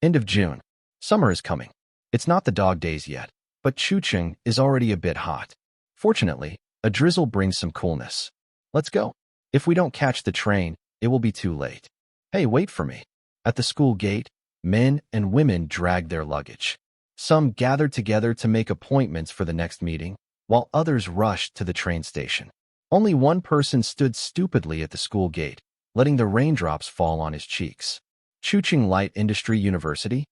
End of June. Summer is coming. It's not the dog days yet, but Jiang Cheng is already a bit hot. Fortunately, a drizzle brings some coolness. Let's go. If we don't catch the train, it will be too late. Hey, wait for me. At the school gate, men and women dragged their luggage. Some gathered together to make appointments for the next meeting, while others rushed to the train station. Only one person stood stupidly at the school gate, letting the raindrops fall on his cheeks. Jiang Cheng Light Industry University?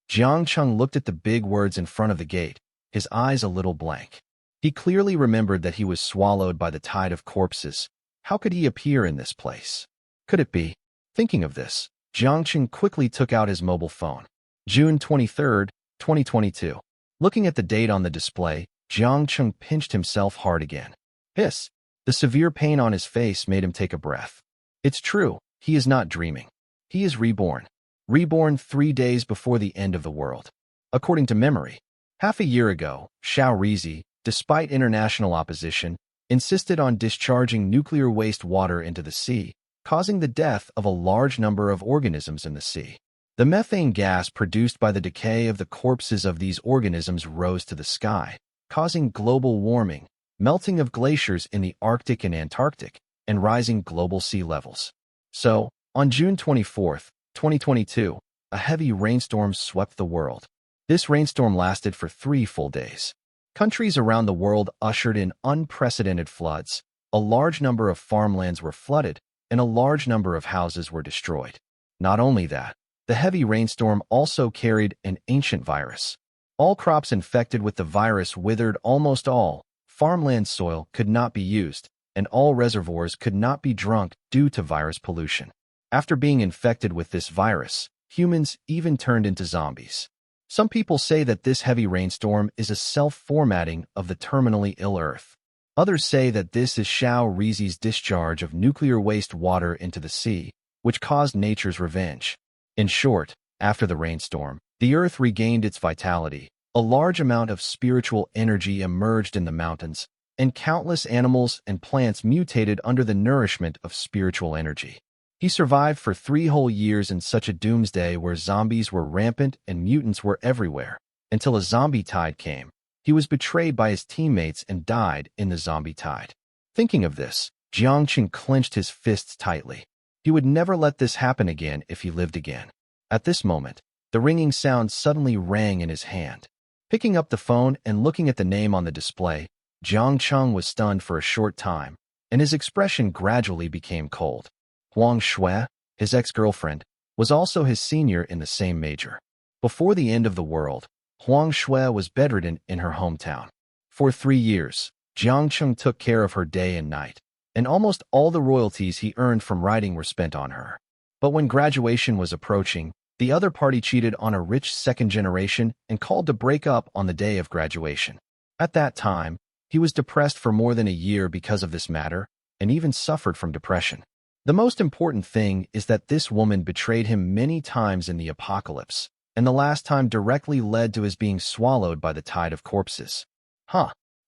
Jiang Cheng looked at the big words in front of the gate, his eyes a little blank. He clearly remembered that he was swallowed by the tide of corpses. How could he appear in this place? Could it be? Thinking of this, Jiang Cheng quickly took out his mobile phone. June 23, 2022. Looking at the date on the display, Jiang Cheng pinched himself hard again. Hiss! The severe pain on his face made him take a breath. It's true, he is not dreaming. He is reborn. Reborn 3 days before the end of the world. According to memory, half a year ago, Xiao Rizi, despite international opposition, insisted on discharging nuclear wastewater into the sea, causing the death of a large number of organisms in the sea. The methane gas produced by the decay of the corpses of these organisms rose to the sky, causing global warming, melting of glaciers in the Arctic and Antarctic, and rising global sea levels. So, on June 24, 2022, a heavy rainstorm swept the world. This rainstorm lasted for 3 full days. Countries around the world ushered in unprecedented floods, a large number of farmlands were flooded, and a large number of houses were destroyed. Not only that, the heavy rainstorm also carried an ancient virus. All crops infected with the virus withered. Almost all farmland soil could not be used, and all reservoirs could not be drunk due to virus pollution. After being infected with this virus, humans even turned into zombies. Some people say that this heavy rainstorm is a self-formatting of the terminally ill Earth. Others say that this is Xiao Rizi's discharge of nuclear waste water into the sea, which caused nature's revenge. In short, after the rainstorm, the Earth regained its vitality, a large amount of spiritual energy emerged in the mountains, and countless animals and plants mutated under the nourishment of spiritual energy. He survived for 3 whole years in such a doomsday where zombies were rampant and mutants were everywhere, until a zombie tide came. He was betrayed by his teammates and died in the zombie tide. Thinking of this, Jiang Cheng clenched his fists tightly. He would never let this happen again if he lived again. At this moment, the ringing sound suddenly rang in his hand. Picking up the phone and looking at the name on the display, Jiang Cheng was stunned for a short time, and his expression gradually became cold. Huang Shui, his ex-girlfriend, was also his senior in the same major. Before the end of the world, Huang Shui was bedridden in her hometown. For 3 years, Jiang Cheng took care of her day and night, and almost all the royalties he earned from writing were spent on her. But when graduation was approaching, the other party cheated on a rich second generation and called to break up on the day of graduation. At that time, he was depressed for more than a year because of this matter, and even suffered from depression. The most important thing is that this woman betrayed him many times in the apocalypse, and the last time directly led to his being swallowed by the tide of corpses.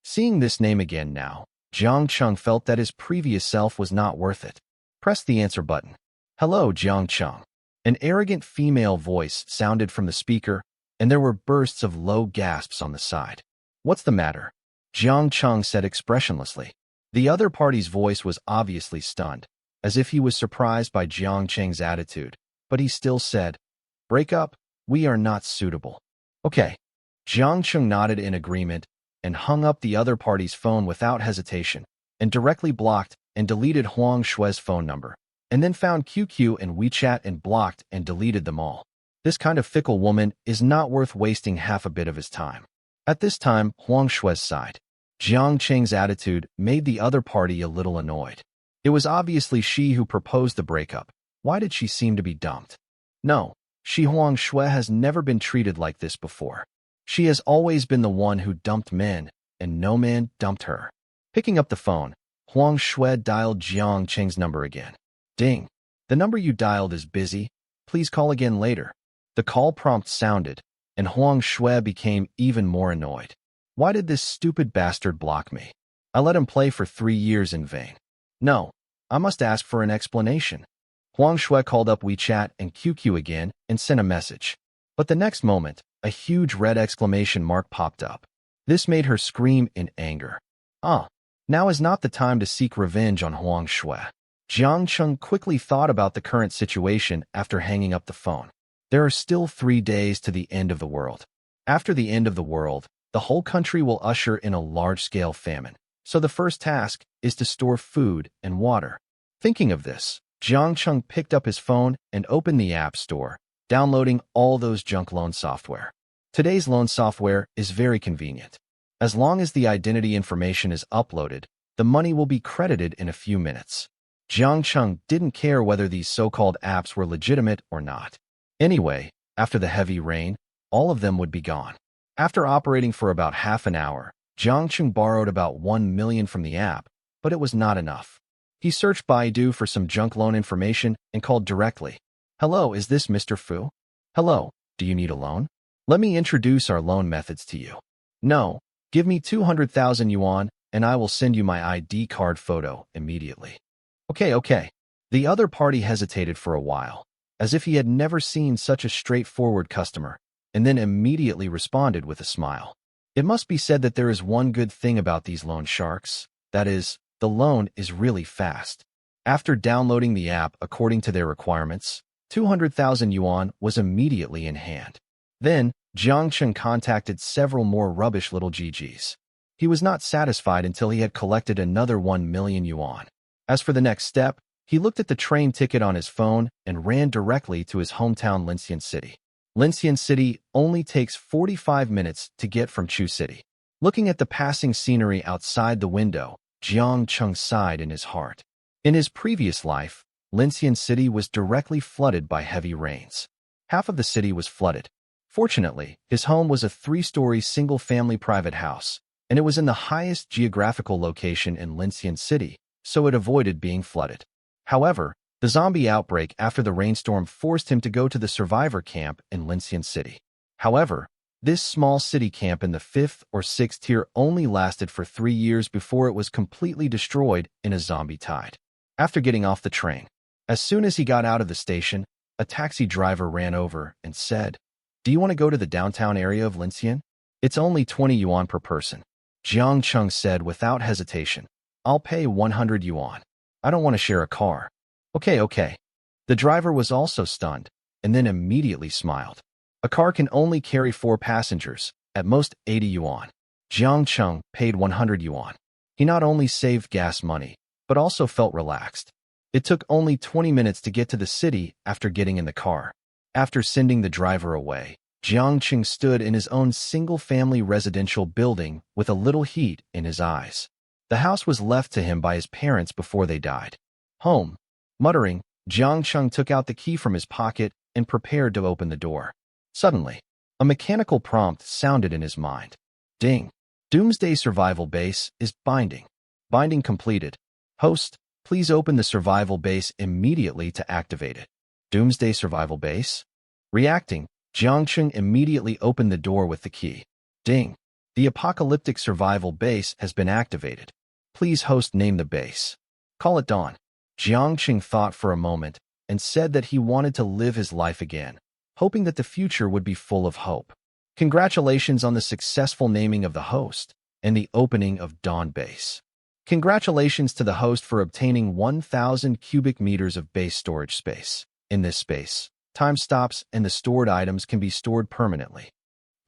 Seeing this name again now, Jiang Cheng felt that his previous self was not worth it. Press the answer button. Hello, Jiang Cheng. An arrogant female voice sounded from the speaker, and there were bursts of low gasps on the side. What's the matter? Jiang Cheng said expressionlessly. The other party's voice was obviously stunned, as if he was surprised by Jiang Cheng's attitude, but he still said, "Break up, we are not suitable." Okay. Jiang Cheng nodded in agreement and hung up the other party's phone without hesitation, and directly blocked and deleted Huang Shui's phone number, and then found QQ and WeChat and blocked and deleted them all. This kind of fickle woman is not worth wasting half a bit of his time. At this time, Huang Shui's side. Jiang Cheng's attitude made the other party a little annoyed. It was obviously she who proposed the breakup. Why did she seem to be dumped? No, Huang Shui has never been treated like this before. She has always been the one who dumped men, and no man dumped her. Picking up the phone, Huang Shui dialed Jiang Cheng's number again. Ding. The number you dialed is busy. Please call again later. The call prompt sounded, and Huang Shui became even more annoyed. Why did this stupid bastard block me? I let him play for 3 years in vain. No, I must ask for an explanation. Huang Shui called up WeChat and QQ again and sent a message. But the next moment, a huge red exclamation mark popped up. This made her scream in anger. Now is not the time to seek revenge on Huang Shui. Jiang Cheng quickly thought about the current situation after hanging up the phone. There are still 3 days to the end of the world. After the end of the world, the whole country will usher in a large-scale famine. So the first task is to store food and water. Thinking of this, Jiang Cheng picked up his phone and opened the App Store, downloading all those junk loan software. Today's loan software is very convenient. As long as the identity information is uploaded, the money will be credited in a few minutes. Jiang Cheng didn't care whether these so-called apps were legitimate or not. Anyway, after the heavy rain, all of them would be gone. After operating for about half an hour, Jiang Cheng borrowed about 1 million from the app, but it was not enough. He searched Baidu for some junk loan information and called directly. Hello, is this Mr. Fu? Hello, do you need a loan? Let me introduce our loan methods to you. No, give me 200,000 yuan and I will send you my ID card photo immediately. Okay. The other party hesitated for a while, as if he had never seen such a straightforward customer, and then immediately responded with a smile. It must be said that there is one good thing about these loan sharks, that is, the loan is really fast. After downloading the app according to their requirements, 200,000 yuan was immediately in hand. Then, Jiang Cheng contacted several more rubbish little GGs. He was not satisfied until he had collected another 1 million yuan. As for the next step, he looked at the train ticket on his phone and ran directly to his hometown Lincian City. Lincian City only takes 45 minutes to get from Chu City. Looking at the passing scenery outside the window, Jiang Cheng sighed in his heart. In his previous life, Lincian City was directly flooded by heavy rains. Half of the city was flooded. Fortunately, his home was a 3-story single-family private house, and it was in the highest geographical location in Lincian City, so it avoided being flooded. However, the zombie outbreak after the rainstorm forced him to go to the survivor camp in Lincian City. However, this small city camp in the 5th or 6th tier only lasted for 3 years before it was completely destroyed in a zombie tide. After getting off the train, as soon as he got out of the station, a taxi driver ran over and said, "Do you want to go to the downtown area of Lincian? It's only 20 yuan per person." Jiang Cheng said without hesitation, "I'll pay 100 yuan. I don't want to share a car." Okay. The driver was also stunned, and then immediately smiled. A car can only carry 4 passengers, at most 80 yuan. Jiang Cheng paid 100 yuan. He not only saved gas money, but also felt relaxed. It took only 20 minutes to get to the city after getting in the car. After sending the driver away, Jiang Cheng stood in his own single-family residential building with a little heat in his eyes. The house was left to him by his parents before they died. Home. Muttering, Jiang Cheng took out the key from his pocket and prepared to open the door. Suddenly, a mechanical prompt sounded in his mind. Ding. Doomsday Survival Base is binding. Binding completed. Host, please open the survival base immediately to activate it. Doomsday Survival Base? Reacting, Jiang Cheng immediately opened the door with the key. Ding. The apocalyptic survival base has been activated. Please host name the base. Call it Dawn. Jiang Cheng thought for a moment and said that he wanted to live his life again, hoping that the future would be full of hope. Congratulations on the successful naming of the host and the opening of Dawn Base. Congratulations to the host for obtaining 1,000 cubic meters of base storage space. In this space, time stops and the stored items can be stored permanently.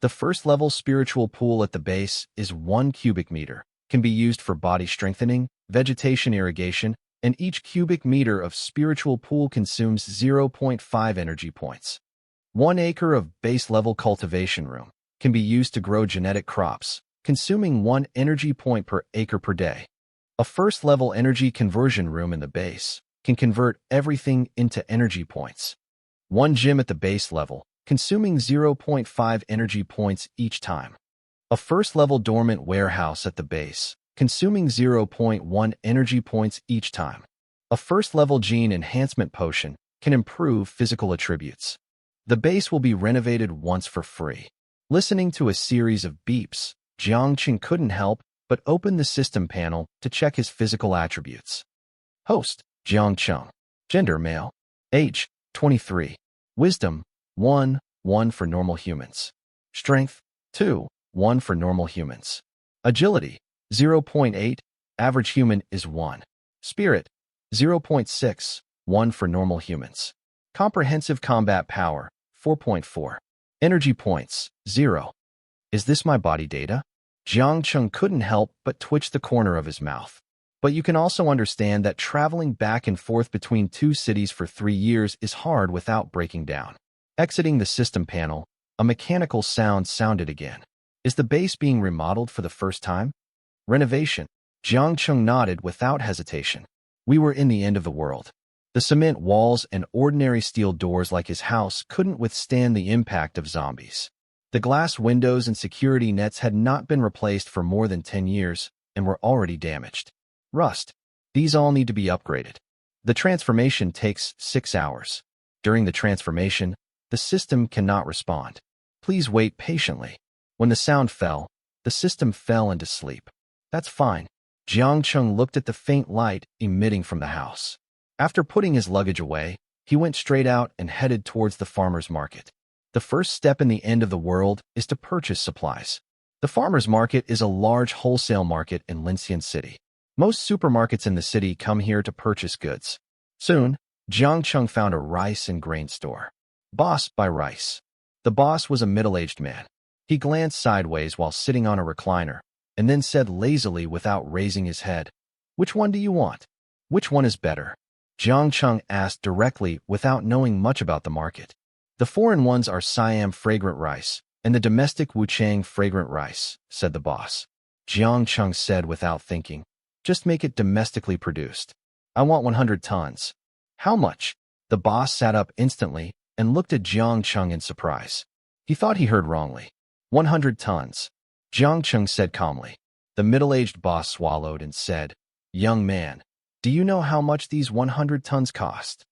The first-level spiritual pool at the base is 1 cubic meter, can be used for body strengthening, vegetation irrigation, and each cubic meter of spiritual pool consumes 0.5 energy points. 1 acre of base-level cultivation room can be used to grow genetic crops, consuming 1 energy point per acre per day. A first-level energy conversion room in the base can convert everything into energy points. 1 gym at the base level, consuming 0.5 energy points each time. A first-level dormant warehouse at the base, consuming 0.1 energy points each time. A first-level gene enhancement potion can improve physical attributes. The base will be renovated once for free. Listening to a series of beeps, Jiang Cheng couldn't help but open the system panel to check his physical attributes. Host, Jiang Cheng. Gender, male. Age, 23. Wisdom, 1, 1 for normal humans. Strength, 2, 1 for normal humans. Agility, 0.8, average human is 1. Spirit, 0.6, 1 for normal humans. Comprehensive combat power, 4.4. Energy points, 0. Is this my body data? Jiang Cheng couldn't help but twitch the corner of his mouth. But you can also understand that traveling back and forth between two cities for 3 years is hard without breaking down. Exiting the system panel, a mechanical sound sounded again. Is the base being remodeled for the first time? Renovation. Jiang Cheng nodded without hesitation. We were in the end of the world. The cement walls and ordinary steel doors like his house couldn't withstand the impact of zombies. The glass windows and security nets had not been replaced for more than 10 years and were already damaged. Rust. These all need to be upgraded. The transformation takes 6 hours. During the transformation, the system cannot respond. Please wait patiently. When the sound fell, the system fell into sleep. That's fine. Jiang Cheng looked at the faint light emitting from the house. After putting his luggage away, he went straight out and headed towards the farmer's market. The first step in the end of the world is to purchase supplies. The farmer's market is a large wholesale market in Lincian City. Most supermarkets in the city come here to purchase goods. Soon, Jiang Cheng found a rice and grain store. Boss buy rice. The boss was a middle-aged man. He glanced sideways while sitting on a recliner, and then said lazily without raising his head, "Which one do you want? Which one is better?" Jiang Cheng asked directly without knowing much about the market. The foreign ones are Siam fragrant rice, and the domestic Wuchang fragrant rice, said the boss. Jiang Cheng said without thinking, "Just make it domestically produced. I want 100 tons. How much?" The boss sat up instantly and looked at Jiang Cheng in surprise. He thought he heard wrongly. 100 tons. Jiang Cheng said calmly. The middle-aged boss swallowed and said, "Young man, do you know how much these 100 tons cost?"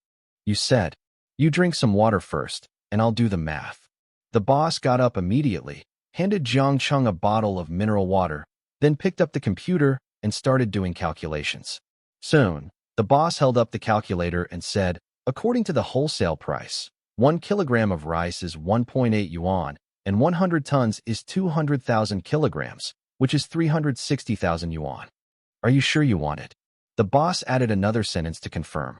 "You said, you drink some water first, and I'll do the math." The boss got up immediately, handed Jiang Cheng a bottle of mineral water, then picked up the computer and started doing calculations. Soon, the boss held up the calculator and said, "According to the wholesale price, 1 kilogram of rice is 1.8 yuan, and 100 tons is 200,000 kilograms, which is 360,000 yuan. Are you sure you want it?" The boss added another sentence to confirm.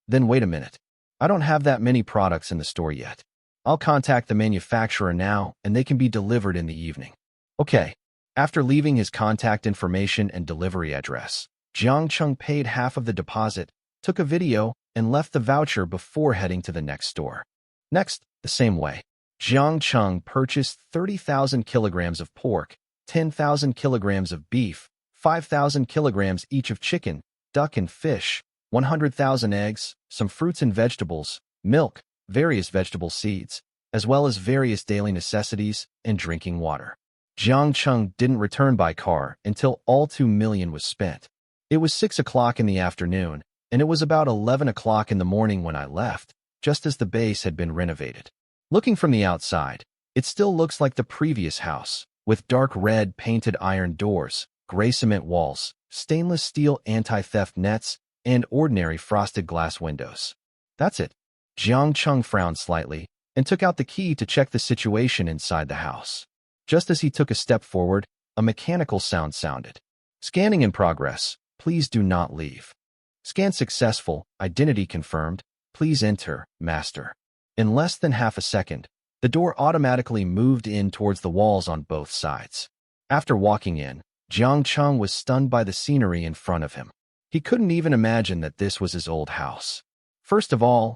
Then wait a minute. I don't have that many products in the store yet. I'll contact the manufacturer now, and they can be delivered in the evening." Okay. After leaving his contact information and delivery address, Jiang Cheng paid half of the deposit, took a video, and left the voucher before heading to the next store. Next, the same way. Jiang Cheng purchased 30,000 kilograms of pork, 10,000 kilograms of beef, 5,000 kilograms each of chicken, duck, and fish, 100,000 eggs, some fruits and vegetables, milk, various vegetable seeds, as well as various daily necessities and drinking water. Jiang Cheng didn't return by car until all 2 million was spent. It was 6 o'clock in the afternoon, and it was about 11 o'clock in the morning when I left, just as the base had been renovated. Looking from the outside, it still looks like the previous house, with dark red painted iron doors, gray cement walls, stainless steel anti-theft nets, and ordinary frosted glass windows. That's it. Jiang Cheng frowned slightly and took out the key to check the situation inside the house. Just as he took a step forward, a mechanical sound sounded. "Scanning in progress. Please do not leave." "Scan successful. Identity confirmed. Please enter, master." In less than half a second, the door automatically moved in towards the walls on both sides. After walking in, Jiang Cheng was stunned by the scenery in front of him. He couldn't even imagine that this was his old house. First of all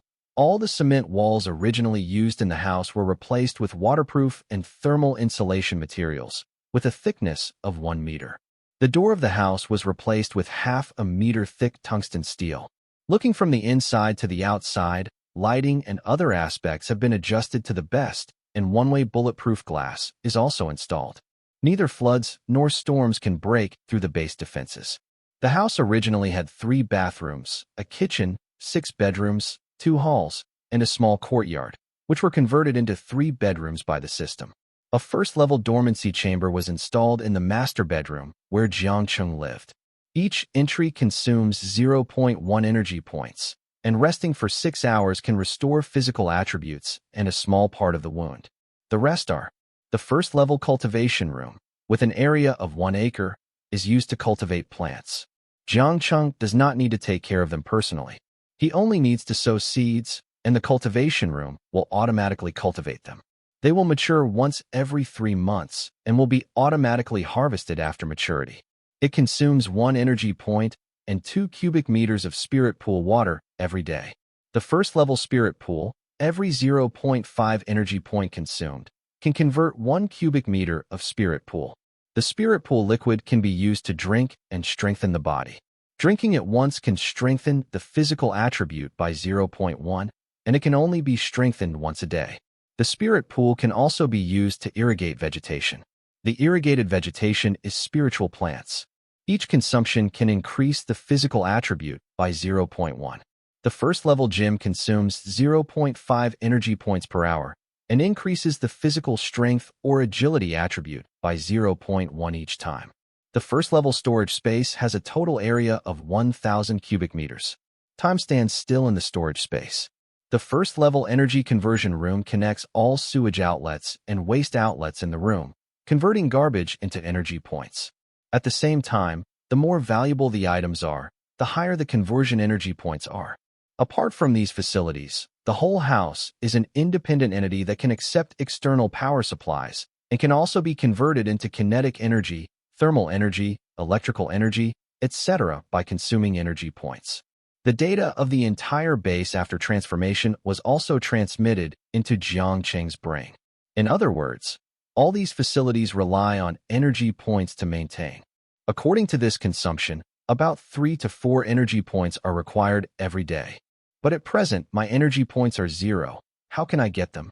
the cement walls originally used in the house were replaced with waterproof and thermal insulation materials, with a thickness of 1 meter. The door of the house was replaced with half a meter thick tungsten steel. Looking from the inside to the outside, lighting and other aspects have been adjusted to the best, and one-way bulletproof glass is also installed. Neither floods nor storms can break through the base defenses. The house originally had 3 bathrooms, a kitchen, 6 bedrooms, 2 halls, and a small courtyard, which were converted into 3 bedrooms by the system. A first-level dormancy chamber was installed in the master bedroom, where Jiang Cheng lived. Each entry consumes 0.1 energy points, and resting for 6 hours can restore physical attributes and a small part of the wound. The rest are: the first level cultivation room, with an area of 1 acre, is used to cultivate plants. Jiang Cheng does not need to take care of them personally. He only needs to sow seeds, and the cultivation room will automatically cultivate them. They will mature once every 3 months and will be automatically harvested after maturity. It consumes 1 energy point and 2 cubic meters of spirit pool water every day. The first level spirit pool, every 0.5 energy point consumed, can convert 1 cubic meter of spirit pool. The spirit pool liquid can be used to drink and strengthen the body. Drinking it once can strengthen the physical attribute by 0.1, and it can only be strengthened once a day. The spirit pool can also be used to irrigate vegetation. The irrigated vegetation is spiritual plants. Each consumption can increase the physical attribute by 0.1. The first level gym consumes 0.5 energy points per hour and increases the physical strength or agility attribute by 0.1 each time. The first level storage space has a total area of 1,000 cubic meters. Time stands still in the storage space. The first level energy conversion room connects all sewage outlets and waste outlets in the room, converting garbage into energy points. At the same time, the more valuable the items are, the higher the conversion energy points are. Apart from these facilities, the whole house is an independent entity that can accept external power supplies and can also be converted into kinetic energy, thermal energy, electrical energy, etc. by consuming energy points. The data of the entire base after transformation was also transmitted into Jiang Cheng's brain. In other words, all these facilities rely on energy points to maintain. According to this consumption, about 3 to 4 energy points are required every day. But at present, my energy points are 0. How can I get them?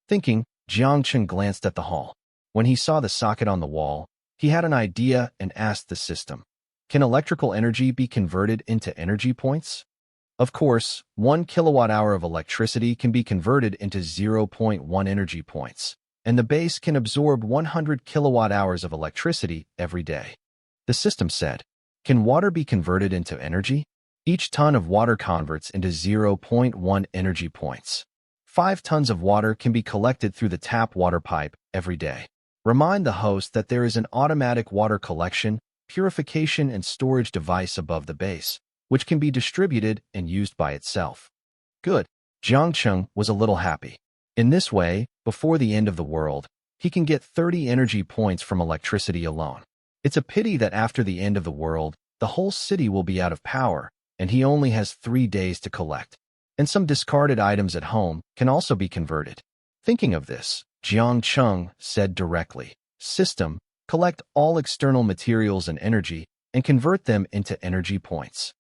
Thinking, Jiang Cheng glanced at the hall. When he saw the socket on the wall, he had an idea and asked the system, "Can electrical energy be converted into energy points?" Of course, 1 kilowatt-hour of electricity can be converted into 0.1 energy points, and the base can absorb 100 kilowatt-hours of electricity every day. The system said, "Can water be converted into energy?" Each ton of water converts into 0.1 energy points. 5 tons of water can be collected through the tap water pipe every day. Remind the host that there is an automatic water collection, purification, and storage device above the base, which can be distributed and used by itself. Good. Jiang Cheng was a little happy. In this way, before the end of the world, he can get 30 energy points from electricity alone. It's a pity that after the end of the world, the whole city will be out of power, and he only has 3 days to collect. And some discarded items at home can also be converted. Thinking of this, Jiang Cheng said directly, "System, collect all external materials and energy and convert them into energy points."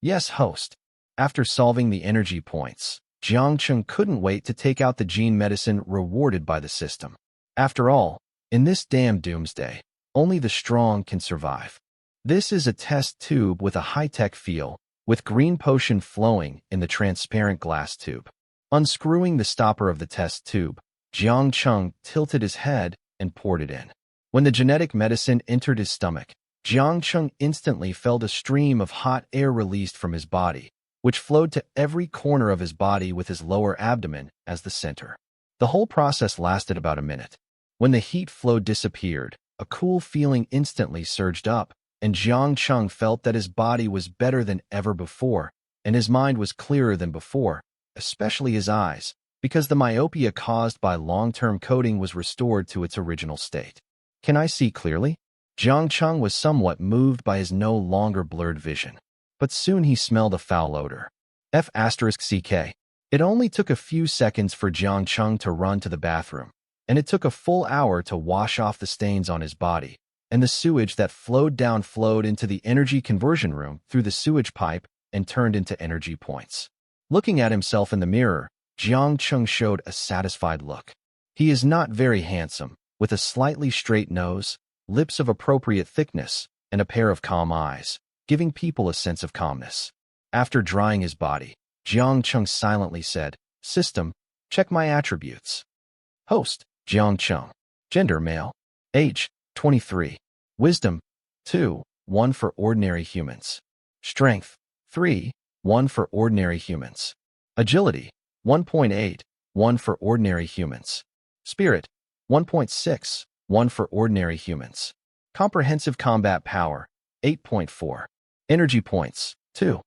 Yes, host. After solving the energy points, Jiang Cheng couldn't wait to take out the gene medicine rewarded by the system. After all, in this damn doomsday, only the strong can survive. This is a test tube with a high-tech feel, with green potion flowing in the transparent glass tube. Unscrewing the stopper of the test tube, Jiang Cheng tilted his head and poured it in. When the genetic medicine entered his stomach, Jiang Cheng instantly felt a stream of hot air released from his body, which flowed to every corner of his body with his lower abdomen as the center. The whole process lasted about a minute. When the heat flow disappeared, a cool feeling instantly surged up, and Jiang Cheng felt that his body was better than ever before, and his mind was clearer than before, especially his eyes, because the myopia caused by long-term coating was restored to its original state. "Can I see clearly?" Jiang Cheng was somewhat moved by his no longer blurred vision. But soon he smelled a foul odor. F***CK. It only took a few seconds for Jiang Cheng to run to the bathroom, and it took a full hour to wash off the stains on his body, and the sewage that flowed down flowed into the energy conversion room through the sewage pipe and turned into energy points. Looking at himself in the mirror, Jiang Cheng showed a satisfied look. He is not very handsome, with a slightly straight nose, lips of appropriate thickness, and a pair of calm eyes, giving people a sense of calmness. After drying his body, Jiang Cheng silently said, "System, check my attributes." Host, Jiang Cheng. Gender, male. Age, 23. Wisdom, 2, 1 for ordinary humans. Strength, 3, 1 for ordinary humans. Agility, 1.8, 1 for ordinary humans. Spirit, 1.6, 1 for ordinary humans. Comprehensive combat power, 8.4. Energy points, 2.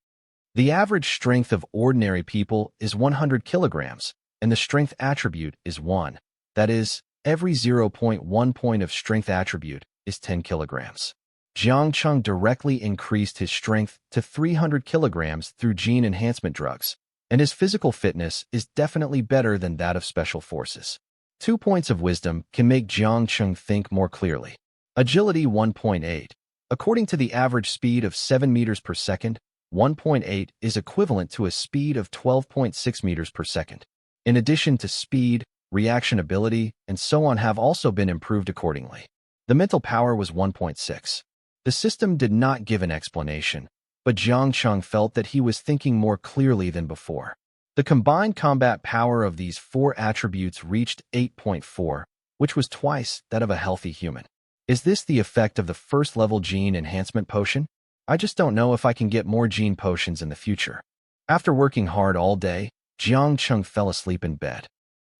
The average strength of ordinary people is 100 kilograms, and the strength attribute is 1. That is, every 0.1 point of strength attribute is 10 kilograms. Jiang Cheng directly increased his strength to 300 kilograms through gene enhancement drugs, and his physical fitness is definitely better than that of special forces. 2 points of wisdom can make Jiang Cheng think more clearly. Agility 1.8. According to the average speed of 7 meters per second, 1.8 is equivalent to a speed of 12.6 meters per second. In addition to speed, reaction ability, and so on have also been improved accordingly. The mental power was 1.6. The system did not give an explanation, but Jiang Cheng felt that he was thinking more clearly than before. The combined combat power of these 4 attributes reached 8.4, which was twice that of a healthy human. Is this the effect of the first-level gene enhancement potion? I just don't know if I can get more gene potions in the future. After working hard all day, Jiang Cheng fell asleep in bed.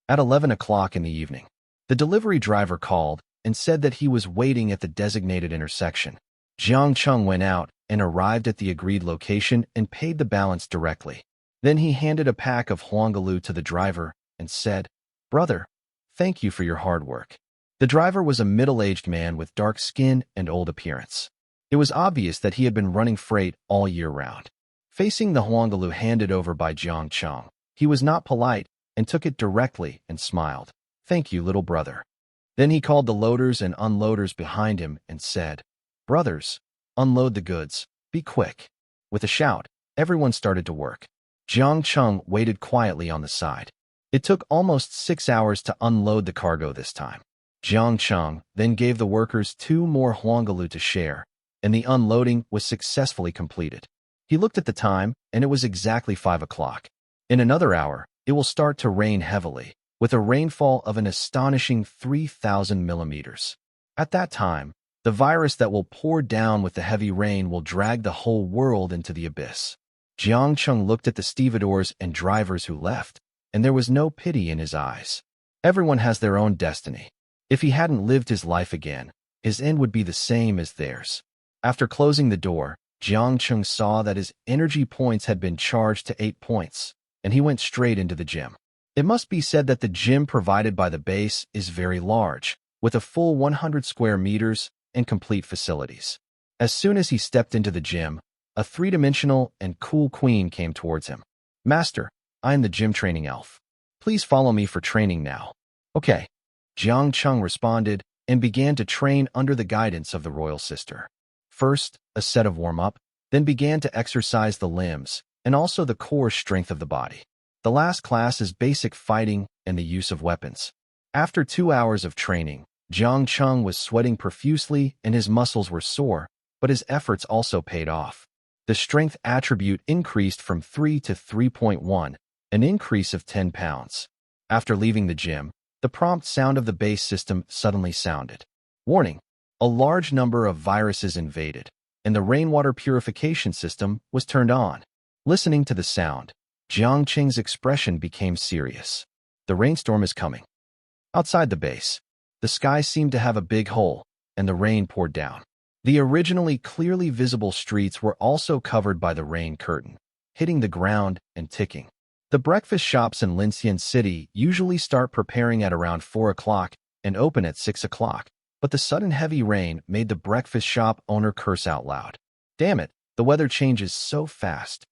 At 11 o'clock in the evening, the delivery driver called and said that he was waiting at the designated intersection. Jiang Cheng went out and arrived at the agreed location and paid the balance directly. Then he handed a pack of huangalu to the driver and said, "Brother, thank you for your hard work." The driver was a middle-aged man with dark skin and old appearance. It was obvious that he had been running freight all year round. Facing the huangalu handed over by Jiang Cheng, he was not polite and took it directly and smiled. "Thank you, little brother." Then he called the loaders and unloaders behind him and said, "Brothers, unload the goods. Be quick." With a shout, everyone started to work. Jiang Cheng waited quietly on the side. It took almost 6 hours to unload the cargo this time. Jiang Cheng then gave the workers 2 more huangalu to share, and the unloading was successfully completed. He looked at the time, and it was exactly 5 o'clock. In another hour, it will start to rain heavily, with a rainfall of an astonishing 3,000 millimeters. At that time, the virus that will pour down with the heavy rain will drag the whole world into the abyss. Jiang Cheng looked at the stevedores and drivers who left, and there was no pity in his eyes. Everyone has their own destiny. If he hadn't lived his life again, his end would be the same as theirs. After closing the door, Jiang Cheng saw that his energy points had been charged to 8 points, and he went straight into the gym. It must be said that the gym provided by the base is very large, with a full 100 square meters and complete facilities. As soon as he stepped into the gym, a 3-dimensional and cool queen came towards him. "Master, I am the gym training elf. Please follow me for training now." "Okay." Jiang Cheng responded and began to train under the guidance of the royal sister. First, a set of warm-up, then began to exercise the limbs and also the core strength of the body. The last class is basic fighting and the use of weapons. After 2 hours of training, Jiang Cheng was sweating profusely and his muscles were sore, but his efforts also paid off. The strength attribute increased from 3 to 3.1, an increase of 10 pounds. After leaving the gym, the prompt sound of the base system suddenly sounded. Warning: a large number of viruses invaded, and the rainwater purification system was turned on. Listening to the sound, Jiang Cheng's expression became serious. The rainstorm is coming. Outside the base, the sky seemed to have a big hole, and the rain poured down. The originally clearly visible streets were also covered by the rain curtain, hitting the ground and ticking. The breakfast shops in Lincian City usually start preparing at around 4 o'clock and open at 6 o'clock, but the sudden heavy rain made the breakfast shop owner curse out loud. "Damn it, the weather changes so fast."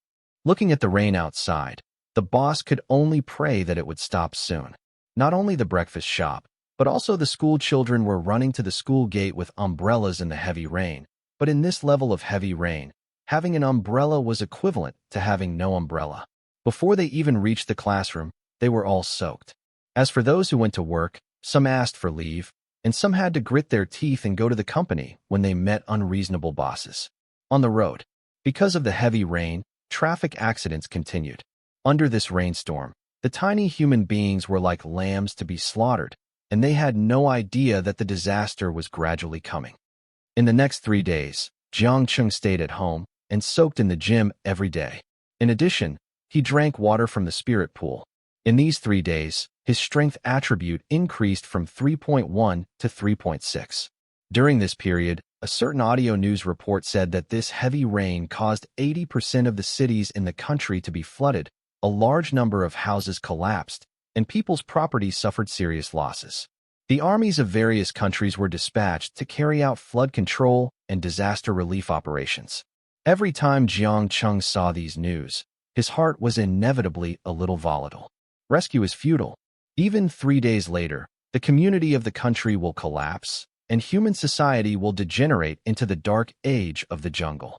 Looking at the rain outside, the boss could only pray that it would stop soon. Not only the breakfast shop, but also the school children were running to the school gate with umbrellas in the heavy rain. But in this level of heavy rain, having an umbrella was equivalent to having no umbrella. Before they even reached the classroom, they were all soaked. As for those who went to work, some asked for leave, and some had to grit their teeth and go to the company when they met unreasonable bosses. On the road, because of the heavy rain, traffic accidents continued. Under this rainstorm, the tiny human beings were like lambs to be slaughtered, and they had no idea that the disaster was gradually coming. In the next 3 days, Jiang Cheng stayed at home and soaked in the gym every day. In addition, he drank water from the spirit pool. In these 3 days, his strength attribute increased from 3.1 to 3.6. During this period, a certain audio news report said that this heavy rain caused 80% of the cities in the country to be flooded, a large number of houses collapsed, and people's property suffered serious losses. The armies of various countries were dispatched to carry out flood control and disaster relief operations. Every time Jiang Cheng saw these news, his heart was inevitably a little volatile. Rescue is futile. Even 3 days later, the community of the country will collapse, and human society will degenerate into the dark age of the jungle.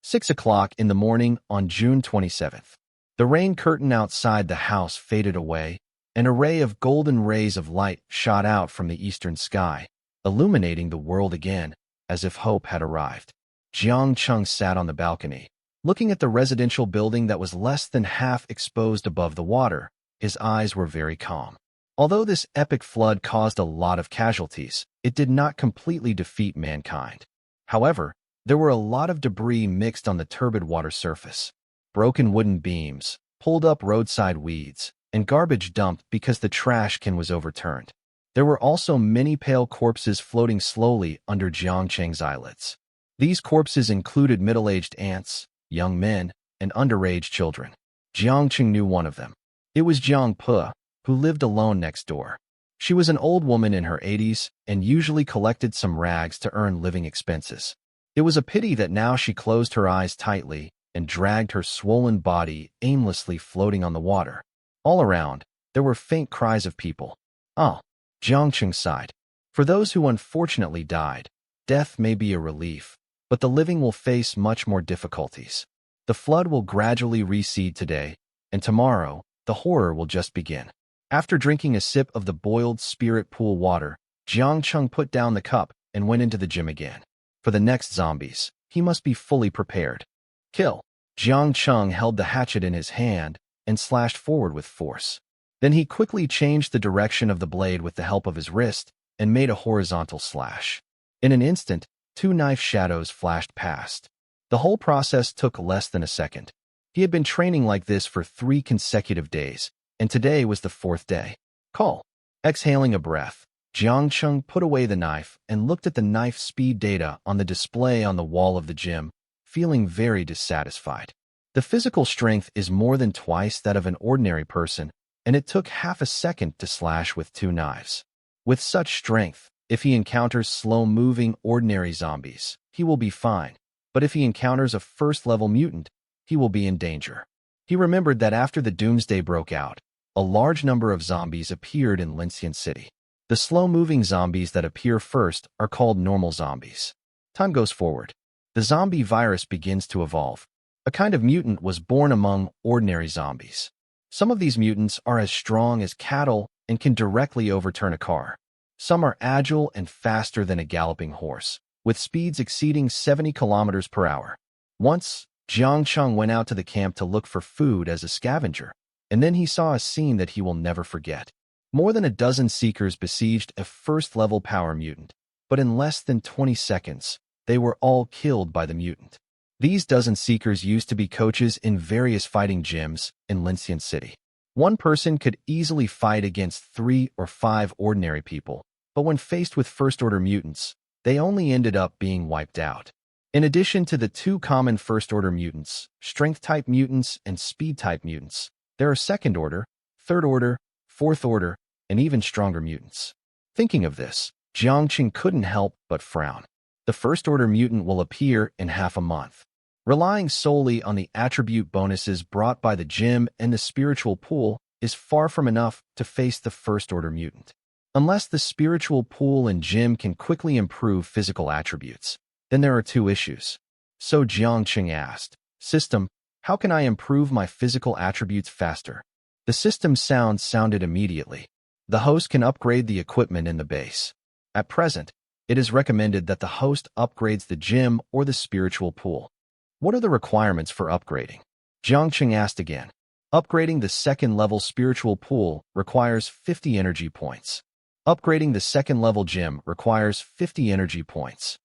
6 o'clock in the morning on June 27th. The rain curtain outside the house faded away. An array of golden rays of light shot out from the eastern sky, illuminating the world again, as if hope had arrived. Jiang Cheng sat on the balcony, looking at the residential building that was less than half exposed above the water. His eyes were very calm. Although this epic flood caused a lot of casualties, it did not completely defeat mankind. However, there were a lot of debris mixed on the turbid water surface. Broken wooden beams, pulled up roadside weeds, and garbage dumped because the trash can was overturned. There were also many pale corpses floating slowly under Jiang Cheng's eyelids. These corpses included middle-aged ants, young men, and underage children. Jiang Cheng knew one of them. It was Jiang Pe, who lived alone next door. She was an old woman in her 80s and usually collected some rags to earn living expenses. It was a pity that now she closed her eyes tightly and dragged her swollen body aimlessly floating on the water. All around, there were faint cries of people. "Oh," Jiang Cheng sighed. "For those who unfortunately died, death may be a relief, but the living will face much more difficulties. The flood will gradually recede today, and tomorrow, the horror will just begin." After drinking a sip of the boiled spirit pool water, Jiang Cheng put down the cup and went into the gym again. For the next zombies, he must be fully prepared. Kill. Jiang Cheng held the hatchet in his hand and slashed forward with force. Then he quickly changed the direction of the blade with the help of his wrist and made a horizontal slash. In an instant, 2 knife shadows flashed past. The whole process took less than a second. He had been training like this for 3 consecutive days, and today was the 4th day. Call. Exhaling a breath, Jiang Cheng put away the knife and looked at the knife speed data on the display on the wall of the gym, feeling very dissatisfied. The physical strength is more than twice that of an ordinary person, and it took half a second to slash with 2 knives. With such strength, if he encounters slow-moving ordinary zombies, he will be fine, but if he encounters a first-level mutant, he will be in danger. He remembered that after the doomsday broke out, a large number of zombies appeared in Lincian City. The slow-moving zombies that appear first are called normal zombies. Time goes forward. The zombie virus begins to evolve. A kind of mutant was born among ordinary zombies. Some of these mutants are as strong as cattle and can directly overturn a car. Some are agile and faster than a galloping horse, with speeds exceeding 70 kilometers per hour. Once, Jiang Cheng went out to the camp to look for food as a scavenger, and then he saw a scene that he will never forget. More than a dozen seekers besieged a first-level power mutant, but in less than 20 seconds, they were all killed by the mutant. These dozen seekers used to be coaches in various fighting gyms in Lincian City. One person could easily fight against 3 or 5 ordinary people, but when faced with first-order mutants, they only ended up being wiped out. In addition to the 2 common first-order mutants, strength-type mutants and speed-type mutants, there are second-order, third-order, fourth-order, and even stronger mutants. Thinking of this, Jiang Cheng couldn't help but frown. The first-order mutant will appear in half a month. Relying solely on the attribute bonuses brought by the gym and the spiritual pool is far from enough to face the first-order mutant. Unless the spiritual pool and gym can quickly improve physical attributes, then there are 2 issues. So Jiang Cheng asked, "System, how can I improve my physical attributes faster?" The system sounded immediately. The host can upgrade the equipment in the base. At present, it is recommended that the host upgrades the gym or the spiritual pool. What are the requirements for upgrading? Jiang Cheng asked again. Upgrading the 2nd-level spiritual pool requires 50 energy points. Upgrading the 2nd-level gym requires 50 energy points.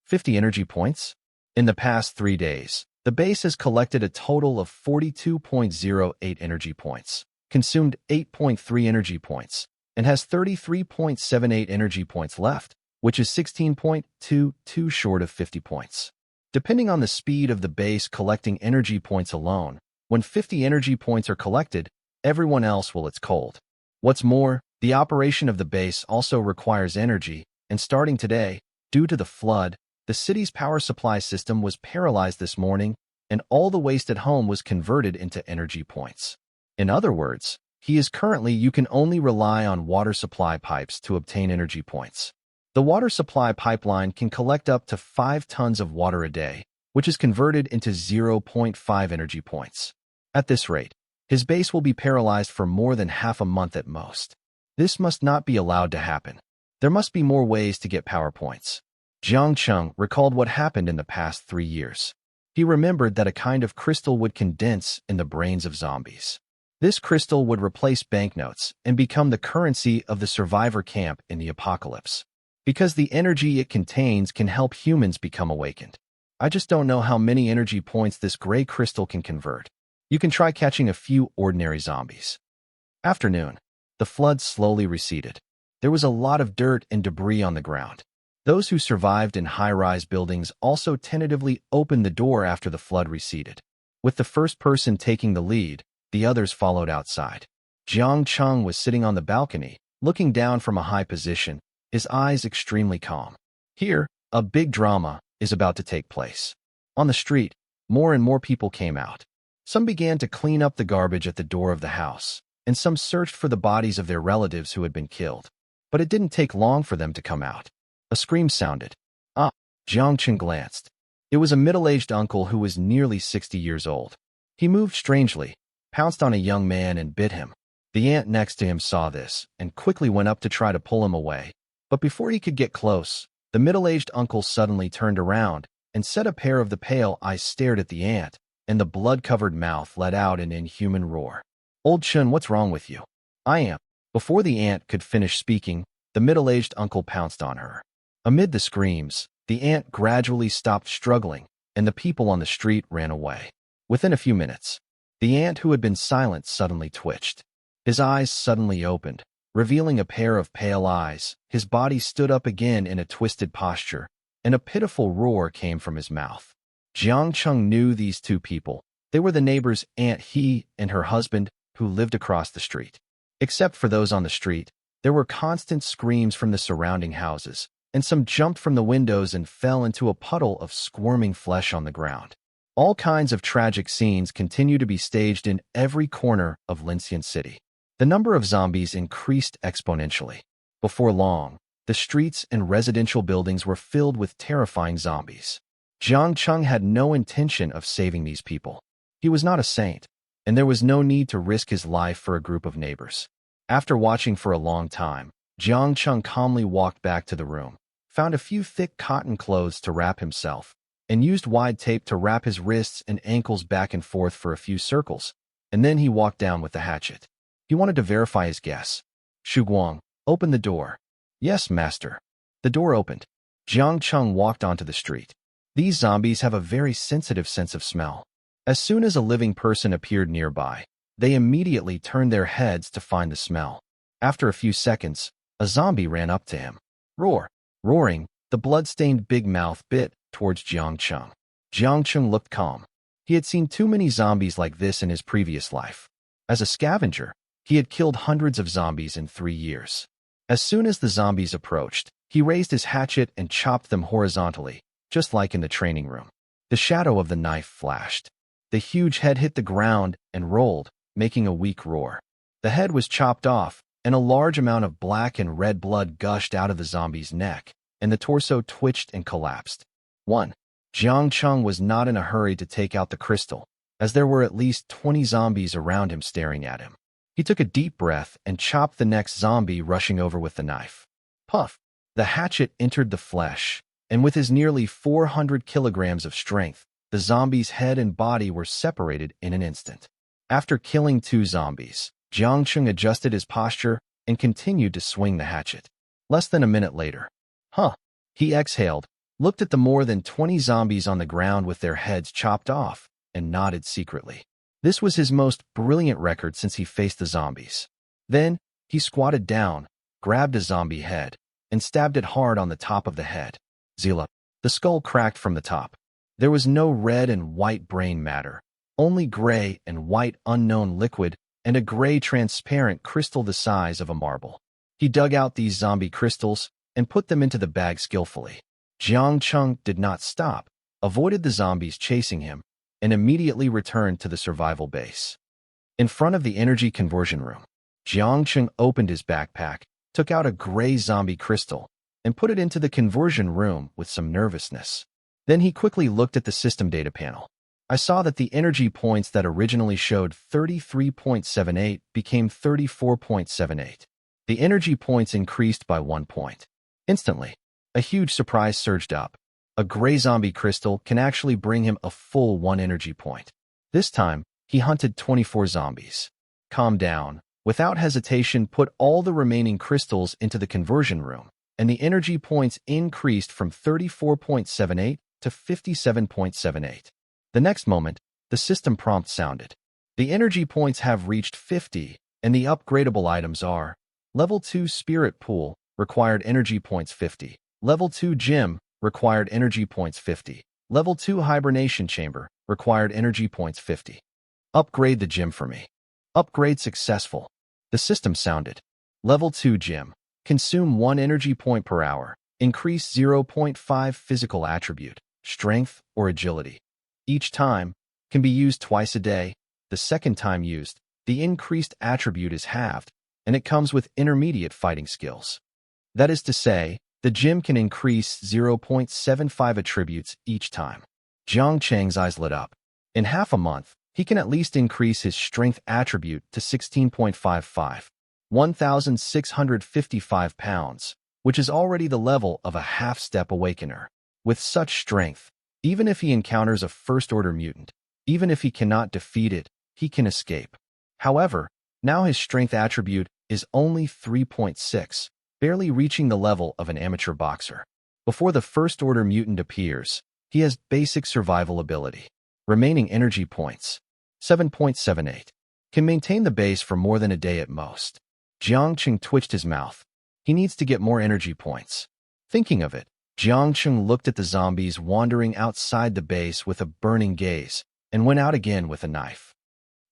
50 energy points? In the past 3 days, The base has collected a total of 42.08 energy points, consumed 8.3 energy points, and has 33.78 energy points left, which is 16.22 short of 50 points. Depending on the speed of the base collecting energy points alone, when 50 energy points are collected, everyone else will it's cold. What's more, the operation of the base also requires energy, and starting today, due to the flood, the city's power supply system was paralyzed this morning, and all the waste at home was converted into energy points. In other words, you can only rely on water supply pipes to obtain energy points. The water supply pipeline can collect up to 5 tons of water a day, which is converted into 0.5 energy points. At this rate, his base will be paralyzed for more than half a month at most. This must not be allowed to happen. There must be more ways to get power points. Jiang Cheng recalled what happened in the past 3 years. He remembered that a kind of crystal would condense in the brains of zombies. This crystal would replace banknotes and become the currency of the survivor camp in the apocalypse. Because the energy it contains can help humans become awakened. I just don't know how many energy points this gray crystal can convert. You can try catching a few ordinary zombies. Afternoon. The flood slowly receded. There was a lot of dirt and debris on the ground. Those who survived in high-rise buildings also tentatively opened the door after the flood receded. With the first person taking the lead, the others followed outside. Jiang Cheng was sitting on the balcony, looking down from a high position, his eyes extremely calm. Here, a big drama is about to take place. On the street, more and more people came out. Some began to clean up the garbage at the door of the house, and some searched for the bodies of their relatives who had been killed. But it didn't take long for them to come out. A scream sounded. Ah! Jiang Cheng glanced. It was a middle-aged uncle who was nearly 60 years old. He moved strangely, pounced on a young man and bit him. The aunt next to him saw this and quickly went up to try to pull him away. But before he could get close, the middle-aged uncle suddenly turned around and set a pair of the pale eyes stared at the aunt, and the blood-covered mouth let out an inhuman roar. Old Chun, what's wrong with you? I am. Before the aunt could finish speaking, the middle-aged uncle pounced on her. Amid the screams, the aunt gradually stopped struggling, and the people on the street ran away. Within a few minutes, the aunt who had been silent suddenly twitched. His eyes suddenly opened, revealing a pair of pale eyes. His body stood up again in a twisted posture, and a pitiful roar came from his mouth. Jiang Cheng knew these two people. They were the neighbor's aunt, he and her husband, who lived across the street. Except for those on the street, there were constant screams from the surrounding houses, and some jumped from the windows and fell into a puddle of squirming flesh on the ground. All kinds of tragic scenes continue to be staged in every corner of Lincian City. The number of zombies increased exponentially. Before long, the streets and residential buildings were filled with terrifying zombies. Jiang Cheng had no intention of saving these people. He was not a saint, and there was no need to risk his life for a group of neighbors. After watching for a long time, Jiang Cheng calmly walked back to the room, found a few thick cotton clothes to wrap himself, and used wide tape to wrap his wrists and ankles back and forth for a few circles, and then he walked down with the hatchet. He wanted to verify his guess. Shu Guang, open the door. Yes, master. The door opened. Jiang Cheng walked onto the street. These zombies have a very sensitive sense of smell. As soon as a living person appeared nearby, they immediately turned their heads to find the smell. After a few seconds, a zombie ran up to him. Roar! Roaring, the blood-stained big mouth bit towards Jiang Cheng. Jiang Cheng looked calm. He had seen too many zombies like this in his previous life. As a scavenger, he had killed hundreds of zombies in 3 years. As soon as the zombies approached, he raised his hatchet and chopped them horizontally, just like in the training room. The shadow of the knife flashed. The huge head hit the ground and rolled, making a weak roar. The head was chopped off, and a large amount of black and red blood gushed out of the zombie's neck, and the torso twitched and collapsed. 1. Jiang Cheng was not in a hurry to take out the crystal, as there were at least 20 zombies around him staring at him. He took a deep breath and chopped the next zombie rushing over with the knife. Puff! The hatchet entered the flesh, and with his nearly 400 kilograms of strength, the zombie's head and body were separated in an instant. After killing 2 zombies, Jiang Cheng adjusted his posture and continued to swing the hatchet. Less than a minute later. He exhaled, looked at the more than 20 zombies on the ground with their heads chopped off, and nodded secretly. This was his most brilliant record since he faced the zombies. Then, he squatted down, grabbed a zombie head, and stabbed it hard on the top of the head. Zila. The skull cracked from the top. There was no red and white brain matter, only gray and white unknown liquid and a gray transparent crystal the size of a marble. He dug out these zombie crystals and put them into the bag skillfully. Jiang Cheng did not stop, avoided the zombies chasing him, and immediately returned to the survival base. In front of the energy conversion room, Jiang Cheng opened his backpack, took out a gray zombie crystal, and put it into the conversion room with some nervousness. Then he quickly looked at the system data panel. I saw that the energy points that originally showed 33.78 became 34.78. The energy points increased by 1 point. Instantly, a huge surprise surged up. A gray zombie crystal can actually bring him a full 1 energy point. This time, he hunted 24 zombies. Calm down. Without hesitation, put all the remaining crystals into the conversion room, and the energy points increased from 34.78 to 57.78. The next moment, the system prompt sounded. The energy points have reached 50, and the upgradable items are Level 2 Spirit Pool, required energy points 50. Level 2 Gym, required energy points 50. Level 2 Hibernation Chamber, required energy points 50. Upgrade the gym for me. Upgrade successful. The system sounded. Level 2 Gym. Consume 1 energy point per hour. Increase 0.5 physical attribute, strength or agility. Each time can be used twice a day. The second time used, the increased attribute is halved, and it comes with intermediate fighting skills. That is to say, the gym can increase 0.75 attributes each time. Jiang Cheng's eyes lit up. In half a month, he can at least increase his strength attribute to 16.55, 1,655 pounds, which is already the level of a half-step awakener. With such strength, even if he encounters a first-order mutant, even if he cannot defeat it, he can escape. However, now his strength attribute is only 3.6, barely reaching the level of an amateur boxer. Before the first-order mutant appears, he has basic survival ability. Remaining energy points, 7.78. Can maintain the base for more than a day at most. Jiang Cheng twitched his mouth. He needs to get more energy points. Thinking of it, Jiang Cheng looked at the zombies wandering outside the base with a burning gaze and went out again with a knife.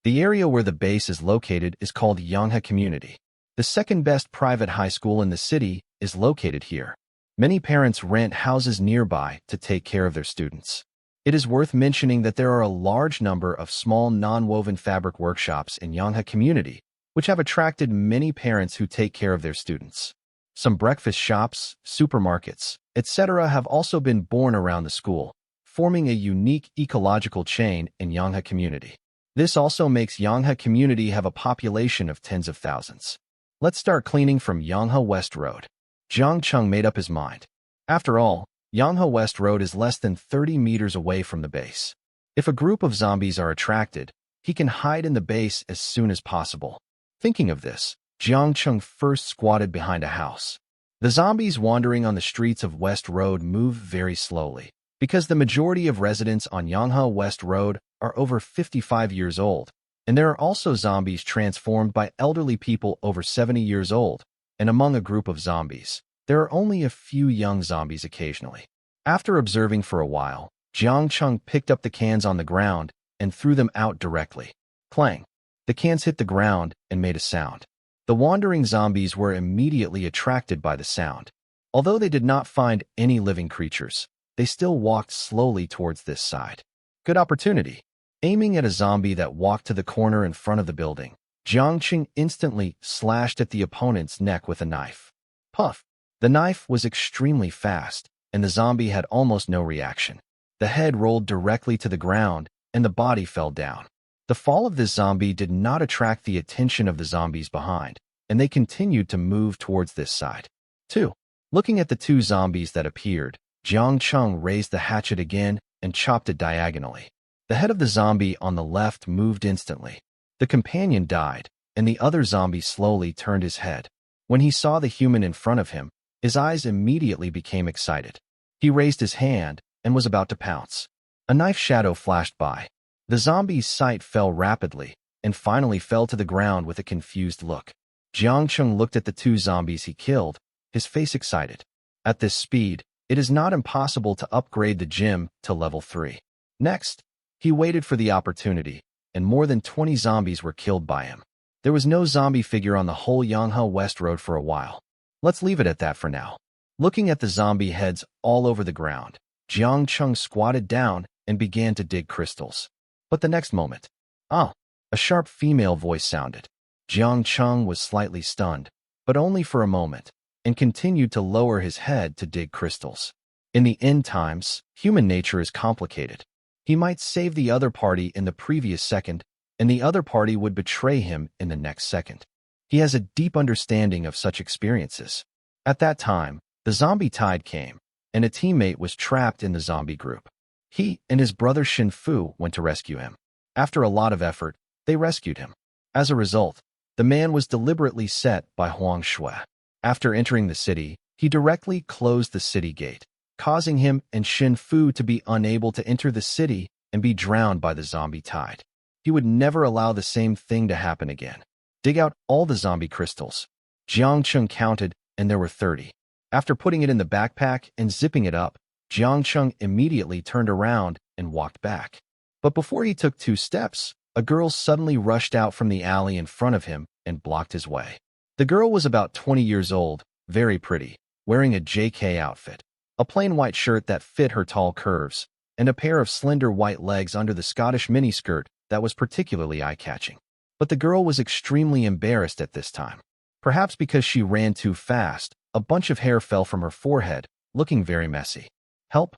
The area where the base is located is called Yanghe Community. The second-best private high school in the city is located here. Many parents rent houses nearby to take care of their students. It is worth mentioning that there are a large number of small non-woven fabric workshops in Yanghe Community, which have attracted many parents who take care of their students. Some breakfast shops, supermarkets, etc. have also been born around the school, forming a unique ecological chain in Yanghe Community. This also makes Yanghe Community have a population of tens of thousands. Let's start cleaning from Yanghe West Road. Jiang Cheng made up his mind. After all, Yanghe West Road is less than 30 meters away from the base. If a group of zombies are attracted, he can hide in the base as soon as possible. Thinking of this, Jiang Cheng first squatted behind a house. The zombies wandering on the streets of West Road move very slowly, because the majority of residents on Yanghe West Road are over 55 years old, and there are also zombies transformed by elderly people over 70 years old, and among a group of zombies, there are only a few young zombies occasionally. After observing for a while, Jiang Cheng picked up the cans on the ground and threw them out directly. Clang! The cans hit the ground and made a sound. The wandering zombies were immediately attracted by the sound. Although they did not find any living creatures, they still walked slowly towards this side. Good opportunity. Aiming at a zombie that walked to the corner in front of the building, Jiang Cheng instantly slashed at the opponent's neck with a knife. Puff! The knife was extremely fast, and the zombie had almost no reaction. The head rolled directly to the ground, and the body fell down. The fall of this zombie did not attract the attention of the zombies behind, and they continued to move towards this side. 2. Looking at the 2 zombies that appeared, Jiang Cheng raised the hatchet again and chopped it diagonally. The head of the zombie on the left moved instantly. The companion died, and the other zombie slowly turned his head. When he saw the human in front of him, his eyes immediately became excited. He raised his hand and was about to pounce. A knife shadow flashed by. The zombie's sight fell rapidly and finally fell to the ground with a confused look. Jiang Cheng looked at the two zombies he killed, his face excited. At this speed, it is not impossible to upgrade the gym to level 3. Next, he waited for the opportunity, and more than 20 zombies were killed by him. There was no zombie figure on the whole Yanghe West Road for a while. Let's leave it at that for now. Looking at the zombie heads all over the ground, Jiang Cheng squatted down and began to dig crystals. But the next moment, a sharp female voice sounded. Jiang Cheng was slightly stunned, but only for a moment, and continued to lower his head to dig crystals. In the end times, human nature is complicated. He might save the other party in the previous second, and the other party would betray him in the next second. He has a deep understanding of such experiences. At that time, the zombie tide came, and a teammate was trapped in the zombie group. He and his brother Xin Fu went to rescue him. After a lot of effort, they rescued him. As a result, the man was deliberately set by Huang Shui. After entering the city, he directly closed the city gate, causing him and Xin Fu to be unable to enter the city and be drowned by the zombie tide. He would never allow the same thing to happen again. Dig out all the zombie crystals. Jiang Cheng counted, and there were 30. After putting it in the backpack and zipping it up, Jiang Cheng immediately turned around and walked back. But before he took 2 steps, a girl suddenly rushed out from the alley in front of him and blocked his way. The girl was about 20 years old, very pretty, wearing a JK outfit, a plain white shirt that fit her tall curves, and a pair of slender white legs under the Scottish miniskirt that was particularly eye-catching. But the girl was extremely embarrassed at this time. Perhaps because she ran too fast, a bunch of hair fell from her forehead, looking very messy. Help!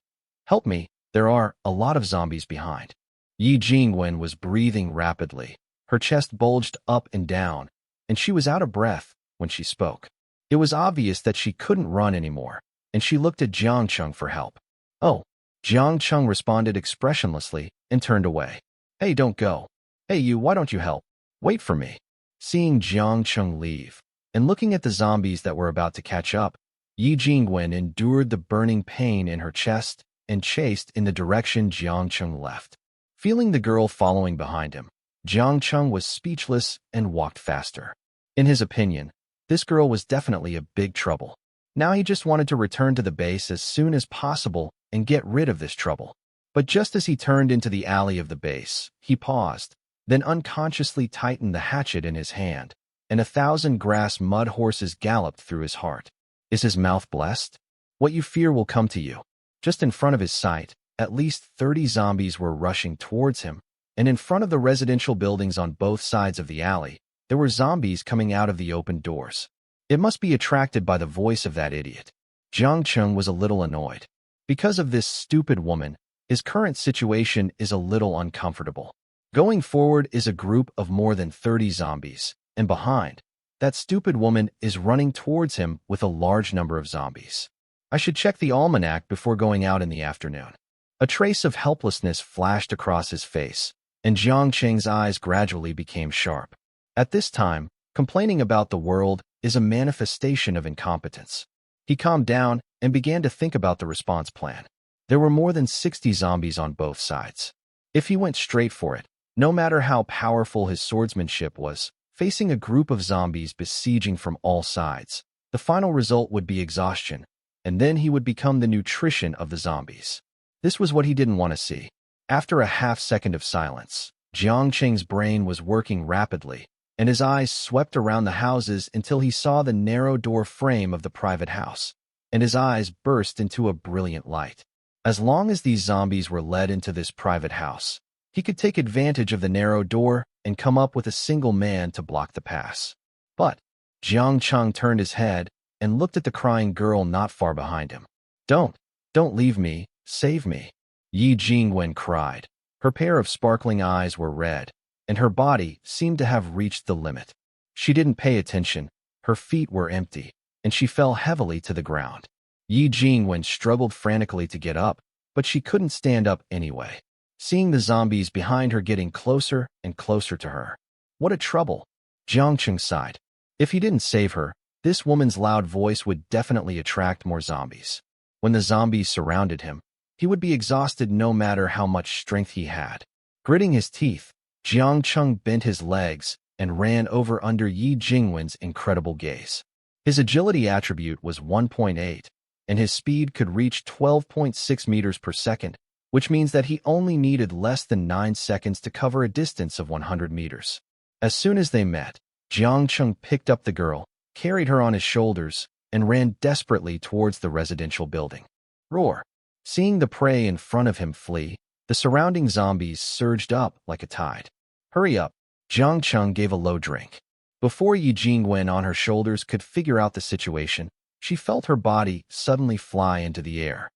Help me! There are a lot of zombies behind. Yi Jingwen was breathing rapidly. Her chest bulged up and down, and she was out of breath when she spoke. It was obvious that she couldn't run anymore, and she looked at Jiang Cheng for help. Oh! Jiang Cheng responded expressionlessly and turned away. Hey, don't go. Hey, you, why don't you help? Wait for me. Seeing Jiang Cheng leave, and looking at the zombies that were about to catch up, Yi Jingwen endured the burning pain in her chest and chased in the direction Jiang Cheng left. Feeling the girl following behind him, Jiang Cheng was speechless and walked faster. In his opinion, this girl was definitely a big trouble. Now he just wanted to return to the base as soon as possible and get rid of this trouble. But just as he turned into the alley of the base, he paused, then unconsciously tightened the hatchet in his hand, and 1,000 grass mud horses galloped through his heart. Is his mouth blessed? What you fear will come to you. Just in front of his sight, at least 30 zombies were rushing towards him, and in front of the residential buildings on both sides of the alley, there were zombies coming out of the open doors. It must be attracted by the voice of that idiot. Jiang Cheng was a little annoyed. Because of this stupid woman, his current situation is a little uncomfortable. Going forward is a group of more than 30 zombies, and behind, that stupid woman is running towards him with a large number of zombies. I should check the almanac before going out in the afternoon. A trace of helplessness flashed across his face, and Jiang Cheng's eyes gradually became sharp. At this time, complaining about the world is a manifestation of incompetence. He calmed down and began to think about the response plan. There were more than 60 zombies on both sides. If he went straight for it, no matter how powerful his swordsmanship was, facing a group of zombies besieging from all sides, the final result would be exhaustion, and then he would become the nutrition of the zombies. This was what he didn't want to see. After a half-second of silence, Jiang Cheng's brain was working rapidly, and his eyes swept around the houses until he saw the narrow door frame of the private house, and his eyes burst into a brilliant light. As long as these zombies were led into this private house, he could take advantage of the narrow door and come up with a single man to block the pass. But Jiang Cheng turned his head and looked at the crying girl not far behind him. Don't leave me, save me. Yi Jingwen cried. Her pair of sparkling eyes were red, and her body seemed to have reached the limit. She didn't pay attention, her feet were empty, and she fell heavily to the ground. Yi Jingwen struggled frantically to get up, but she couldn't stand up anyway. Seeing the zombies behind her getting closer and closer to her. What a trouble! Jiang Cheng sighed. If he didn't save her, this woman's loud voice would definitely attract more zombies. When the zombies surrounded him, he would be exhausted no matter how much strength he had. Gritting his teeth, Jiang Cheng bent his legs and ran over under Yi Jingwen's incredible gaze. His agility attribute was 1.8, and his speed could reach 12.6 meters per second, which means that he only needed less than 9 seconds to cover a distance of 100 meters. As soon as they met, Jiang Cheng picked up the girl, carried her on his shoulders, and ran desperately towards the residential building. Roar! Seeing the prey in front of him flee, the surrounding zombies surged up like a tide. Hurry up! Jiang Cheng gave a low drink. Before Yi Jingwen on her shoulders could figure out the situation, she felt her body suddenly fly into the air.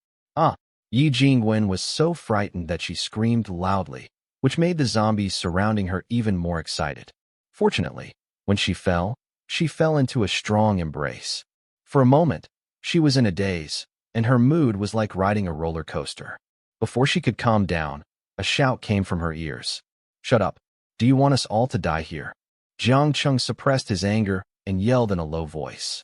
Yi Jingwen was so frightened that she screamed loudly, which made the zombies surrounding her even more excited. Fortunately, when she fell into a strong embrace. For a moment, she was in a daze, and her mood was like riding a roller coaster. Before she could calm down, a shout came from her ears. "Shut up! Do you want us all to die here?" Jiang Cheng suppressed his anger and yelled in a low voice.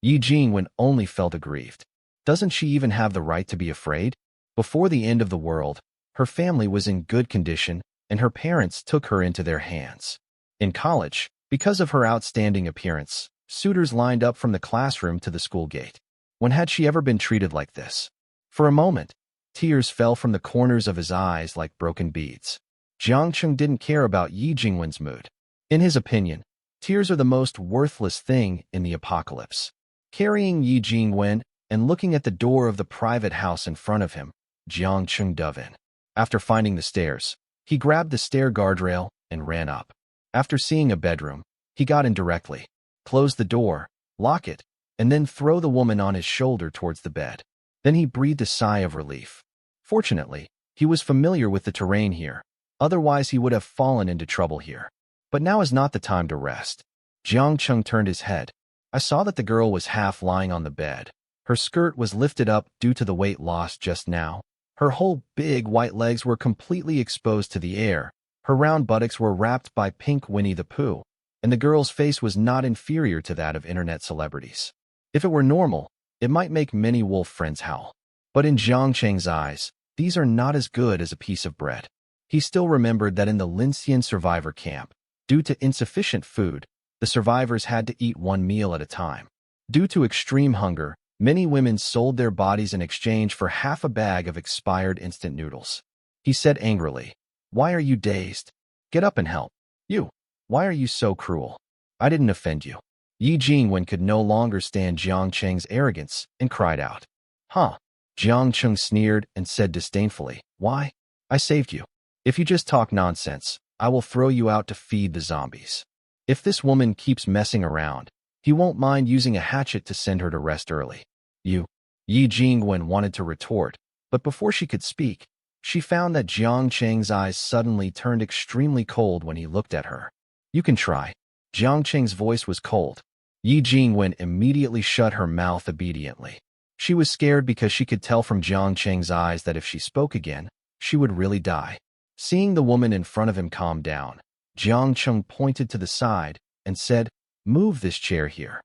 Yi Jingwen only felt aggrieved. Doesn't she even have the right to be afraid? Before the end of the world, her family was in good condition, and her parents took her into their hands. In college, because of her outstanding appearance, suitors lined up from the classroom to the school gate. When had she ever been treated like this? For a moment, tears fell from the corners of his eyes like broken beads. Jiang Cheng didn't care about Yi Jingwen's mood. In his opinion, tears are the most worthless thing in the apocalypse. Carrying Yi Jingwen and looking at the door of the private house in front of him, Jiang Cheng dove in. After finding the stairs, he grabbed the stair guardrail and ran up. After seeing a bedroom, he got in directly, closed the door, lock it, and then throw the woman on his shoulder towards the bed. Then he breathed a sigh of relief. Fortunately, he was familiar with the terrain here, otherwise he would have fallen into trouble here. But now is not the time to rest. Jiang Cheng turned his head. I saw that the girl was half lying on the bed. Her skirt was lifted up due to the weight lost just now. Her whole big white legs were completely exposed to the air. Her round buttocks were wrapped by pink Winnie the Pooh, and the girl's face was not inferior to that of internet celebrities. If it were normal, it might make many wolf friends howl. But in Jiang Cheng's eyes, these are not as good as a piece of bread. He still remembered that in the Lincian survivor camp, due to insufficient food, the survivors had to eat one meal at a time. Due to extreme hunger, many women sold their bodies in exchange for half a bag of expired instant noodles. He said angrily, "Why are you dazed? Get up and help. You, why are you so cruel? I didn't offend you." Yi Jingwen could no longer stand Jiang Cheng's arrogance and cried out. Jiang Cheng sneered and said disdainfully, "Why? I saved you. If you just talk nonsense, I will throw you out to feed the zombies." If this woman keeps messing around, he won't mind using a hatchet to send her to rest early. Yi Jingwen wanted to retort, but before she could speak, she found that Jiang Cheng's eyes suddenly turned extremely cold when he looked at her. "You can try." Jiang Cheng's voice was cold. Yi Jingwen immediately shut her mouth obediently. She was scared because she could tell from Jiang Cheng's eyes that if she spoke again, she would really die. Seeing the woman in front of him calm down, Jiang Cheng pointed to the side and said, "Move this chair here."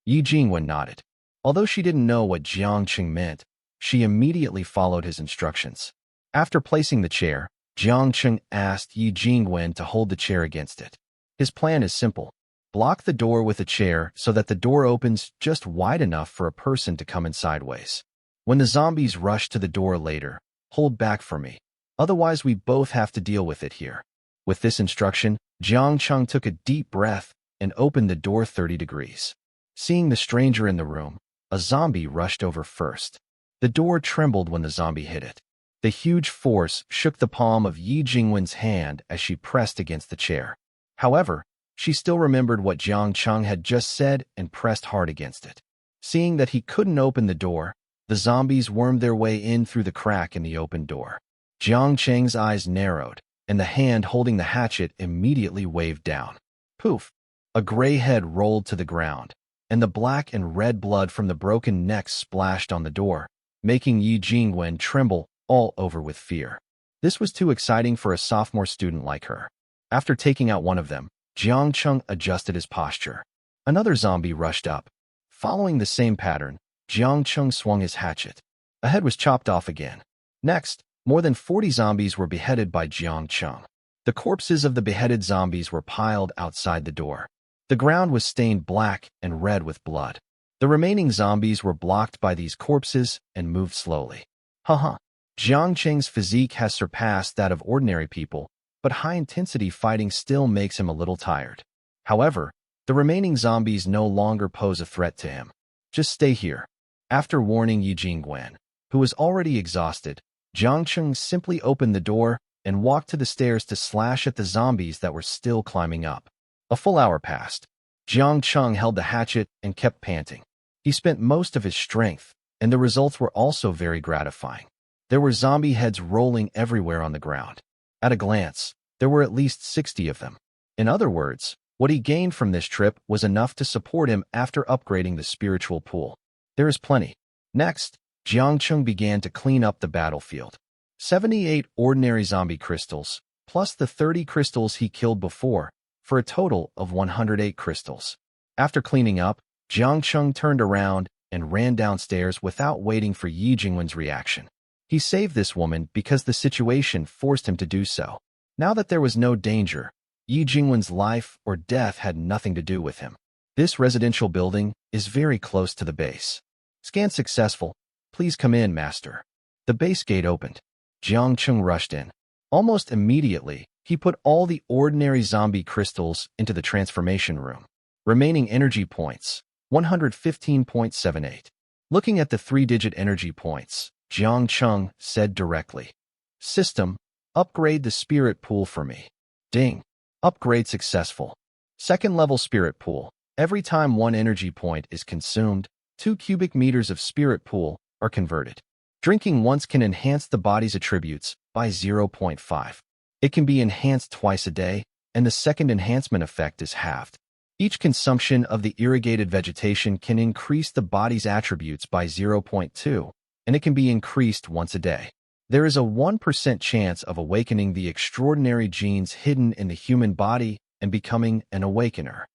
Yi Jingwen nodded. Although she didn't know what Jiang Cheng meant, she immediately followed his instructions. After placing the chair, Jiang Cheng asked Yi Jingwen to hold the chair against it. His plan is simple. Block the door with a chair so that the door opens just wide enough for a person to come in sideways. When the zombies rush to the door later, hold back for me. Otherwise, we both have to deal with it here. With this instruction, Jiang Cheng took a deep breath and opened the door 30 degrees. Seeing the stranger in the room, a zombie rushed over first. The door trembled when the zombie hit it. The huge force shook the palm of Yi Jingwen's hand as she pressed against the chair. However, she still remembered what Jiang Cheng had just said and pressed hard against it. Seeing that he couldn't open the door, the zombies wormed their way in through the crack in the open door. Jiang Cheng's eyes narrowed, and the hand holding the hatchet immediately waved down. Poof! A gray head rolled to the ground, and the black and red blood from the broken neck splashed on the door, making Yi Jingwen tremble all over with fear. This was too exciting for a sophomore student like her. After taking out one of them, Jiang Cheng adjusted his posture. Another zombie rushed up. Following the same pattern, Jiang Cheng swung his hatchet. A head was chopped off again. Next, more than 40 zombies were beheaded by Jiang Cheng. The corpses of the beheaded zombies were piled outside the door. The ground was stained black and red with blood. The remaining zombies were blocked by these corpses and moved slowly. Haha. Jiang Cheng's physique has surpassed that of ordinary people, but high-intensity fighting still makes him a little tired. However, the remaining zombies no longer pose a threat to him. Just stay here. After warning Yi Jingwen, who was already exhausted, Jiang Cheng simply opened the door and walked to the stairs to slash at the zombies that were still climbing up. A full hour passed. Jiang Cheng held the hatchet and kept panting. He spent most of his strength, and the results were also very gratifying. There were zombie heads rolling everywhere on the ground. At a glance, there were at least 60 of them. In other words, what he gained from this trip was enough to support him after upgrading the spiritual pool. There is plenty. Next, Jiang Cheng began to clean up the battlefield. 78 ordinary zombie crystals, plus the 30 crystals he killed before, for a total of 108 crystals. After cleaning up, Jiang Cheng turned around and ran downstairs without waiting for Yi Jingwen's reaction. He saved this woman because the situation forced him to do so. Now that there was no danger, Yi Jingwen's life or death had nothing to do with him. This residential building is very close to the base. Scan successful. Please come in, master. The base gate opened. Jiang Cheng rushed in. Almost immediately, he put all the ordinary zombie crystals into the transformation room. Remaining energy points, 115.78. Looking at the 3-digit energy points, Jiang Cheng said directly, "System, upgrade the spirit pool for me." Ding. Upgrade successful. Second level spirit pool. Every time 1 energy point is consumed, 2 cubic meters of spirit pool are converted. Drinking once can enhance the body's attributes by 0.5. It can be enhanced twice a day, and the second enhancement effect is halved. Each consumption of the irrigated vegetation can increase the body's attributes by 0.2, and it can be increased once a day. There is a 1% chance of awakening the extraordinary genes hidden in the human body and becoming an awakener.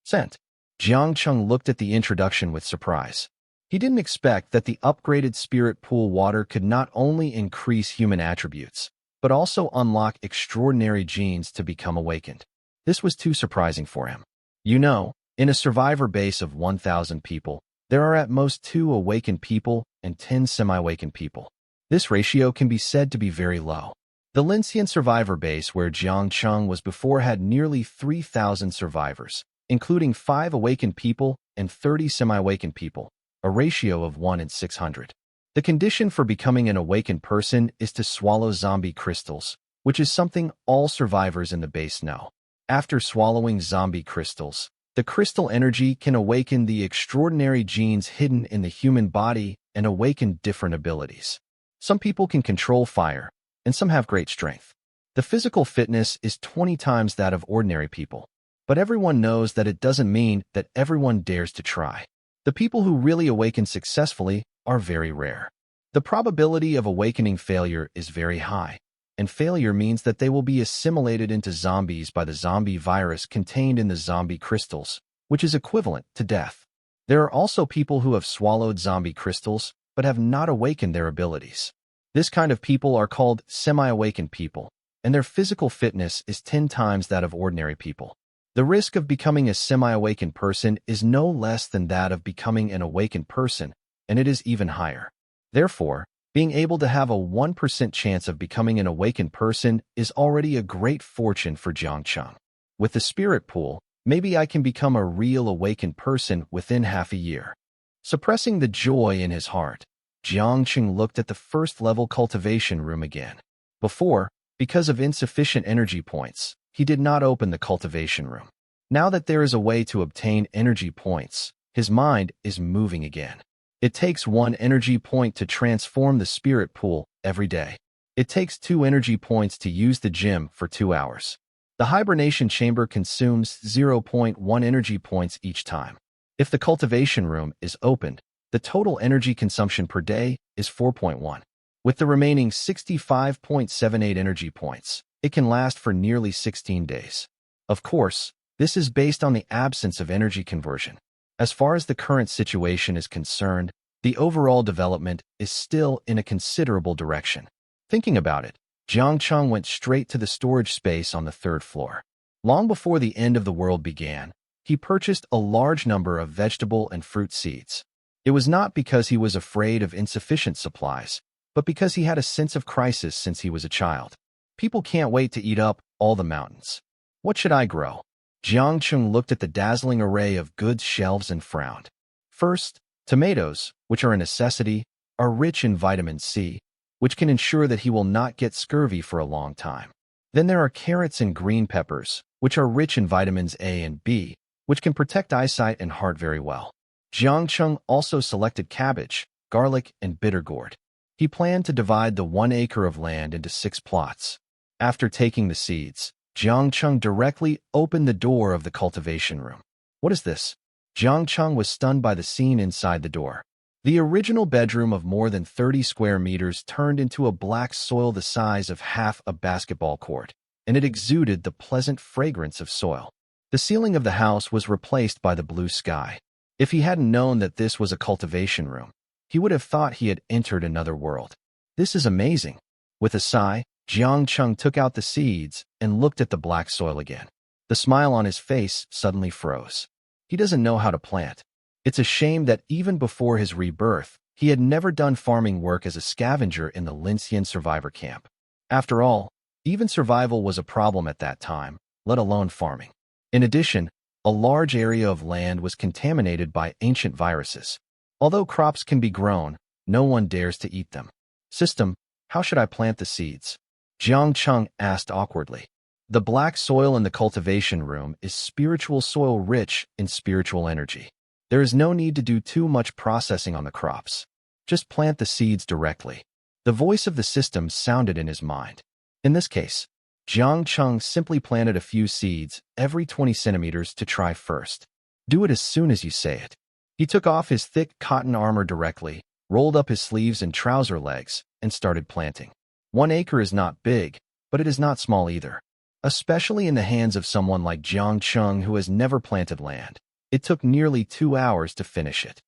Scent. Jiang Cheng looked at the introduction with surprise. He didn't expect that the upgraded spirit pool water could not only increase human attributes, but also unlock extraordinary genes to become awakened. This was too surprising for him. You know, in a survivor base of 1,000 people, there are at most 2 awakened people and 10 semi-awakened people. This ratio can be said to be very low. The Lincian survivor base where Jiang Cheng was before had nearly 3,000 survivors, including 5 awakened people and 30 semi-awakened people, a ratio of 1 in 600. The condition for becoming an awakened person is to swallow zombie crystals, which is something all survivors in the base know. After swallowing zombie crystals, the crystal energy can awaken the extraordinary genes hidden in the human body and awaken different abilities. Some people can control fire, and some have great strength. The physical fitness is 20 times that of ordinary people, but everyone knows that it doesn't mean that everyone dares to try. The people who really awaken successfully are very rare. The probability of awakening failure is very high, and failure means that they will be assimilated into zombies by the zombie virus contained in the zombie crystals, which is equivalent to death. There are also people who have swallowed zombie crystals but have not awakened their abilities. This kind of people are called semi-awakened people, and their physical fitness is 10 times that of ordinary people. The risk of becoming a semi-awakened person is no less than that of becoming an awakened person, and it is even higher. Therefore, being able to have a 1% chance of becoming an awakened person is already a great fortune for Jiang Cheng. With the spirit pool, maybe I can become a real awakened person within half a year. Suppressing the joy in his heart, Jiang Cheng looked at the first-level cultivation room again. Before, because of insufficient energy points, he did not open the cultivation room. Now that there is a way to obtain energy points, his mind is moving again. It takes 1 energy point to transform the spirit pool every day. It takes 2 energy points to use the gym for 2 hours. The hibernation chamber consumes 0.1 energy points each time. If the cultivation room is opened, the total energy consumption per day is 4.1. With the remaining 65.78 energy points, it can last for nearly 16 days. Of course, this is based on the absence of energy conversion. As far as the current situation is concerned, The overall development is still in a considerable direction. Thinking about it, Jiang Cheng went straight to the storage space on the third floor. Long before the end of the world began, he purchased a large number of vegetable and fruit seeds. It was not because he was afraid of insufficient supplies, but because he had a sense of crisis since he was a child. People can't wait to eat up all the mountains. What should I grow? Jiang Cheng looked at the dazzling array of goods shelves and frowned. First, tomatoes, which are a necessity, are rich in vitamin C, which can ensure that he will not get scurvy for a long time. Then there are carrots and green peppers, which are rich in vitamins A and B, which can protect eyesight and heart very well. Jiang Cheng also selected cabbage, garlic, and bitter gourd. He planned to divide the 1 acre of land into 6 plots. After taking the seeds, Jiang Cheng directly opened the door of the cultivation room. What is this? Jiang Cheng was stunned by the scene inside the door. The original bedroom of more than 30 square meters turned into a black soil the size of half a basketball court, and it exuded the pleasant fragrance of soil. The ceiling of the house was replaced by the blue sky. If he hadn't known that this was a cultivation room, he would have thought he had entered another world. This is amazing. With a sigh, Jiang Cheng took out the seeds and looked at the black soil again. The smile on his face suddenly froze. He doesn't know how to plant. It's a shame that even before his rebirth, he had never done farming work as a scavenger in the Linxian survivor camp. After all, even survival was a problem at that time, let alone farming. In addition, a large area of land was contaminated by ancient viruses. Although crops can be grown, no one dares to eat them. System, how should I plant the seeds? Jiang Cheng asked awkwardly. The black soil in the cultivation room is spiritual soil rich in spiritual energy. There is no need to do too much processing on the crops. Just plant the seeds directly. The voice of the system sounded in his mind. In this case, Jiang Cheng simply planted a few seeds every 20 centimeters to try first. Do it as soon as you say it. He took off his thick cotton armor directly, rolled up his sleeves and trouser legs, and started planting. 1 acre is not big, but it is not small either. Especially in the hands of someone like Jiang Cheng who has never planted land. It took nearly 2 hours to finish it.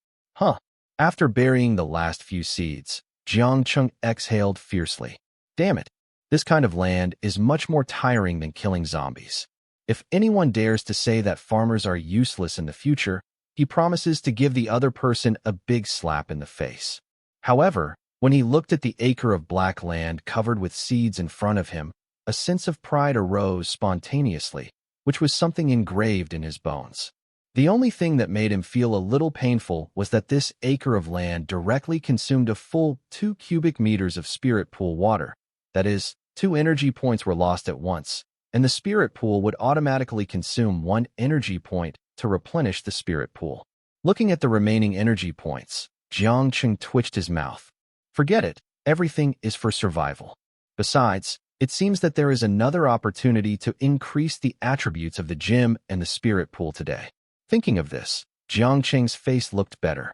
After burying the last few seeds, Jiang Cheng exhaled fiercely. Damn it. This kind of land is much more tiring than killing zombies. If anyone dares to say that farmers are useless in the future, he promises to give the other person a big slap in the face. However, when he looked at the acre of black land covered with seeds in front of him, a sense of pride arose spontaneously, which was something engraved in his bones. The only thing that made him feel a little painful was that this acre of land directly consumed a full 2 cubic meters of spirit pool water. That is, 2 energy points were lost at once, and the spirit pool would automatically consume 1 energy point to replenish the spirit pool. Looking at the remaining energy points, Jiang Cheng twitched his mouth. Forget it, everything is for survival. Besides, it seems that there is another opportunity to increase the attributes of the gym and the spirit pool today. Thinking of this, Jiang Cheng's face looked better.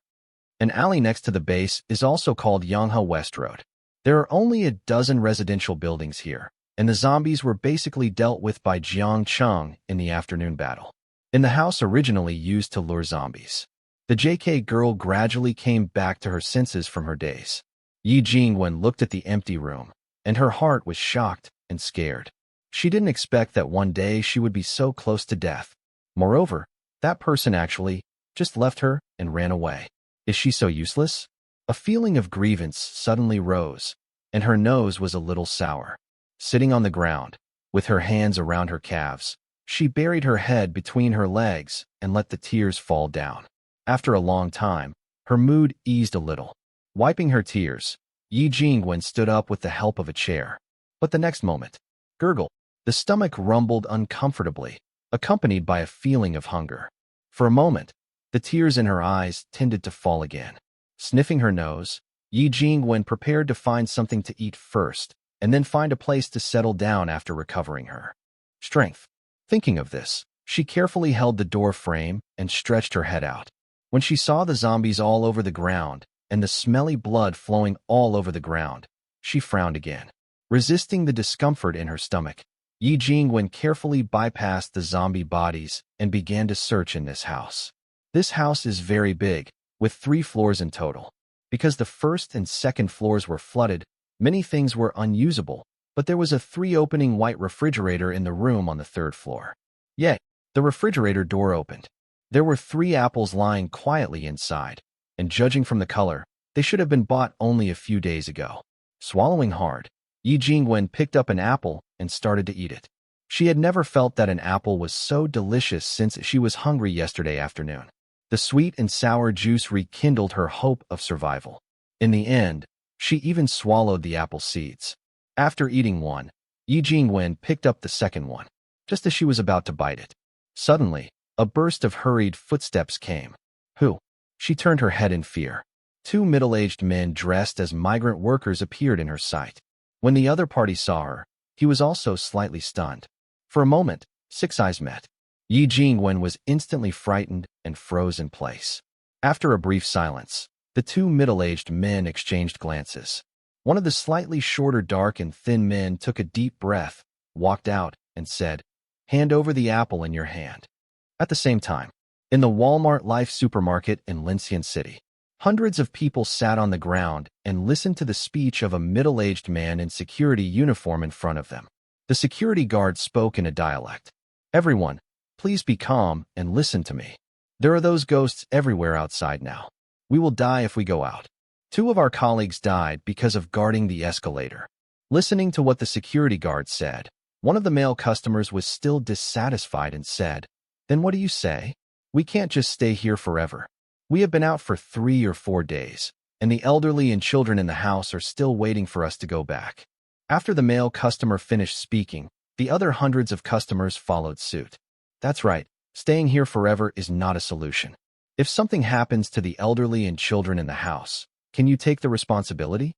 An alley next to the base is also called Yanghe West Road. There are only a dozen residential buildings here, and the zombies were basically dealt with by Jiang Cheng in the afternoon battle. In the house originally used to lure zombies, the JK girl gradually came back to her senses from her daze. Yi Jingwen looked at the empty room, and her heart was shocked and scared. She didn't expect that one day she would be so close to death. Moreover, that person actually just left her and ran away. Is she so useless? A feeling of grievance suddenly rose, and her nose was a little sour. Sitting on the ground, with her hands around her calves, she buried her head between her legs and let the tears fall down. After a long time, her mood eased a little. Wiping her tears, Yi Jingwen stood up with the help of a chair. But the next moment, gurgle, the stomach rumbled uncomfortably, accompanied by a feeling of hunger. For a moment, the tears in her eyes tended to fall again. Sniffing her nose, Yi Jingwen prepared to find something to eat first, and then find a place to settle down after recovering her strength. Thinking of this, she carefully held the door frame and stretched her head out. When she saw the zombies all over the ground and the smelly blood flowing all over the ground, she frowned again. Resisting the discomfort in her stomach, Yi Jingwen carefully bypassed the zombie bodies and began to search in this house. This house is very big, with 3 floors in total. Because the first and second floors were flooded, many things were unusable, but there was a three-opening white refrigerator in the room on the third floor. Yay! The refrigerator door opened. There were 3 apples lying quietly inside, and judging from the color, they should have been bought only a few days ago. Swallowing hard, Yi Jingwen picked up an apple and started to eat it. She had never felt that an apple was so delicious since she was hungry yesterday afternoon. The sweet and sour juice rekindled her hope of survival. In the end, she even swallowed the apple seeds. After eating one, Yi Jingwen picked up the second one, just as she was about to bite it. Suddenly, a burst of hurried footsteps came. Who? She turned her head in fear. 2 middle-aged men dressed as migrant workers appeared in her sight. When the other party saw her, he was also slightly stunned. For a moment, 6 eyes met. Yi Jingwen was instantly frightened and froze in place. After a brief silence, the 2 middle-aged men exchanged glances. One of the slightly shorter, dark and thin men took a deep breath, walked out, and said, "Hand over the apple in your hand." At the same time, in the Walmart Life supermarket in Lincian City, hundreds of people sat on the ground and listened to the speech of a middle-aged man in security uniform in front of them. The security guard spoke in a dialect. "Everyone, please be calm and listen to me. There are those ghosts everywhere outside now. We will die if we go out. 2 of our colleagues died because of guarding the escalator." Listening to what the security guard said, one of the male customers was still dissatisfied and said, "Then what do you say? We can't just stay here forever. We have been out for 3 or 4 days, and the elderly and children in the house are still waiting for us to go back." After the male customer finished speaking, the other hundreds of customers followed suit. "That's right, staying here forever is not a solution. If something happens to the elderly and children in the house, can you take the responsibility?"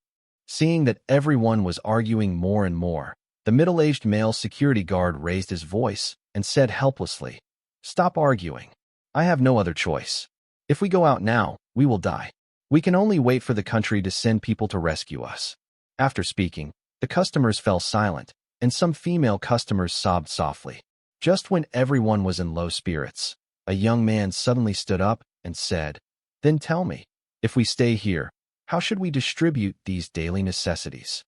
Seeing that everyone was arguing more and more, the middle-aged male security guard raised his voice and said helplessly, "Stop arguing. I have no other choice. If we go out now, we will die. We can only wait for the country to send people to rescue us." After speaking, the customers fell silent, and some female customers sobbed softly. Just when everyone was in low spirits, a young man suddenly stood up and said, "Then tell me, if we stay here, how should we distribute these daily necessities?"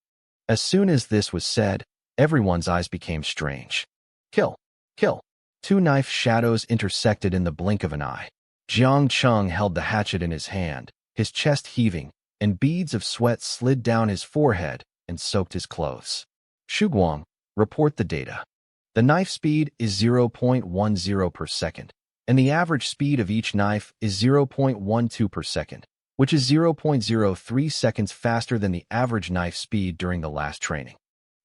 As soon as this was said, everyone's eyes became strange. "Kill! Kill!" 2 knife shadows intersected in the blink of an eye. Jiang Cheng held the hatchet in his hand, his chest heaving, and beads of sweat slid down his forehead and soaked his clothes. "Shuguang, report the data. The knife speed is 0.10 per second, and the average speed of each knife is 0.12 per second, which is 0.03 seconds faster than the average knife speed during the last training."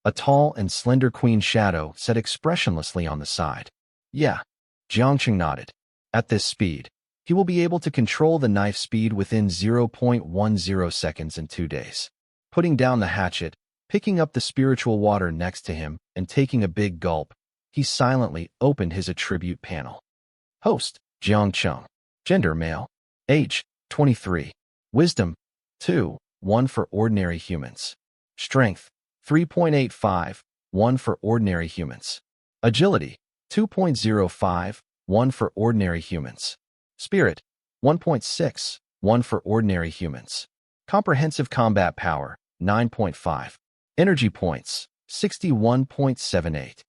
A tall and slender queen shadow sat expressionlessly on the side. "Yeah." Jiang Cheng nodded. "At this speed, he will be able to control the knife speed within 0.10 seconds in 2 days." Putting down the hatchet, picking up the spiritual water next to him, and taking a big gulp, he silently opened his attribute panel. Host, Jiang Cheng. Gender, male. Age, 23. Wisdom, 2, 1 for ordinary humans. Strength, 3.85, 1 for ordinary humans. Agility, 2.05, 1 for ordinary humans. Spirit, 1.6, 1 for ordinary humans. Comprehensive combat power, 9.5. Energy points, 61.78.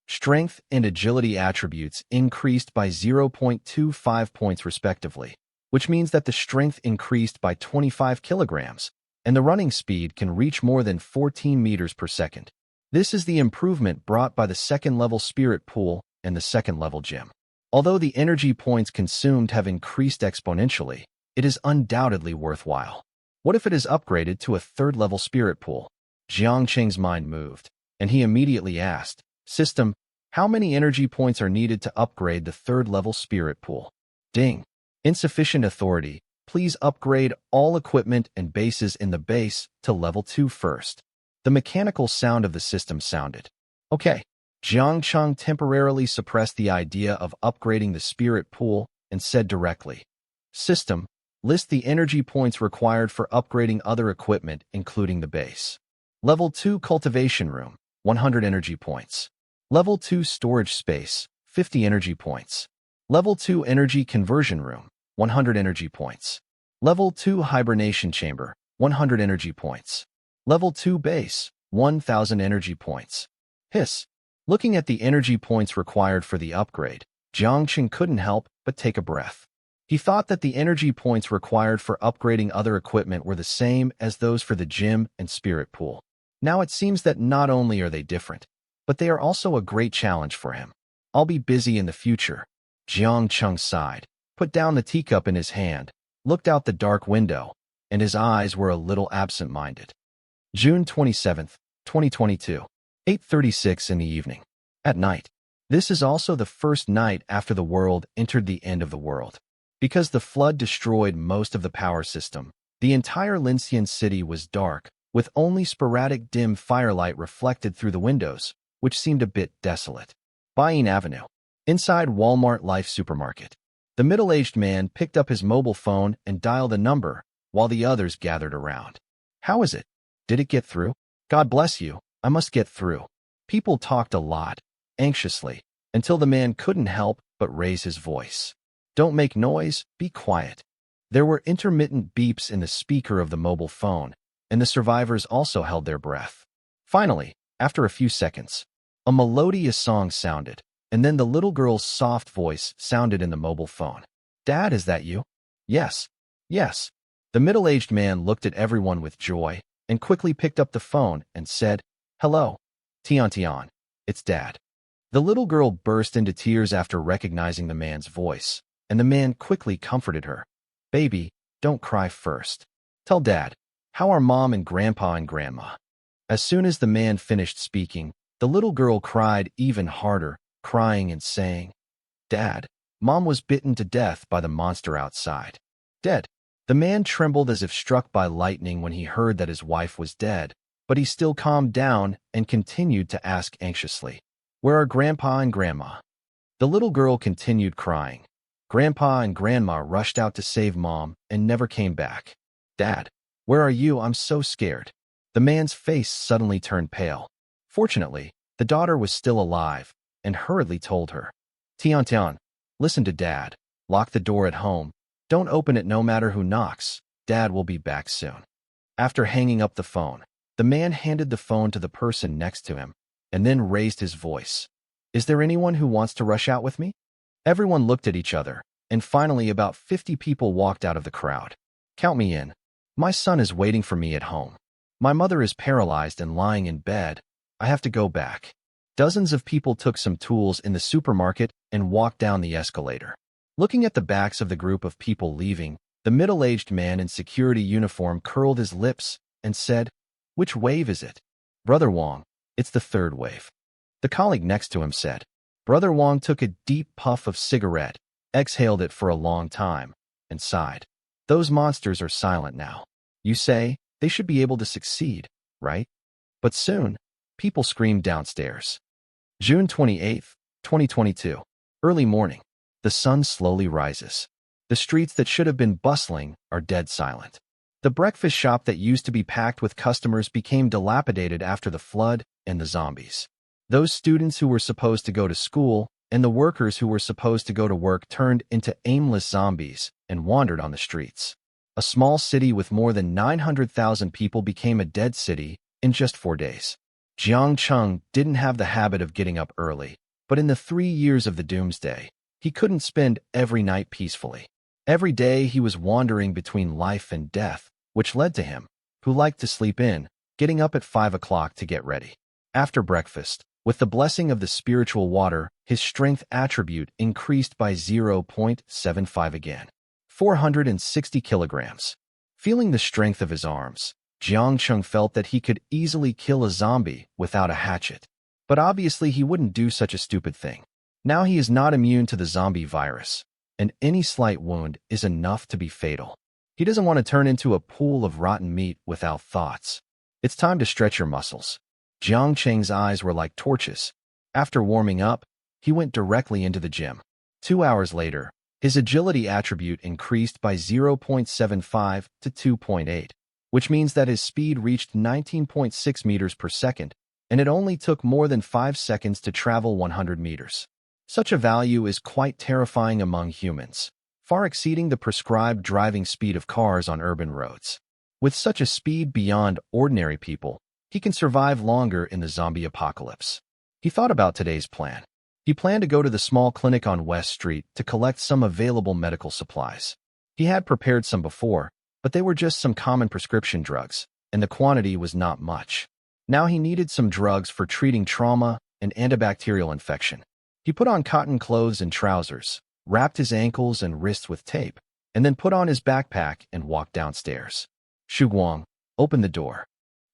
Strength and agility attributes increased by 0.25 points respectively, which means that the strength increased by 25 kilograms, and the running speed can reach more than 14 meters per second. This is the improvement brought by the second-level spirit pool and the second-level gym. Although the energy points consumed have increased exponentially, it is undoubtedly worthwhile. What if it is upgraded to a third-level spirit pool? Jiang Cheng's mind moved, and he immediately asked, "System, how many energy points are needed to upgrade the third-level spirit pool?" Ding. Insufficient authority. Please upgrade all equipment and bases in the base to level 2 first. The mechanical sound of the system sounded. Okay. Jiang Cheng temporarily suppressed the idea of upgrading the spirit pool and said directly, "System, list the energy points required for upgrading other equipment, including the base. Level 2 cultivation room, 100 energy points. Level 2 storage space, 50 energy points. Level 2 energy conversion room, 100 energy points. Level 2 Hibernation Chamber, 100 energy points. Level 2 Base, 1000 energy points. Hiss. Looking at the energy points required for the upgrade, Jiang Cheng couldn't help but take a breath. He thought that the energy points required for upgrading other equipment were the same as those for the gym and spirit pool. Now it seems that not only are they different, but they are also a great challenge for him. I'll be busy in the future. Jiang Cheng sighed, put down the teacup in his hand, looked out the dark window, and his eyes were a little absent-minded. June 27, 2022, 8:36 in the evening. At night. This is also the first night after the world entered the end of the world. Because the flood destroyed most of the power system, the entire Lincian city was dark, with only sporadic dim firelight reflected through the windows, which seemed a bit desolate. Buying Avenue. Inside Walmart Life Supermarket. The middle-aged man picked up his mobile phone and dialed a number, while the others gathered around. How is it? Did it get through? God bless you, I must get through. People talked a lot, anxiously, until the man couldn't help but raise his voice. Don't make noise, be quiet. There were intermittent beeps in the speaker of the mobile phone, and the survivors also held their breath. Finally, after a few seconds, a melodious song sounded, and then the little girl's soft voice sounded in the mobile phone. Dad, is that you? Yes. Yes. The middle-aged man looked at everyone with joy, and quickly picked up the phone and said, Hello. Tian, it's Dad. The little girl burst into tears after recognizing the man's voice, and the man quickly comforted her. Baby, don't cry first. Tell Dad, how are Mom and Grandpa and Grandma? As soon as the man finished speaking, the little girl cried even harder, crying and saying, Dad, Mom was bitten to death by the monster outside. Dead. The man trembled as if struck by lightning when he heard that his wife was dead, but he still calmed down and continued to ask anxiously, Where are Grandpa and Grandma? The little girl continued crying. Grandpa and Grandma rushed out to save Mom and never came back. Dad, where are you? I'm so scared. The man's face suddenly turned pale. Fortunately, the daughter was still alive and hurriedly told her, Tian, listen to Dad. Lock the door at home. Don't open it no matter who knocks. Dad will be back soon. After hanging up the phone, the man handed the phone to the person next to him and then raised his voice. Is there anyone who wants to rush out with me? Everyone looked at each other, and finally about 50 people walked out of the crowd. Count me in. My son is waiting for me at home. My mother is paralyzed and lying in bed. I have to go back. Dozens of people took some tools in the supermarket and walked down the escalator. Looking at the backs of the group of people leaving, the middle-aged man in security uniform curled his lips and said, Which wave is it? Brother Wong, it's the third wave. The colleague next to him said. Brother Wong took a deep puff of cigarette, exhaled it for a long time, and sighed. Those monsters are silent now. You say, they should be able to succeed, right? But soon, people screamed downstairs. June 28, 2022. Early morning. The sun slowly rises. The streets that should have been bustling are dead silent. The breakfast shop that used to be packed with customers became dilapidated after the flood and the zombies. Those students who were supposed to go to school and the workers who were supposed to go to work turned into aimless zombies and wandered on the streets. A small city with more than 900,000 people became a dead city in just 4 days. Jiang Cheng didn't have the habit of getting up early, but in the 3 years of the doomsday, he couldn't spend every night peacefully. Every day he was wandering between life and death, which led to him, who liked to sleep in, getting up at 5 o'clock to get ready. After breakfast, with the blessing of the spiritual water, his strength attribute increased by 0.75 again. 460 kilograms. Feeling the strength of his arms, Jiang Cheng felt that he could easily kill a zombie without a hatchet. But obviously he wouldn't do such a stupid thing. Now he is not immune to the zombie virus, and any slight wound is enough to be fatal. He doesn't want to turn into a pool of rotten meat without thoughts. It's time to stretch your muscles. Jiang Cheng's eyes were like torches. After warming up, he went directly into the gym. 2 hours later, his agility attribute increased by 0.75 to 2.8, which means that his speed reached 19.6 meters per second, and it only took more than 5 seconds to travel 100 meters. Such a value is quite terrifying among humans. far exceeding the prescribed driving speed of cars on urban roads. With such a speed beyond ordinary people, he can survive longer in the zombie apocalypse. He thought about today's plan. He planned to go to the small clinic on West Street to collect some available medical supplies. He had prepared some before, but they were just some common prescription drugs, and the quantity was not much. Now he needed some drugs for treating trauma and antibacterial infection. He put on cotton clothes and trousers, wrapped his ankles and wrists with tape, and then put on his backpack and walked downstairs. Shu Guang opened the door.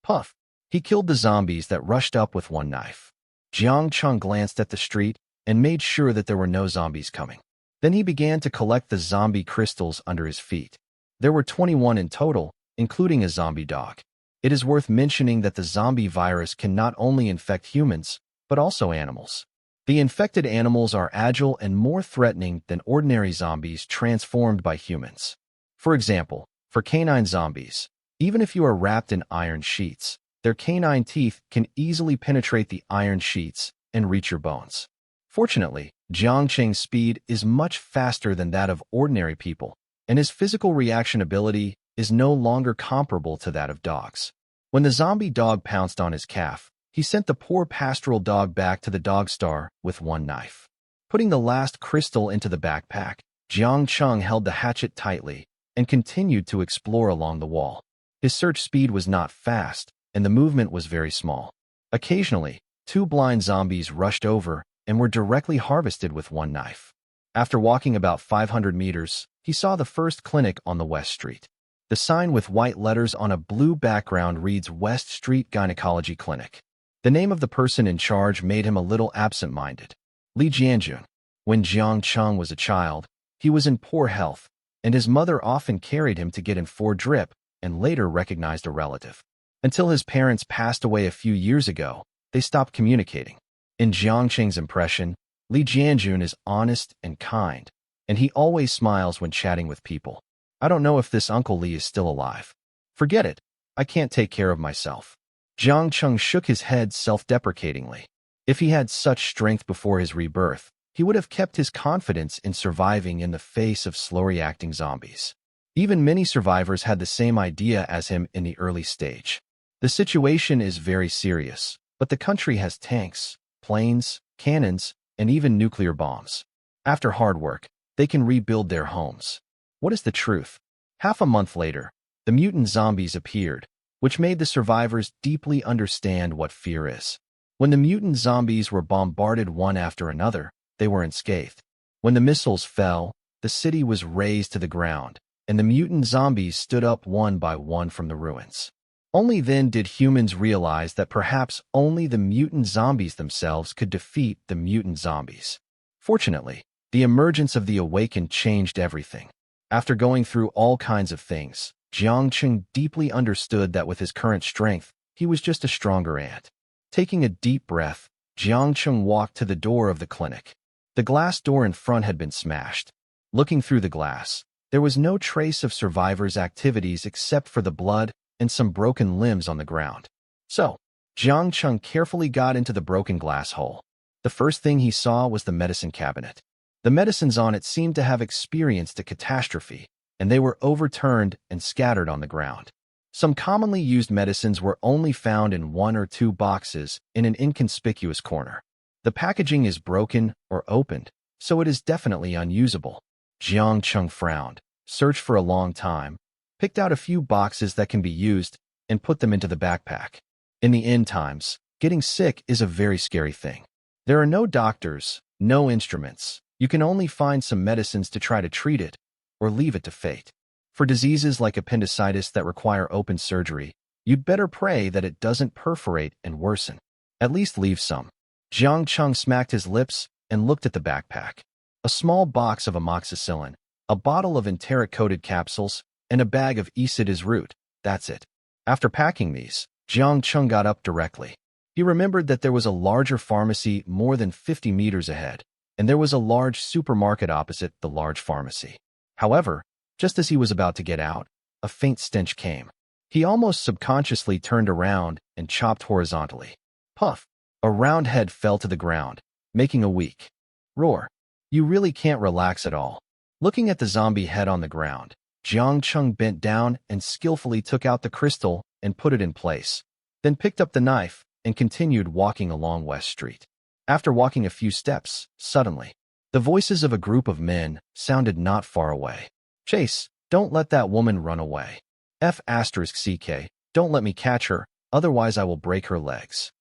Puff! He killed the zombies that rushed up with one knife. Jiang Cheng glanced at the street and made sure that there were no zombies coming. Then he began to collect the zombie crystals under his feet. There were 21 in total, including a zombie dog. It is worth mentioning that the zombie virus can not only infect humans, but also animals. The infected animals are agile and more threatening than ordinary zombies transformed by humans. For example, for canine zombies, even if you are wrapped in iron sheets, their canine teeth can easily penetrate the iron sheets and reach your bones. Fortunately, Jiang Cheng's speed is much faster than that of ordinary people, and his physical reaction ability is no longer comparable to that of dogs. When the zombie dog pounced on his calf, he sent the poor pastoral dog back to the dog star with one knife. Putting the last crystal into the backpack, Jiang Cheng held the hatchet tightly and continued to explore along the wall. His search speed was not fast, and the movement was very small. Occasionally, two blind zombies rushed over and were directly harvested with one knife. After walking about 500 meters, he saw the first clinic on the West Street. The sign with white letters on a blue background reads West Street Gynecology Clinic. The name of the person in charge made him a little absent-minded. Li Jianjun. When Jiang Cheng was a child, he was in poor health, and his mother often carried him to get in for drip and later recognized a relative. Until his parents passed away a few years ago, they stopped communicating. In Jiang Cheng's impression, Li Jianjun is honest and kind, and he always smiles when chatting with people. I don't know if this Uncle Li is still alive. Forget it. I can't take care of myself. Jiang Cheng shook his head self-deprecatingly. If he had such strength before his rebirth, he would have kept his confidence in surviving in the face of slow-reacting zombies. Even many survivors had the same idea as him in the early stage. The situation is very serious, but the country has tanks, planes, cannons, and even nuclear bombs. After hard work, they can rebuild their homes. What is the truth? Half a month later, the mutant zombies appeared, which made the survivors deeply understand what fear is. When the mutant zombies were bombarded one after another, they were unscathed. When the missiles fell, the city was razed to the ground, and the mutant zombies stood up one by one from the ruins. Only then did humans realize that perhaps only the mutant zombies themselves could defeat the mutant zombies. Fortunately, the emergence of the Awakened changed everything. After going through all kinds of things, Jiang Cheng deeply understood that with his current strength, he was just a stronger ant. Taking a deep breath, Jiang Cheng walked to the door of the clinic. The glass door in front had been smashed. Looking through the glass, there was no trace of survivors' activities except for the blood and some broken limbs on the ground. So, Jiang Cheng carefully got into the broken glass hole. The first thing he saw was the medicine cabinet. The medicines on it seemed to have experienced a catastrophe, and they were overturned and scattered on the ground. Some commonly used medicines were only found in one or two boxes in an inconspicuous corner. The packaging is broken or opened, so it is definitely unusable. Jiang Cheng frowned, searched for a long time, picked out a few boxes that can be used, and put them into the backpack. In the end times, getting sick is a very scary thing. There are no doctors, no instruments. You can only find some medicines to try to treat it, or leave it to fate. For diseases like appendicitis that require open surgery, you'd better pray that it doesn't perforate and worsen. At least leave some. Jiang Cheng smacked his lips and looked at the backpack. A small box of amoxicillin, a bottle of enteric-coated capsules, and a bag of Isida's root. That's it. After packing these, Jiang Cheng got up directly. He remembered that there was a larger pharmacy more than 50 meters ahead, and there was a large supermarket opposite the large pharmacy. However, just as he was about to get out, a faint stench came. He almost subconsciously turned around and chopped horizontally. Puff! A round head fell to the ground, making a weak roar. You really can't relax at all. Looking at the zombie head on the ground, Jiang Cheng bent down and skillfully took out the crystal and put it in place, then picked up the knife and continued walking along West Street. After walking a few steps, suddenly, the voices of a group of men sounded not far away. "Chase, don't let that woman run away. F***CK, don't let me catch her, otherwise I will break her legs."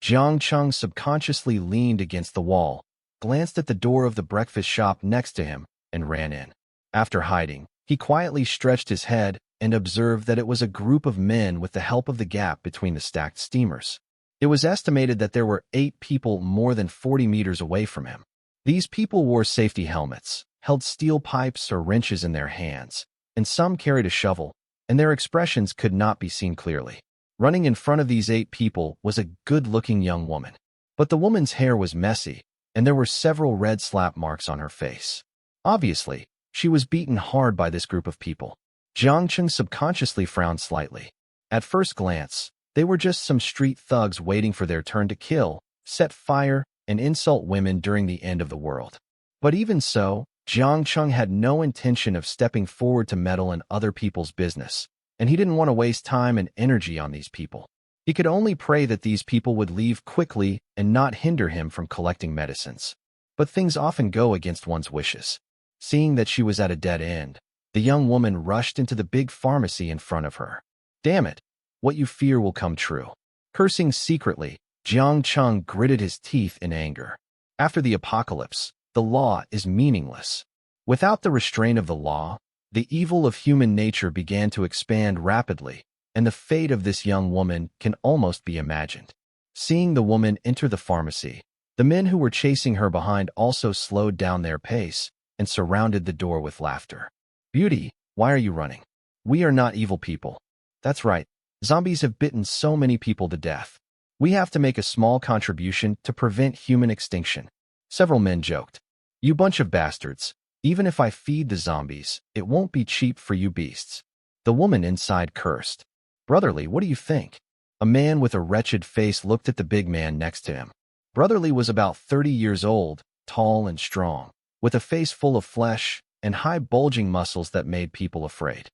Jiang Cheng subconsciously leaned against the wall, glanced at the door of the breakfast shop next to him, and ran in. After hiding, he quietly stretched his head and observed that it was a group of men with the help of the gap between the stacked steamers. It was estimated that there were 8 people more than 40 meters away from him. These people wore safety helmets, held steel pipes or wrenches in their hands, and some carried a shovel, and their expressions could not be seen clearly. Running in front of these 8 people was a good-looking young woman. But the woman's hair was messy, and there were several red slap marks on her face. Obviously, she was beaten hard by this group of people. Jiang Cheng subconsciously frowned slightly. At first glance, they were just some street thugs waiting for their turn to kill, set fire, and insult women during the end of the world. But even so, Jiang Cheng had no intention of stepping forward to meddle in other people's business, and he didn't want to waste time and energy on these people. He could only pray that these people would leave quickly and not hinder him from collecting medicines. But things often go against one's wishes. Seeing that she was at a dead end, the young woman rushed into the big pharmacy in front of her. "Damn it! What you fear will come true." Cursing secretly, Jiang Cheng gritted his teeth in anger. After the apocalypse, the law is meaningless. Without the restraint of the law, the evil of human nature began to expand rapidly, and the fate of this young woman can almost be imagined. Seeing the woman enter the pharmacy, the men who were chasing her behind also slowed down their pace and surrounded the door with laughter. "Beauty, why are you running? We are not evil people." "That's right. Zombies have bitten so many people to death. We have to make a small contribution to prevent human extinction." Several men joked. "You bunch of bastards. Even if I feed the zombies, it won't be cheap for you beasts." The woman inside cursed. "Brotherly, what do you think?" A man with a wretched face looked at the big man next to him. Brotherly was about 30 years old, tall and strong, with a face full of flesh and high bulging muscles that made people afraid.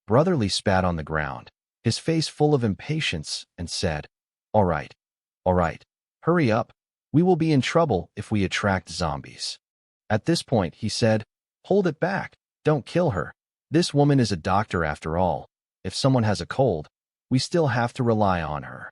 Brotherly spat on the ground, his face full of impatience, and said, all right, hurry up. We will be in trouble if we attract zombies." At this point, he said, "Hold it back. Don't kill her. This woman is a doctor after all. If someone has a cold, we still have to rely on her."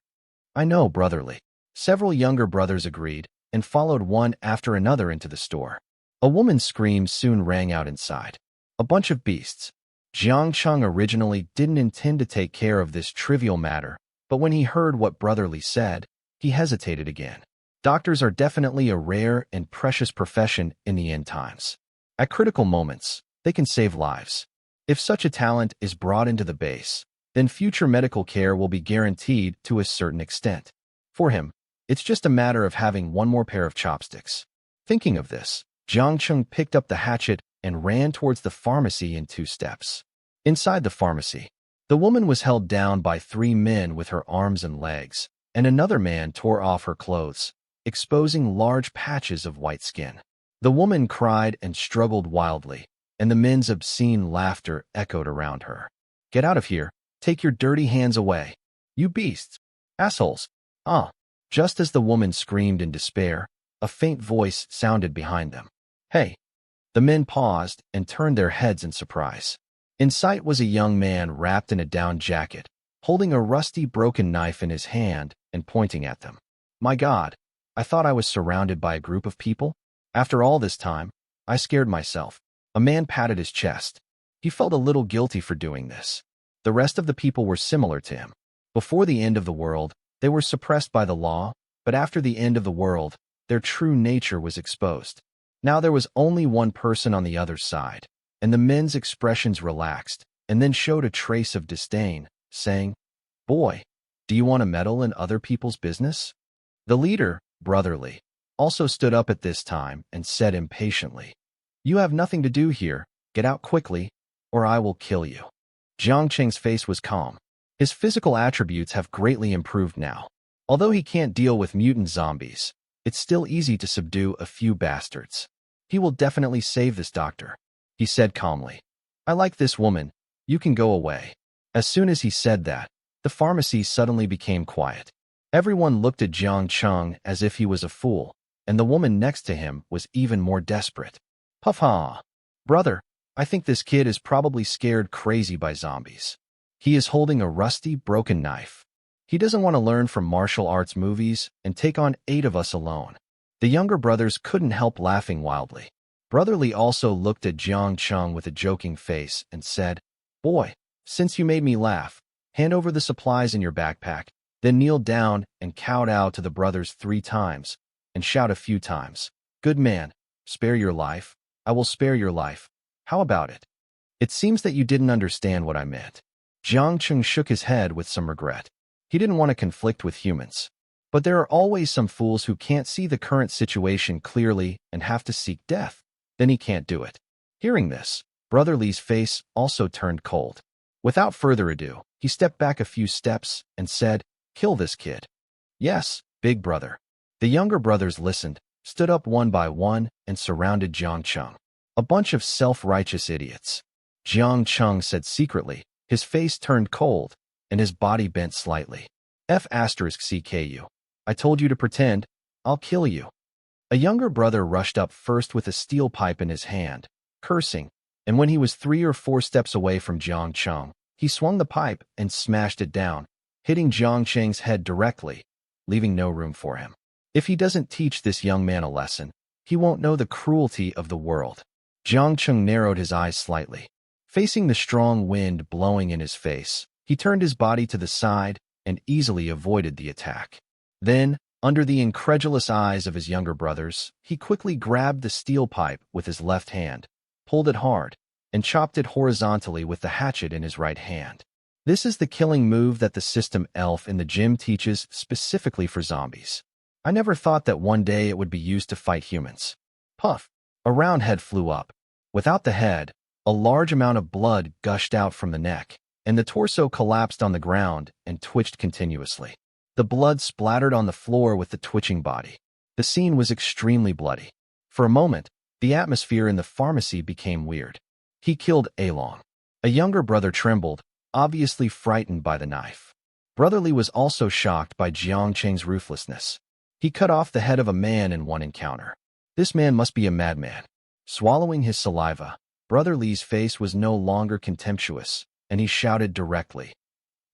"I know, Brotherly." Several younger brothers agreed and followed one after another into the store. A woman's scream soon rang out inside. "A bunch of beasts." Jiang Cheng originally didn't intend to take care of this trivial matter, but when he heard what Brotherly said, he hesitated again. Doctors are definitely a rare and precious profession in the end times. At critical moments, they can save lives. If such a talent is brought into the base, then future medical care will be guaranteed to a certain extent. For him, it's just a matter of having one more pair of chopsticks. Thinking of this, Jiang Cheng picked up the hatchet and ran towards the pharmacy in 2 steps. Inside the pharmacy, the woman was held down by 3 men with her arms and legs, and another man tore off her clothes, exposing large patches of white skin. The woman cried and struggled wildly, and the men's obscene laughter echoed around her. "Get out of here. Take your dirty hands away. You beasts. Assholes." Just as the woman screamed in despair, a faint voice sounded behind them. "Hey." The men paused and turned their heads in surprise. In sight was a young man wrapped in a down jacket, holding a rusty broken knife in his hand and pointing at them. "My God, I thought I was surrounded by a group of people. After all this time, I scared myself." A man patted his chest. He felt a little guilty for doing this. The rest of the people were similar to him. Before the end of the world, they were suppressed by the law, but after the end of the world, their true nature was exposed. Now there was only one person on the other side, and the men's expressions relaxed and then showed a trace of disdain, saying, "Boy, do you want to meddle in other people's business?" The leader, Brotherly, also stood up at this time and said impatiently, "You have nothing to do here. Get out quickly, or I will kill you." Jiang Cheng's face was calm. His physical attributes have greatly improved now. Although he can't deal with mutant zombies, it's still easy to subdue a few bastards. He will definitely save this doctor. he said calmly. I like this woman. You can go away. As soon as he said that, the pharmacy suddenly became quiet. Everyone looked at Jiang Cheng as if he was a fool, and the woman next to him was even more desperate. Puff ha! Brother, I think this kid is probably scared crazy by zombies. He is holding a rusty, broken knife. He doesn't want to learn from martial arts movies and take on 8 of us alone. The younger brothers couldn't help laughing wildly. Brother Li also looked at Jiang Cheng with a joking face and said, Boy, since you made me laugh, hand over the supplies in your backpack, then kneel down and kowtow to the brothers 3 times, and shout a few times, Good man, spare your life. I will spare your life. How about it? It seems that you didn't understand what I meant. Jiang Cheng shook his head with some regret. He didn't want to conflict with humans. But there are always some fools who can't see the current situation clearly and have to seek death. Then he can't do it. Hearing this, Brother Li's face also turned cold. Without further ado, he stepped back a few steps and said, Kill this kid. Yes, big brother. The younger brothers listened, stood up one by one, and surrounded Jiang Cheng. A bunch of self-righteous idiots. Jiang Cheng said secretly. His face turned cold, and his body bent slightly. F***CKU. I told you to pretend. I'll kill you. A younger brother rushed up first with a steel pipe in his hand, cursing, and when he was 3 or 4 steps away from Jiang Cheng, he swung the pipe and smashed it down, hitting Jiang Cheng's head directly, leaving no room for him. If he doesn't teach this young man a lesson, he won't know the cruelty of the world. Jiang Cheng narrowed his eyes slightly. Facing the strong wind blowing in his face, he turned his body to the side and easily avoided the attack. Then, under the incredulous eyes of his younger brothers, he quickly grabbed the steel pipe with his left hand, pulled it hard, and chopped it horizontally with the hatchet in his right hand. This is the killing move that the system elf in the gym teaches specifically for zombies. I never thought that one day it would be used to fight humans. Puff! A round head flew up. Without the head, a large amount of blood gushed out from the neck, and the torso collapsed on the ground and twitched continuously. The blood splattered on the floor with the twitching body. The scene was extremely bloody. For a moment, the atmosphere in the pharmacy became weird. He killed Along. A younger brother trembled, obviously frightened by the knife. Brother Li was also shocked by Jiang Cheng's ruthlessness. He cut off the head of a man in one encounter. This man must be a madman. Swallowing his saliva, Brother Li's face was no longer contemptuous, and he shouted directly,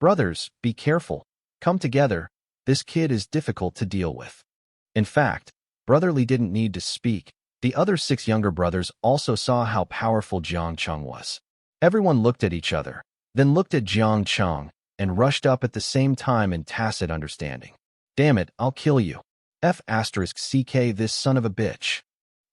Brothers, be careful. Come together. This kid is difficult to deal with. In fact, Brother Li didn't need to speak. The other 6 younger brothers also saw how powerful Jiang Cheng was. Everyone looked at each other, then looked at Jiang Cheng, and rushed up at the same time in tacit understanding. Damn it, I'll kill you. F***CK this son of a bitch.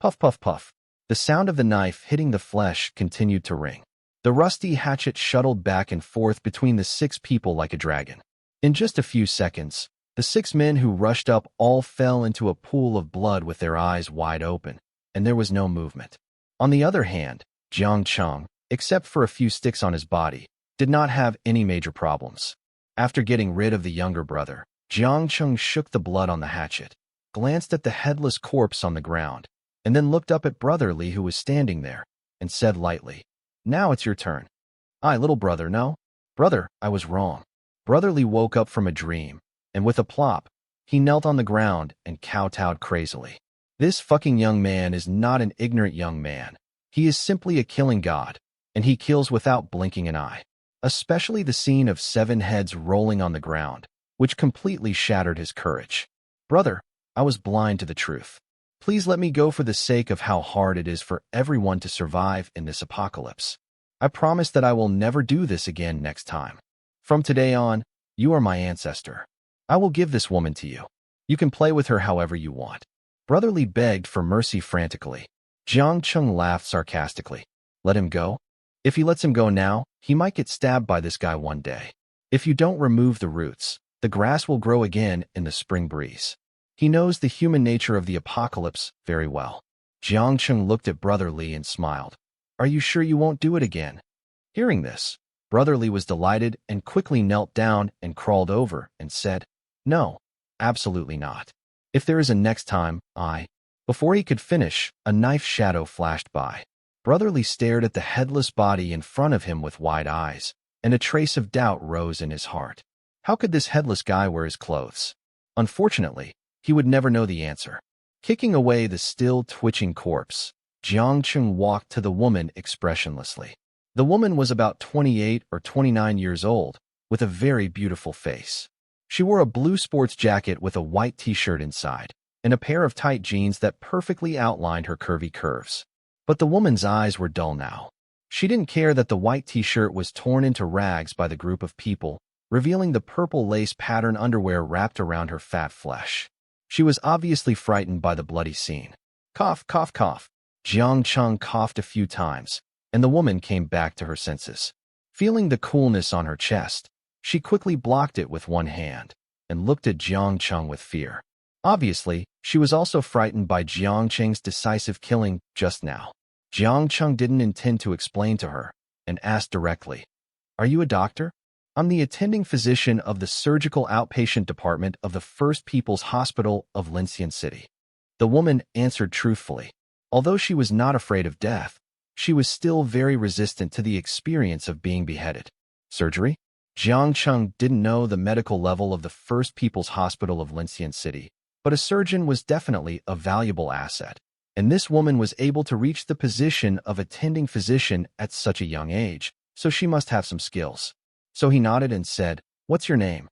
Puff puff puff. The sound of the knife hitting the flesh continued to ring. The rusty hatchet shuttled back and forth between the 6 people like a dragon. In just a few seconds, the 6 men who rushed up all fell into a pool of blood with their eyes wide open, and there was no movement. On the other hand, Jiang Cheng, except for a few sticks on his body, did not have any major problems. After getting rid of the younger brother, Jiang Cheng shook the blood on the hatchet, glanced at the headless corpse on the ground, and then looked up at Brother Li who was standing there, and said lightly, Now it's your turn. Little brother, no? Brother, I was wrong. Brother Li woke up from a dream, and with a plop, he knelt on the ground and kowtowed crazily. This fucking young man is not an ignorant young man. He is simply a killing god, and he kills without blinking an eye. Especially the scene of 7 heads rolling on the ground, which completely shattered his courage. Brother, I was blind to the truth. Please let me go for the sake of how hard it is for everyone to survive in this apocalypse. I promise that I will never do this again next time. From today on, you are my ancestor. I will give this woman to you. You can play with her however you want. Brother Li begged for mercy frantically. Jiang Cheng laughed sarcastically. Let him go? If he lets him go now, he might get stabbed by this guy one day. If you don't remove the roots, the grass will grow again in the spring breeze. He knows the human nature of the apocalypse very well. Jiang Cheng looked at Brother Li and smiled. Are you sure you won't do it again? Hearing this, Brother Li was delighted and quickly knelt down and crawled over and said, No, absolutely not. If there is a next time, Before he could finish, a knife shadow flashed by. Brotherly stared at the headless body in front of him with wide eyes, and a trace of doubt rose in his heart. How could this headless guy wear his clothes? Unfortunately, he would never know the answer. Kicking away the still twitching corpse, Jiang Cheng walked to the woman expressionlessly. The woman was about 28 or 29 years old, with a very beautiful face. She wore a blue sports jacket with a white t-shirt inside, and a pair of tight jeans that perfectly outlined her curvy curves. But the woman's eyes were dull now. She didn't care that the white t-shirt was torn into rags by the group of people, revealing the purple lace pattern underwear wrapped around her fat flesh. She was obviously frightened by the bloody scene. Cough, cough, cough. Jiang Cheng coughed a few times, and the woman came back to her senses. Feeling the coolness on her chest, she quickly blocked it with one hand and looked at Jiang Cheng with fear. Obviously, she was also frightened by Jiang Cheng's decisive killing just now. Jiang Cheng didn't intend to explain to her and asked directly, "Are you a doctor?" "I'm the attending physician of the surgical outpatient department of the First People's Hospital of Lincian City." The woman answered truthfully. Although she was not afraid of death, she was still very resistant to the experience of being beheaded. Surgery? Jiang Cheng didn't know the medical level of the First People's Hospital of Lincian City, but a surgeon was definitely a valuable asset, and this woman was able to reach the position of attending physician at such a young age, so she must have some skills. So he nodded and said, "What's your name?"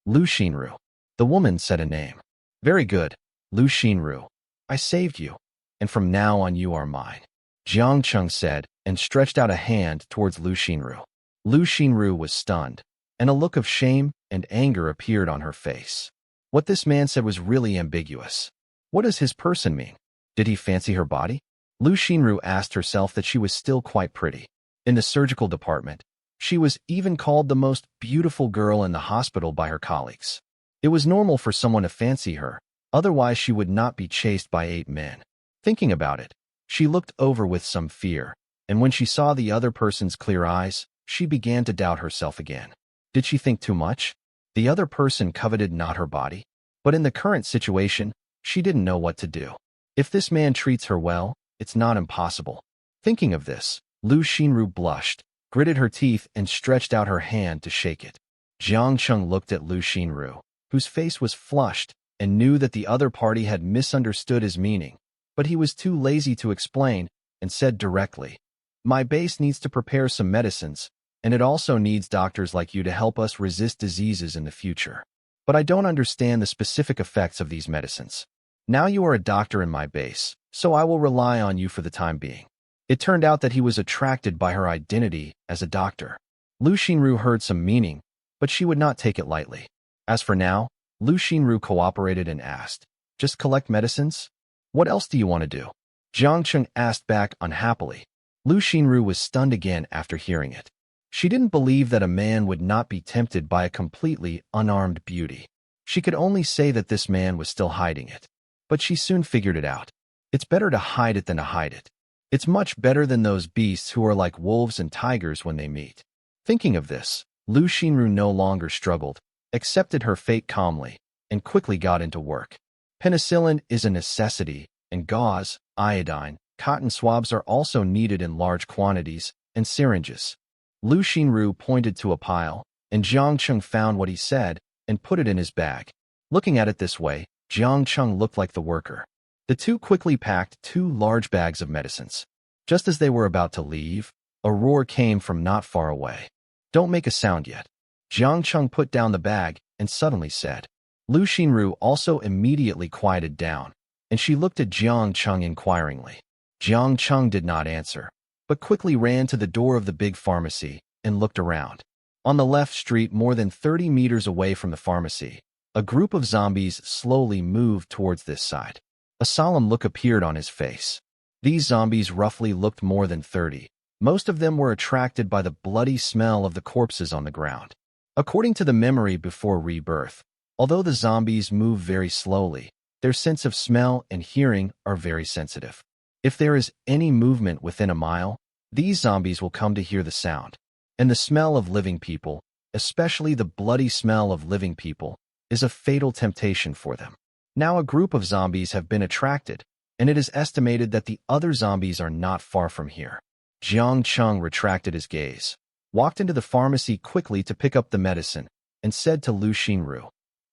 "Lu Xinru." The woman said a name. "Very good, Lu Xinru. I saved you, and from now on you are mine," Jiang Cheng said, and stretched out a hand towards Lu Xinru. Lu Xinru was stunned, and a look of shame and anger appeared on her face. What this man said was really ambiguous. What does his person mean? Did he fancy her body? Lu Xinru asked herself that she was still quite pretty. In the surgical department, she was even called the most beautiful girl in the hospital by her colleagues. It was normal for someone to fancy her, otherwise she would not be chased by 8 men. Thinking about it, she looked over with some fear, and when she saw the other person's clear eyes, she began to doubt herself again. Did she think too much? The other person coveted not her body, but in the current situation, she didn't know what to do. If this man treats her well, it's not impossible. Thinking of this, Lu Xinru blushed, gritted her teeth, and stretched out her hand to shake it. Jiang Cheng looked at Lu Xinru, whose face was flushed, and knew that the other party had misunderstood his meaning, but he was too lazy to explain and said directly, "My base needs to prepare some medicines, and it also needs doctors like you to help us resist diseases in the future. But I don't understand the specific effects of these medicines. Now you are a doctor in my base, so I will rely on you for the time being." It turned out that he was attracted by her identity as a doctor. Lu Xinru heard some meaning, but she would not take it lightly. As for now, Lu Xinru cooperated and asked, "Just collect medicines? What else do you want to do?" Jiang Cheng asked back unhappily. Lu Xinru was stunned again after hearing it. She didn't believe that a man would not be tempted by a completely unarmed beauty. She could only say that this man was still hiding it. But she soon figured it out. It's better to hide it than to hide it. It's much better than those beasts who are like wolves and tigers when they meet. Thinking of this, Lu Xinru no longer struggled, accepted her fate calmly, and quickly got into work. Penicillin is a necessity, and gauze, iodine, cotton swabs are also needed in large quantities, and syringes. Lu Xinru pointed to a pile, and Jiang Cheng found what he said and put it in his bag. Looking at it this way, Jiang Cheng looked like the worker. The two quickly packed 2 large bags of medicines. Just as they were about to leave, a roar came from not far away. "Don't make a sound yet." Jiang Cheng put down the bag and suddenly said. Lu Xinru also immediately quieted down, and she looked at Jiang Cheng inquiringly. Jiang Cheng did not answer, but quickly ran to the door of the big pharmacy and looked around. On the left street, more than 30 meters away from the pharmacy, a group of zombies slowly moved towards this side. A solemn look appeared on his face. These zombies roughly looked more than 30. Most of them were attracted by the bloody smell of the corpses on the ground. According to the memory before rebirth, although the zombies move very slowly, their sense of smell and hearing are very sensitive. If there is any movement within a mile, these zombies will come to hear the sound. And the smell of living people, especially the bloody smell of living people, is a fatal temptation for them. Now a group of zombies have been attracted, and it is estimated that the other zombies are not far from here. Jiang Cheng retracted his gaze, walked into the pharmacy quickly to pick up the medicine, and said to Lu Xinru,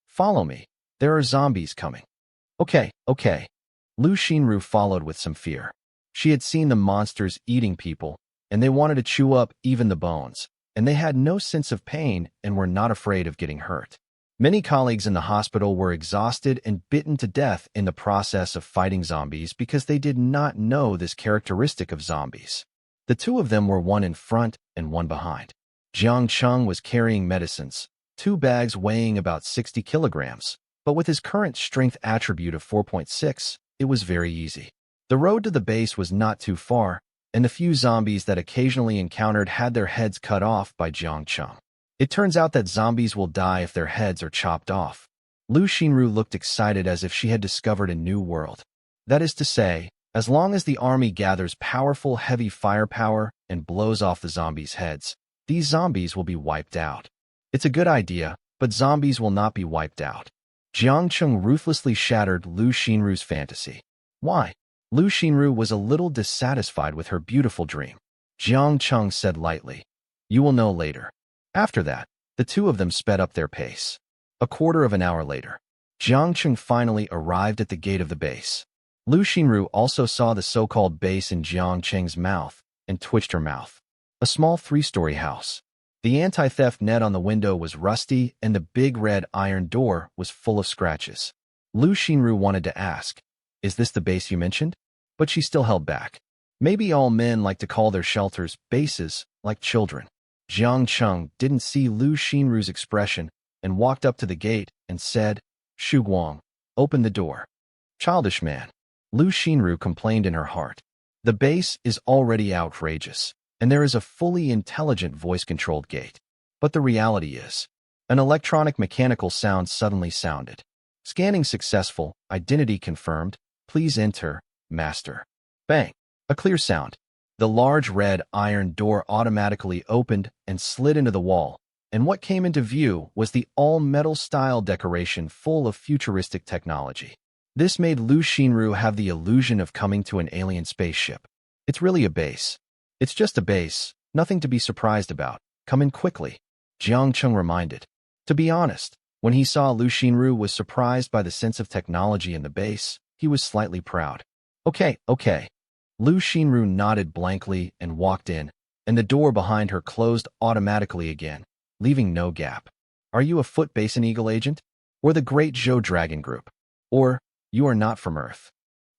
"Follow me. There are zombies coming." Okay. Lu Xinru followed with some fear. She had seen the monsters eating people, and they wanted to chew up even the bones, and they had no sense of pain and were not afraid of getting hurt. Many colleagues in the hospital were exhausted and bitten to death in the process of fighting zombies because they did not know this characteristic of zombies. The two of them were one in front and one behind. Jiang Cheng was carrying medicines, 2 bags weighing about 60 kilograms, but with his current strength attribute of 4.6, it was very easy. The road to the base was not too far, and the few zombies that occasionally encountered had their heads cut off by Jiang Cheng. It turns out that zombies will die if their heads are chopped off. Lu Xinru looked excited as if she had discovered a new world. That is to say, as long as the army gathers powerful heavy firepower and blows off the zombies' heads, these zombies will be wiped out. It's a good idea, but zombies will not be wiped out. Jiang Cheng ruthlessly shattered Lu Xinru's fantasy. Why? Lu Xinru was a little dissatisfied with her beautiful dream. Jiang Cheng said lightly, "You will know later." After that, the two of them sped up their pace. A quarter of an hour later, Jiang Cheng finally arrived at the gate of the base. Lu Xinru also saw the so-called base in Jiang Cheng's mouth and twitched her mouth. A small 3-story house. The anti-theft net on the window was rusty and the big red iron door was full of scratches. Lu Xinru wanted to ask, "Is this the base you mentioned?" But she still held back. Maybe all men like to call their shelters bases, like children. Jiang Cheng didn't see Lu Xinru's expression and walked up to the gate and said, "Shu Guang, open the door." "Childish man," Lu Xinru complained in her heart. "The base is already outrageous, and there is a fully intelligent voice-controlled gate. But the reality is, an electronic mechanical sound suddenly sounded. Scanning successful, identity confirmed, please enter, master." Bang! A clear sound. The large red iron door automatically opened and slid into the wall, and what came into view was the all-metal style decoration full of futuristic technology. This made Lu Xinru have the illusion of coming to an alien spaceship. It's really a base. It's just a base, nothing to be surprised about. Come in quickly, Jiang Cheng reminded. To be honest, when he saw Lu Xinru was surprised by the sense of technology in the base, he was slightly proud. Okay. Lu Xinru nodded blankly and walked in, and the door behind her closed automatically again, leaving no gap. Are you a Foot Basin Eagle agent? Or the Great Zhou Dragon Group? Or, you are not from Earth?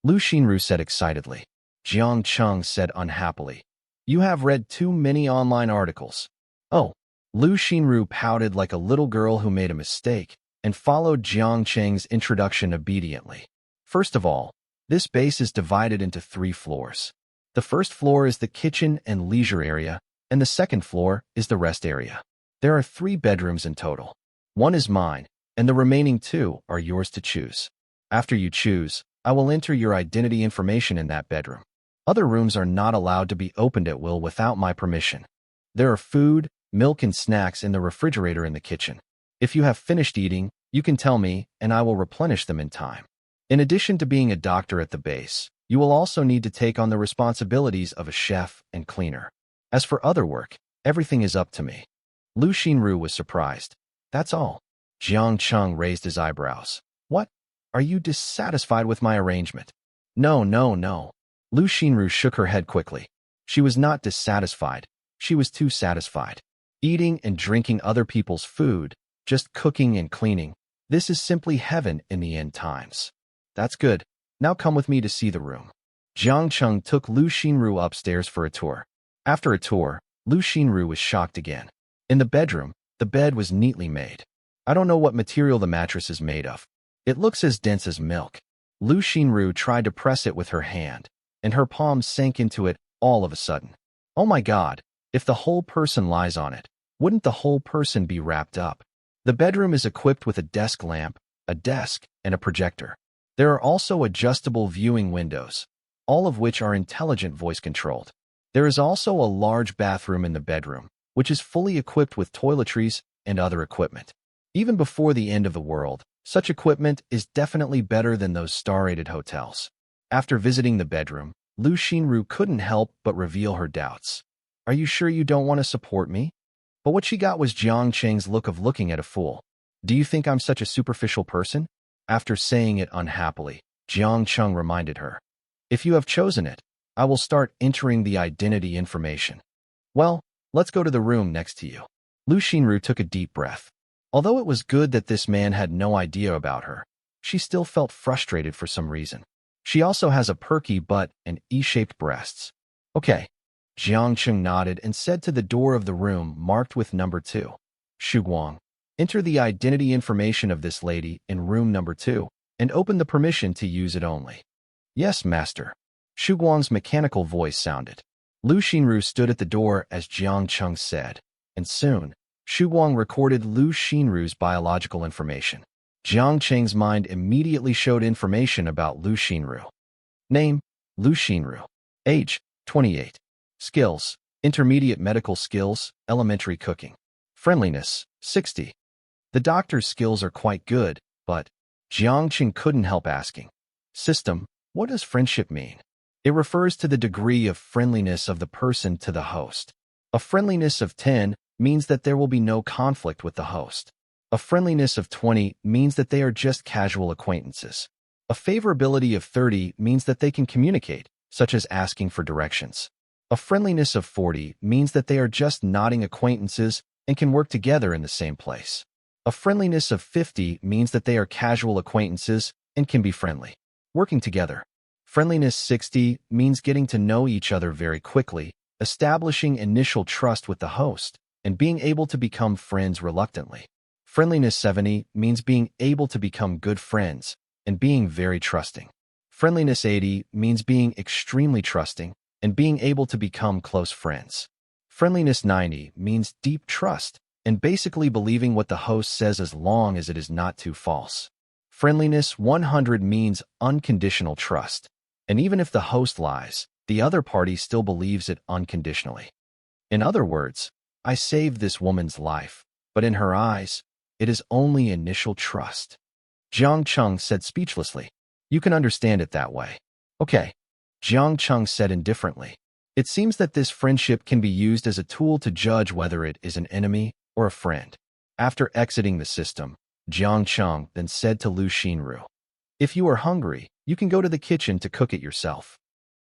Lu Xinru said excitedly. Jiang Cheng said unhappily. You have read too many online articles. Oh, Lu Xinru pouted like a little girl who made a mistake and followed Jiang Cheng's introduction obediently. First of all, this base is divided into 3 floors. The first floor is the kitchen and leisure area, and the second floor is the rest area. There are 3 bedrooms in total. 1 is mine, and the remaining 2 are yours to choose. After you choose, I will enter your identity information in that bedroom. Other rooms are not allowed to be opened at will without my permission. There are food, milk, and snacks in the refrigerator in the kitchen. If you have finished eating, you can tell me, and I will replenish them in time. In addition to being a doctor at the base, you will also need to take on the responsibilities of a chef and cleaner. As for other work, everything is up to me. Lu Xinru was surprised. That's all. Jiang Cheng raised his eyebrows. What? Are you dissatisfied with my arrangement? No. Lu Xinru shook her head quickly. She was not dissatisfied. She was too satisfied. Eating and drinking other people's food, just cooking and cleaning. This is simply heaven in the end times. That's good. Now come with me to see the room. Jiang Cheng took Lu Xinru upstairs for a tour. After a tour, Lu Xinru was shocked again. In the bedroom, the bed was neatly made. I don't know what material the mattress is made of. It looks as dense as milk. Lu Xinru tried to press it with her hand, and her palm sank into it all of a sudden. Oh my God, if the whole person lies on it, wouldn't the whole person be wrapped up? The bedroom is equipped with a desk lamp, a desk, and a projector. There are also adjustable viewing windows, all of which are intelligent voice-controlled. There is also a large bathroom in the bedroom, which is fully equipped with toiletries and other equipment. Even before the end of the world, such equipment is definitely better than those star-rated hotels. After visiting the bedroom, Lu Xinru couldn't help but reveal her doubts. Are you sure you don't want to support me? But what she got was Jiang Cheng's look of looking at a fool. Do you think I'm such a superficial person? After saying it unhappily, Jiang Cheng reminded her. If you have chosen it, I will start entering the identity information. Well, let's go to the room next to you. Lu Xinru took a deep breath. Although it was good that this man had no idea about her, she still felt frustrated for some reason. She also has a perky butt and E-shaped breasts. Okay. Jiang Cheng nodded and said to the door of the room marked with number 2. Xu Guang, enter the identity information of this lady in room number 2 and open the permission to use it only. Yes, master. Xu Guang's mechanical voice sounded. Lu Xinru stood at the door as Jiang Cheng said, and soon, Xu Guang recorded Lu Xinru's biological information. Jiang Cheng's mind immediately showed information about Lu Xinru. Name, Lu Xinru. Age, 28. Skills, intermediate medical skills, elementary cooking. Friendliness, 60. The doctor's skills are quite good, but Jiang Cheng couldn't help asking. System, what does friendship mean? It refers to the degree of friendliness of the person to the host. A friendliness of 10 means that there will be no conflict with the host. A friendliness of 20 means that they are just casual acquaintances. A favorability of 30 means that they can communicate, such as asking for directions. A friendliness of 40 means that they are just nodding acquaintances and can work together in the same place. A friendliness of 50 means that they are casual acquaintances and can be friendly, working together. Friendliness 60 means getting to know each other very quickly, establishing initial trust with the host, and being able to become friends reluctantly. Friendliness 70 means being able to become good friends and being very trusting. Friendliness 80 means being extremely trusting and being able to become close friends. Friendliness 90 means deep trust and basically believing what the host says as long as it is not too false. Friendliness 100 means unconditional trust, and even if the host lies, the other party still believes it unconditionally. In other words, I saved this woman's life, but in her eyes, it is only initial trust. Jiang Cheng said speechlessly. You can understand it that way. Okay. Jiang Cheng said indifferently. It seems that this friendship can be used as a tool to judge whether it is an enemy or a friend. After exiting the system, Jiang Cheng then said to Lu Xinru, if you are hungry, you can go to the kitchen to cook it yourself.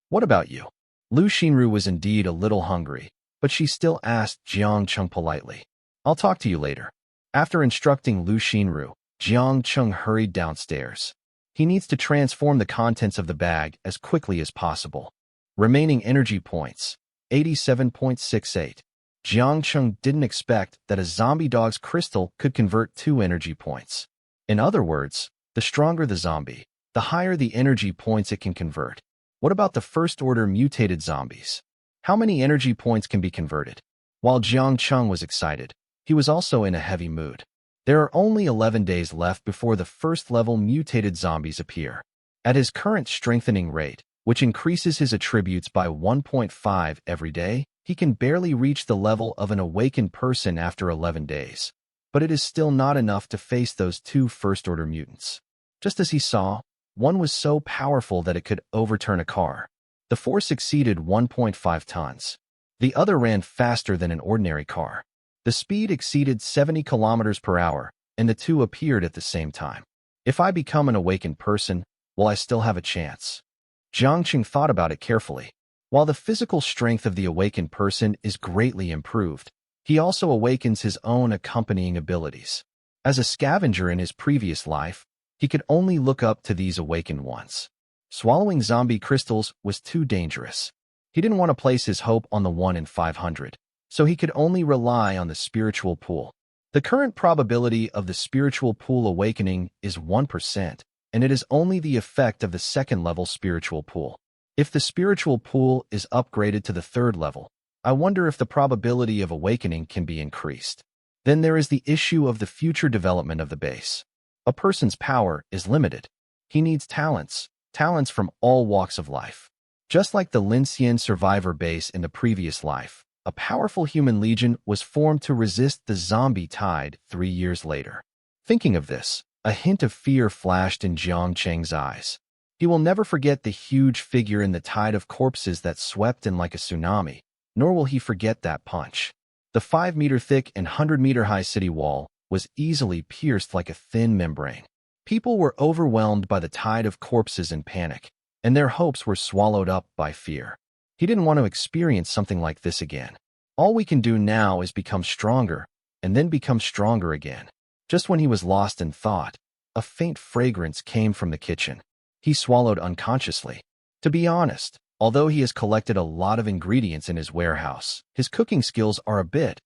What about you? Lu Xinru was indeed a little hungry, but she still asked Jiang Cheng politely. I'll talk to you later. After instructing Lu Xinru, Jiang Cheng hurried downstairs. He needs to transform the contents of the bag as quickly as possible. Remaining energy points, 87.68. Jiang Cheng didn't expect that a zombie dog's crystal could convert 2 energy points. In other words, the stronger the zombie, the higher the energy points it can convert. What about the first-order mutated zombies? How many energy points can be converted? While Jiang Cheng was excited, he was also in a heavy mood. There are only 11 days left before the first-level mutated zombies appear. At his current strengthening rate, which increases his attributes by 1.5 every day, he can barely reach the level of an awakened person after 11 days. But it is still not enough to face those 2 first-order mutants. Just as he saw, one was so powerful that it could overturn a car. The force exceeded 1.5 tons. The other ran faster than an ordinary car. The speed exceeded 70 kilometers per hour, and the 2 appeared at the same time. If I become an awakened person, will I still have a chance? Jiang Cheng thought about it carefully. While the physical strength of the awakened person is greatly improved, he also awakens his own accompanying abilities. As a scavenger in his previous life, he could only look up to these awakened ones. Swallowing zombie crystals was too dangerous. He didn't want to place his hope on the 1 in 500, so he could only rely on the spiritual pool. The current probability of the spiritual pool awakening is 1%, and it is only the effect of the second-level spiritual pool. If the spiritual pool is upgraded to the 3rd level, I wonder if the probability of awakening can be increased. Then there is the issue of the future development of the base. A person's power is limited. He needs talents from all walks of life. Just like the Linxian survivor base in the previous life, a powerful human legion was formed to resist the zombie tide 3 years later. Thinking of this, a hint of fear flashed in Jiang Cheng's eyes. He will never forget the huge figure in the tide of corpses that swept in like a tsunami, nor will he forget that punch. The 5-meter-thick and 100-meter-high city wall was easily pierced like a thin membrane. People were overwhelmed by the tide of corpses in panic, and their hopes were swallowed up by fear. He didn't want to experience something like this again. All we can do now is become stronger, and then become stronger again. Just when he was lost in thought, a faint fragrance came from the kitchen. He swallowed unconsciously. To be honest, although he has collected a lot of ingredients in his warehouse, his cooking skills are a bit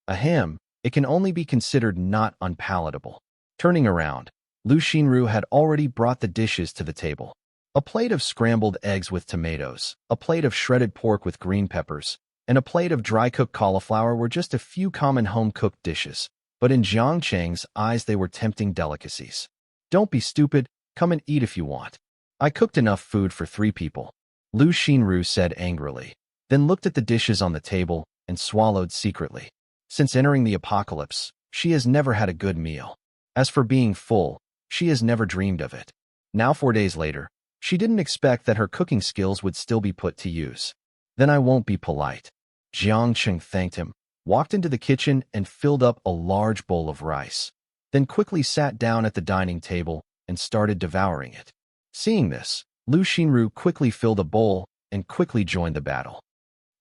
ahem. It can only be considered not unpalatable. Turning around, Lu Xinru had already brought the dishes to the table. A plate of scrambled eggs with tomatoes, a plate of shredded pork with green peppers, and a plate of dry-cooked cauliflower were just a few common home-cooked dishes, but in Jiang Cheng's eyes they were tempting delicacies. Don't be stupid, come and eat if you want. I cooked enough food for 3 people, Lu Xinru said angrily, then looked at the dishes on the table and swallowed secretly. Since entering the apocalypse, she has never had a good meal. As for being full, she has never dreamed of it. Now 4 days later, she didn't expect that her cooking skills would still be put to use. Then I won't be polite. Jiang Cheng thanked him, walked into the kitchen and filled up a large bowl of rice, then quickly sat down at the dining table and started devouring it. Seeing this, Lu Xinru quickly filled a bowl and quickly joined the battle.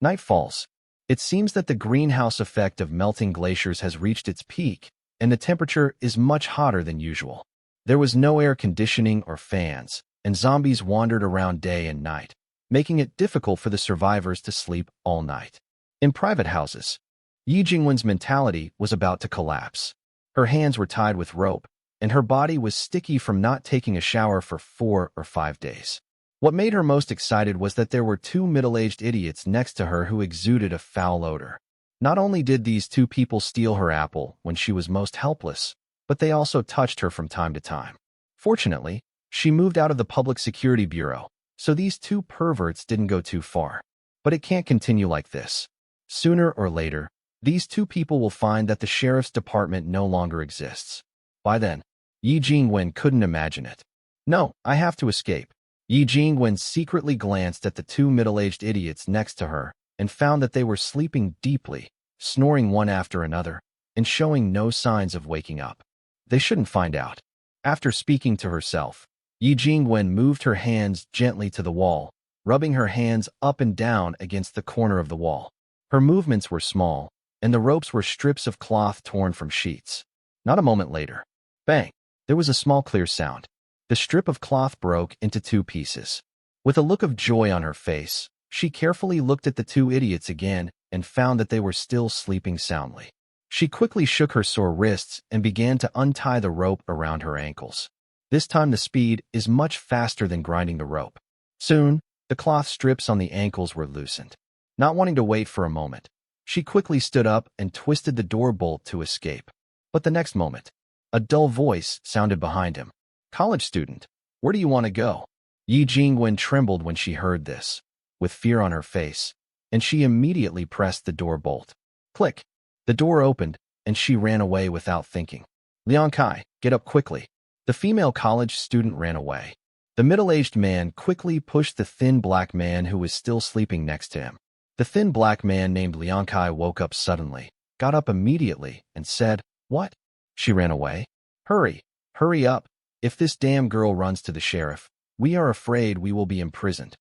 Night falls. It seems that the greenhouse effect of melting glaciers has reached its peak, and the temperature is much hotter than usual. There was no air conditioning or fans, and zombies wandered around day and night, making it difficult for the survivors to sleep all night. In private houses, Yi Jingwen's mentality was about to collapse. Her hands were tied with rope, and her body was sticky from not taking a shower for 4 or 5 days. What made her most excited was that there were 2 middle-aged idiots next to her who exuded a foul odor. Not only did these 2 people steal her apple when she was most helpless, but they also touched her from time to time. Fortunately, she moved out of the Public Security Bureau, so these 2 perverts didn't go too far. But it can't continue like this. Sooner or later, these 2 people will find that the sheriff's department no longer exists. By then, Yi Jingwen couldn't imagine it. No, I have to escape. Yi Jingwen secretly glanced at the 2 middle-aged idiots next to her and found that they were sleeping deeply, snoring one after another, and showing no signs of waking up. They shouldn't find out. After speaking to herself, Yi Jingwen moved her hands gently to the wall, rubbing her hands up and down against the corner of the wall. Her movements were small, and the ropes were strips of cloth torn from sheets. Not a moment later, bang, there was a small clear sound. The strip of cloth broke into 2 pieces. With a look of joy on her face, she carefully looked at the 2 idiots again and found that they were still sleeping soundly. She quickly shook her sore wrists and began to untie the rope around her ankles. This time the speed is much faster than grinding the rope. Soon, the cloth strips on the ankles were loosened. Not wanting to wait for a moment, she quickly stood up and twisted the door bolt to escape. But the next moment, a dull voice sounded behind him. College student, where do you want to go? Yi Jingwen trembled when she heard this, with fear on her face, and she immediately pressed the door bolt. Click. The door opened, and she ran away without thinking. Liang Kai, get up quickly. The female college student ran away. The middle-aged man quickly pushed the thin black man who was still sleeping next to him. The thin black man named Liang Kai woke up suddenly, got up immediately, and said, What? She ran away. Hurry up. If this damn girl runs to the sheriff, we are afraid we will be imprisoned.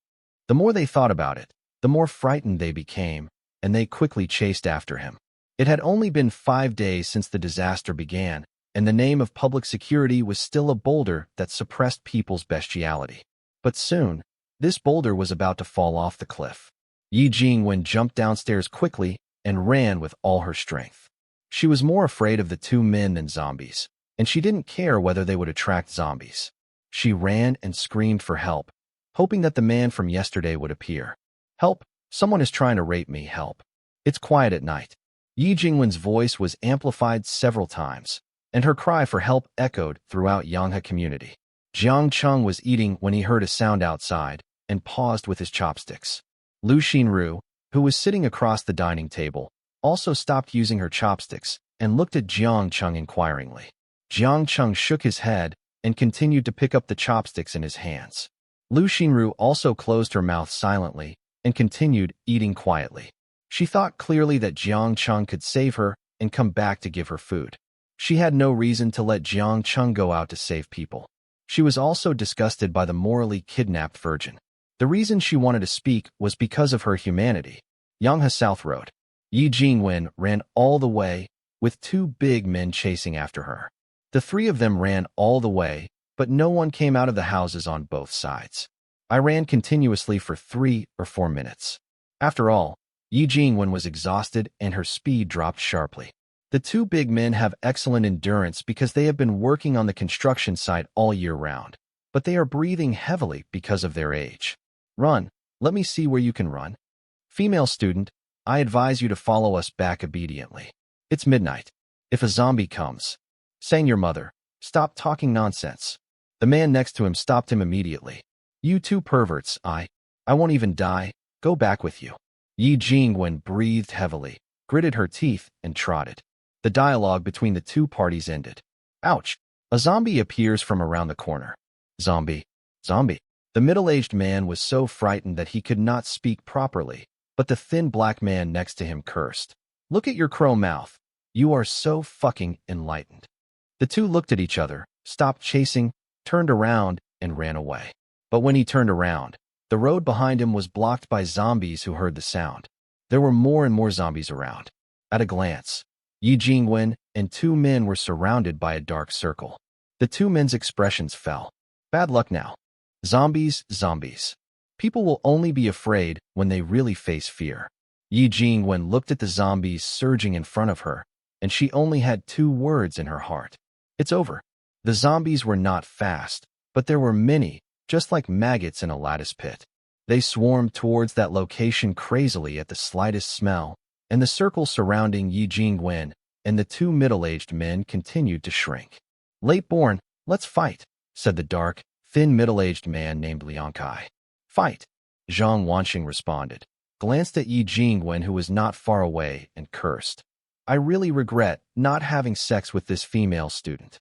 The more they thought about it, the more frightened they became, and they quickly chased after him. It had only been 5 days since the disaster began, and the name of public security was still a boulder that suppressed people's bestiality. But soon, this boulder was about to fall off the cliff. Yi Jingwen jumped downstairs quickly and ran with all her strength. She was more afraid of the 2 men than zombies, and she didn't care whether they would attract zombies. She ran and screamed for help, hoping that the man from yesterday would appear. Help! Someone is trying to rape me, help. It's quiet at night. Yi Jingwen's voice was amplified several times, and her cry for help echoed throughout Yanghe community. Jiang Cheng was eating when he heard a sound outside and paused with his chopsticks. Lu Xinru, who was sitting across the dining table, also stopped using her chopsticks and looked at Jiang Cheng inquiringly. Jiang Cheng shook his head and continued to pick up the chopsticks in his hands. Lu Xinru also closed her mouth silently and continued eating quietly. She thought clearly that Jiang Cheng could save her and come back to give her food. She had no reason to let Jiang Cheng go out to save people. She was also disgusted by the morally kidnapped virgin. The reason she wanted to speak was because of her humanity. Yanghe South Road. Yi Jingwen ran all the way, with two big men chasing after her. The three of them ran all the way, but no one came out of the houses on both sides. I ran continuously for 3 or 4 minutes. After all, Yi Jingwen was exhausted and her speed dropped sharply. The two big men have excellent endurance because they have been working on the construction site all year round, but they are breathing heavily because of their age. Run, let me see where you can run. Female student, I advise you to follow us back obediently. It's midnight. If a zombie comes, sang your mother, stop talking nonsense. The man next to him stopped him immediately. You two perverts, I won't even die, go back with you. Yi Jingwen breathed heavily, gritted her teeth, and trotted. The dialogue between the two parties ended. Ouch! A zombie appears from around the corner. Zombie. Zombie. The middle-aged man was so frightened that he could not speak properly, but the thin black man next to him cursed. Look at your crow mouth. You are so fucking enlightened. The two looked at each other, stopped chasing, turned around, and ran away. But when he turned around, the road behind him was blocked by zombies who heard the sound. There were more and more zombies around. At a glance, Yi Jingwen and two men were surrounded by a dark circle. The two men's expressions fell. Bad luck now. Zombies, zombies. People will only be afraid when they really face fear. Yi Jingwen looked at the zombies surging in front of her, and she only had 2 words in her heart. It's over. The zombies were not fast, but there were many, just like maggots in a lattice pit. They swarmed towards that location crazily at the slightest smell, and the circle surrounding Yi Jingwen and the 2 middle-aged men continued to shrink. Late-born, let's fight, said the dark, thin middle-aged man named Liang Kai. Fight, Zhang Wanxing responded, glanced at Yi Jingwen who was not far away, and cursed. I really regret not having sex with this female student.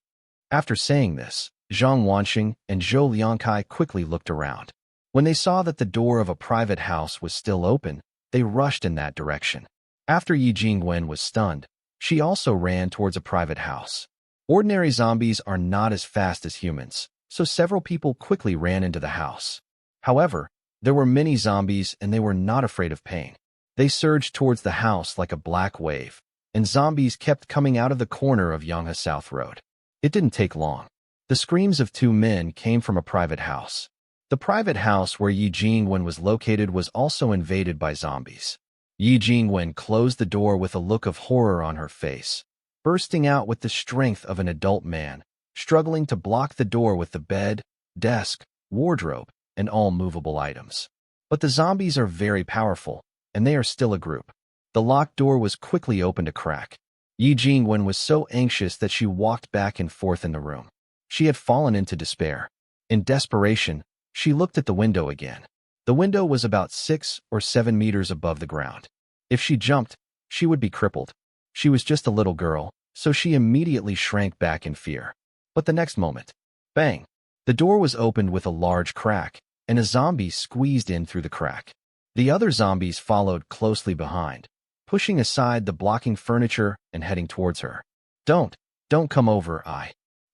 After saying this, Zhang Wanxing and Zhou Liangkai quickly looked around. When they saw that the door of a private house was still open, they rushed in that direction. After Yi Jingwen was stunned, she also ran towards a private house. Ordinary zombies are not as fast as humans, so several people quickly ran into the house. However, there were many zombies and they were not afraid of pain. They surged towards the house like a black wave, and zombies kept coming out of the corner of Yanghe South Road. It didn't take long. The screams of 2 men came from a private house. The private house where Yi Jingwen was located was also invaded by zombies. Yi Jingwen closed the door with a look of horror on her face, bursting out with the strength of an adult man, struggling to block the door with the bed, desk, wardrobe, and all movable items. But the zombies are very powerful, and they are still a group. The locked door was quickly opened a crack. Yi Jingwen was so anxious that she walked back and forth in the room. She had fallen into despair. In desperation, she looked at the window again. The window was about 6 or 7 meters above the ground. If she jumped, she would be crippled. She was just a little girl, so she immediately shrank back in fear. But the next moment, bang! The door was opened with a large crack, and a zombie squeezed in through the crack. The other zombies followed closely behind, pushing aside the blocking furniture and heading towards her. Don't come over,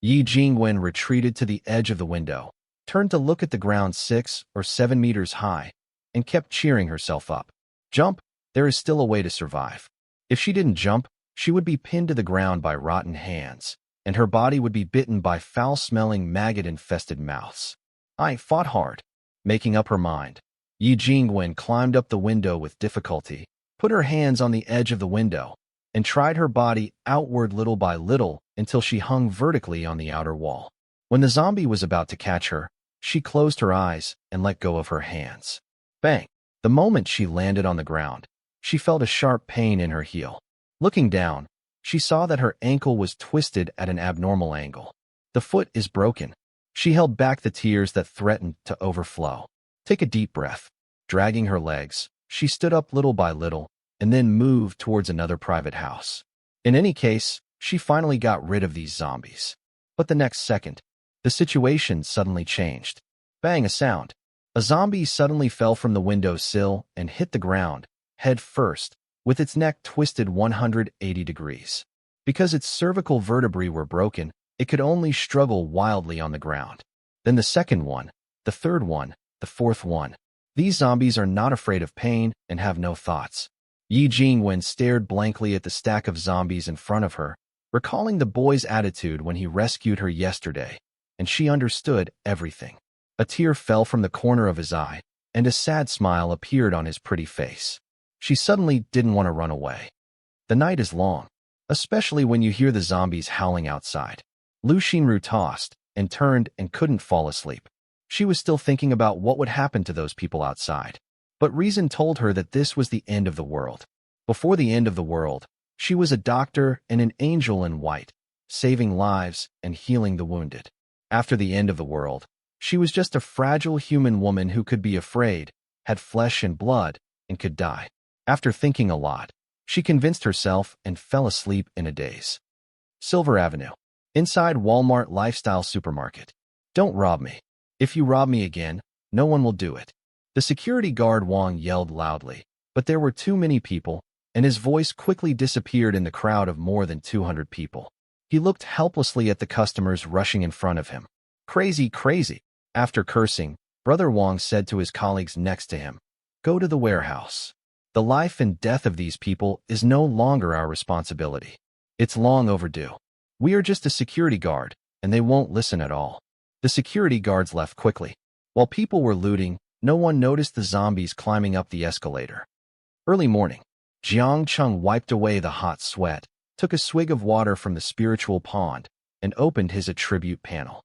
Yi Jingwen retreated to the edge of the window, turned to look at the ground 6 or 7 meters high, and kept cheering herself up. Jump, there is still a way to survive. If she didn't jump, she would be pinned to the ground by rotten hands, and her body would be bitten by foul-smelling maggot-infested mouths. I fought hard. Making up her mind, Yi Jingwen climbed up the window with difficulty, put her hands on the edge of the window, and tried her body outward little by little until she hung vertically on the outer wall. When the zombie was about to catch her, she closed her eyes and let go of her hands. Bang! The moment she landed on the ground, she felt a sharp pain in her heel. Looking down, she saw that her ankle was twisted at an abnormal angle. The foot is broken. She held back the tears that threatened to overflow. Take a deep breath. Dragging her legs, she stood up little by little and then moved towards another private house. In any case, she finally got rid of these zombies. But the next second, the situation suddenly changed. Bang, a sound. A zombie suddenly fell from the windowsill and hit the ground, head first, with its neck twisted 180 degrees. Because its cervical vertebrae were broken, it could only struggle wildly on the ground. Then the second one, the third one, the fourth one. These zombies are not afraid of pain and have no thoughts. Yi Jingwen stared blankly at the stack of zombies in front of her, recalling the boy's attitude when he rescued her yesterday, and she understood everything. A tear fell from the corner of his eye, and a sad smile appeared on his pretty face. She suddenly didn't want to run away. The night is long, especially when you hear the zombies howling outside. Lu Xinru tossed and turned and couldn't fall asleep. She was still thinking about what would happen to those people outside. But reason told her that this was the end of the world. Before the end of the world, she was a doctor and an angel in white, saving lives and healing the wounded. After the end of the world, she was just a fragile human woman who could be afraid, had flesh and blood, and could die. After thinking a lot, she convinced herself and fell asleep in a daze. Silver Avenue. Inside Walmart Lifestyle Supermarket. Don't rob me. If you rob me again, no one will do it. The security guard Wang yelled loudly, but there were too many people, and his voice quickly disappeared in the crowd of more than 200 people. He looked helplessly at the customers rushing in front of him. Crazy, crazy. After cursing, Brother Wang said to his colleagues next to him, "Go to the warehouse. The life and death of these people is no longer our responsibility. It's long overdue. We are just a security guard, and they won't listen at all." The security guards left quickly. While people were looting, no one noticed the zombies climbing up the escalator. Early morning, Jiang Cheng wiped away the hot sweat, took a swig of water from the spiritual pond, and opened his attribute panel.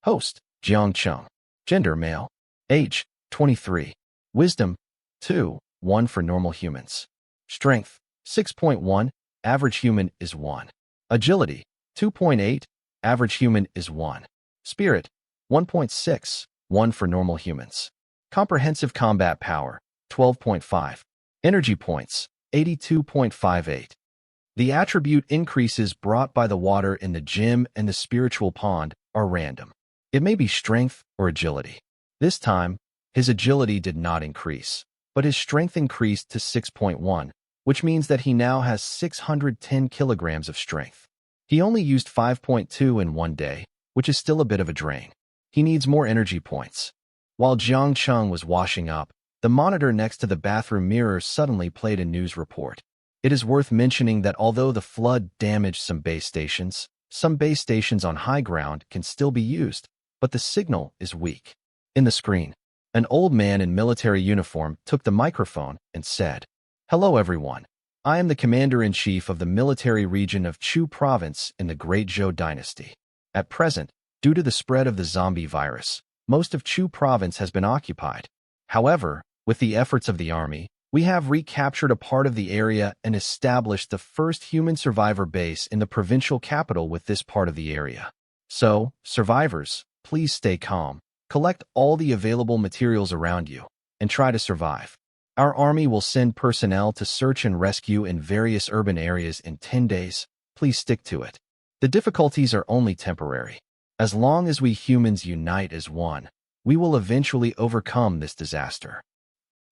Host, Jiang Cheng. Gender, male. Age, 23. Wisdom, 2, 1 for normal humans. Strength, 6.1, average human is 1. Agility, 2.8, average human is 1. Spirit, 1.6, 1 for normal humans. Comprehensive combat power, 12.5. Energy points, 82.58. The attribute increases brought by the water in the gym and the spiritual pond are random. It may be strength or agility. This time, his agility did not increase, but his strength increased to 6.1, which means that he now has 610 kilograms of strength. He only used 5.2 in one day, which is still a bit of a drain. He needs more energy points. While Jiang Cheng was washing up, the monitor next to the bathroom mirror suddenly played a news report. It is worth mentioning that although the flood damaged some base stations on high ground can still be used, but the signal is weak. In the screen, an old man in military uniform took the microphone and said, "Hello everyone. I am the commander-in-chief of the military region of Chu province in the Great Zhou dynasty. At present, due to the spread of the zombie virus, most of Chu province has been occupied. However, with the efforts of the army, we have recaptured a part of the area and established the first human survivor base in the provincial capital with this part of the area. So, survivors, please stay calm, collect all the available materials around you, and try to survive. Our army will send personnel to search and rescue in various urban areas in 10 days. Please stick to it. The difficulties are only temporary. As long as we humans unite as one, we will eventually overcome this disaster."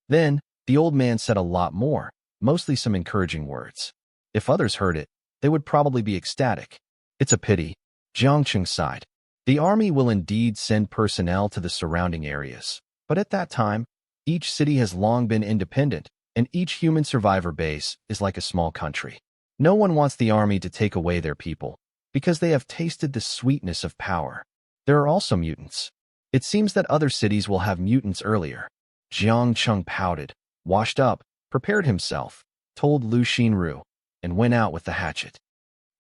Then, the old man said a lot more, mostly some encouraging words. If others heard it, they would probably be ecstatic. It's a pity. Jiang Cheng sighed. The army will indeed send personnel to the surrounding areas, but at that time, each city has long been independent, and each human survivor base is like a small country. No one wants the army to take away their people, because they have tasted the sweetness of power. There are also mutants. It seems that other cities will have mutants earlier. Jiang Cheng pouted, washed up, prepared himself, told Lu Xinru, and went out with the hatchet.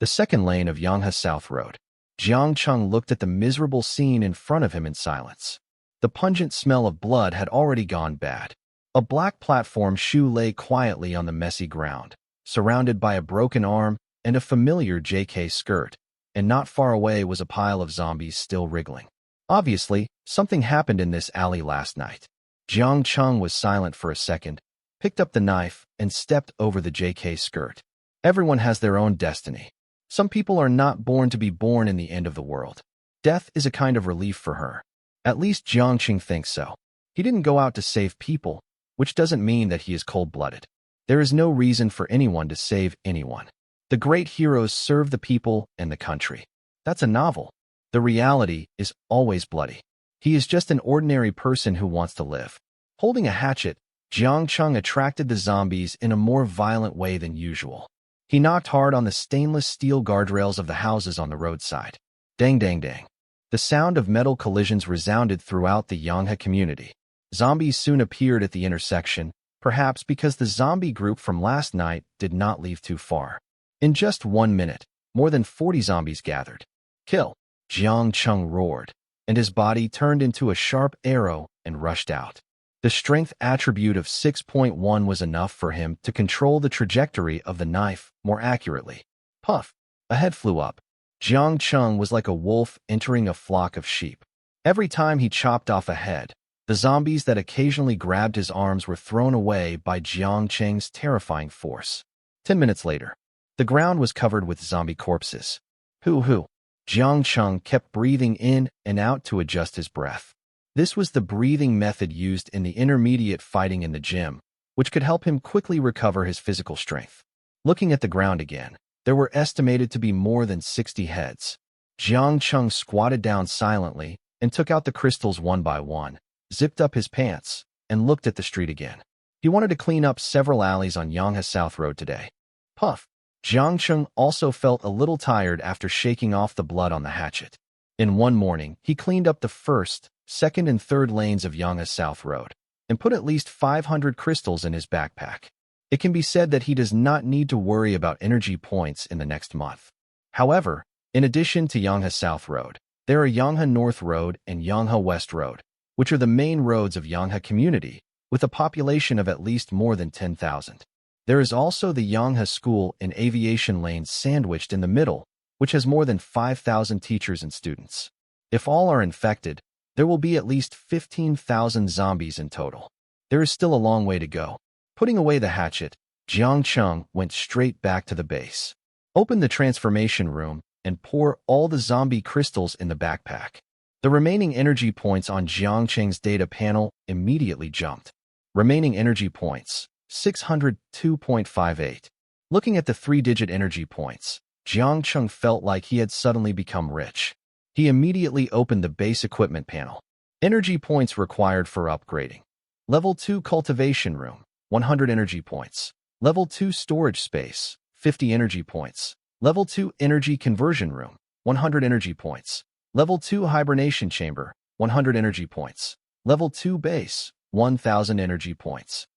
The second lane of Yanghe South Road. Jiang Cheng looked at the miserable scene in front of him in silence. The pungent smell of blood had already gone bad. A black platform shoe lay quietly on the messy ground, surrounded by a broken arm and a familiar JK skirt, and not far away was a pile of zombies still wriggling. Obviously, something happened in this alley last night. Jiang Cheng was silent for a second, picked up the knife, and stepped over the JK skirt. Everyone has their own destiny. Some people are not born to be born in the end of the world. Death is a kind of relief for her. At least Jiang Cheng thinks so. He didn't go out to save people, which doesn't mean that he is cold-blooded. There is no reason for anyone to save anyone. The great heroes serve the people and the country. That's a novel. The reality is always bloody. He is just an ordinary person who wants to live. Holding a hatchet, Jiang Cheng attracted the zombies in a more violent way than usual. He knocked hard on the stainless steel guardrails of the houses on the roadside. Dang, dang, dang. The sound of metal collisions resounded throughout the Yanghe community. Zombies soon appeared at the intersection, perhaps because the zombie group from last night did not leave too far. In just 1 minute, more than 40 zombies gathered. Kill! Jiang Cheng roared, and his body turned into a sharp arrow and rushed out. The strength attribute of 6.1 was enough for him to control the trajectory of the knife more accurately. Puff! A head flew up. Jiang Cheng was like a wolf entering a flock of sheep. Every time he chopped off a head, the zombies that occasionally grabbed his arms were thrown away by Jiang Cheng's terrifying force. 10 minutes later, the ground was covered with zombie corpses. Hoo-hoo! Jiang Cheng kept breathing in and out to adjust his breath. This was the breathing method used in the intermediate fighting in the gym, which could help him quickly recover his physical strength. Looking at the ground again, there were estimated to be more than 60 heads. Jiang Cheng squatted down silently and took out the crystals one by one, zipped up his pants, and looked at the street again. He wanted to clean up several alleys on Yanghe South Road today. Puff! Jiang Cheng also felt a little tired after shaking off the blood on the hatchet. In one morning, he cleaned up the first, second, and third lanes of Yanghe South Road and put at least 500 crystals in his backpack. It can be said that he does not need to worry about energy points in the next month. However, in addition to Yanghe South Road, there are Yanghe North Road and Yanghe West Road, which are the main roads of Yanghe community, with a population of at least more than 10,000. There is also the Yanghe School and Aviation Lane sandwiched in the middle, which has more than 5,000 teachers and students. If all are infected, there will be at least 15,000 zombies in total. There is still a long way to go. Putting away the hatchet, Jiang Cheng went straight back to the base. Open the transformation room and pour all the zombie crystals in the backpack. The remaining energy points on Jiang Cheng's data panel immediately jumped. Remaining energy points, 602.58. Looking at the 3-digit energy points, Jiang Cheng felt like he had suddenly become rich. He immediately opened the base equipment panel. Energy points required for upgrading. Level 2 cultivation room, 100 energy points. Level 2 storage space, 50 energy points. Level 2 energy conversion room, 100 energy points. Level 2 hibernation chamber, 100 energy points. Level 2 base, 1,000 energy points.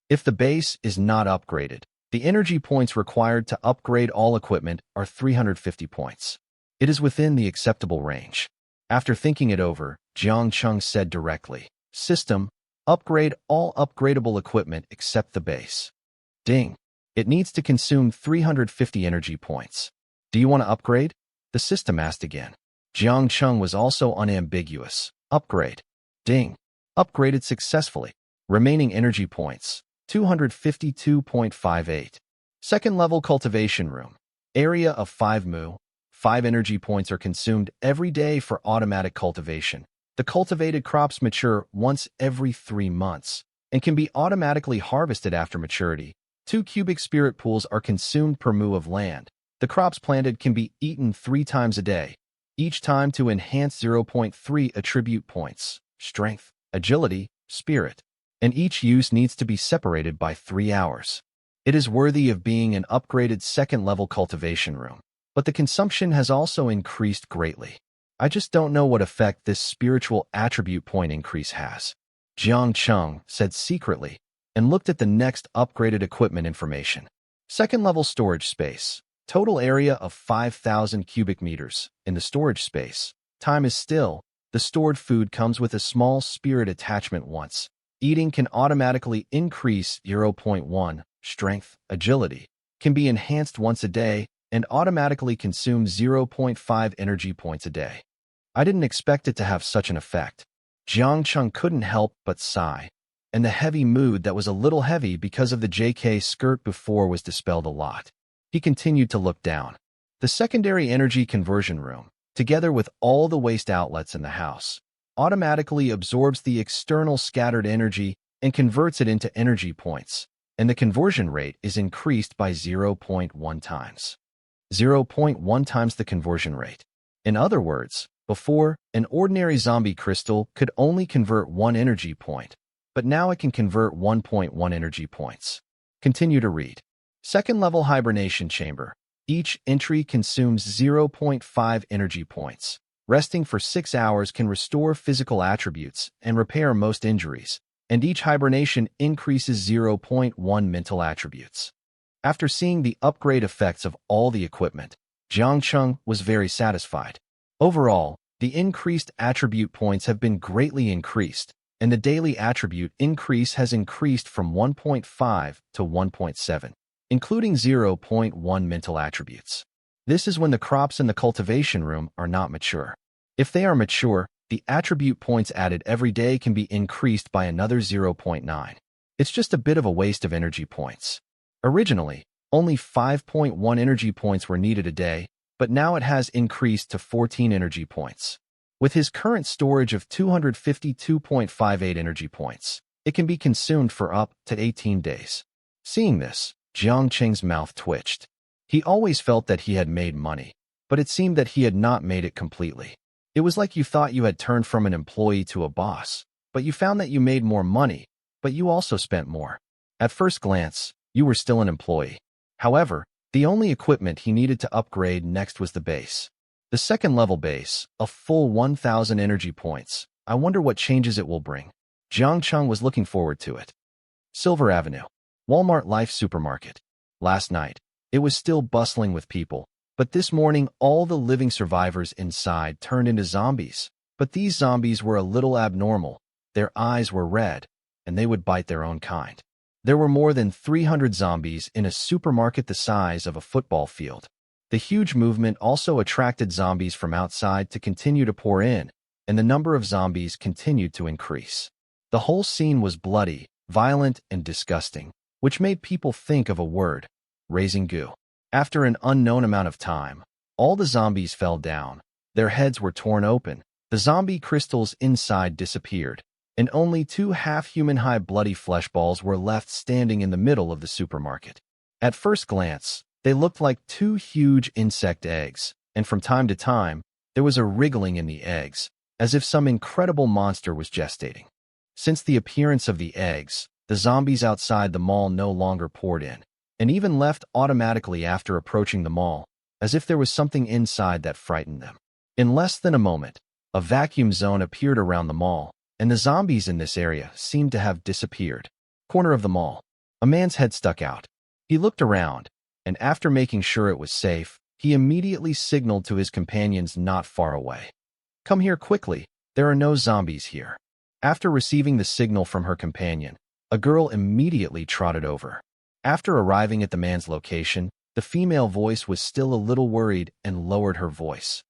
If the base is not upgraded, the energy points required to upgrade all equipment are 350 points. It is within the acceptable range. After thinking it over, Jiang Cheng said directly, "System, upgrade all upgradable equipment except the base." Ding! It needs to consume 350 energy points. Do you want to upgrade? The system asked again. Jiang Cheng was also unambiguous. Upgrade. Ding! Upgraded successfully. Remaining energy points, 252.58. Second level cultivation room. Area of 5 mu. 5 energy points are consumed every day for automatic cultivation. The cultivated crops mature once every 3 months and can be automatically harvested after maturity. 2 cubic spirit pools are consumed per mu of land. The crops planted can be eaten 3 times a day, each time to enhance 0.3 attribute points, strength, agility, spirit, and each use needs to be separated by 3 hours. It is worthy of being an upgraded second-level cultivation room, but the consumption has also increased greatly. I just don't know what effect this spiritual attribute point increase has. Jiang Cheng said secretly and looked at the next upgraded equipment information. Second-level storage space. Total area of 5,000 cubic meters. In the storage space, time is still. The stored food comes with a small spirit attachment once. Eating can automatically increase 0.1. Strength, agility, can be enhanced once a day and automatically consume 0.5 energy points a day. I didn't expect it to have such an effect. Jiang Cheng couldn't help but sigh, and the heavy mood that was a little heavy because of the JK skirt before was dispelled a lot. He continued to look down. The secondary energy conversion room, together with all the waste outlets in the house, automatically absorbs the external scattered energy and converts it into energy points, and the conversion rate is increased by 0.1 times. 0.1 times the conversion rate. In other words, before, an ordinary zombie crystal could only convert 1 energy point, but now it can convert 1.1 energy points. Continue to read. Second level hibernation chamber. Each entry consumes 0.5 energy points. Resting for 6 hours can restore physical attributes and repair most injuries, and each hibernation increases 0.1 mental attributes. After seeing the upgrade effects of all the equipment, Jiang Cheng was very satisfied. Overall, the increased attribute points have been greatly increased, and the daily attribute increase has increased from 1.5 to 1.7, including 0.1 mental attributes. This is when the crops in the cultivation room are not mature. If they are mature, the attribute points added every day can be increased by another 0.9. It's just a bit of a waste of energy points. Originally, only 5.1 energy points were needed a day, but now it has increased to 14 energy points. With his current storage of 252.58 energy points, it can be consumed for up to 18 days. Seeing this, Jiang Cheng's mouth twitched. He always felt that he had made money, but it seemed that he had not made it completely. It was like you thought you had turned from an employee to a boss, but you found that you made more money, but you also spent more. At first glance, you were still an employee. However, the only equipment he needed to upgrade next was the base. The second level base, a full 1,000 energy points. I wonder what changes it will bring. Jiang Cheng was looking forward to it. Silver Avenue. Walmart Life Supermarket. Last night, it was still bustling with people, but this morning all the living survivors inside turned into zombies. But these zombies were a little abnormal. Their eyes were red, and they would bite their own kind. There were more than 300 zombies in a supermarket the size of a football field. The huge movement also attracted zombies from outside to continue to pour in, and the number of zombies continued to increase. The whole scene was bloody, violent, and disgusting, which made people think of a word: raising goo. After an unknown amount of time, all the zombies fell down. Their heads were torn open. The zombie crystals inside disappeared, and only 2 half-human high bloody flesh balls were left standing in the middle of the supermarket. At first glance, they looked like 2 huge insect eggs, and from time to time, there was a wriggling in the eggs, as if some incredible monster was gestating. Since the appearance of the eggs, the zombies outside the mall no longer poured in, and even left automatically after approaching the mall, as if there was something inside that frightened them. In less than a moment, a vacuum zone appeared around the mall, and the zombies in this area seemed to have disappeared. Corner of the mall. A man's head stuck out. He looked around, and after making sure it was safe, he immediately signaled to his companions not far away. "Come here quickly, there are no zombies here." After receiving the signal from her companion, a girl immediately trotted over. After arriving at the man's location, the female voice was still a little worried and lowered her voice.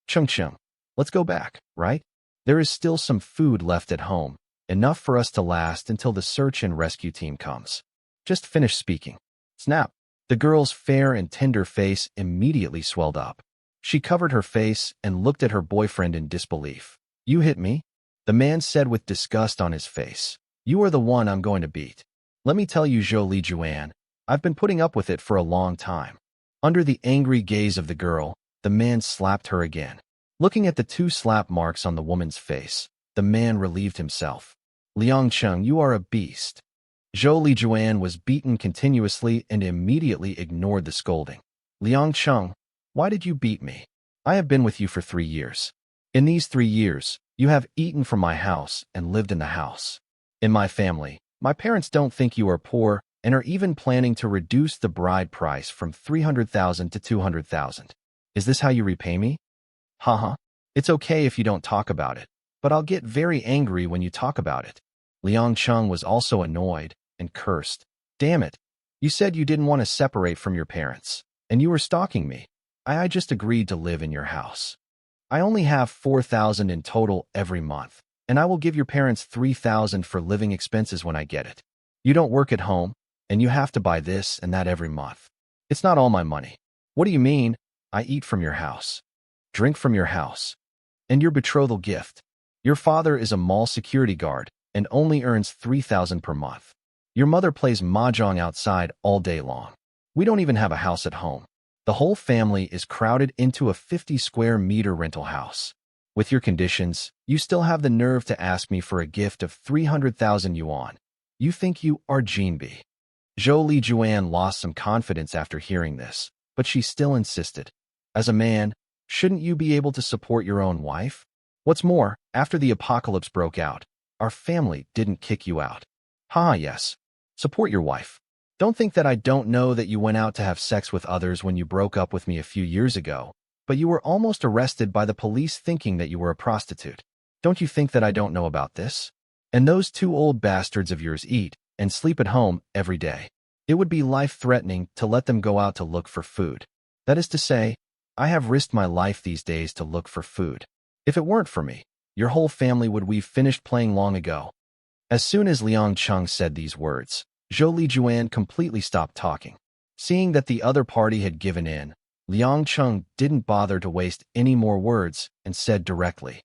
"Cheng, let's go back, right? There is still some food left at home, enough for us to last until the search and rescue team comes. Just finish speaking." Snap! The girl's fair and tender face immediately swelled up. She covered her face and looked at her boyfriend in disbelief. "You hit me?" The man said with disgust on his face. "You are the one I'm going to beat. Let me tell you, Zhou Li Juan, I've been putting up with it for a long time." Under the angry gaze of the girl, the man slapped her again. Looking at the 2 slap marks on the woman's face, the man relieved himself. "Liang Cheng, you are a beast." Zhou Li Juan was beaten continuously and immediately ignored the scolding. "Liang Cheng, why did you beat me? I have been with you for 3 years. In these 3 years, you have eaten from my house and lived in the house. In my family, my parents don't think you are poor and are even planning to reduce the bride price from 300,000 to 200,000. Is this how you repay me?" "Haha. It's okay if you don't talk about it, but I'll get very angry when you talk about it." Liang Cheng was also annoyed and cursed. "Damn it. You said you didn't want to separate from your parents, and you were stalking me. I just agreed to live in your house. I only have 4,000 in total every month, and I will give your parents 3,000 for living expenses when I get it. You don't work at home, and you have to buy this and that every month. It's not all my money." "What do you mean? I eat from your house, drink from your house, and your betrothal gift. Your father is a mall security guard and only earns 3,000 per month. Your mother plays mahjong outside all day long. We don't even have a house at home. The whole family is crowded into a 50 square meter rental house. With your conditions, you still have the nerve to ask me for a gift of 300,000 yuan. You think you are Jinbi. Zhou Lijuan lost some confidence after hearing this, but she still insisted. As a man, shouldn't you be able to support your own wife? What's more, after the apocalypse broke out, our family didn't kick you out. Ha, yes. Support your wife. Don't think that I don't know that you went out to have sex with others when you broke up with me a few years ago, but you were almost arrested by the police thinking that you were a prostitute. Don't you think that I don't know about this? And those two old bastards of yours eat and sleep at home every day. It would be life-threatening to let them go out to look for food. That is to say, I have risked my life these days to look for food. If it weren't for me, your whole family would have finished playing long ago. As soon as Jiang Cheng said these words, Zhou Lijuan completely stopped talking. Seeing that the other party had given in, Jiang Cheng didn't bother to waste any more words and said directly,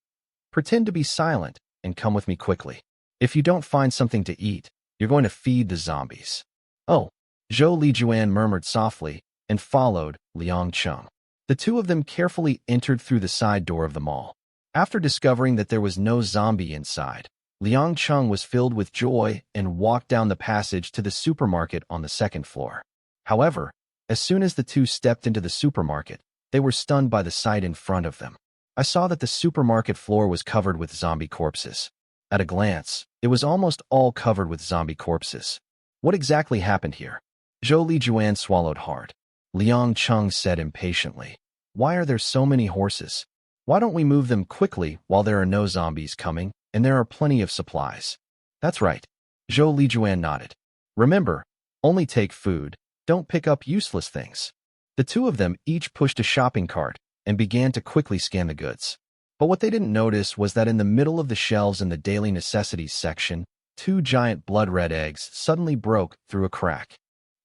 "Pretend to be silent and come with me quickly. If you don't find something to eat, you're going to feed the zombies." "Oh," Zhou Lijuan murmured softly and followed Jiang Cheng. The two of them carefully entered through the side door of the mall. After discovering that there was no zombie inside, Jiang Cheng was filled with joy and walked down the passage to the supermarket on the second floor. However, as soon as the two stepped into the supermarket, they were stunned by the sight in front of them. I saw that the supermarket floor was covered with zombie corpses. At a glance, it was almost all covered with zombie corpses. What exactly happened here? Zhou Lijuan swallowed hard. Jiang Cheng said impatiently, "Why are there so many horses? Why don't we move them quickly while there are no zombies coming, and there are plenty of supplies?" "That's right." Zhou Lijuan nodded. "Remember, only take food, don't pick up useless things." The two of them each pushed a shopping cart and began to quickly scan the goods. But what they didn't notice was that in the middle of the shelves in the daily necessities section, two giant blood-red eggs suddenly broke through a crack.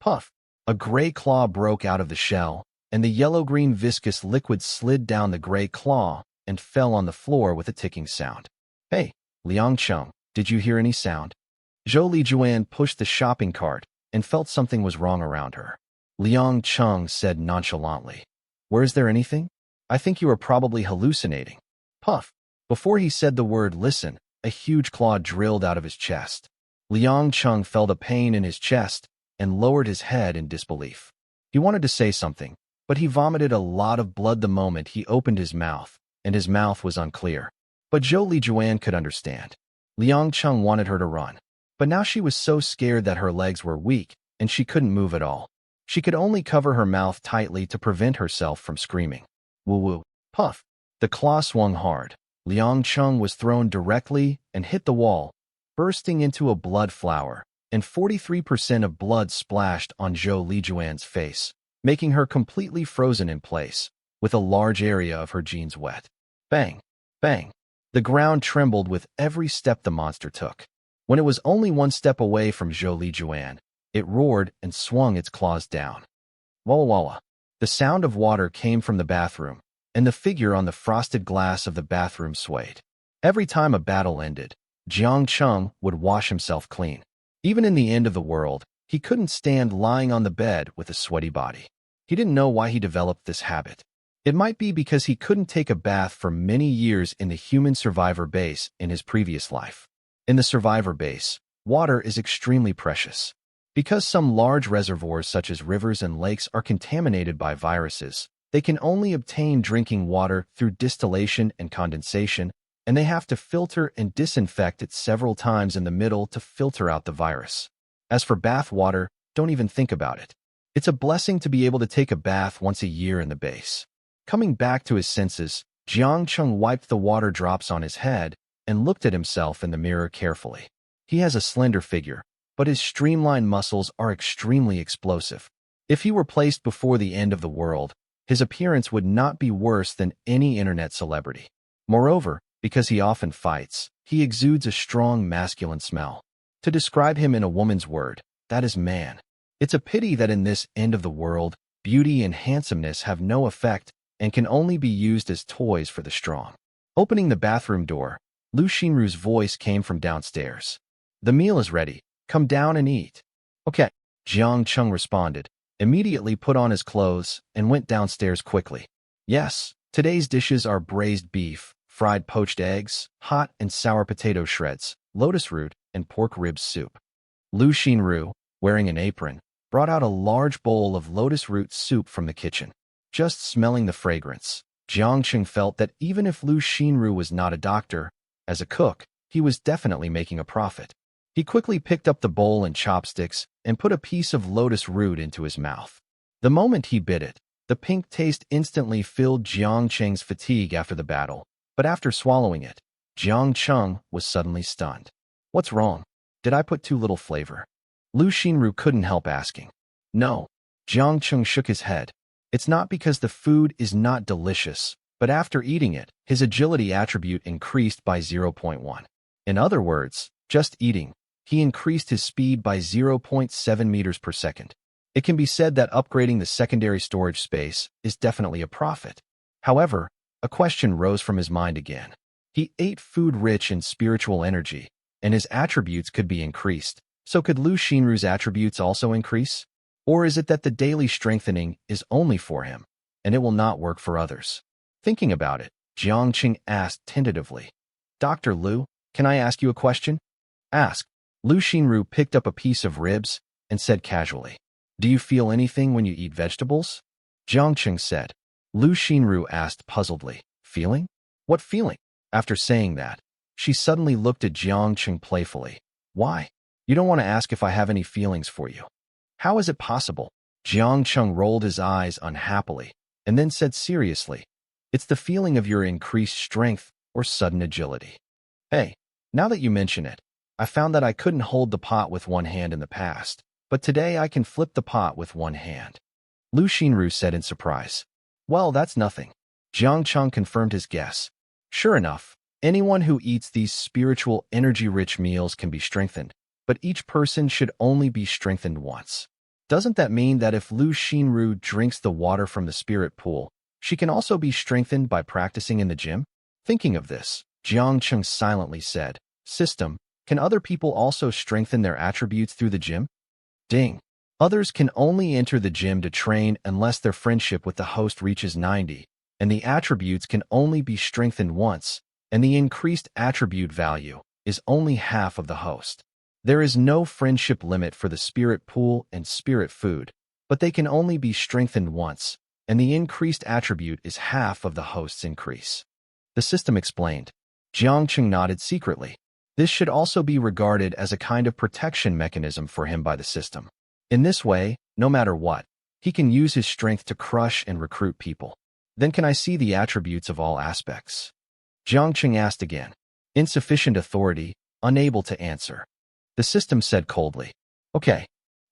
Puff! A gray claw broke out of the shell, and the yellow-green viscous liquid slid down the gray claw and fell on the floor with a ticking sound. "Hey, Jiang Cheng, did you hear any sound?" Zhou Lijuan pushed the shopping cart and felt something was wrong around her. Jiang Cheng said nonchalantly, "Where is there anything? I think you are probably hallucinating." Puff! Before he said the word listen, a huge claw drilled out of his chest. Jiang Cheng felt a pain in his chest and lowered his head in disbelief. He wanted to say something, but he vomited a lot of blood the moment he opened his mouth, and his mouth was unclear. But Zhou Lijuan could understand. Jiang Cheng wanted her to run, but now she was so scared that her legs were weak, and she couldn't move at all. She could only cover her mouth tightly to prevent herself from screaming. Woo-woo. Puff! The claw swung hard. Jiang Cheng was thrown directly and hit the wall, bursting into a blood flower, and 43% of blood splashed on Zhou Lijuan's face, making her completely frozen in place, with a large area of her jeans wet. Bang! Bang! The ground trembled with every step the monster took. When it was only one step away from Zhou Lijuan, it roared and swung its claws down. Walla walla! The sound of water came from the bathroom, and the figure on the frosted glass of the bathroom swayed. Every time a battle ended, Jiang Cheng would wash himself clean. Even in the end of the world, he couldn't stand lying on the bed with a sweaty body. He didn't know why he developed this habit. It might be because he couldn't take a bath for many years in the human survivor base in his previous life. In the survivor base, water is extremely precious. Because some large reservoirs such as rivers and lakes are contaminated by viruses, they can only obtain drinking water through distillation and condensation, and they have to filter and disinfect it several times in the middle to filter out the virus. As for bath water, don't even think about it. It's a blessing to be able to take a bath once a year in the base. Coming back to his senses, Jiang Cheng wiped the water drops on his head and looked at himself in the mirror carefully. He has a slender figure, but his streamlined muscles are extremely explosive. If he were placed before the end of the world, his appearance would not be worse than any internet celebrity. Moreover, because he often fights, he exudes a strong masculine smell. To describe him in a woman's word, that is man. It's a pity that in this end of the world, beauty and handsomeness have no effect and can only be used as toys for the strong. Opening the bathroom door, Lu Xinru's voice came from downstairs. The meal is ready. Come down and eat. Okay, Jiang Cheng responded, immediately put on his clothes and went downstairs quickly. Yes, today's dishes are braised beef, fried poached eggs, hot and sour potato shreds, lotus root, and pork ribs soup. Lu Xinru, wearing an apron, brought out a large bowl of lotus root soup from the kitchen. Just smelling the fragrance, Jiang Cheng felt that even if Lu Xinru was not a doctor, as a cook, he was definitely making a profit. He quickly picked up the bowl and chopsticks and put a piece of lotus root into his mouth. The moment he bit it, the pink taste instantly filled Jiang Cheng's fatigue after the battle, but after swallowing it, Jiang Cheng was suddenly stunned. What's wrong? Did I put too little flavor? Lu Xinru couldn't help asking. No. Jiang Cheng shook his head. It's not because the food is not delicious, but after eating it, his agility attribute increased by 0.1. In other words, just eating, he increased his speed by 0.7 meters per second. It can be said that upgrading the secondary storage space is definitely a profit. However, a question rose from his mind again. He ate food rich in spiritual energy, and his attributes could be increased. So could Lu Xinru's attributes also increase? Or is it that the daily strengthening is only for him, and it will not work for others? Thinking about it, Jiang Cheng asked tentatively, Dr. Lu, can I ask you a question? Ask. Lu Xinru picked up a piece of ribs and said casually, Do you feel anything when you eat vegetables? Jiang Cheng said. Lu Xinru asked puzzledly, Feeling? What feeling? After saying that, she suddenly looked at Jiang Cheng playfully. Why? You don't want to ask if I have any feelings for you. How is it possible? Jiang Cheng rolled his eyes unhappily and then said seriously, It's the feeling of your increased strength or sudden agility. Hey, now that you mention it, I found that I couldn't hold the pot with one hand in the past, but today I can flip the pot with one hand. Lu Xinru said in surprise. Well, that's nothing. Jiang Cheng confirmed his guess. Sure enough, anyone who eats these spiritual energy-rich meals can be strengthened, but each person should only be strengthened once. Doesn't that mean that if Lu Xinru drinks the water from the spirit pool, she can also be strengthened by practicing in the gym? Thinking of this, Jiang Cheng silently said, System, can other people also strengthen their attributes through the gym? Ding. Others can only enter the gym to train unless their friendship with the host reaches 90, and the attributes can only be strengthened once, and the increased attribute value is only half of the host. There is no friendship limit for the spirit pool and spirit food, but they can only be strengthened once, and the increased attribute is half of the host's increase. The system explained. Jiang Cheng nodded secretly. This should also be regarded as a kind of protection mechanism for him by the system. In this way, no matter what, he can use his strength to crush and recruit people. Then can I see the attributes of all aspects? Jiang Cheng asked again. Insufficient authority, unable to answer. The system said coldly. Okay,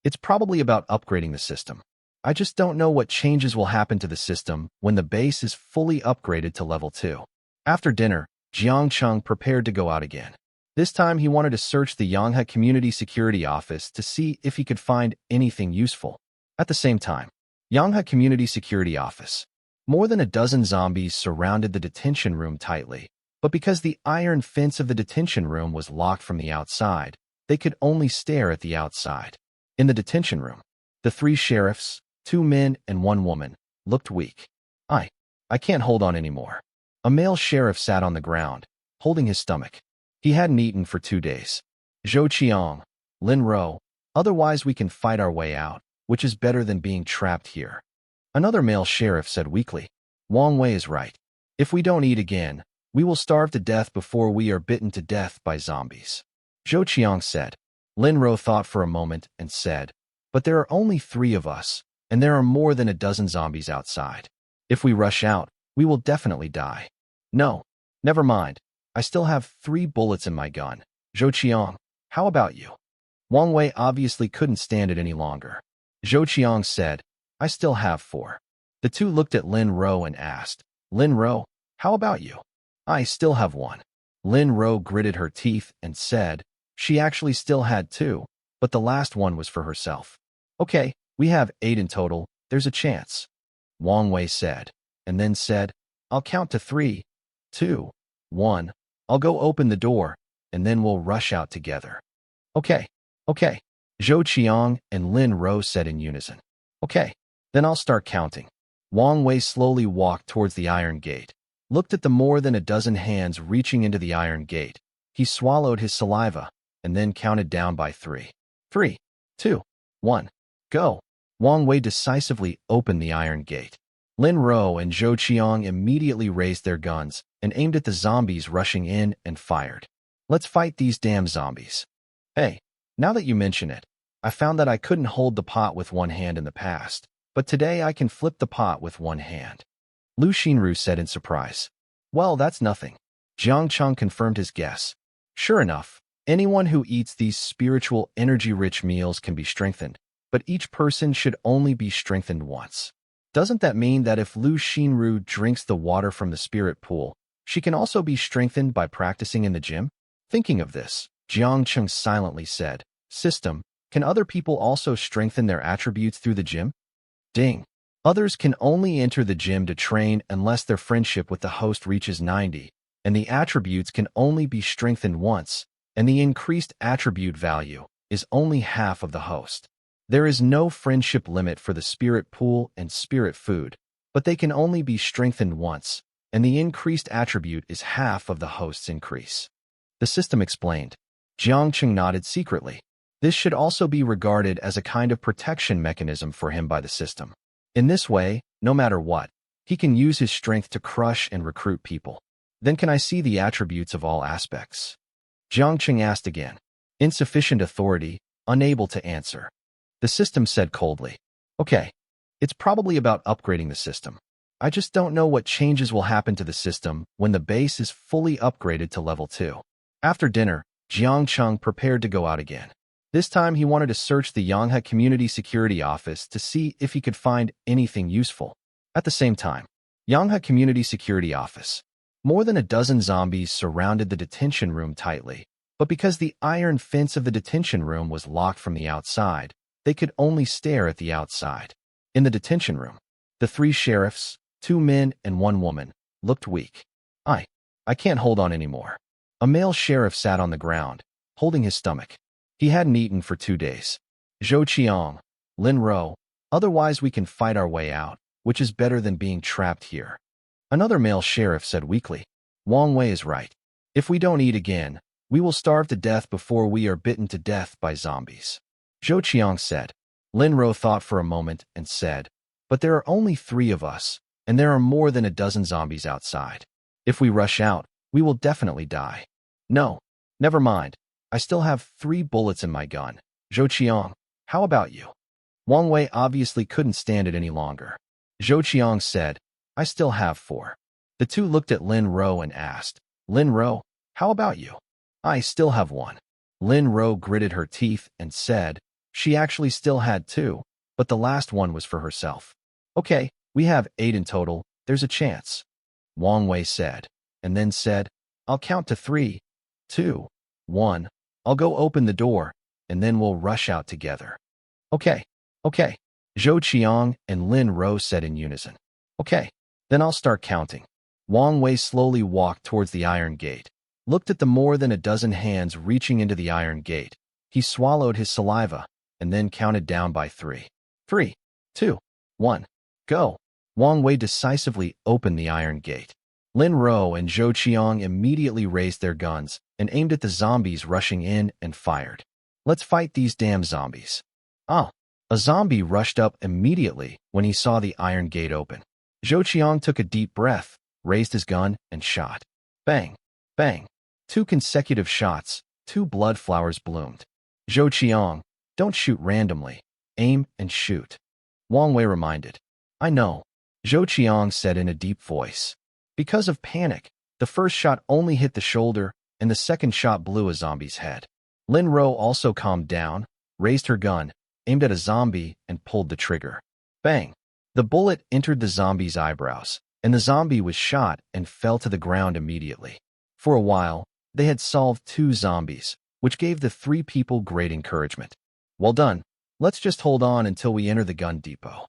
it's probably about upgrading the system. I just don't know what changes will happen to the system when the base is fully upgraded to level 2. After dinner, Jiang Cheng prepared to go out again. This time he wanted to search the Yanghe Community Security Office to see if he could find anything useful. At the same time, Yanghe Community Security Office. More than a dozen zombies surrounded the detention room tightly, but because the iron fence of the detention room was locked from the outside, they could only stare at the outside. In the detention room, the 3 sheriffs, 2 men and 1 woman, looked weak. I can't hold on anymore. A male sheriff sat on the ground, holding his stomach. He hadn't eaten for 2 days. Zhou Qiang, Lin Ro, otherwise we can fight our way out, which is better than being trapped here. Another male sheriff said weakly. Wang Wei is right. If we don't eat again, we will starve to death before we are bitten to death by zombies. Zhou Qiang said. Lin Ro thought for a moment and said, But there are only 3 of us, and there are more than a dozen zombies outside. If we rush out, we will definitely die. No, never mind. I still have 3 bullets in my gun. Zhou Qiang, how about you? Wang Wei obviously couldn't stand it any longer. Zhou Qiang said, I still have 4. The 2 looked at Lin Ro and asked, Lin Ro, how about you? I still have 1. Lin Ro gritted her teeth and said, she actually still had 2, but the last one was for herself. Okay, we have 8 in total, there's a chance. Wang Wei said, and then said, I'll count to 3, 2, 1. I'll go open the door, and then we'll rush out together. Okay, okay, Zhou Qiang and Lin Ro said in unison. Okay, then I'll start counting. Wang Wei slowly walked towards the iron gate, looked at the more than a dozen hands reaching into the iron gate. He swallowed his saliva, and then counted down by 3. 3, 2, 1, go. Wang Wei decisively opened the iron gate. Lin Ro and Zhou Qiang immediately raised their guns and aimed at the zombies rushing in and fired. Let's fight these damn zombies. Hey, now that you mention it, I found that I couldn't hold the pot with one hand in the past, but today I can flip the pot with one hand. Lu Xinru said in surprise. Well, that's nothing. Jiang Cheng confirmed his guess. Sure enough, anyone who eats these spiritual energy-rich meals can be strengthened, but each person should only be strengthened once. Doesn't that mean that if Lu Xinru drinks the water from the spirit pool, she can also be strengthened by practicing in the gym? Thinking of this, Jiang Cheng silently said, System, can other people also strengthen their attributes through the gym? Ding. Others can only enter the gym to train unless their friendship with the host reaches 90, and the attributes can only be strengthened once, and the increased attribute value is only half of the host. There is no friendship limit for the spirit pool and spirit food, but they can only be strengthened once, and the increased attribute is half of the host's increase. The system explained. Jiang Cheng nodded secretly. This should also be regarded as a kind of protection mechanism for him by the system. In this way, no matter what, he can use his strength to crush and recruit people. Then can I see the attributes of all aspects? Jiang Cheng asked again. Insufficient authority, unable to answer. The system said coldly. Okay, it's probably about upgrading the system. I just don't know what changes will happen to the system when the base is fully upgraded to level 2. After dinner, Jiang Cheng prepared to go out again. This time he wanted to search the Yanghe Community Security Office to see if he could find anything useful. At the same time, Yanghe Community Security Office. More than a dozen zombies surrounded the detention room tightly, but because the iron fence of the detention room was locked from the outside, they could only stare at the outside. In the detention room, the 3 sheriffs, 2 men and 1 woman, looked weak. I can't hold on anymore. A male sheriff sat on the ground, holding his stomach. He hadn't eaten for 2 days. Zhou Qiang, Lin Ro, otherwise we can fight our way out, which is better than being trapped here. Another male sheriff said weakly. Wang Wei is right. If we don't eat again, we will starve to death before we are bitten to death by zombies. Zhou Qiang said. Lin Ro thought for a moment and said, but there are only 3 of us, and there are more than a dozen zombies outside. If we rush out, we will definitely die. No, never mind. I still have 3 bullets in my gun. Zhou Qiang, how about you? Wang Wei obviously couldn't stand it any longer. Zhou Qiang said, I still have 4. The 2 looked at Lin Ro and asked, Lin Ro, how about you? I still have 1. Lin Ro gritted her teeth and said, she actually still had 2, but the last one was for herself. Okay, we have 8 in total, there's a chance. Wang Wei said, and then said, I'll count to 3, 2, 1. I'll go open the door, and then we'll rush out together. Okay, okay. Zhou Qiang and Lin Ro said in unison. Okay, then I'll start counting. Wang Wei slowly walked towards the iron gate, looked at the more than a dozen hands reaching into the iron gate. He swallowed his saliva, and then counted down by 3. 3, 2, 1, go. Wang Wei decisively opened the iron gate. Lin Ro and Zhou Qiang immediately raised their guns and aimed at the zombies rushing in and fired. Let's fight these damn zombies. A zombie rushed up immediately when he saw the iron gate open. Zhou Qiang took a deep breath, raised his gun, and shot. Bang, bang. 2 consecutive shots, 2 blood flowers bloomed. Zhou Qiang, don't shoot randomly. Aim and shoot. Wang Wei reminded. I know, Zhou Qiang said in a deep voice. Because of panic, the first shot only hit the shoulder, and the second shot blew a zombie's head. Lin Ro also calmed down, raised her gun, aimed at a zombie, and pulled the trigger. Bang! The bullet entered the zombie's eyebrows, and the zombie was shot and fell to the ground immediately. For a while, they had solved 2 zombies, which gave the 3 people great encouragement. Well done. Let's just hold on until we enter the gun depot.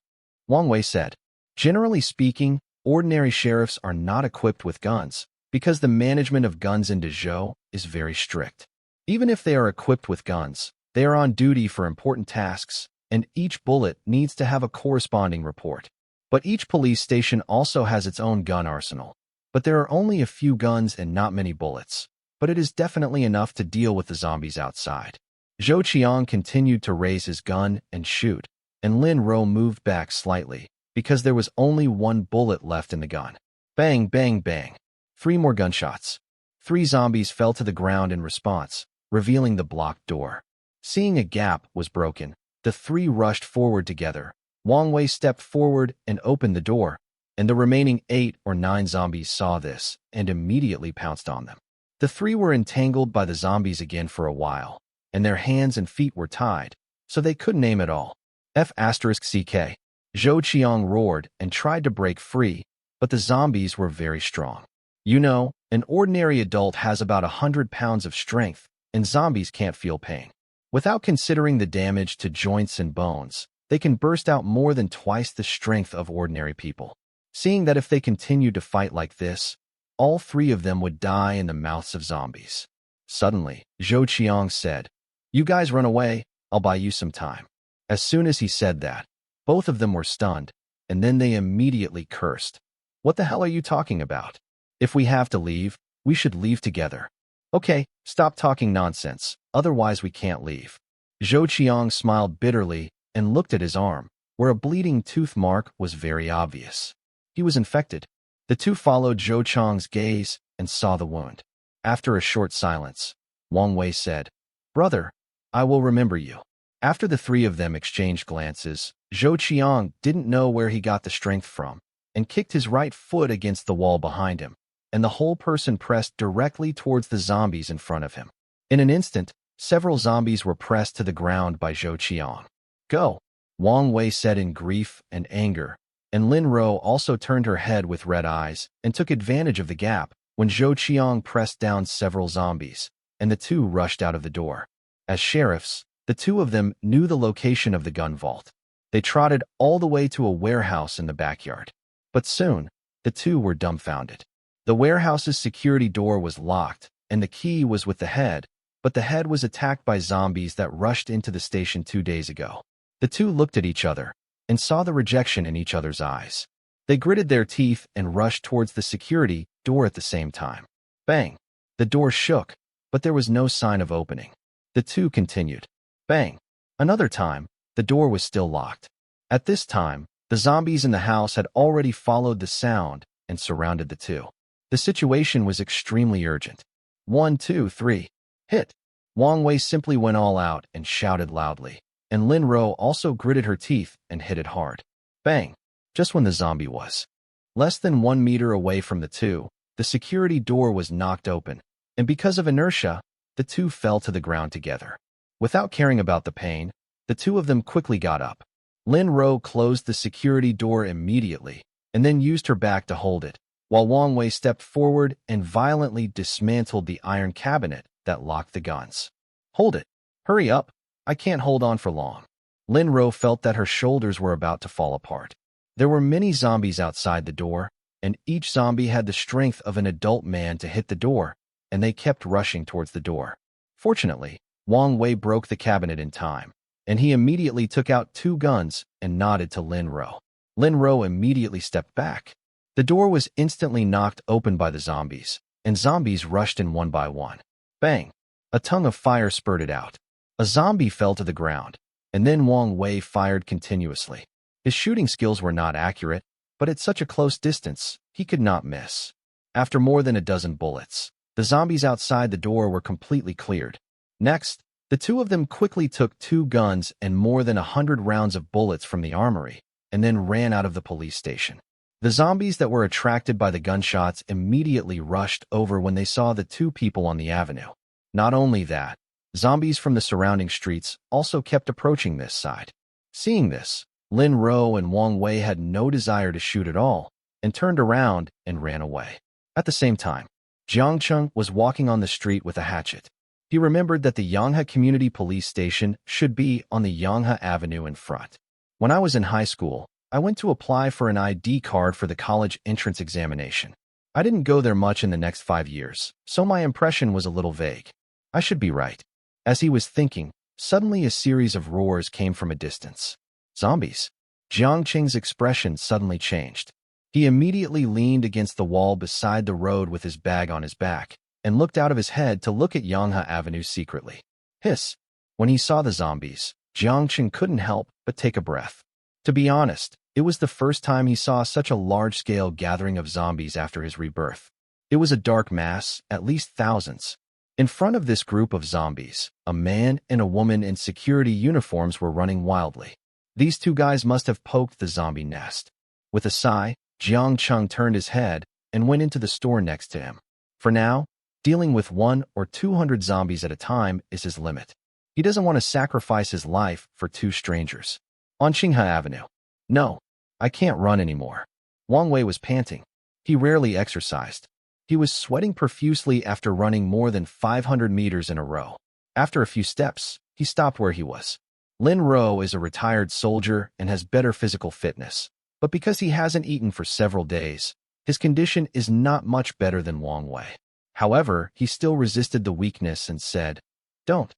Wang Wei said. Generally speaking, ordinary sheriffs are not equipped with guns, because the management of guns in Dezhou is very strict. Even if they are equipped with guns, they are on duty for important tasks, and each bullet needs to have a corresponding report. But each police station also has its own gun arsenal. But there are only a few guns and not many bullets, but it is definitely enough to deal with the zombies outside. Zhou Qiang continued to raise his gun and shoot, and Lin Ro moved back slightly, because there was only one bullet left in the gun. Bang, bang, bang. 3 more gunshots. 3 zombies fell to the ground in response, revealing the blocked door. Seeing a gap was broken, the 3 rushed forward together. Wang Wei stepped forward and opened the door, and the remaining 8 or 9 zombies saw this and immediately pounced on them. The 3 were entangled by the zombies again for a while, and their hands and feet were tied, so they couldn't aim at all. F***CK. Zhou Qiang roared and tried to break free, but the zombies were very strong. You know, an ordinary adult has about 100 pounds of strength, and zombies can't feel pain. Without considering the damage to joints and bones, they can burst out more than twice the strength of ordinary people. Seeing that if they continued to fight like this, all 3 of them would die in the mouths of zombies. Suddenly, Zhou Qiang said, "You guys run away, I'll buy you some time." As soon as he said that, both of them were stunned, and then they immediately cursed. "What the hell are you talking about? If we have to leave, we should leave together." "Okay, stop talking nonsense, otherwise we can't leave." Zhou Qiang smiled bitterly and looked at his arm, where a bleeding tooth mark was very obvious. He was infected. The 2 followed Zhou Qiang's gaze and saw the wound. After a short silence, Wang Wei said, "Brother, I will remember you." After the 3 of them exchanged glances, Zhou Qiang didn't know where he got the strength from, and kicked his right foot against the wall behind him, and the whole person pressed directly towards the zombies in front of him. In an instant, several zombies were pressed to the ground by Zhou Qiang. "Go," Wang Wei said in grief and anger, and Lin Ro also turned her head with red eyes and took advantage of the gap when Zhou Qiang pressed down several zombies, and the 2 rushed out of the door. As sheriffs, the 2 of them knew the location of the gun vault. They trotted all the way to a warehouse in the backyard. But soon, the 2 were dumbfounded. The warehouse's security door was locked, and the key was with the head, but the head was attacked by zombies that rushed into the station 2 days ago. The 2 looked at each other and saw the rejection in each other's eyes. They gritted their teeth and rushed towards the security door at the same time. Bang! The door shook, but there was no sign of opening. The 2 continued. Bang! Another time, the door was still locked. At this time, the zombies in the house had already followed the sound and surrounded the 2. The situation was extremely urgent. 1, 2, 3. Hit! Wang Wei simply went all out and shouted loudly, and Lin Ro also gritted her teeth and hit it hard. Bang! Just when the zombie was less than 1 meter away from the 2, the security door was knocked open, and because of inertia, the 2 fell to the ground together. Without caring about the pain, the 2 of them quickly got up. Lin Ro closed the security door immediately, and then used her back to hold it, while Wang Wei stepped forward and violently dismantled the iron cabinet that locked the guns. "Hold it! Hurry up! I can't hold on for long." Lin Ro felt that her shoulders were about to fall apart. There were many zombies outside the door, and each zombie had the strength of an adult man to hit the door, and they kept rushing towards the door. Fortunately, Wang Wei broke the cabinet in time, and he immediately took out 2 guns and nodded to Lin Ro. Lin Ro immediately stepped back. The door was instantly knocked open by the zombies, and zombies rushed in one by one. Bang! A tongue of fire spurted out. A zombie fell to the ground, and then Wang Wei fired continuously. His shooting skills were not accurate, but at such a close distance, he could not miss. After more than a dozen bullets, the zombies outside the door were completely cleared. Next, the 2 of them quickly took 2 guns and more than 100 rounds of bullets from the armory, and then ran out of the police station. The zombies that were attracted by the gunshots immediately rushed over when they saw the 2 people on the avenue. Not only that, zombies from the surrounding streets also kept approaching this side. Seeing this, Lin Ro and Wang Wei had no desire to shoot at all, and turned around and ran away. At the same time, Jiang Cheng was walking on the street with a hatchet. He remembered that the Yanghe Community Police Station should be on the Yanghe Avenue in front. When I was in high school, I went to apply for an ID card for the college entrance examination. I didn't go there much in the next 5 years, so my impression was a little vague. I should be right. As he was thinking, suddenly a series of roars came from a distance. Zombies. Jiang Cheng's expression suddenly changed. He immediately leaned against the wall beside the road with his bag on his back and looked out of his head to look at Yanghe Avenue secretly. Hiss. When he saw the zombies, Jiang Cheng couldn't help but take a breath. To be honest, it was the first time he saw such a large-scale gathering of zombies after his rebirth. It was a dark mass, at least thousands. In front of this group of zombies, a man and a woman in security uniforms were running wildly. These two guys must have poked the zombie nest. With a sigh, Jiang Cheng turned his head and went into the store next to him. For now, dealing with 100 or 200 zombies at a time is his limit. He doesn't want to sacrifice his life for two strangers. On Qinghe Avenue. No, I can't run anymore. Wang Wei was panting. He rarely exercised. He was sweating profusely after running more than 500 meters in a row. After a few steps, he stopped where he was. Lin Ro is a retired soldier and has better physical fitness, but because he hasn't eaten for several days, his condition is not much better than Wang Wei. However, he still resisted the weakness and said, Don't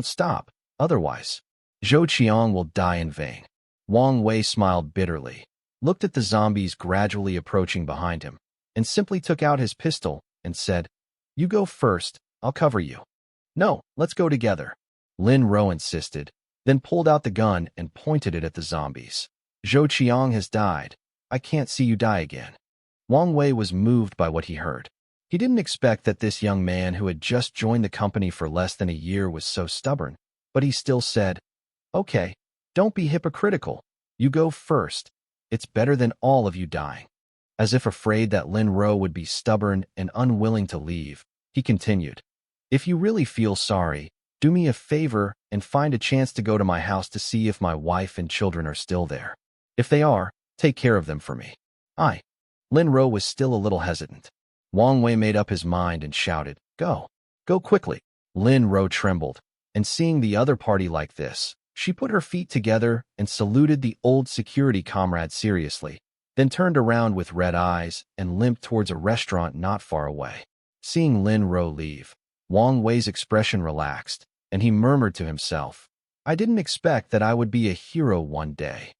stop, otherwise, Zhou Qiang will die in vain. Wang Wei smiled bitterly, looked at the zombies gradually approaching behind him, and simply took out his pistol and said, You go first, I'll cover you. No, let's go together. Lin Ro insisted, then pulled out the gun and pointed it at the zombies. Zhou Qiang has died. I can't see you die again. Wang Wei was moved by what he heard. He didn't expect that this young man who had just joined the company for less than a year was so stubborn, but he still said, Okay, don't be hypocritical. You go first. It's better than all of you dying. As if afraid that Lin Ro would be stubborn and unwilling to leave, he continued, If you really feel sorry, do me a favor and find a chance to go to my house to see if my wife and children are still there. If they are, take care of them for me. Lin Ro was still a little hesitant. Wang Wei made up his mind and shouted, Go. Go quickly. Lin Ro trembled, and seeing the other party like this, she put her feet together and saluted the old security comrade seriously, then turned around with red eyes and limped towards a restaurant not far away. Seeing Lin Ro leave, Wang Wei's expression relaxed, and he murmured to himself, I didn't expect that I would be a hero one day.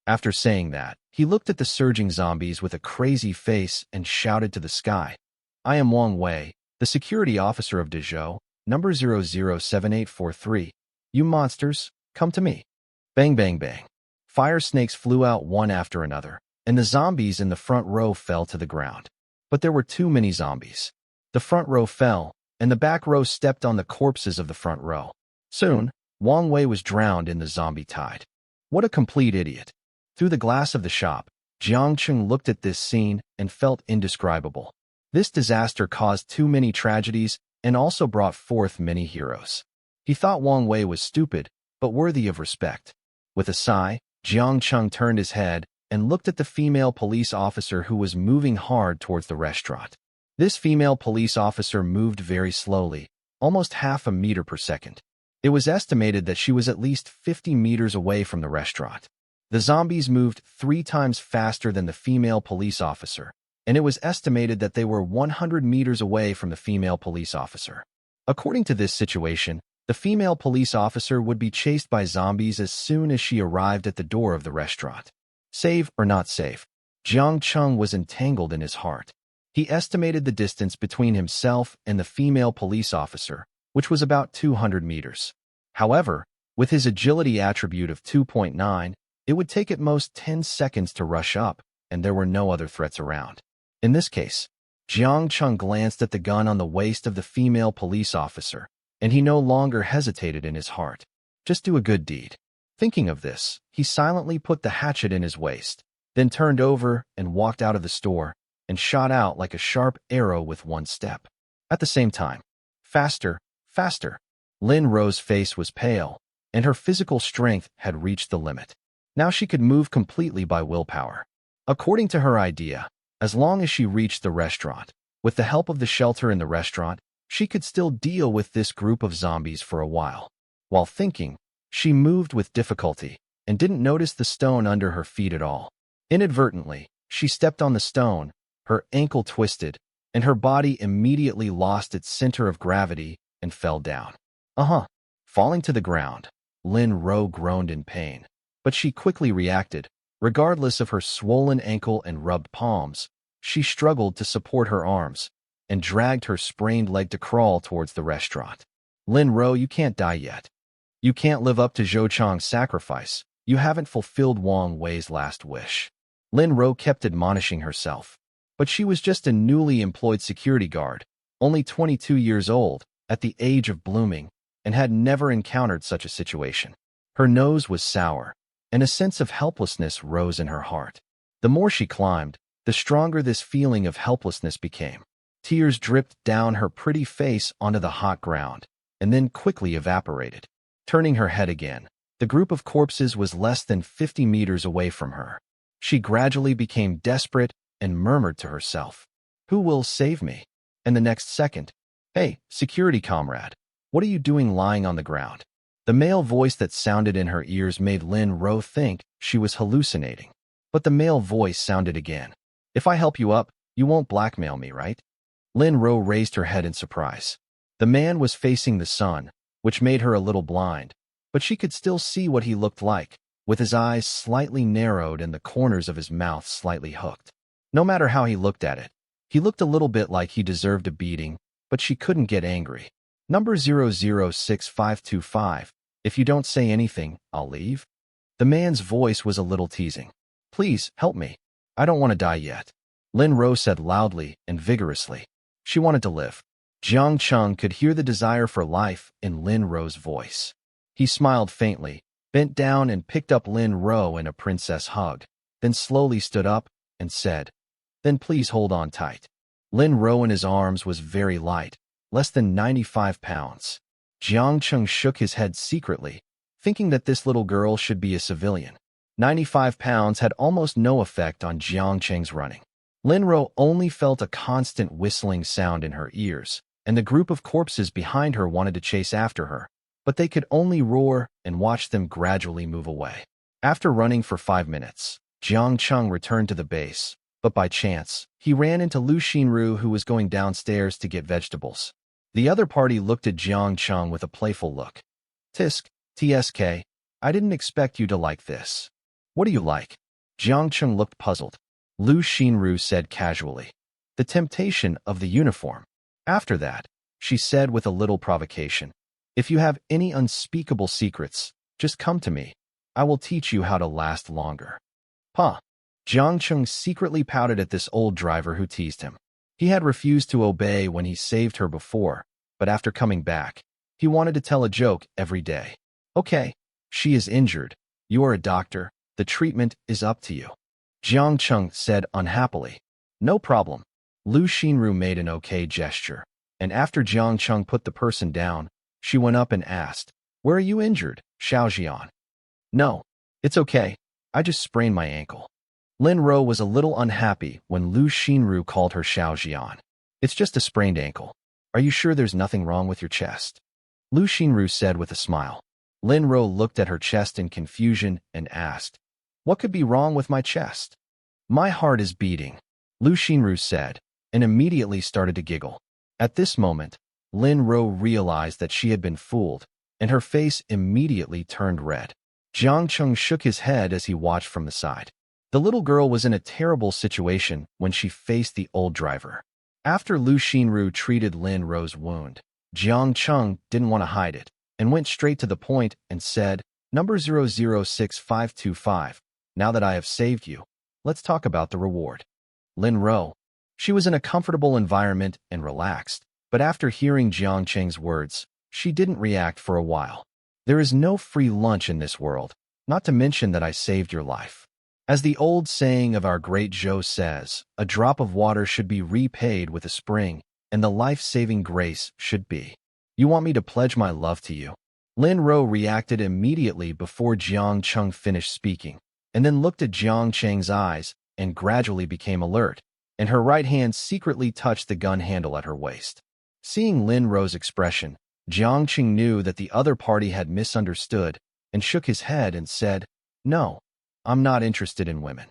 After saying that, he looked at the surging zombies with a crazy face and shouted to the sky, I am Wang Wei, the security officer of Dezhou, number 007843. You monsters, come to me. Bang, bang, bang. Fire snakes flew out one after another, and the zombies in the front row fell to the ground. But there were too many zombies. The front row fell, and the back row stepped on the corpses of the front row. Soon, Wang Wei was drowned in the zombie tide. What a complete idiot. Through the glass of the shop, Jiang Cheng looked at this scene and felt indescribable. This disaster caused too many tragedies and also brought forth many heroes. He thought Wang Wei was stupid, but worthy of respect. With a sigh, Jiang Cheng turned his head and looked at the female police officer who was moving hard towards the restaurant. This female police officer moved very slowly, almost half a meter per second. It was estimated that she was at least 50 meters away from the restaurant. The zombies moved 3 times faster than the female police officer, and it was estimated that they were 100 meters away from the female police officer. According to this situation, the female police officer would be chased by zombies as soon as she arrived at the door of the restaurant. Save or not save, Jiang Cheng was entangled in his heart. He estimated the distance between himself and the female police officer, which was about 200 meters. However, with his agility attribute of 2.9, it would take at most 10 seconds to rush up, and there were no other threats around. In this case, Jiang Cheng glanced at the gun on the waist of the female police officer, and he no longer hesitated in his heart. Just do a good deed. Thinking of this, he silently put the hatchet in his waist, then turned over and walked out of the store, and shot out like a sharp arrow with one step. At the same time, faster, faster. Lin Ro's face was pale, and her physical strength had reached the limit. Now she could move completely by willpower. According to her idea, as long as she reached the restaurant, with the help of the shelter in the restaurant, she could still deal with this group of zombies for a while. While thinking, she moved with difficulty and didn't notice the stone under her feet at all. Inadvertently, she stepped on the stone. Her ankle twisted, and her body immediately lost its center of gravity and fell down. Falling to the ground, Lin Ro groaned in pain, but she quickly reacted. Regardless of her swollen ankle and rubbed palms, she struggled to support her arms and dragged her sprained leg to crawl towards the restaurant. Lin Ro, you can't die yet. You can't live up to Zhou Chang's sacrifice. You haven't fulfilled Wang Wei's last wish. Lin Ro kept admonishing herself. But she was just a newly employed security guard, only 22 years old, at the age of blooming, and had never encountered such a situation. Her nose was sour, and a sense of helplessness rose in her heart. The more she climbed, the stronger this feeling of helplessness became. Tears dripped down her pretty face onto the hot ground, and then quickly evaporated. Turning her head again, the group of corpses was less than 50 meters away from her. She gradually became desperate and murmured to herself, "Who will save me?" And the next second, "Hey, security comrade, what are you doing lying on the ground?" The male voice that sounded in her ears made Lin Ro think she was hallucinating. But the male voice sounded again. "If I help you up, you won't blackmail me, right?" Lin Ro raised her head in surprise. The man was facing the sun, which made her a little blind, but she could still see what he looked like, with his eyes slightly narrowed and the corners of his mouth slightly hooked. No matter how he looked at it, he looked a little bit like he deserved a beating, but she couldn't get angry. "Number 006525, if you don't say anything, I'll leave." The man's voice was a little teasing. "Please, help me. I don't want to die yet," Lin Ro said loudly and vigorously. She wanted to live. Jiang Cheng could hear the desire for life in Lin Ro's voice. He smiled faintly, bent down and picked up Lin Ro in a princess hug, then slowly stood up and said, "Then please hold on tight." Lin Ro in his arms was very light, less than 95 pounds. Jiang Cheng shook his head secretly, thinking that this little girl should be a civilian. 95 pounds had almost no effect on Jiang Cheng's running. Lin Ro only felt a constant whistling sound in her ears, and the group of corpses behind her wanted to chase after her, but they could only roar and watch them gradually move away. After running for 5 minutes, Jiang Cheng returned to the base, but by chance, he ran into Lu Xinru, who was going downstairs to get vegetables. The other party looked at Jiang Cheng with a playful look. "TSK, I didn't expect you to like this. What do you like?" Jiang Cheng looked puzzled. Lu Xinru said casually, "The temptation of the uniform." After that, she said with a little provocation, "If you have any unspeakable secrets, just come to me. I will teach you how to last longer." Jiang Cheng secretly pouted at this old driver who teased him. He had refused to obey when he saved her before, but after coming back, he wanted to tell a joke every day. "Okay, she is injured. You are a doctor. The treatment is up to you," Jiang Cheng said unhappily. "No problem." Lu Xinru made an okay gesture, and after Jiang Cheng put the person down, she went up and asked, "Where are you injured, Xiaojian?" "No, it's okay. I just sprained my ankle." Lin Ro was a little unhappy when Lu Xinru called her Xiaojian. "It's just a sprained ankle. Are you sure there's nothing wrong with your chest?" Lu Xinru said with a smile. Lin Ro looked at her chest in confusion and asked, "What could be wrong with my chest?" "My heart is beating," Lu Xinru said, and immediately started to giggle. At this moment, Lin Ro realized that she had been fooled, and her face immediately turned red. Jiang Cheng shook his head as he watched from the side. The little girl was in a terrible situation when she faced the old driver. After Lu Xinru treated Lin Ro's wound, Jiang Cheng didn't want to hide it, and went straight to the point and said, "Number 006525, now that I have saved you, let's talk about the reward." Lin Ro. She was in a comfortable environment and relaxed, but after hearing Jiang Cheng's words, she didn't react for a while. "There is no free lunch in this world, not to mention that I saved your life. As the old saying of our great Zhou says, a drop of water should be repaid with a spring, and the life-saving grace should be. You want me to pledge my love to you?" Lin Ro reacted immediately before Jiang Cheng finished speaking, and then looked at Jiang Cheng's eyes and gradually became alert, and her right hand secretly touched the gun handle at her waist. Seeing Lin Ro's expression, Jiang Cheng knew that the other party had misunderstood and shook his head and said, "No, I'm not interested in women."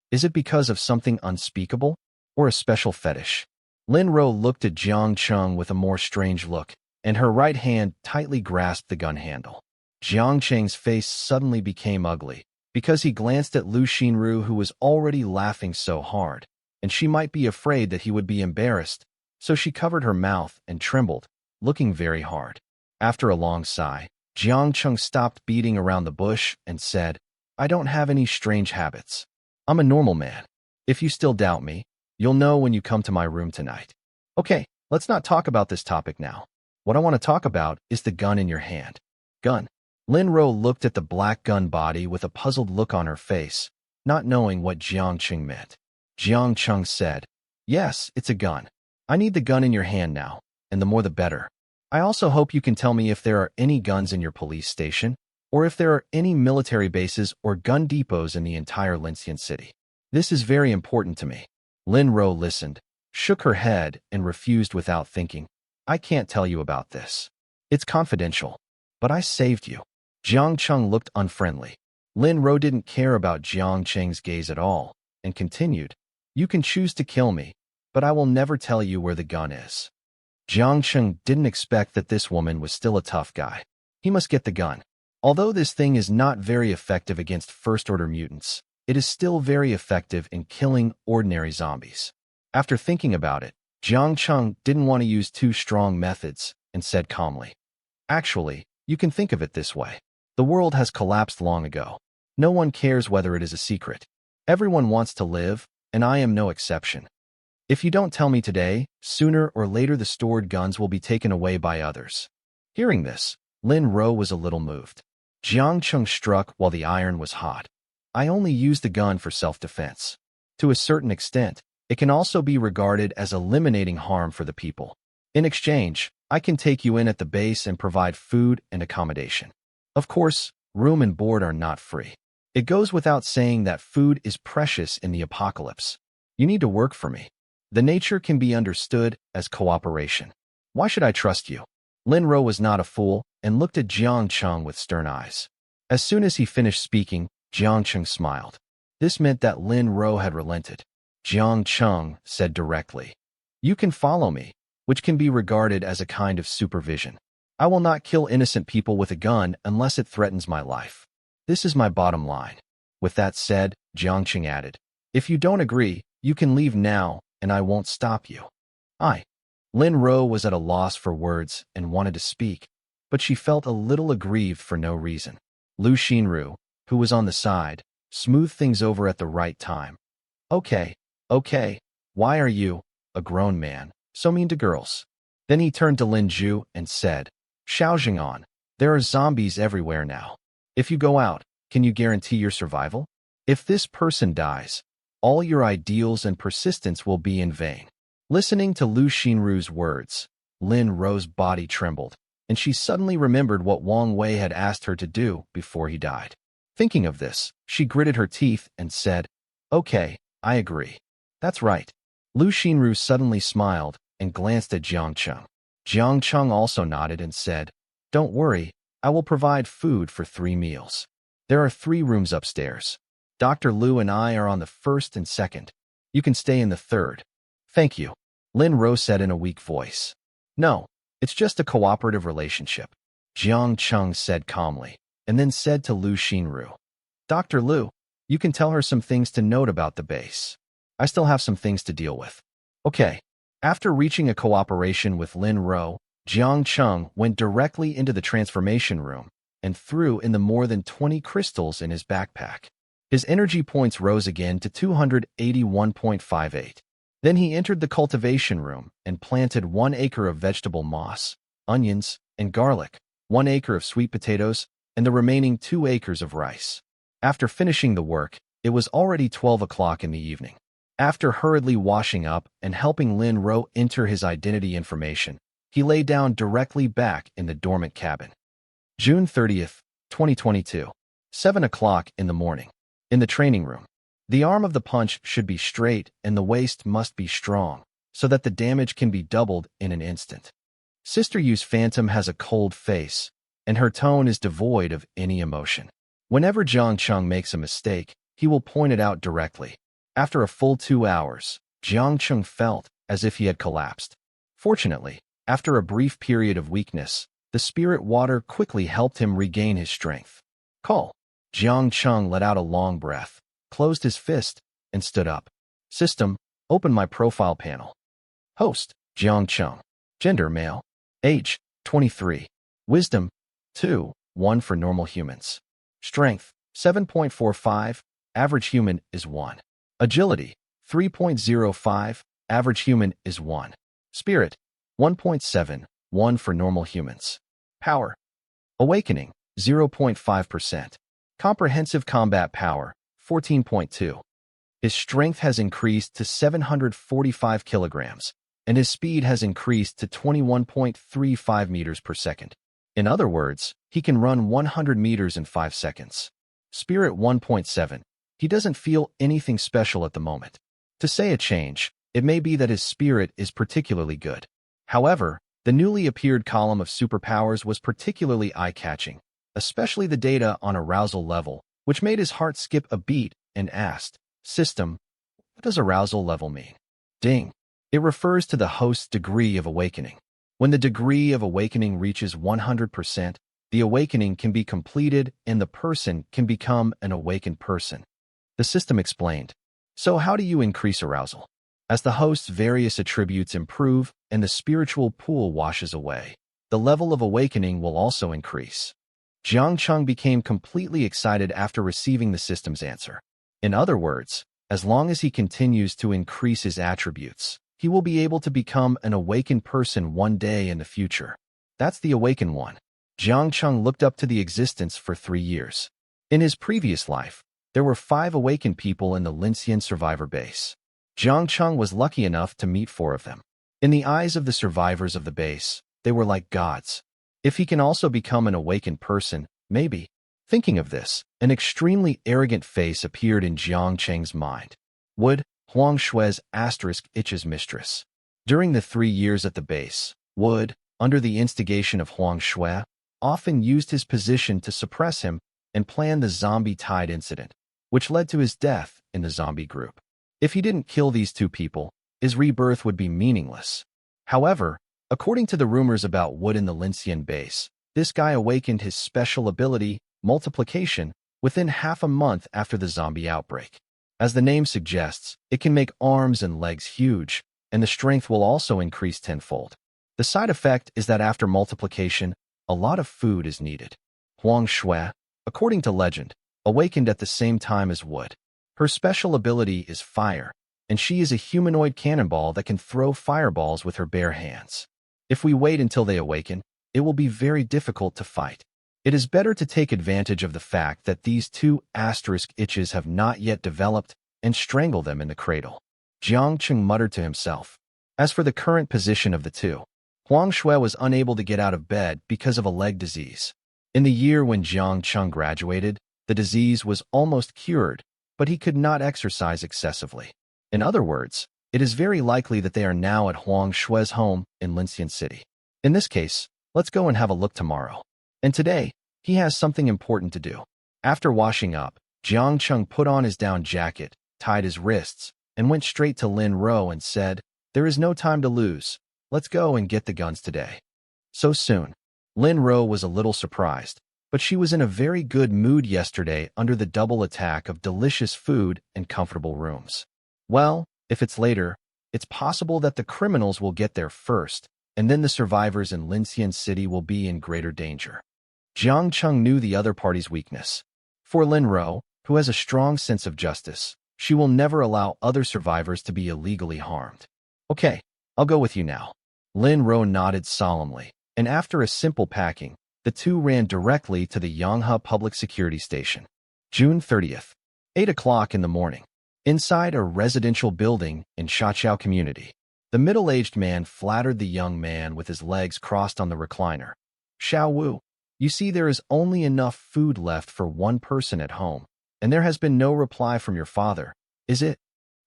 "Is it because of something unspeakable?" or a special fetish? Lin Ro looked at Jiang Cheng with a more strange look, and her right hand tightly grasped the gun handle. Jiang Cheng's face suddenly became ugly, because he glanced at Lu Xinru, who was already laughing so hard, and she might be afraid that he would be embarrassed, so she covered her mouth and trembled, looking very hard. After a long sigh, Jiang Cheng stopped beating around the bush and said, I don't have any strange habits. I'm a normal man. If you still doubt me, you'll know when you come to my room tonight. Okay, let's not talk about this topic now. What I want to talk about is the gun in your hand. Gun. Lin Ro looked at the black gun body with a puzzled look on her face, not knowing what Jiang Cheng meant. Jiang Cheng said, Yes, it's a gun. I need the gun in your hand now, and the more the better. I also hope you can tell me if there are any guns in your police station, or if there are any military bases or gun depots in the entire Lincian city. This is very important to me. Lin Ro listened, shook her head, and refused without thinking. I can't tell you about this. It's confidential. But I saved you. Jiang Cheng looked unfriendly. Lin Ro didn't care about Jiang Cheng's gaze at all, and continued, You can choose to kill me, but I will never tell you where the gun is. Jiang Cheng didn't expect that this woman was still a tough guy. He must get the gun. Although this thing is not very effective against first-order mutants, it is still very effective in killing ordinary zombies. After thinking about it, Jiang Cheng didn't want to use too strong methods and said calmly, Actually, you can think of it this way. The world has collapsed long ago. No one cares whether it is a secret. Everyone wants to live, and I am no exception. If you don't tell me today, sooner or later the stored guns will be taken away by others. Hearing this, Lin Ro was a little moved. Jiang Cheng struck while the iron was hot. I only use the gun for self-defense. To a certain extent, it can also be regarded as eliminating harm for the people. In exchange, I can take you in at the base and provide food and accommodation. Of course, room and board are not free. It goes without saying that food is precious in the apocalypse. You need to work for me. The nature can be understood as cooperation. Why should I trust you? Lin Ro was not a fool and looked at Jiang Cheng with stern eyes. As soon as he finished speaking, Jiang Cheng smiled. This meant that Lin Ro had relented. Jiang Cheng said directly, You can follow me, which can be regarded as a kind of supervision. I will not kill innocent people with a gun unless it threatens my life. This is my bottom line. With that said, Jiang Cheng added, If you don't agree, you can leave now, and I won't stop you. Lin Ro was at a loss for words and wanted to speak, but she felt a little aggrieved for no reason. Lu Xinru, who was on the side, smoothed things over at the right time. Okay, why are you, a grown man, so mean to girls? Then he turned to Lin Ju and said, Xiao Jing'an, there are zombies everywhere now. If you go out, can you guarantee your survival? If this person dies, all your ideals and persistence will be in vain. Listening to Lu Xinru's words, Lin Ro's body trembled, and she suddenly remembered what Wang Wei had asked her to do before he died. Thinking of this, she gritted her teeth and said, Okay, I agree. That's right. Lu Xinru suddenly smiled and glanced at Jiang Cheng. Jiang Cheng also nodded and said, Don't worry, I will provide food for 3 meals. There are 3 rooms upstairs. Dr. Lu and I are on the first and second. You can stay in the third. Thank you, Lin Ro said in a weak voice. No, it's just a cooperative relationship, Jiang Cheng said calmly, and then said to Lu Xinru, Dr. Lu, you can tell her some things to note about the base. I still have some things to deal with. Okay. After reaching a cooperation with Lin Ro, Jiang Cheng went directly into the transformation room and threw in the more than 20 crystals in his backpack. His energy points rose again to 281.58. Then he entered the cultivation room and planted 1 acre of vegetable moss, onions, and garlic, 1 acre of sweet potatoes, and the remaining 2 acres of rice. After finishing the work, it was already 12 o'clock in the evening. After hurriedly washing up and helping Lin Ro enter his identity information, he lay down directly back in the dormant cabin. June 30th, 2022, 7 o'clock in the morning. In the training room, the arm of the punch should be straight and the waist must be strong, so that the damage can be doubled in an instant. Sister Yu's phantom has a cold face, and her tone is devoid of any emotion. Whenever Jiang Cheng makes a mistake, he will point it out directly. After a full 2 hours, Jiang Cheng felt as if he had collapsed. Fortunately, after a brief period of weakness, the spirit water quickly helped him regain his strength. Call. Jiang Cheng let out a long breath, closed his fist, and stood up. System, open my profile panel. Host, Jiang Cheng. Gender, male. Age, 23. Wisdom, 2, 1 for normal humans. Strength, 7.45, average human is 1. Agility, 3.05, average human is 1. Spirit, 1.7, 1 for normal humans. Power. Awakening, 0.5%. Comprehensive combat power, 14.2. His strength has increased to 745 kilograms, and his speed has increased to 21.35 meters per second. In other words, he can run 100 meters in 5 seconds. Spirit 1.7. He doesn't feel anything special at the moment. To say a change, it may be that his spirit is particularly good. However, the newly appeared column of superpowers was particularly eye-catching, especially the data on arousal level, which made his heart skip a beat and asked, System, what does arousal level mean? Ding. It refers to the host's degree of awakening. When the degree of awakening reaches 100%, the awakening can be completed and the person can become an awakened person. The system explained. So how do you increase arousal? As the host's various attributes improve and the spiritual pool washes away, the level of awakening will also increase. Jiang Cheng became completely excited after receiving the system's answer. In other words, as long as he continues to increase his attributes, he will be able to become an awakened person one day in the future. That's the awakened one. Jiang Cheng looked up to the existence for 3 years. In his previous life, there were 5 awakened people in the Lincian survivor base. Jiang Cheng was lucky enough to meet 4 of them. In the eyes of the survivors of the base, they were like gods. If he can also become an awakened person, maybe. Thinking of this, an extremely arrogant face appeared in Jiang Cheng's mind. Wood, Huang Shui's *itch's mistress. During the 3 years at the base, Wood, under the instigation of Huang Shui, often used his position to suppress him and plan the zombie tide incident, which led to his death in the zombie group. If he didn't kill these 2 people, his rebirth would be meaningless. However, according to the rumors about Wood in the Lincian base, this guy awakened his special ability, multiplication, within half a month after the zombie outbreak. As the name suggests, it can make arms and legs huge, and the strength will also increase tenfold. The side effect is that after multiplication, a lot of food is needed. Huang Shui, according to legend, awakened at the same time as Wood. Her special ability is fire, and she is a humanoid cannonball that can throw fireballs with her bare hands. If we wait until they awaken, it will be very difficult to fight. It is better to take advantage of the fact that these 2 itches have not yet developed and strangle them in the cradle. Jiang Cheng muttered to himself. As for the current position of the 2, Huang Shui was unable to get out of bed because of a leg disease. In the year when Jiang Cheng graduated, the disease was almost cured, but he could not exercise excessively. In other words, it is very likely that they are now at Huang Shui's home in Lincian City. In this case, let's go and have a look tomorrow. And today, he has something important to do. After washing up, Jiang Cheng put on his down jacket, tied his wrists, and went straight to Lin Ro and said, There is no time to lose. Let's go and get the guns today. So soon. Lin Ro was a little surprised, but she was in a very good mood yesterday under the double attack of delicious food and comfortable rooms. Well, if it's later, it's possible that the criminals will get there first, and then the survivors in Lincian City will be in greater danger. Jiang Cheng knew the other party's weakness. For Lin Ro, who has a strong sense of justice, she will never allow other survivors to be illegally harmed. Okay, I'll go with you now. Lin Ro nodded solemnly, and after a simple packing, the 2 ran directly to the Yanghe Public Security Station. June 30th, 8 o'clock in the morning. Inside a residential building in Shaqiao Community, the middle-aged man flattered the young man with his legs crossed on the recliner. Xiao Wu, you see there is only enough food left for 1 person at home, and there has been no reply from your father, is it?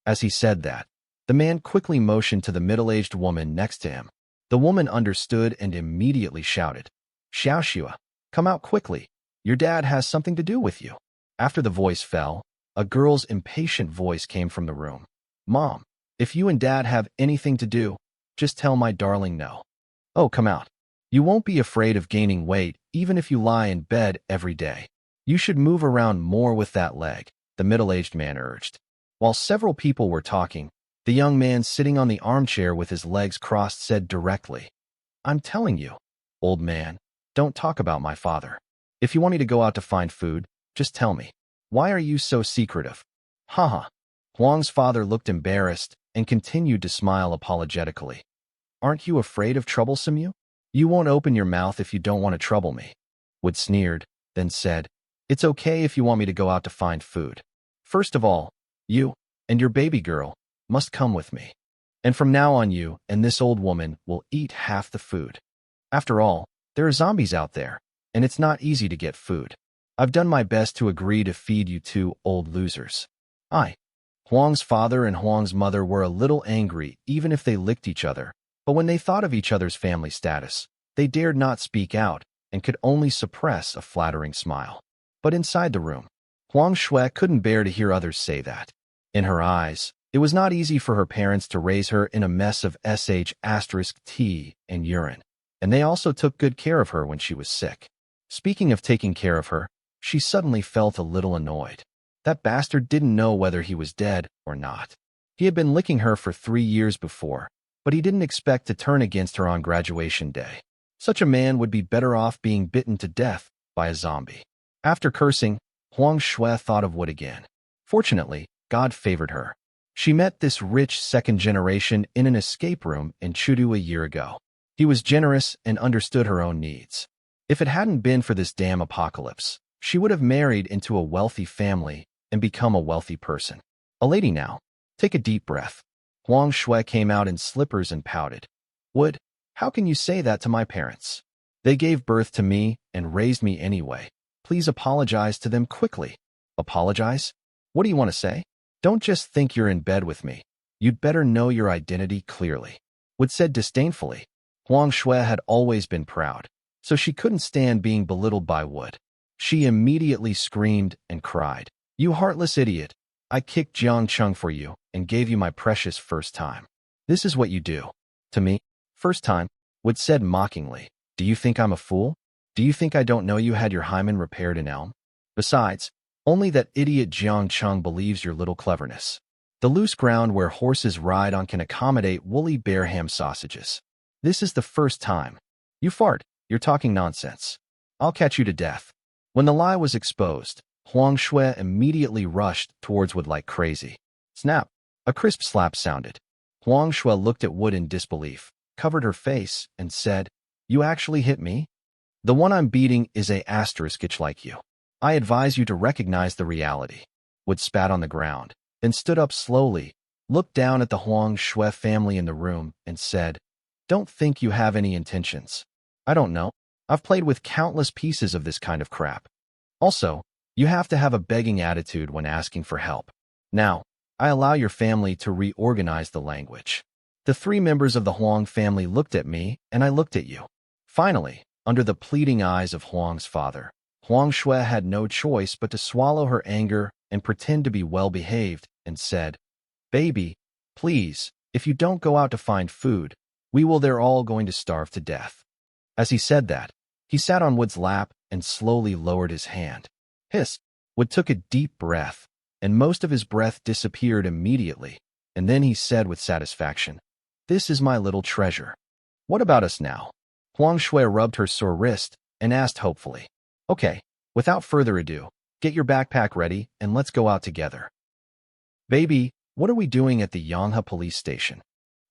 As he said that, the man quickly motioned to the middle-aged woman next to him. The woman understood and immediately shouted, Xiao Xua, come out quickly. Your dad has something to do with you. After the voice fell, a girl's impatient voice came from the room. Mom, If you and Dad have anything to do, just tell my darling no. Oh, come out. You won't be afraid of gaining weight even if you lie in bed every day. You should move around more with that leg, the middle-aged man urged. While several people were talking, the young man sitting on the armchair with his legs crossed said directly, I'm telling you, old man, don't talk about my father. If you want me to go out to find food, just tell me. Why are you so secretive? Haha. Huang's father looked embarrassed and continued to smile apologetically. Aren't you afraid of troublesome you? You won't open your mouth if you don't want to trouble me. Wood sneered, then said, It's okay if you want me to go out to find food. First of all, you and your baby girl must come with me. And from now on you and this old woman will eat half the food. After all, there are zombies out there, and it's not easy to get food. I've done my best to agree to feed you two old losers. Huang's father and Huang's mother were a little angry even if they licked each other, but when they thought of each other's family status, they dared not speak out and could only suppress a flattering smile. But inside the room, Huang Shui couldn't bear to hear others say that. In her eyes, it was not easy for her parents to raise her in a mess of sh*t and urine, and they also took good care of her when she was sick. Speaking of taking care of her, she suddenly felt a little annoyed. That bastard didn't know whether he was dead or not. He had been licking her for 3 years before, but he didn't expect to turn against her on graduation day. Such a man would be better off being bitten to death by a zombie. After cursing, Huang Shui thought of Wood again. Fortunately, God favored her. She met this rich second generation in an escape room in Chudu a year ago. He was generous and understood her own needs. If it hadn't been for this damn apocalypse, she would have married into a wealthy family and become a wealthy person. A lady now. Take a deep breath. Huang Shui came out in slippers and pouted. Wood, how can you say that to my parents? They gave birth to me and raised me anyway. Please apologize to them quickly. Apologize? What do you want to say? Don't just think you're in bed with me. You'd better know your identity clearly. Wood said disdainfully. Huang Shui had always been proud, so she couldn't stand being belittled by Wood. She immediately screamed and cried. You heartless idiot. I kicked Jiang Cheng for you and gave you my precious first time. This is what you do. To me? First time? Wood said mockingly. Do you think I'm a fool? Do you think I don't know you had your hymen repaired in Elm? Besides, only that idiot Jiang Cheng believes your little cleverness. The loose ground where horses ride on can accommodate woolly bear ham sausages. This is the first time. You fart. You're talking nonsense. I'll catch you to death. When the lie was exposed, Huang Shui immediately rushed towards Wood like crazy. Snap! A crisp slap sounded. Huang Shui looked at Wood in disbelief, covered her face, and said, You actually hit me? The one I'm beating is a asterisk like you. I advise you to recognize the reality. Wood spat on the ground, then stood up slowly, looked down at the Huang Shui family in the room, and said, Don't think you have any intentions. I don't know. I've played with countless pieces of this kind of crap. Also, you have to have a begging attitude when asking for help. Now, I allow your family to reorganize the language. The 3 members of the Huang family looked at me, and I looked at you. Finally, under the pleading eyes of Huang's father, Huang Shui had no choice but to swallow her anger and pretend to be well-behaved, and said, Baby, please, if you don't go out to find food, they're all going to starve to death. As he said that, he sat on Wood's lap and slowly lowered his hand. Hiss! Wood took a deep breath, and most of his breath disappeared immediately, and then he said with satisfaction, This is my little treasure. What about us now? Huang Shui rubbed her sore wrist and asked hopefully, Okay, without further ado, get your backpack ready and let's go out together. Baby, what are we doing at the Yanghe police station?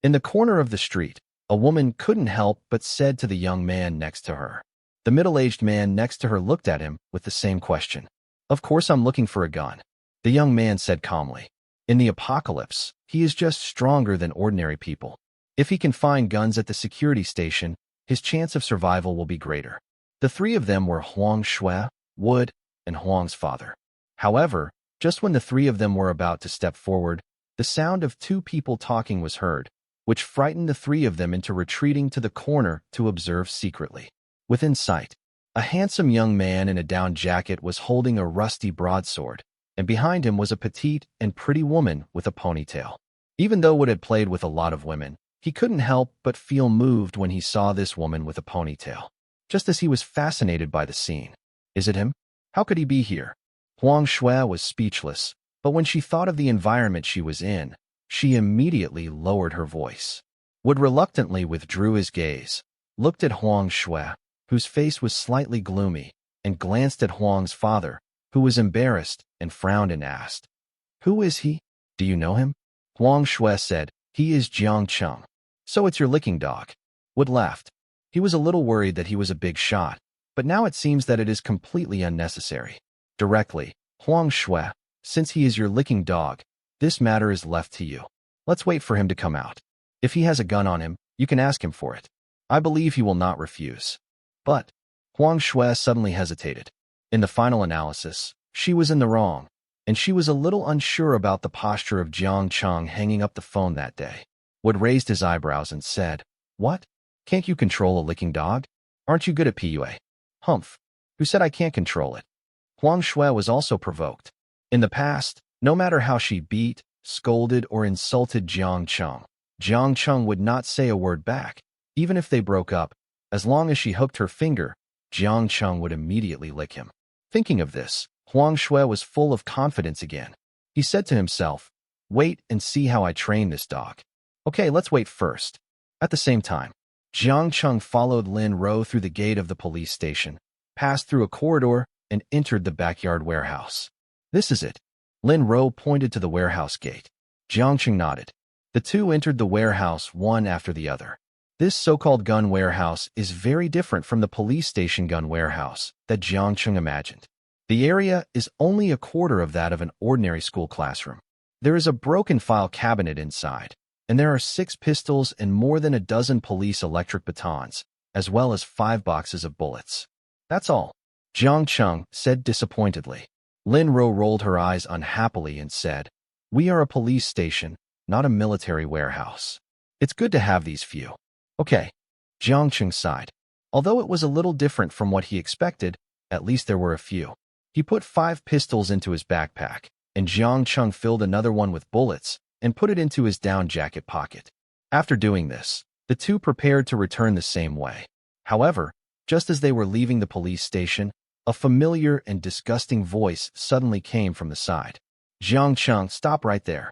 In the corner of the street, a woman couldn't help but said to the young man next to her. The middle-aged man next to her looked at him with the same question. Of course I'm looking for a gun, the young man said calmly. In the apocalypse, he is just stronger than ordinary people. If he can find guns at the security station, his chance of survival will be greater. The 3 of them were Huang Shui, Wood, and Huang's father. However, just when the 3 of them were about to step forward, the sound of 2 people talking was heard, which frightened the 3 of them into retreating to the corner to observe secretly. Within sight, a handsome young man in a down jacket was holding a rusty broadsword, and behind him was a petite and pretty woman with a ponytail. Even though Wood had played with a lot of women, he couldn't help but feel moved when he saw this woman with a ponytail. Just as he was fascinated by the scene. Is it him? How could he be here? Huang Shui was speechless, but when she thought of the environment she was in, she immediately lowered her voice. Wood reluctantly withdrew his gaze, looked at Huang Shui, whose face was slightly gloomy, and glanced at Huang's father, who was embarrassed and frowned and asked, "Who is he? Do you know him?" Huang Shui said, "He is Jiang Cheng." "So it's your licking dog." Wood laughed. He was a little worried that he was a big shot, but now it seems that it is completely unnecessary. Directly, "Huang Shui, since he is your licking dog, this matter is left to you. Let's wait for him to come out. If he has a gun on him, you can ask him for it. I believe he will not refuse." But Huang Shui suddenly hesitated. In the final analysis, she was in the wrong, and she was a little unsure about the posture of Jiang Cheng hanging up the phone that day. Wood raised his eyebrows and said, "What? Can't you control a licking dog? Aren't you good at PUA?" "Humph. Who said I can't control it?" Huang Shui was also provoked. In the past, no matter how she beat, scolded, or insulted Jiang Cheng would not say a word back. Even if they broke up, as long as she hooked her finger, Jiang Cheng would immediately lick him. Thinking of this, Huang Shui was full of confidence again. He said to himself, "Wait and see how I train this dog." "Okay, let's wait first." At the same time, Jiang Cheng followed Lin Ro through the gate of the police station, passed through a corridor, and entered the backyard warehouse. "This is it." Lin Ro pointed to the warehouse gate. Jiang Cheng nodded. The two entered the warehouse one after the other. This so-called gun warehouse is very different from the police station gun warehouse that Jiang Cheng imagined. The area is only a quarter of that of an ordinary school classroom. There is a broken file cabinet inside, and there are 6 pistols and more than a dozen police electric batons, as well as 5 boxes of bullets. "That's all," Jiang Cheng said disappointedly. Lin Ro rolled her eyes unhappily and said, "We are a police station, not a military warehouse. It's good to have these few." "Okay." Jiang Cheng sighed. Although it was a little different from what he expected, at least there were a few. He put 5 pistols into his backpack, and Jiang Cheng filled another one with bullets and put it into his down jacket pocket. After doing this, the two prepared to return the same way. However, just as they were leaving the police station, a familiar and disgusting voice suddenly came from the side. "Jiang Cheng, stop right there."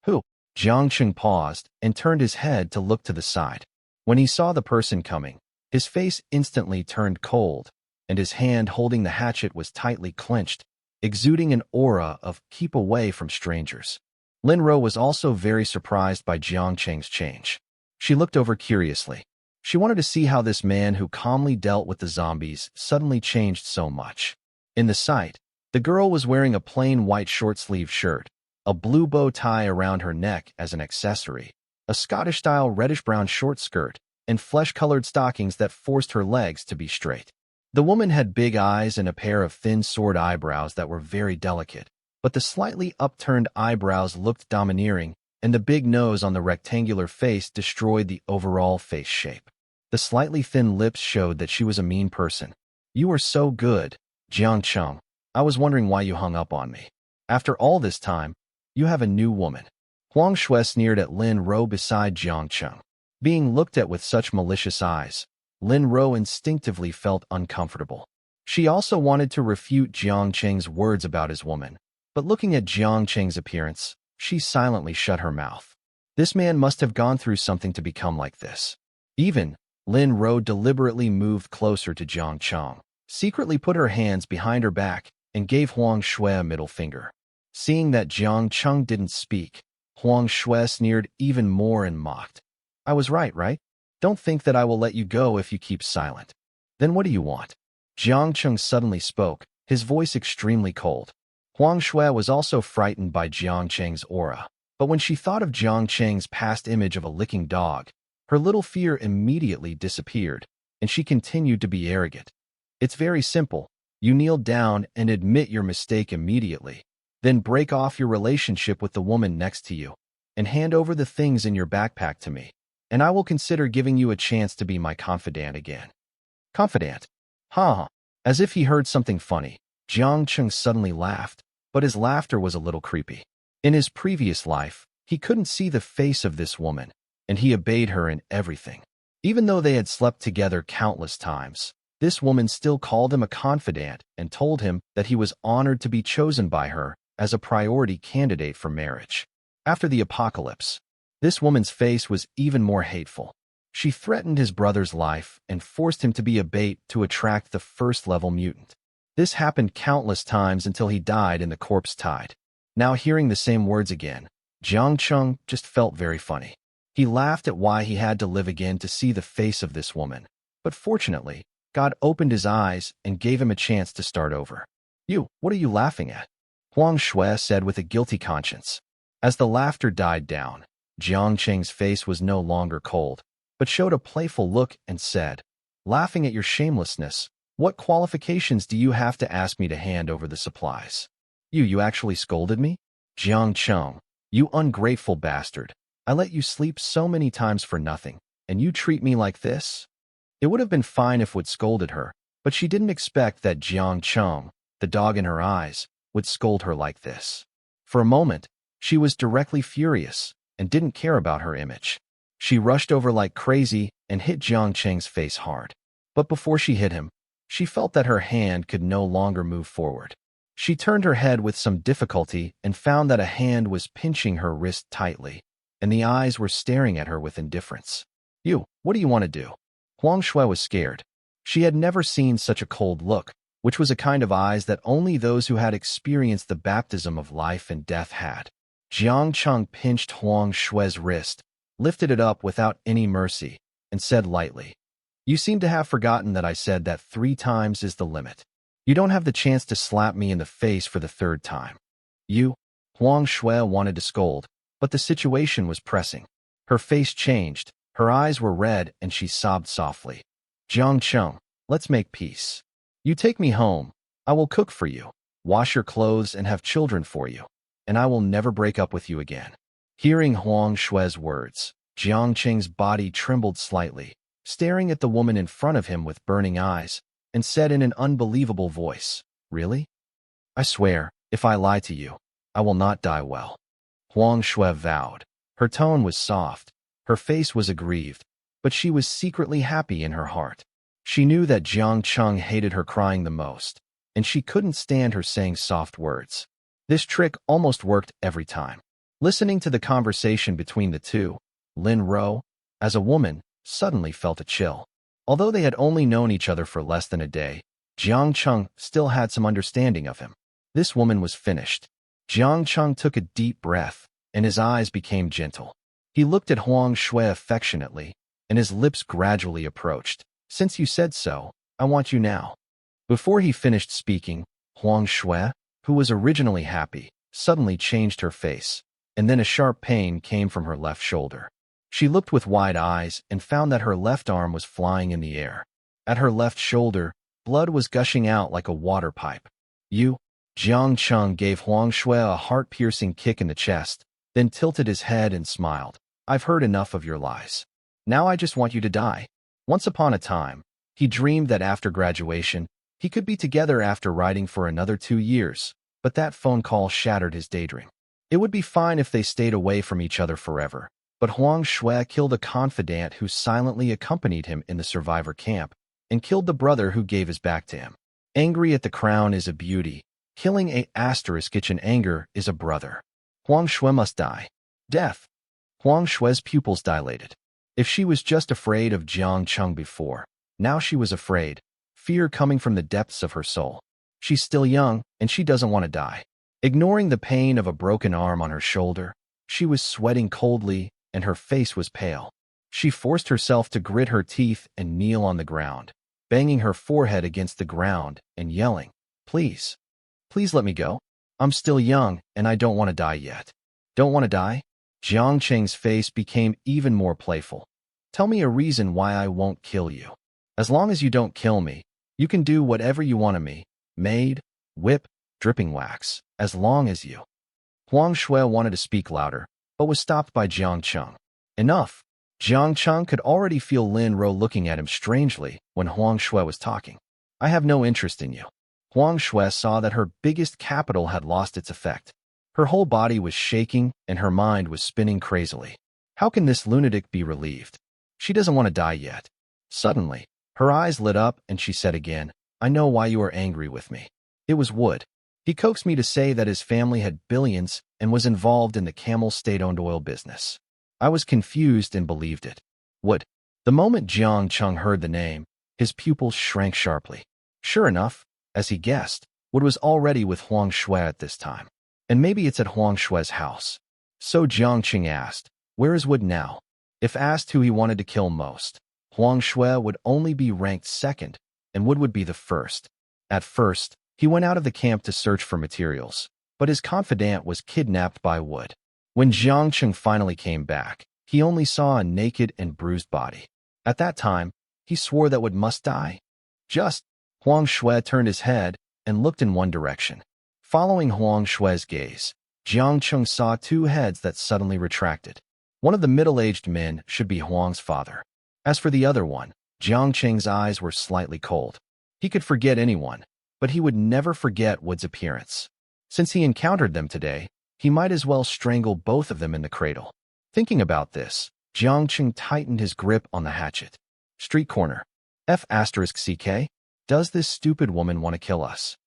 "Who?" Jiang Cheng paused and turned his head to look to the side. When he saw the person coming, his face instantly turned cold, and his hand holding the hatchet was tightly clenched, exuding an aura of "keep away from strangers." Lin Ro was also very surprised by Jiang Cheng's change. She looked over curiously. She wanted to see how this man who calmly dealt with the zombies suddenly changed so much. In the sight, the girl was wearing a plain white short-sleeved shirt, a blue bow tie around her neck as an accessory, a Scottish-style reddish-brown short skirt, and flesh-colored stockings that forced her legs to be straight. The woman had big eyes and a pair of thin sword eyebrows that were very delicate, but the slightly upturned eyebrows looked domineering, and the big nose on the rectangular face destroyed the overall face shape. The slightly thin lips showed that she was a mean person. "You are so good, Jiang Cheng. I was wondering why you hung up on me. After all this time, you have a new woman." Huang Shui sneered at Lin Ro beside Jiang Cheng. Being looked at with such malicious eyes, Lin Ro instinctively felt uncomfortable. She also wanted to refute Jiang Cheng's words about his woman, but looking at Jiang Cheng's appearance, she silently shut her mouth. This man must have gone through something to become like this. Even, Lin Ro deliberately moved closer to Jiang Cheng, secretly put her hands behind her back, and gave Huang Shui a middle finger. Seeing that Jiang Cheng didn't speak, Huang Shui sneered even more and mocked. "I was right? Don't think that I will let you go if you keep silent." "Then what do you want?" Jiang Cheng suddenly spoke, his voice extremely cold. Huang Shui was also frightened by Jiang Cheng's aura, but when she thought of Jiang Cheng's past image of a licking dog, her little fear immediately disappeared, and she continued to be arrogant. "It's very simple. You kneel down and admit your mistake immediately. Then break off your relationship with the woman next to you, and hand over the things in your backpack to me, and I will consider giving you a chance to be my confidant again." "Confidant?" "Huh." As if he heard something funny, Jiang Cheng suddenly laughed, but his laughter was a little creepy. In his previous life, He couldn't see the face of this woman, and he obeyed her in everything. Even though they had slept together countless times, this woman still called him a confidant and told him that he was honored to be chosen by her as a priority candidate for marriage. After the apocalypse, this woman's face was even more hateful. She threatened his brother's life and forced him to be a bait to attract the first-level mutant. This happened countless times until he died in the corpse tide. Now hearing the same words again, Jiang Cheng just felt very funny. He laughed at why he had to live again to see the face of this woman. But fortunately, God opened his eyes and gave him a chance to start over. What are you laughing at? Huang Shui said with a guilty conscience. As the laughter died down, Jiang Cheng's face was no longer cold, but showed a playful look and said, "Laughing at your shamelessness, what qualifications do you have to ask me to hand over the supplies? You actually scolded me? Jiang Cheng, you ungrateful bastard. I let you sleep so many times for nothing, and you treat me like this?" It would have been fine if Wood scolded her, but she didn't expect that Jiang Cheng, the dog in her eyes, would scold her like this. For a moment, she was directly furious and didn't care about her image. She rushed over like crazy and hit Jiang Cheng's face hard. But before she hit him, she felt that her hand could no longer move forward. She turned her head with some difficulty and found that a hand was pinching her wrist tightly, and the eyes were staring at her with indifference. What do you want to do?" Huang Shui was scared. She had never seen such a cold look, which was a kind of eyes that only those who had experienced the baptism of life and death had. Jiang Cheng pinched Huang Shui's wrist, lifted it up without any mercy, and said lightly, "You seem to have forgotten that I said that 3 times is the limit. You don't have the chance to slap me in the face for the 3rd time." Huang Shui wanted to scold, but the situation was pressing. Her face changed, her eyes were red, and she sobbed softly. "Jiang Cheng, let's make peace. You take me home, I will cook for you, wash your clothes and have children for you, and I will never break up with you again." Hearing Huang Shui's words, Jiang Cheng's body trembled slightly, staring at the woman in front of him with burning eyes, and said in an unbelievable voice, "Really? I swear, if I lie to you, I will not die well." Huang Shui vowed. Her tone was soft, her face was aggrieved, but she was secretly happy in her heart. She knew that Jiang Cheng hated her crying the most, and she couldn't stand her saying soft words. This trick almost worked every time. Listening to the conversation between the two, Lin Ro, as a woman, suddenly felt a chill. Although they had only known each other for less than a day, Jiang Cheng still had some understanding of him. This woman was finished. Jiang Cheng took a deep breath, and his eyes became gentle. He looked at Huang Shui affectionately, and his lips gradually approached. "Since you said so, I want you now." Before he finished speaking, Huang Shui, who was originally happy, suddenly changed her face, and then a sharp pain came from her left shoulder. She looked with wide eyes and found that her left arm was flying in the air. At her left shoulder, blood was gushing out like a water pipe. Jiang Cheng gave Huang Shui a heart-piercing kick in the chest, then tilted his head and smiled. "I've heard enough of your lies. Now I just want you to die." Once upon a time, he dreamed that after graduation, he could be together after writing for another 2 years, but that phone call shattered his daydream. It would be fine if they stayed away from each other forever, but Huang Shui killed a confidant who silently accompanied him in the survivor camp, and killed the brother who gave his back to him. Angry at the crown is a beauty. Killing a ** in anger is a brother. Huang Shui must die. Death. Huang Shui's pupils dilated. If she was just afraid of Jiang Cheng before, now she was afraid, fear coming from the depths of her soul. She's still young, and she doesn't want to die. Ignoring the pain of a broken arm on her shoulder, she was sweating coldly, and her face was pale. She forced herself to grit her teeth and kneel on the ground, banging her forehead against the ground and yelling, "Please. Please let me go. I'm still young, and I don't want to die yet." "Don't want to die?" Jiang Cheng's face became even more playful. "Tell me a reason why I won't kill you. As long as you don't kill me, you can do whatever you want of me. Maid, whip, dripping wax, as long as you..." Huang Shui wanted to speak louder, but was stopped by Jiang Cheng. "Enough." Jiang Cheng could already feel Lin Ro looking at him strangely when Huang Shui was talking. "I have no interest in you." Huang Shui saw that her biggest capital had lost its effect. Her whole body was shaking and her mind was spinning crazily. How can this lunatic be relieved? She doesn't want to die yet. Suddenly, her eyes lit up and she said again, I know why you are angry with me. It was Wood. He coaxed me to say that his family had billions and was involved in the Camel state-owned oil business. I was confused and believed it. Wood. The moment Jiang Cheng heard the name, his pupils shrank sharply. Sure enough, as he guessed, Wood was already with Huang Shui at this time. And maybe it's at Huang Shui's house. So Jiang Cheng asked, where is Wood now? If asked who he wanted to kill most, Huang Shui would only be ranked second, and Wood would be the first. At first, he went out of the camp to search for materials, but his confidant was kidnapped by Wood. When Jiang Cheng finally came back, he only saw a naked and bruised body. At that time, he swore that Wood must die. Huang Shui turned his head and looked in one direction. Following Huang Shui's gaze, Jiang Cheng saw two heads that suddenly retracted. One of the middle-aged men should be Huang's father. As for the other one, Jiang Cheng's eyes were slightly cold. He could forget anyone, but he would never forget Wood's appearance. Since he encountered them today, he might as well strangle both of them in the cradle. Thinking about this, Jiang Cheng tightened his grip on the hatchet. Street corner. F***CK? Does this stupid woman want to kill us?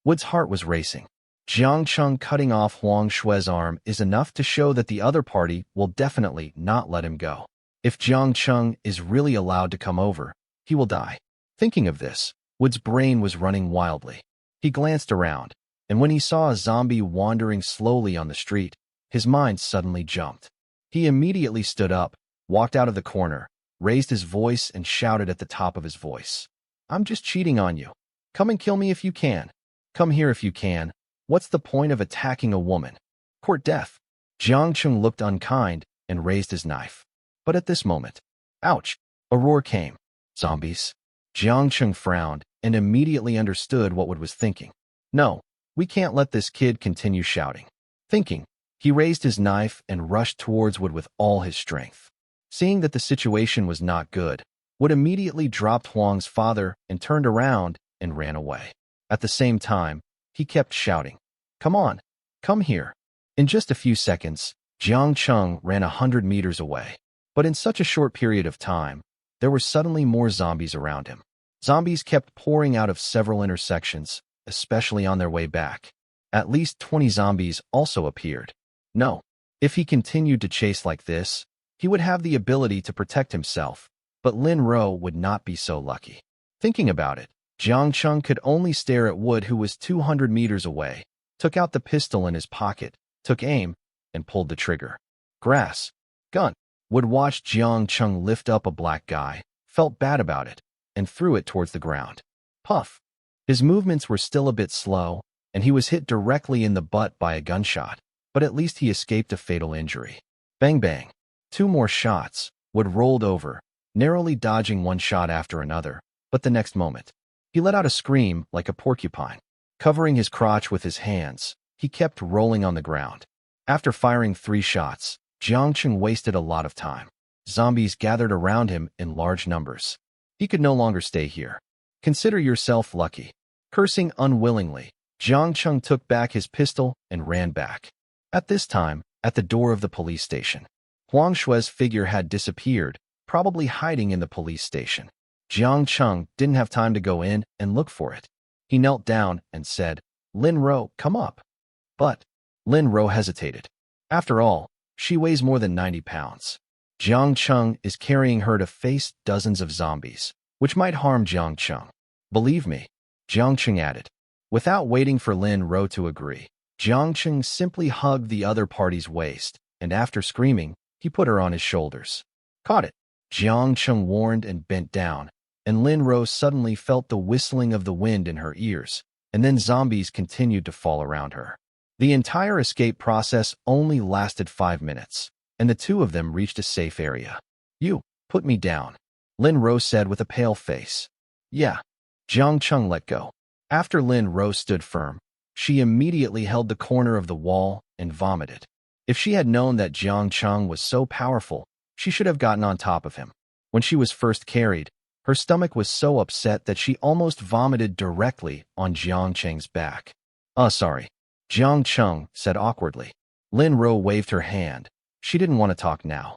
Wood's heart was racing. Jiang Cheng cutting off Huang Shui's arm is enough to show that the other party will definitely not let him go. If Jiang Cheng is really allowed to come over, he will die. Thinking of this, Wood's brain was running wildly. He glanced around, and when he saw a zombie wandering slowly on the street, his mind suddenly jumped. He immediately stood up, walked out of the corner, raised his voice and shouted at the top of his voice. I'm just cheating on you. Come and kill me if you can. Come here if you can. What's the point of attacking a woman? Court death. Jiang Cheng looked unkind and raised his knife. But at this moment, ouch, a roar came. Zombies. Jiang Cheng frowned and immediately understood what Wood was thinking. No, we can't let this kid continue shouting. Thinking, he raised his knife and rushed towards Wood with all his strength. Seeing that the situation was not good, Wood immediately dropped Huang's father and turned around and ran away. At the same time, he kept shouting, come on, come here. In just a few seconds, Jiang Cheng ran 100 meters away. But in such a short period of time, there were suddenly more zombies around him. Zombies kept pouring out of several intersections, especially on their way back. At least 20 zombies also appeared. No, if he continued to chase like this, he would have the ability to protect himself, but Lin Ro would not be so lucky. Thinking about it, Jiang Cheng could only stare at Wood, who was 200 meters away, took out the pistol in his pocket, took aim, and pulled the trigger. Grass. Gun. Wood watched Jiang Cheng lift up a black guy, felt bad about it, and threw it towards the ground. Puff. His movements were still a bit slow, and he was hit directly in the butt by a gunshot, but at least he escaped a fatal injury. Bang bang. 2 more shots. Wood rolled over, narrowly dodging one shot after another, but the next moment, he let out a scream like a porcupine. Covering his crotch with his hands, he kept rolling on the ground. After firing 3 shots, Jiang Cheng wasted a lot of time. Zombies gathered around him in large numbers. He could no longer stay here. Consider yourself lucky. Cursing unwillingly, Jiang Cheng took back his pistol and ran back. At this time, at the door of the police station, Huang Shui's figure had disappeared, probably hiding in the police station. Jiang Cheng didn't have time to go in and look for it. He knelt down and said, Lin Ro, come up. But Lin Ro hesitated. After all, she weighs more than 90 pounds. Jiang Cheng is carrying her to face dozens of zombies, which might harm Jiang Cheng. Believe me, Jiang Cheng added. Without waiting for Lin Ro to agree, Jiang Cheng simply hugged the other party's waist, and after screaming, he put her on his shoulders. Caught it. Jiang Cheng warned and bent down, and Lin Ro suddenly felt the whistling of the wind in her ears, and then zombies continued to fall around her. The entire escape process only lasted 5 minutes, and the two of them reached a safe area. You, put me down, Lin Ro said with a pale face. Yeah. Jiang Cheng let go. After Lin Ro stood firm, she immediately held the corner of the wall and vomited. If she had known that Jiang Cheng was so powerful, she should have gotten on top of him. When she was first carried, her stomach was so upset that she almost vomited directly on Jiang Cheng's back. Sorry. Jiang Cheng said awkwardly. Lin Ro waved her hand. She didn't want to talk now.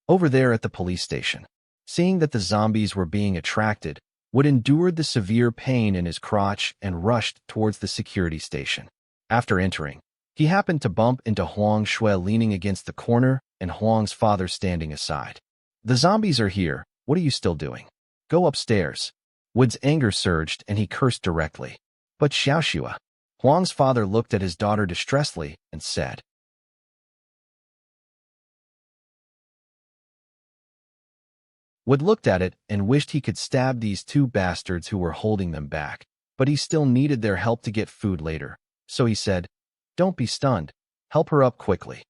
Over there at the police station, seeing that the zombies were being attracted, Wood endured the severe pain in his crotch and rushed towards the security station. After entering, he happened to bump into Huang Shui leaning against the corner and Huang's father standing aside. The zombies are here. What are you still doing? Go upstairs. Wood's anger surged and he cursed directly. But Xiaoxua. Huang's father looked at his daughter distressedly and said, Wood looked at it and wished he could stab these two bastards who were holding them back, but he still needed their help to get food later, so he said, Don't be stunned. Help her up quickly.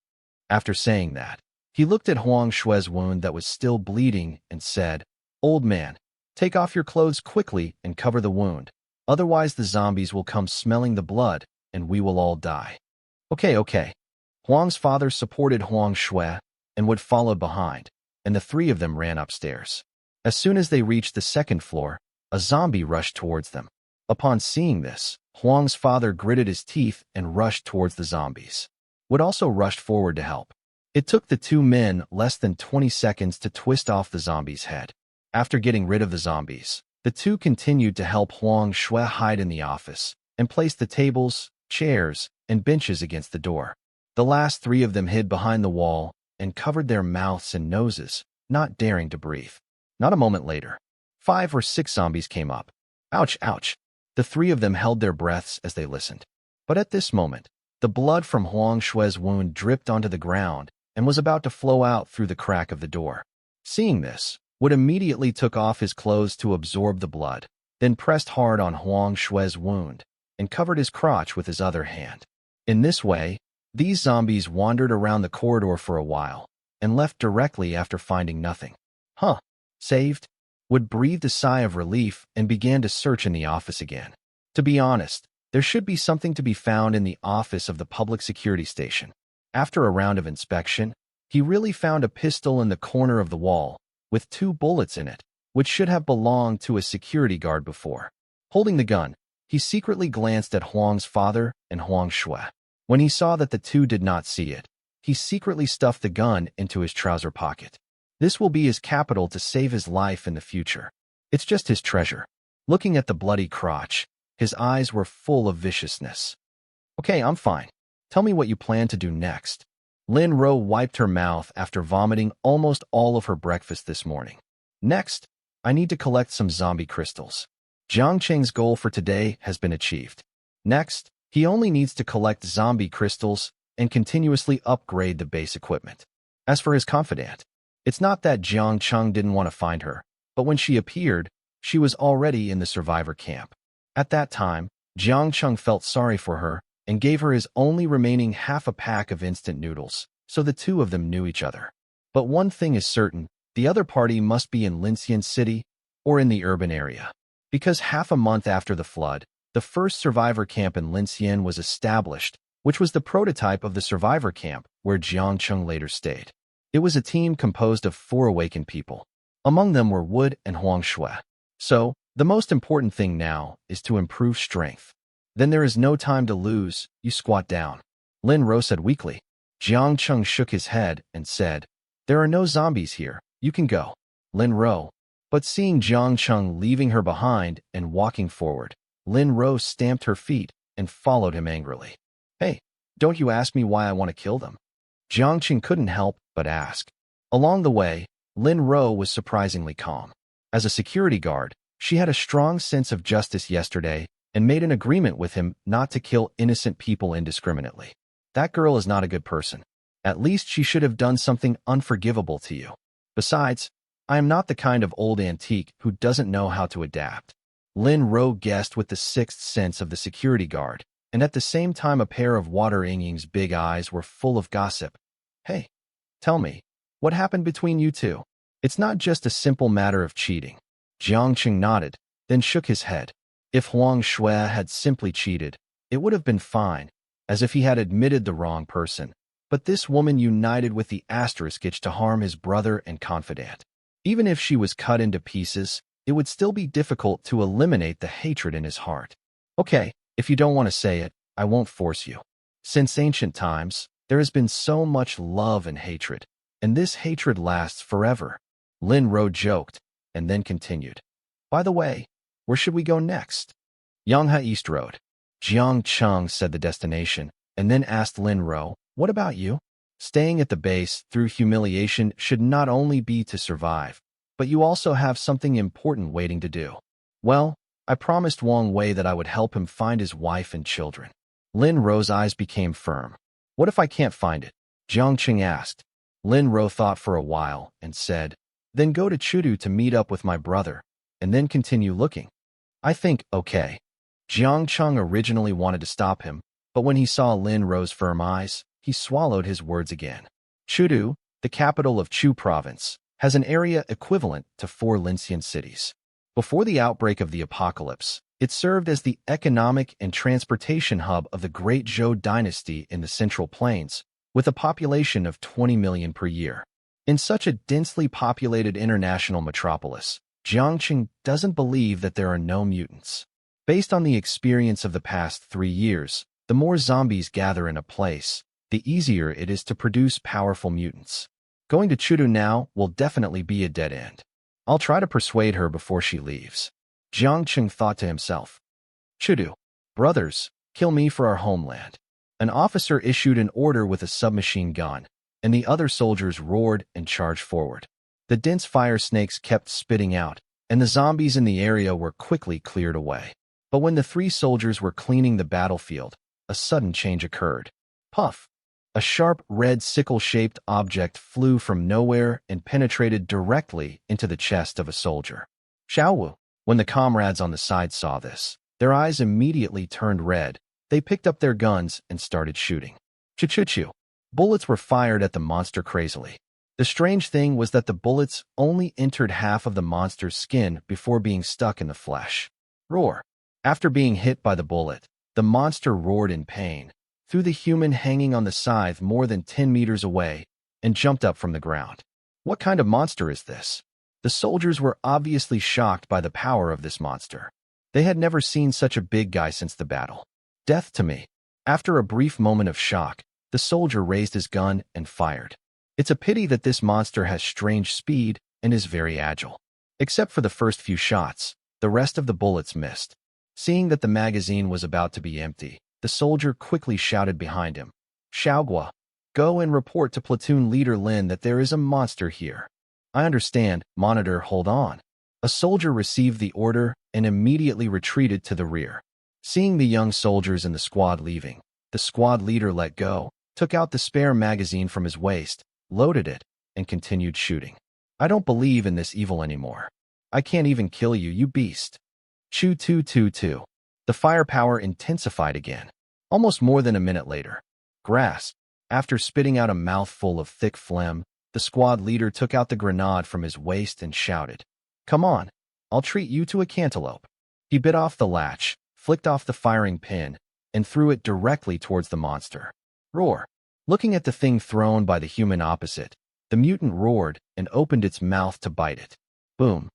After saying that, he looked at Huang Shui's wound that was still bleeding and said, Old man, take off your clothes quickly and cover the wound. Otherwise the zombies will come smelling the blood and we will all die. Okay. Huang's father supported Huang Shui and Wood followed behind, and the three of them ran upstairs. As soon as they reached the second floor, a zombie rushed towards them. Upon seeing this, Huang's father gritted his teeth and rushed towards the zombies. Wood also rushed forward to help. It took the two men less than 20 seconds to twist off the zombie's head. After getting rid of the zombies, the two continued to help Huang Shui hide in the office and place the tables, chairs, and benches against the door. The last three of them hid behind the wall and covered their mouths and noses, not daring to breathe. Not a moment later, 5 or 6 zombies came up. Ouch! The three of them held their breaths as they listened. But at this moment, the blood from Huang Shui's wound dripped onto the ground and was about to flow out through the crack of the door. Seeing this, Wood immediately took off his clothes to absorb the blood, then pressed hard on Huang Shui's wound and covered his crotch with his other hand. In this way, these zombies wandered around the corridor for a while and left directly after finding nothing. Saved? Wood breathed a sigh of relief and began to search in the office again. To be honest, there should be something to be found in the office of the public security station. After a round of inspection, he really found a pistol in the corner of the wall with 2 bullets in it, which should have belonged to a security guard before. Holding the gun, he secretly glanced at Huang's father and Huang Shui. When he saw that the two did not see it, he secretly stuffed the gun into his trouser pocket. This will be his capital to save his life in the future. It's just his treasure. Looking at the bloody crotch, his eyes were full of viciousness. Okay, I'm fine. Tell me what you plan to do next. Lin Ro wiped her mouth after vomiting almost all of her breakfast this morning. Next, I need to collect some zombie crystals. Jiang Cheng's goal for today has been achieved. Next, he only needs to collect zombie crystals and continuously upgrade the base equipment. As for his confidant, it's not that Jiang Cheng didn't want to find her, but when she appeared, she was already in the survivor camp. At that time, Jiang Cheng felt sorry for her and gave her his only remaining half a pack of instant noodles, so the two of them knew each other. But one thing is certain, the other party must be in Linxian City or in the urban area. Because half a month after the flood, the first survivor camp in Linxian was established, which was the prototype of the survivor camp where Jiang Cheng later stayed. It was a team composed of 4 awakened people. Among them were Wood and Huang Shui. So, the most important thing now is to improve strength. Then there is no time to lose, you squat down. Lin Ro said weakly. Jiang Cheng shook his head and said, There are no zombies here, you can go. Lin Ro. But seeing Jiang Cheng leaving her behind and walking forward, Lin Ro stamped her feet and followed him angrily. Hey, don't you ask me why I want to kill them? Jiang Cheng couldn't help but ask. Along the way, Lin Ro was surprisingly calm. As a security guard, she had a strong sense of justice yesterday and made an agreement with him not to kill innocent people indiscriminately. That girl is not a good person. At least she should have done something unforgivable to you. Besides, I am not the kind of old antique who doesn't know how to adapt. Lin Ro guessed with the sixth sense of the security guard, and at the same time a pair of Water Yingying's big eyes were full of gossip. Hey, tell me, what happened between you two? It's not just a simple matter of cheating. Jiang Cheng nodded, then shook his head. If Huang Shui had simply cheated, it would have been fine, as if he had admitted the wrong person. But this woman united with the asterisk itch to harm his brother and confidant. Even if she was cut into pieces, it would still be difficult to eliminate the hatred in his heart. Okay, if you don't want to say it, I won't force you. Since ancient times, there has been so much love and hatred, and this hatred lasts forever. Lin Ro joked, and then continued. By the way, where should we go next? Yanghe East Road. Jiang Cheng said the destination, and then asked Lin Ro, what about you? Staying at the base through humiliation should not only be to survive, but you also have something important waiting to do. Well, I promised Wang Wei that I would help him find his wife and children. Lin Ro's eyes became firm. What if I can't find it? Jiang Cheng asked. Lin Ro thought for a while and said, then go to Chudu to meet up with my brother, and then continue looking. I think, okay. Jiang Cheng originally wanted to stop him, but when he saw Lin Ro's firm eyes, he swallowed his words again. Chudu, the capital of Chu province, has an area equivalent to 4 Lincian cities. Before the outbreak of the apocalypse, it served as the economic and transportation hub of the Great Zhou dynasty in the Central Plains, with a population of 20 million per year. In such a densely populated international metropolis, Jiang Cheng doesn't believe that there are no mutants. Based on the experience of the past 3 years, the more zombies gather in a place, the easier it is to produce powerful mutants. Going to Chudu now will definitely be a dead end. I'll try to persuade her before she leaves. Jiang Cheng thought to himself. Chudu, brothers, kill me for our homeland. An officer issued an order with a submachine gun, and the other soldiers roared and charged forward. The dense fire snakes kept spitting out, and the zombies in the area were quickly cleared away. But when the 3 soldiers were cleaning the battlefield, a sudden change occurred. Puff! A sharp red sickle-shaped object flew from nowhere and penetrated directly into the chest of a soldier. Xiaowu! When the comrades on the side saw this, their eyes immediately turned red. They picked up their guns and started shooting. Chu-chu-chu! Bullets were fired at the monster crazily. The strange thing was that the bullets only entered half of the monster's skin before being stuck in the flesh. Roar! After being hit by the bullet, the monster roared in pain, threw the human hanging on the scythe more than 10 meters away, and jumped up from the ground. What kind of monster is this? The soldiers were obviously shocked by the power of this monster. They had never seen such a big guy since the battle. Death to me. After a brief moment of shock, the soldier raised his gun and fired. It's a pity that this monster has strange speed and is very agile. Except for the first few shots, the rest of the bullets missed. Seeing that the magazine was about to be empty, the soldier quickly shouted behind him, Xiaogua, go and report to platoon leader Lin that there is a monster here. I understand, monitor, hold on. A soldier received the order and immediately retreated to the rear. Seeing the young soldiers in the squad leaving, the squad leader let go, took out the spare magazine from his waist, loaded it, and continued shooting. I don't believe in this evil anymore. I can't even kill you, you beast. Choo-choo-choo-choo. The firepower intensified again. Almost more than a minute later. Grasp. After spitting out a mouthful of thick phlegm, the squad leader took out the grenade from his waist and shouted, Come on, I'll treat you to a cantaloupe. He bit off the latch, flicked off the firing pin, and threw it directly towards the monster. Roar. Looking at the thing thrown by the human opposite, the mutant roared and opened its mouth to bite it. Boom.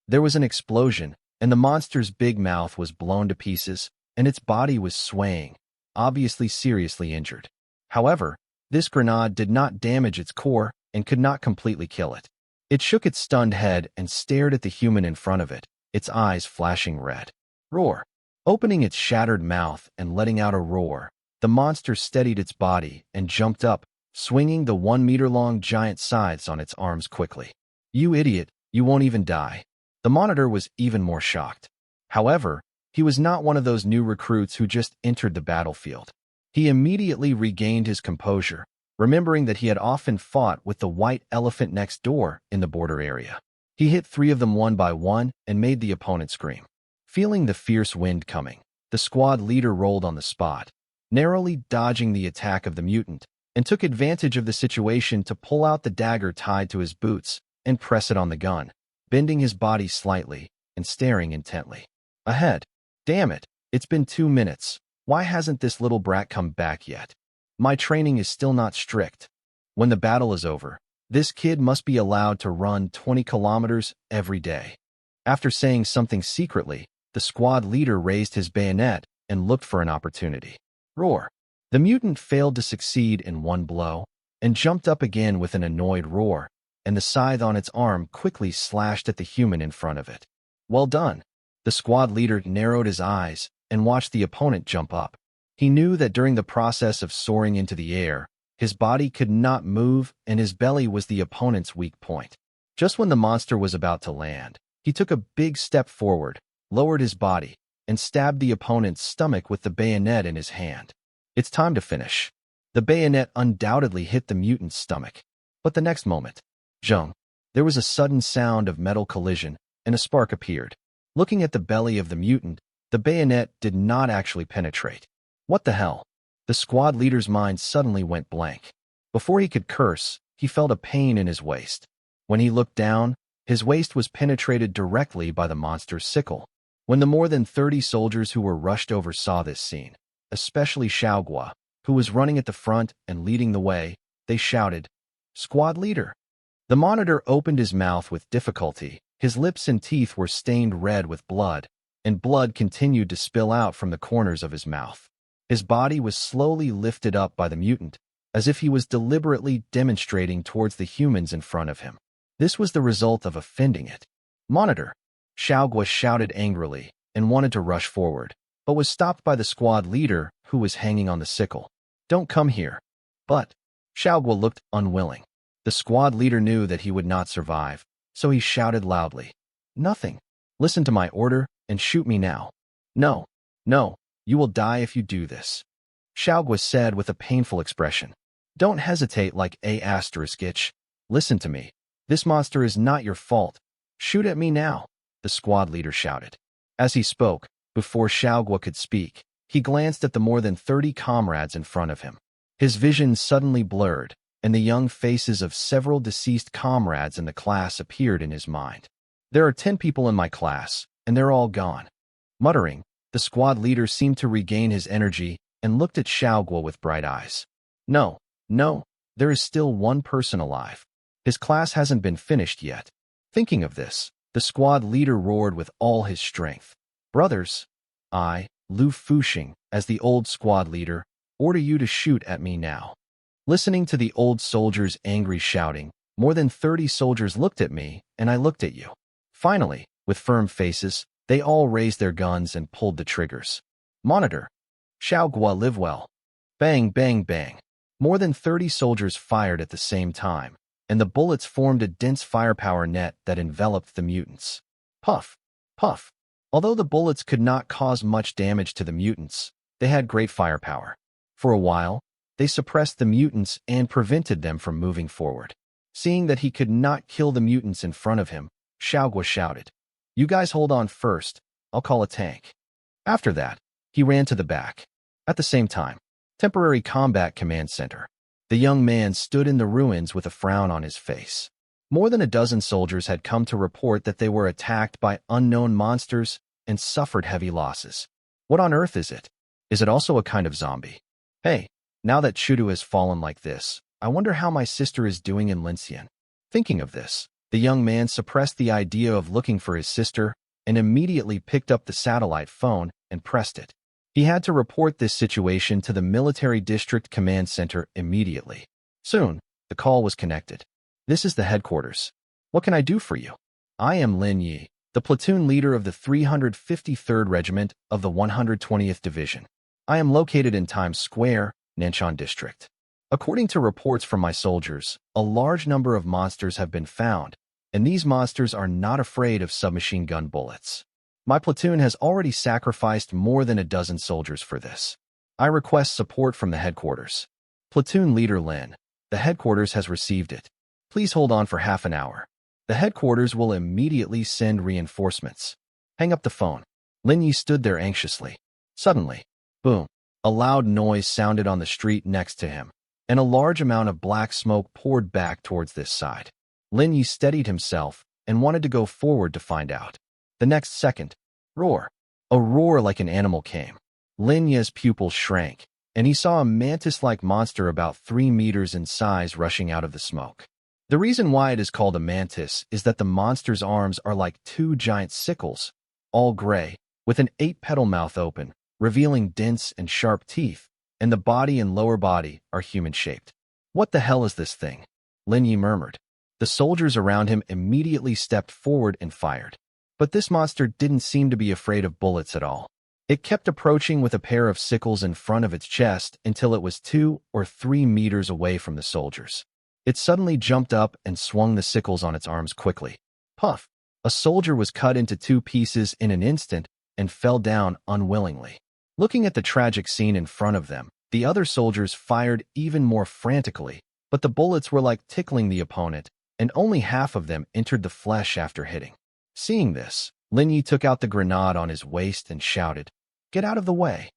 There was an explosion, and the monster's big mouth was blown to pieces, and its body was swaying, obviously seriously injured. However, this grenade did not damage its core and could not completely kill it. It shook its stunned head and stared at the human in front of it, its eyes flashing red. Roar. Opening its shattered mouth and letting out a roar, the monster steadied its body and jumped up, swinging the 1-meter-long giant scythes on its arms quickly. You idiot, you won't even die. The monitor was even more shocked. However, he was not one of those new recruits who just entered the battlefield. He immediately regained his composure, remembering that he had often fought with the white elephant next door in the border area. He hit 3 of them one by one and made the opponent scream. Feeling the fierce wind coming, the squad leader rolled on the spot, narrowly dodging the attack of the mutant, and took advantage of the situation to pull out the dagger tied to his boots and press it on the gun, bending his body slightly and staring intently. Ahead. Damn it, it's been 2 minutes. Why hasn't this little brat come back yet? My training is still not strict. When the battle is over, this kid must be allowed to run 20 kilometers every day. After saying something secretly, the squad leader raised his bayonet and looked for an opportunity. Roar. The mutant failed to succeed in one blow and jumped up again with an annoyed roar, and the scythe on its arm quickly slashed at the human in front of it. Well done. The squad leader narrowed his eyes and watched the opponent jump up. He knew that during the process of soaring into the air, his body could not move and his belly was the opponent's weak point. Just when the monster was about to land, he took a big step forward, lowered his body, and stabbed the opponent's stomach with the bayonet in his hand. It's time to finish. The bayonet undoubtedly hit the mutant's stomach. But the next moment, Zheng, there was a sudden sound of metal collision, and a spark appeared. Looking at the belly of the mutant, the bayonet did not actually penetrate. What the hell? The squad leader's mind suddenly went blank. Before he could curse, he felt a pain in his waist. When he looked down, his waist was penetrated directly by the monster's sickle. When the more than 30 soldiers who were rushed over saw this scene, especially Xiaoguo, who was running at the front and leading the way, they shouted, "Squad leader!" The monitor opened his mouth with difficulty. His lips and teeth were stained red with blood, and blood continued to spill out from the corners of his mouth. His body was slowly lifted up by the mutant, as if he was deliberately demonstrating towards the humans in front of him. This was the result of offending it. "Monitor!" Xiaoguo shouted angrily and wanted to rush forward, but was stopped by the squad leader who was hanging on the sickle. "Don't come here." But Xiaoguo looked unwilling. The squad leader knew that he would not survive, so he shouted loudly, "Nothing. Listen to my order and shoot me now." "No, no, you will die if you do this," Xiaoguo said with a painful expression. "Don't hesitate like *itch. Listen to me. This monster is not your fault. Shoot at me now," the squad leader shouted. As he spoke, before Xiaoguo could speak, he glanced at the more than 30 comrades in front of him. His vision suddenly blurred, and the young faces of several deceased comrades in the class appeared in his mind. "There are 10 people in my class, and they're all gone." Muttering, the squad leader seemed to regain his energy and looked at Xiaoguo with bright eyes. "No, no, there is still one person alive. His class hasn't been finished yet." Thinking of this, the squad leader roared with all his strength. "Brothers, I, Lu Fuxing, as the old squad leader, order you to shoot at me now." Listening to the old soldier's angry shouting, more than 30 soldiers looked at me, and I looked at you. Finally, with firm faces, they all raised their guns and pulled the triggers. "Monitor! Xiaoguo, live well." Bang, bang, bang. More than 30 soldiers fired at the same time, and the bullets formed a dense firepower net that enveloped the mutants. Puff, puff. Although the bullets could not cause much damage to the mutants, they had great firepower. For a while, they suppressed the mutants and prevented them from moving forward. Seeing that he could not kill the mutants in front of him, Xiaoguo shouted, "You guys hold on first, I'll call a tank." After that, he ran to the back. At the same time, Temporary Combat Command Center. The young man stood in the ruins with a frown on his face. More than a dozen soldiers had come to report that they were attacked by unknown monsters and suffered heavy losses. What on earth is it? Is it also a kind of zombie? Hey, now that Chudu has fallen like this, I wonder how my sister is doing in Lincian. Thinking of this, the young man suppressed the idea of looking for his sister and immediately picked up the satellite phone and pressed it. He had to report this situation to the Military District Command Center immediately. Soon, the call was connected. "This is the headquarters. What can I do for you?" "I am Lin Yi, the platoon leader of the 353rd Regiment of the 120th Division. I am located in Times Square, Nanshan District. According to reports from my soldiers, a large number of monsters have been found, and these monsters are not afraid of submachine gun bullets. My platoon has already sacrificed more than a dozen soldiers for this. I request support from the headquarters." Platoon Leader Lin, "The headquarters has received it. Please hold on for half an hour. The headquarters will immediately send reinforcements." Hang up the phone. Lin Yi stood there anxiously. Suddenly, boom, a loud noise sounded on the street next to him, and a large amount of black smoke poured back towards this side. Lin Yi steadied himself and wanted to go forward to find out. The next second, roar. A roar like an animal came. Lin Yi's pupils shrank, and he saw a mantis-like monster about 3 meters in size rushing out of the smoke. The reason why it is called a mantis is that the monster's arms are like 2 giant sickles, all gray, with an 8-petal mouth open, revealing dense and sharp teeth, and the body and lower body are human-shaped. What the hell is this thing? Lin Yi murmured. The soldiers around him immediately stepped forward and fired. But this monster didn't seem to be afraid of bullets at all. It kept approaching with a pair of sickles in front of its chest until it was 2 or 3 meters away from the soldiers. It suddenly jumped up and swung the sickles on its arms quickly. Puff! A soldier was cut into 2 pieces in an instant and fell down unwillingly. Looking at the tragic scene in front of them, the other soldiers fired even more frantically, but the bullets were like tickling the opponent, and only half of them entered the flesh after hitting. Seeing this, Lin Yi took out the grenade on his waist and shouted, "Get out of the way!"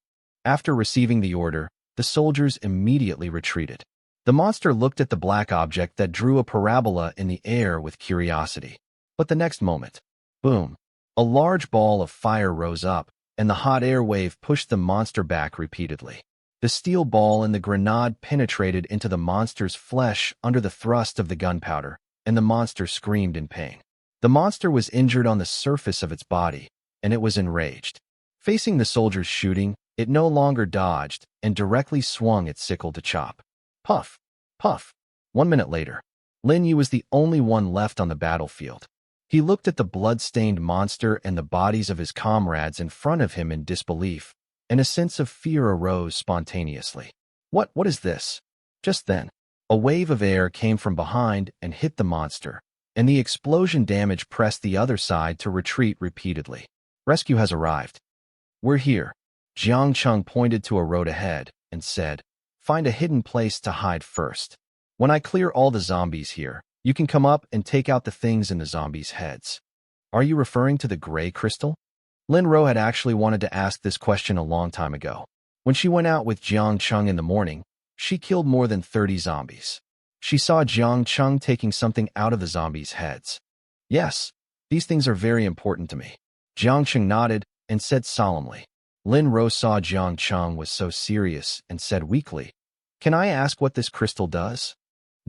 After receiving the order, the soldiers immediately retreated. The monster looked at the black object that drew a parabola in the air with curiosity. But the next moment, boom, a large ball of fire rose up, and the hot air wave pushed the monster back repeatedly. The steel ball and the grenade penetrated into the monster's flesh under the thrust of the gunpowder, and the monster screamed in pain. The monster was injured on the surface of its body, and it was enraged. Facing the soldiers shooting, it no longer dodged and directly swung its sickle to chop. Puff! Puff! 1 minute later, Lin Yi was the only one left on the battlefield. He looked at the blood-stained monster and the bodies of his comrades in front of him in disbelief, and a sense of fear arose spontaneously. What is this? Just then, a wave of air came from behind and hit the monster, and the explosion damage pressed the other side to retreat repeatedly. Rescue has arrived. We're here. Jiang Cheng pointed to a road ahead and said, "Find a hidden place to hide first. When I clear all the zombies here, you can come up and take out the things in the zombies' heads." Are you referring to the gray crystal? Lin Ro had actually wanted to ask this question a long time ago. When she went out with Jiang Cheng in the morning, she killed more than 30 zombies. She saw Jiang Cheng taking something out of the zombies' heads. Yes, these things are very important to me. Jiang Cheng nodded and said solemnly. Lin Ro saw Jiang Cheng was so serious and said weakly, "Can I ask what this crystal does?"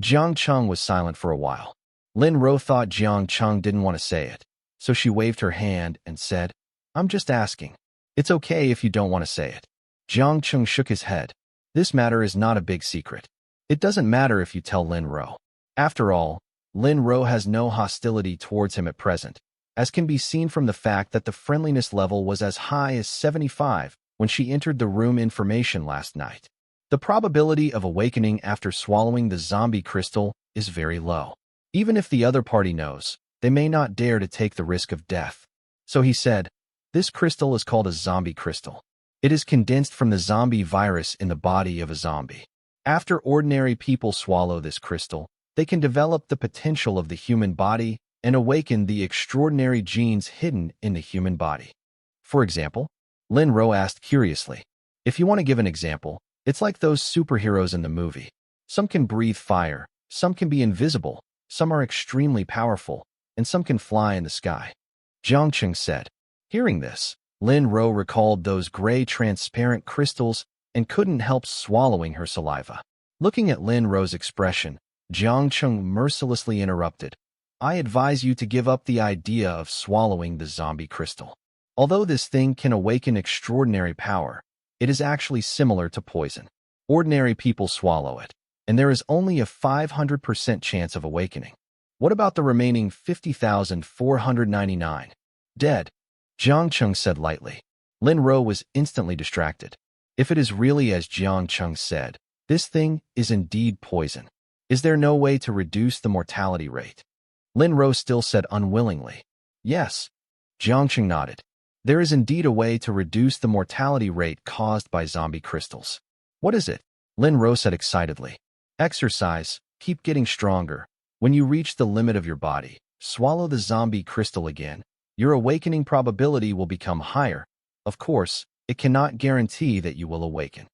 Jiang Cheng was silent for a while. Lin Ro thought Jiang Cheng didn't want to say it, so she waved her hand and said, "I'm just asking. It's okay if you don't want to say it." Jiang Cheng shook his head. "This matter is not a big secret. It doesn't matter if you tell Lin Ro. After all, Lin Ro has no hostility towards him at present, as can be seen from the fact that the friendliness level was as high as 75 when she entered the room information last night. The probability of awakening after swallowing the zombie crystal is very low. Even if the other party knows, they may not dare to take the risk of death." So he said, "This crystal is called a zombie crystal. It is condensed from the zombie virus in the body of a zombie. After ordinary people swallow this crystal, they can develop the potential of the human body and awaken the extraordinary genes hidden in the human body." For example, Lin Ro asked curiously, "If you want to give an example, it's like those superheroes in the movie. Some can breathe fire, some can be invisible, some are extremely powerful, and some can fly in the sky." Jiang Cheng said. Hearing this, Lin Ro recalled those gray transparent crystals and couldn't help swallowing her saliva. Looking at Lin Ro's expression, Jiang Cheng mercilessly interrupted. "I advise you to give up the idea of swallowing the zombie crystal. Although this thing can awaken extraordinary power, it is actually similar to poison. Ordinary people swallow it, and there is only a 500% chance of awakening. What about the remaining 50,499? Dead?" Jiang Cheng said lightly. Lin Ro was instantly distracted. If it is really as Jiang Cheng said, this thing is indeed poison. Is there no way to reduce the mortality rate? Lin Ro still said unwillingly. "Yes." Jiang Cheng nodded. "There is indeed a way to reduce the mortality rate caused by zombie crystals." "What is it?" Lin Ro said excitedly. "Exercise, keep getting stronger. When you reach the limit of your body, swallow the zombie crystal again. Your awakening probability will become higher. Of course, it cannot guarantee that you will awaken."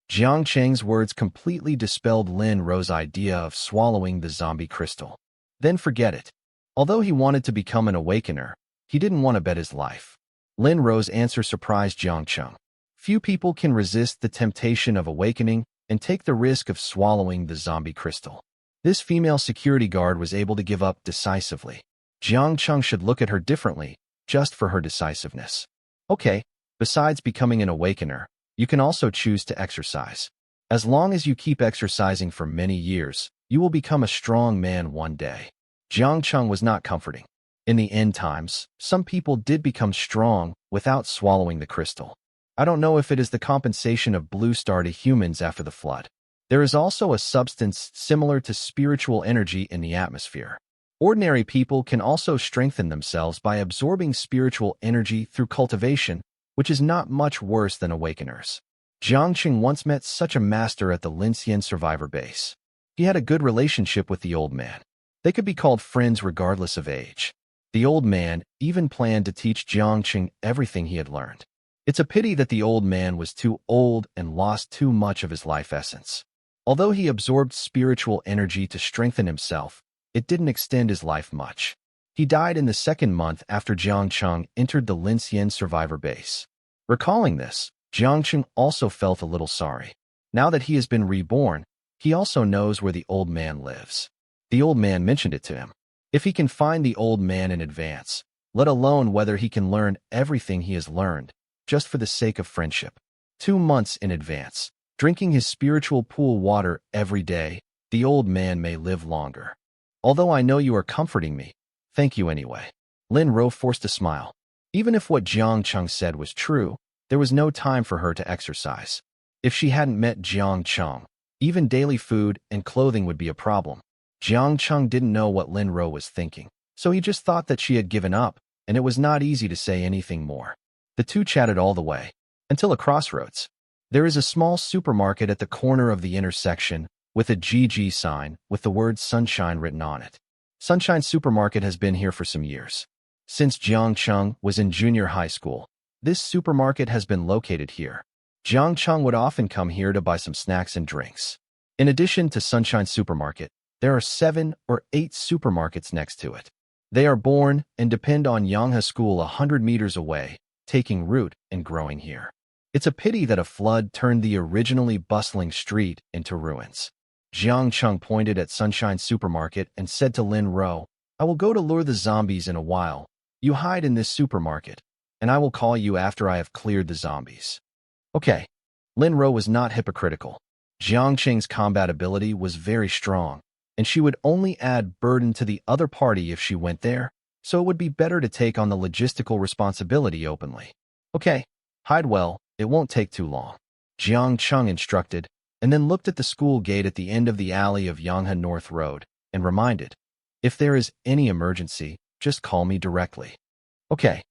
Jiang Cheng's words completely dispelled Lin Ro's idea of swallowing the zombie crystal. Then forget it. Although he wanted to become an awakener, he didn't want to bet his life. Lin Ro's answer surprised Jiang Cheng. Few people can resist the temptation of awakening and take the risk of swallowing the zombie crystal. This female security guard was able to give up decisively. Jiang Cheng should look at her differently, just for her decisiveness. Okay, besides becoming an awakener, You can also choose to exercise. As long as you keep exercising for many years, you will become a strong man one day. Jiang Cheng was not comforting. In the end times, some people did become strong without swallowing the crystal. I don't know if it is the compensation of Blue Star to humans after the flood. There is also a substance similar to spiritual energy in the atmosphere. Ordinary people can also strengthen themselves by absorbing spiritual energy through cultivation, which is not much worse than awakeners. Jiang Cheng once met such a master at the Linxian survivor base. He had a good relationship with the old man. They could be called friends regardless of age. The old man even planned to teach Jiang Cheng everything he had learned. It's a pity that the old man was too old and lost too much of his life essence. Although he absorbed spiritual energy to strengthen himself, it didn't extend his life much. He died in the second month after Jiang Cheng entered the Linxian survivor base. Recalling this, Jiang Cheng also felt a little sorry. Now that he has been reborn, he also knows where the old man lives. The old man mentioned it to him. If he can find the old man in advance, let alone whether he can learn everything he has learned, just for the sake of friendship. 2 months in advance, drinking his spiritual pool water every day, the old man may live longer. Although I know you are comforting me, thank you anyway. Lin Ro forced a smile. Even if what Jiang Cheng said was true, there was no time for her to exercise. If she hadn't met Jiang Cheng, even daily food and clothing would be a problem. Jiang Cheng didn't know what Lin Ro was thinking, so he just thought that she had given up, and it was not easy to say anything more. The two chatted all the way, until a crossroads. There is a small supermarket at the corner of the intersection, with a GG sign with the word Sunshine written on it. Sunshine Supermarket has been here for some years. Since Jiang Cheng was in junior high school, this supermarket has been located here. Jiang Cheng would often come here to buy some snacks and drinks. In addition to Sunshine Supermarket, there are 7 or 8 supermarkets next to it. They are born and depend on Yanghe School 100 meters away, taking root and growing here. It's a pity that a flood turned the originally bustling street into ruins. Jiang Cheng pointed at Sunshine Supermarket and said to Lin Ro, I will go to lure the zombies in a while. You hide in this supermarket, and I will call you after I have cleared the zombies. Okay. Lin Ro was not hypocritical. Jiang Cheng's combat ability was very strong, and she would only add burden to the other party if she went there, so it would be better to take on the logistical responsibility openly. Okay, hide well, it won't take too long. Jiang Cheng instructed, and then looked at the school gate at the end of the alley of Yanghe North Road, and reminded, if there is any emergency, just call me directly. Okay.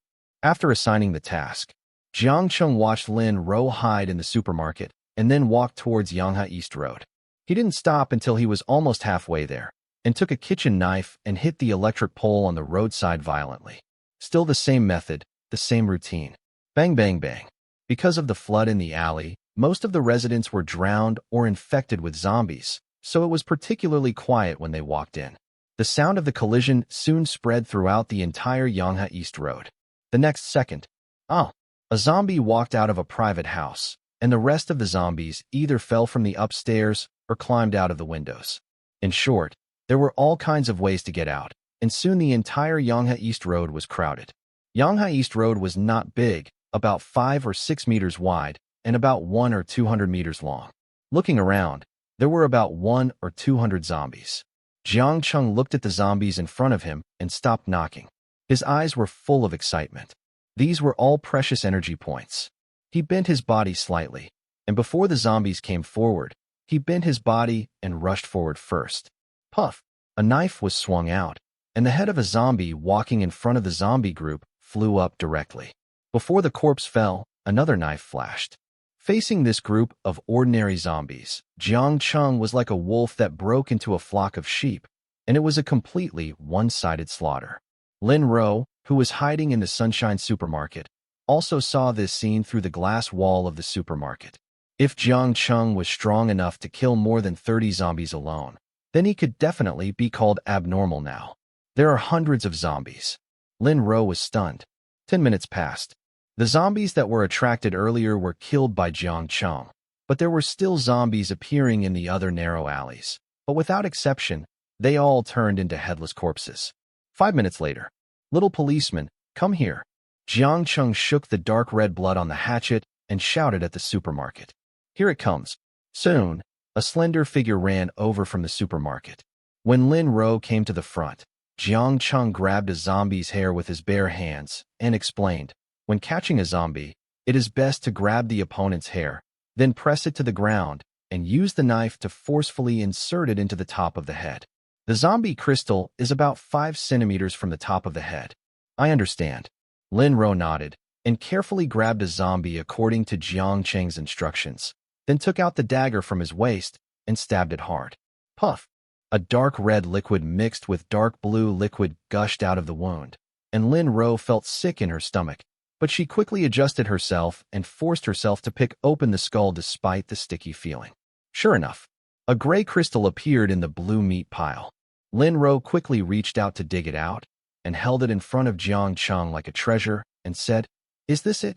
After assigning the task, Jiang Cheng watched Lin Ro hide in the supermarket and then walked towards Yanghe East Road. He didn't stop until he was almost halfway there, and took a kitchen knife and hit the electric pole on the roadside violently. Still the same method, the same routine. Bang, bang, bang. Because of the flood in the alley, most of the residents were drowned or infected with zombies, so it was particularly quiet when they walked in. The sound of the collision soon spread throughout the entire Yanghe East Road. The next second, a zombie walked out of a private house, and the rest of the zombies either fell from the upstairs or climbed out of the windows. In short, there were all kinds of ways to get out, and soon the entire Yanghe East Road was crowded. Yanghe East Road was not big, about 5 or 6 meters wide, and about 100 or 200 meters long. Looking around, there were about 100 or 200 zombies. Jiang Cheng looked at the zombies in front of him and stopped knocking. His eyes were full of excitement. These were all precious energy points. He bent his body slightly, and before the zombies came forward, he bent his body and rushed forward first. Puff! A knife was swung out, and the head of a zombie walking in front of the zombie group flew up directly. Before the corpse fell, another knife flashed. Facing this group of ordinary zombies, Jiang Cheng was like a wolf that broke into a flock of sheep, and it was a completely one-sided slaughter. Lin Ro, who was hiding in the Sunshine Supermarket, also saw this scene through the glass wall of the supermarket. If Jiang Cheng was strong enough to kill more than 30 zombies alone, then he could definitely be called abnormal now. There are hundreds of zombies. Lin Ro was stunned. 10 minutes passed. The zombies that were attracted earlier were killed by Jiang Cheng, but there were still zombies appearing in the other narrow alleys. But without exception, they all turned into headless corpses. 5 minutes later, little policeman, come here. Jiang Cheng shook the dark red blood on the hatchet and shouted at the supermarket. Here it comes. Soon, a slender figure ran over from the supermarket. When Lin Ro came to the front, Jiang Cheng grabbed a zombie's hair with his bare hands and explained, when catching a zombie, it is best to grab the opponent's hair, then press it to the ground, and use the knife to forcefully insert it into the top of the head. The zombie crystal is about 5 centimeters from the top of the head. I understand. Lin Ro nodded and carefully grabbed a zombie according to Jiang Cheng's instructions, then took out the dagger from his waist and stabbed it hard. Puff! A dark red liquid mixed with dark blue liquid gushed out of the wound, and Lin Ro felt sick in her stomach, but she quickly adjusted herself and forced herself to pick open the skull despite the sticky feeling. Sure enough, a gray crystal appeared in the blue meat pile. Lin Ro quickly reached out to dig it out and held it in front of Jiang Cheng like a treasure and said, "Is this it?"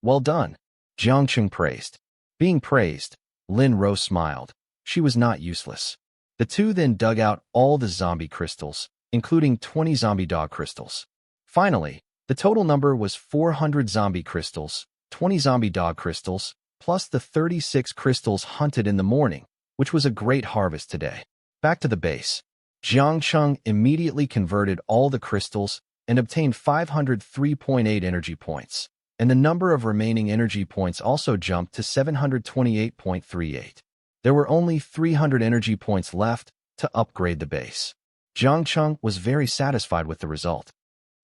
"Well done," Jiang Cheng praised. Being praised, Lin Ro smiled. She was not useless. The two then dug out all the zombie crystals, including 20 zombie dog crystals. Finally, the total number was 400 zombie crystals, 20 zombie dog crystals, plus the 36 crystals hunted in the morning, which was a great harvest today. Back to the base. Jiang Cheng immediately converted all the crystals and obtained 503.8 energy points, and the number of remaining energy points also jumped to 728.38. There were only 300 energy points left to upgrade the base. Jiang Cheng was very satisfied with the result.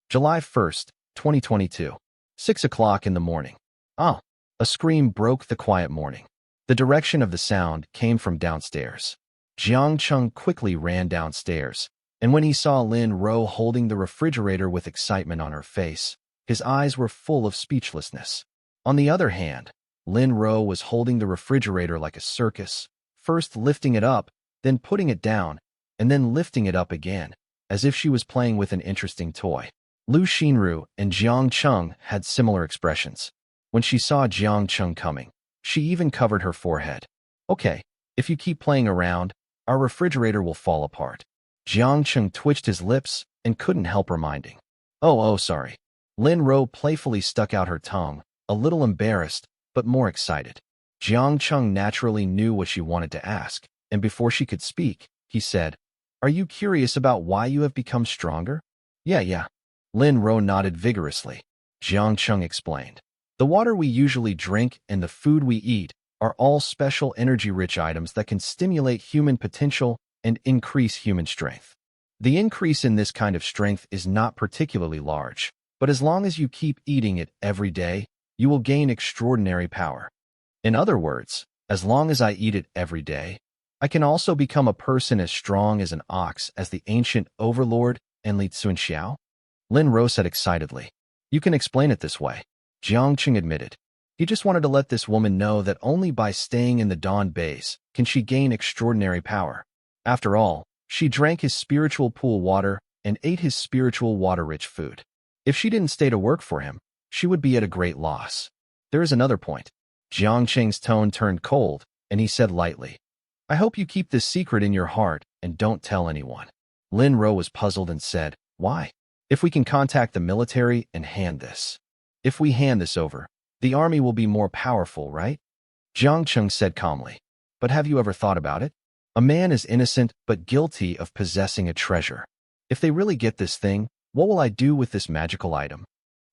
July 1st, 2022. 6 o'clock in the morning. Ah! A scream broke the quiet morning. The direction of the sound came from downstairs. Jiang Cheng quickly ran downstairs, and when he saw Lin Ro holding the refrigerator with excitement on her face, his eyes were full of speechlessness. On the other hand, Lin Ro was holding the refrigerator like a circus, first lifting it up, then putting it down, and then lifting it up again, as if she was playing with an interesting toy. Lu Xinru and Jiang Cheng had similar expressions. When she saw Jiang Cheng coming, she even covered her forehead. "Okay, if you keep playing around, our refrigerator will fall apart." Jiang Cheng twitched his lips and couldn't help reminding. Oh, sorry." Lin Ro playfully stuck out her tongue, a little embarrassed, but more excited. Jiang Cheng naturally knew what she wanted to ask, and before she could speak, he said, "Are you curious about why you have become stronger?" Yeah. Lin Ro nodded vigorously. Jiang Cheng explained, "The water we usually drink and the food we eat are all special energy-rich items that can stimulate human potential and increase human strength. The increase in this kind of strength is not particularly large, but as long as you keep eating it every day, you will gain extraordinary power. In other words, as long as I eat it every day, I can also become a person as strong as an ox as the ancient overlord and Li Tsunxiao." Lin Ro said excitedly. "You can explain it this way," Jiang Cheng admitted. He just wanted to let this woman know that only by staying in the Dawn base can she gain extraordinary power. After all, she drank his spiritual pool water and ate his spiritual water-rich food. If she didn't stay to work for him, she would be at a great loss. There is another point. Jiang Cheng's tone turned cold, and he said lightly, "I hope you keep this secret in your heart and don't tell anyone." Lin Ro was puzzled and said, "Why? If we can contact the military and hand this. If we hand this over, the army will be more powerful, right?" Jiang Cheng said calmly, "But have you ever thought about it? A man is innocent but guilty of possessing a treasure. If they really get this thing, what will I do with this magical item?"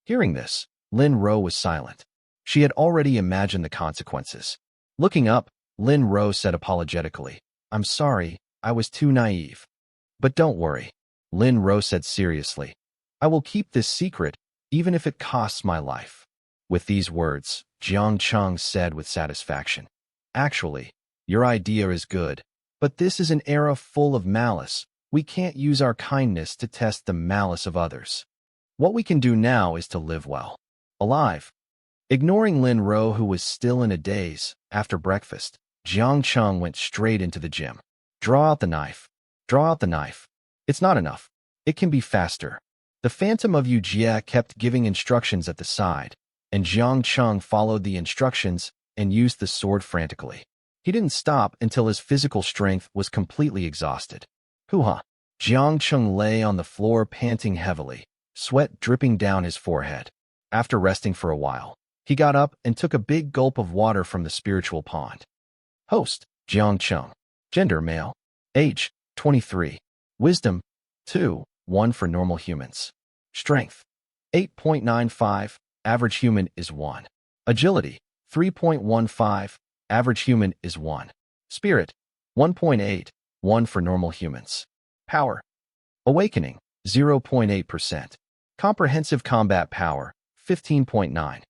Hearing this, Lin Ro was silent. She had already imagined the consequences. Looking up, Lin Ro said apologetically, "I'm sorry, I was too naive." "But don't worry," Lin Ro said seriously. "I will keep this secret, even if it costs my life." With these words, Jiang Cheng said with satisfaction, "Actually, your idea is good, but this is an era full of malice. We can't use our kindness to test the malice of others. What we can do now is to live well. Alive." Ignoring Lin Ro, who was still in a daze, after breakfast, Jiang Cheng went straight into the gym. "Draw out the knife. Draw out the knife. It's not enough. It can be faster." The Phantom of Yujie kept giving instructions at the side, and Jiang Cheng followed the instructions and used the sword frantically. He didn't stop until his physical strength was completely exhausted. Hoo-ha! Jiang Cheng lay on the floor panting heavily, sweat dripping down his forehead. After resting for a while, He got up and took a big gulp of water from the spiritual pond. Host, Jiang Cheng. Gender, male. Age, 23. Wisdom, 2, 1 for normal humans. Strength, 8.95. Average human is 1. Agility, 3.15. Average human is 1. Spirit, 1.8. 1 for normal humans. Power. Awakening, 0.8%. Comprehensive combat power, 15.9.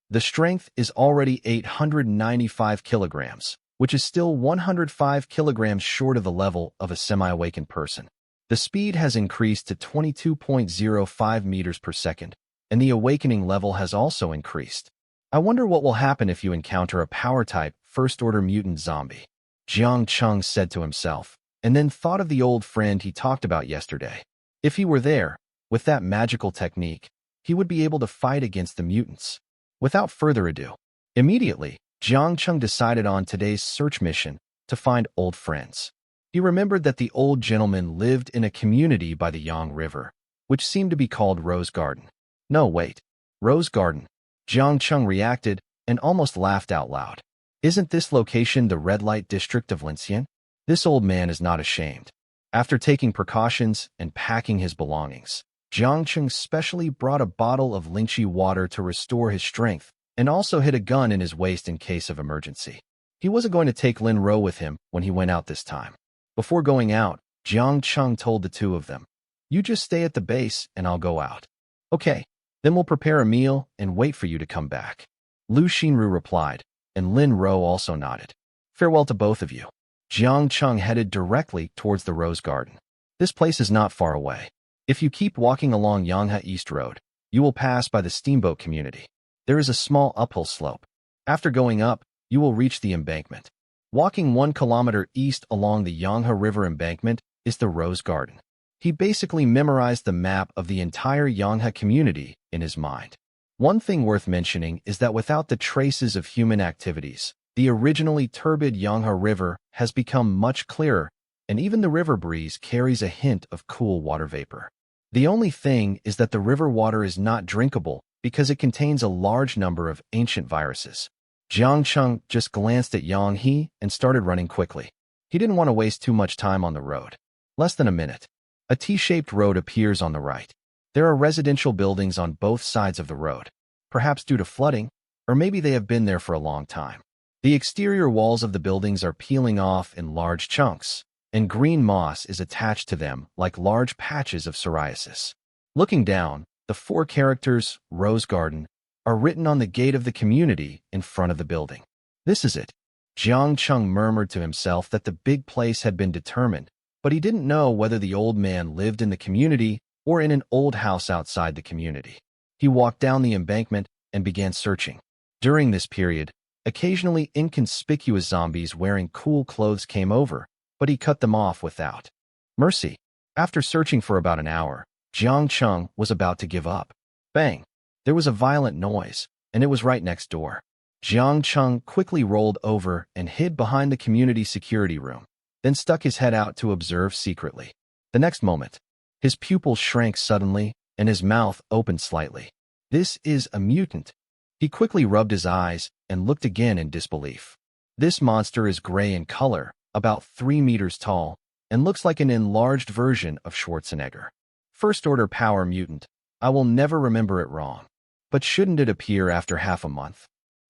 The strength is already 895 kilograms, which is still 105 kilograms short of the level of a semi-awakened person. The speed has increased to 22.05 meters per second, and the awakening level has also increased. I wonder what will happen if you encounter a power-type, first-order mutant zombie, Jiang Cheng said to himself, and then thought of the old friend he talked about yesterday. If he were there, with that magical technique, he would be able to fight against the mutants. Without further ado, immediately, Jiang Cheng decided on today's search mission to find old friends. He remembered that the old gentleman lived in a community by the Yang River, which seemed to be called Rose Garden. No, wait. Rose Garden. Jiang Cheng reacted and almost laughed out loud. Isn't this location the red light district of Lincian? This old man is not ashamed. After taking precautions and packing his belongings, Jiang Cheng specially brought a bottle of lychee water to restore his strength and also hid a gun in his waist in case of emergency. He wasn't going to take Lin Ro with him when he went out this time. Before going out, Jiang Cheng told the two of them, "You just stay at the base and I'll go out." "Okay, then we'll prepare a meal and wait for you to come back." Lu Xinru replied, and Lin Ro also nodded. "Farewell to both of you." Jiang Cheng headed directly towards the Rose Garden. This place is not far away. If you keep walking along Yanghe East Road, you will pass by the steamboat community. There is a small uphill slope. After going up, you will reach the embankment. Walking 1 kilometer east along the Yanghe River embankment is the Rose Garden. He basically memorized the map of the entire Yanghe community in his mind. One thing worth mentioning is that without the traces of human activities, the originally turbid Yanghe River has become much clearer, and even the river breeze carries a hint of cool water vapor. The only thing is that the river water is not drinkable because it contains a large number of ancient viruses. Jiang Cheng just glanced at Yang He and started running quickly. He didn't want to waste too much time on the road. Less than a minute. A T-shaped road appears on the right. There are residential buildings on both sides of the road, perhaps due to flooding, or maybe they have been there for a long time. The exterior walls of the buildings are peeling off in large chunks, and green moss is attached to them like large patches of psoriasis. Looking down, the 4 characters, Rose Garden, are written on the gate of the community in front of the building. This is it. Jiang Cheng murmured to himself that the big place had been determined, but he didn't know whether the old man lived in the community or in an old house outside the community. He walked down the embankment and began searching. During this period, occasionally inconspicuous zombies wearing cool clothes came over, but he cut them off without mercy. After searching for about an hour, Jiang Cheng was about to give up. Bang! There was a violent noise, and it was right next door. Jiang Cheng quickly rolled over and hid behind the community security room, then stuck his head out to observe secretly. The next moment, his pupils shrank suddenly, and his mouth opened slightly. This is a mutant. He quickly rubbed his eyes and looked again in disbelief. This monster is gray in color, about 3 meters tall, and looks like an enlarged version of Schwarzenegger. First-order power mutant. I will never remember it wrong. But shouldn't it appear after half a month?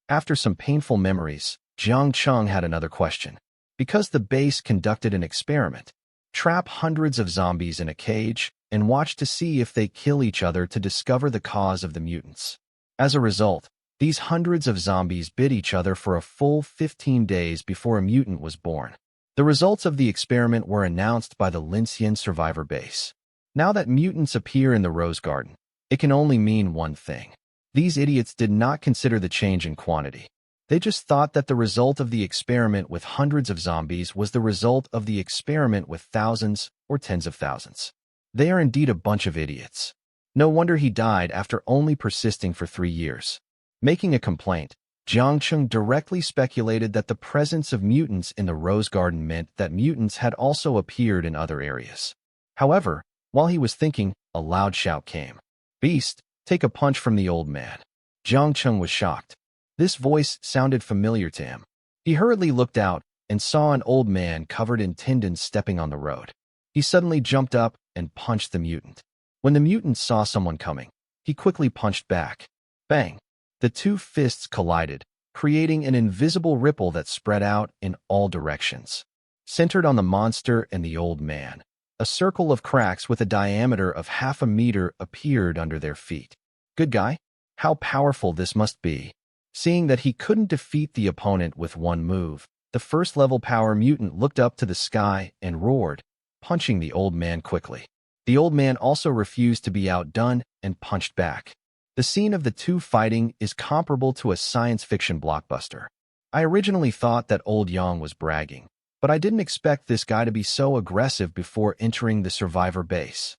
After some painful memories, Jiang Cheng had another question. Because the base conducted an experiment, trap hundreds of zombies in a cage and watch to see if they kill each other to discover the cause of the mutants. As a result, these hundreds of zombies bit each other for a full 15 days before a mutant was born. The results of the experiment were announced by the Lincian survivor base. Now that mutants appear in the Rose Garden, it can only mean one thing. These idiots did not consider the change in quantity. They just thought that the result of the experiment with hundreds of zombies was the result of the experiment with thousands or tens of thousands. They are indeed a bunch of idiots. No wonder he died after only persisting for 3 years. Making a complaint, Jiang Cheng directly speculated that the presence of mutants in the Rose Garden meant that mutants had also appeared in other areas. However, while he was thinking, a loud shout came. "Beast, take a punch from the old man." Jiang Cheng was shocked. This voice sounded familiar to him. He hurriedly looked out and saw an old man covered in tendons stepping on the road. He suddenly jumped up and punched the mutant. When the mutant saw someone coming, he quickly punched back. Bang! The two fists collided, creating an invisible ripple that spread out in all directions. Centered on the monster and the old man, a circle of cracks with a diameter of 0.5 meter appeared under their feet. Good guy? How powerful this must be. Seeing that he couldn't defeat the opponent with one move, the first-level power mutant looked up to the sky and roared, punching the old man quickly. The old man also refused to be outdone and punched back. The scene of the two fighting is comparable to a science fiction blockbuster. I originally thought that old Yang was bragging, but I didn't expect this guy to be so aggressive before entering the survivor base.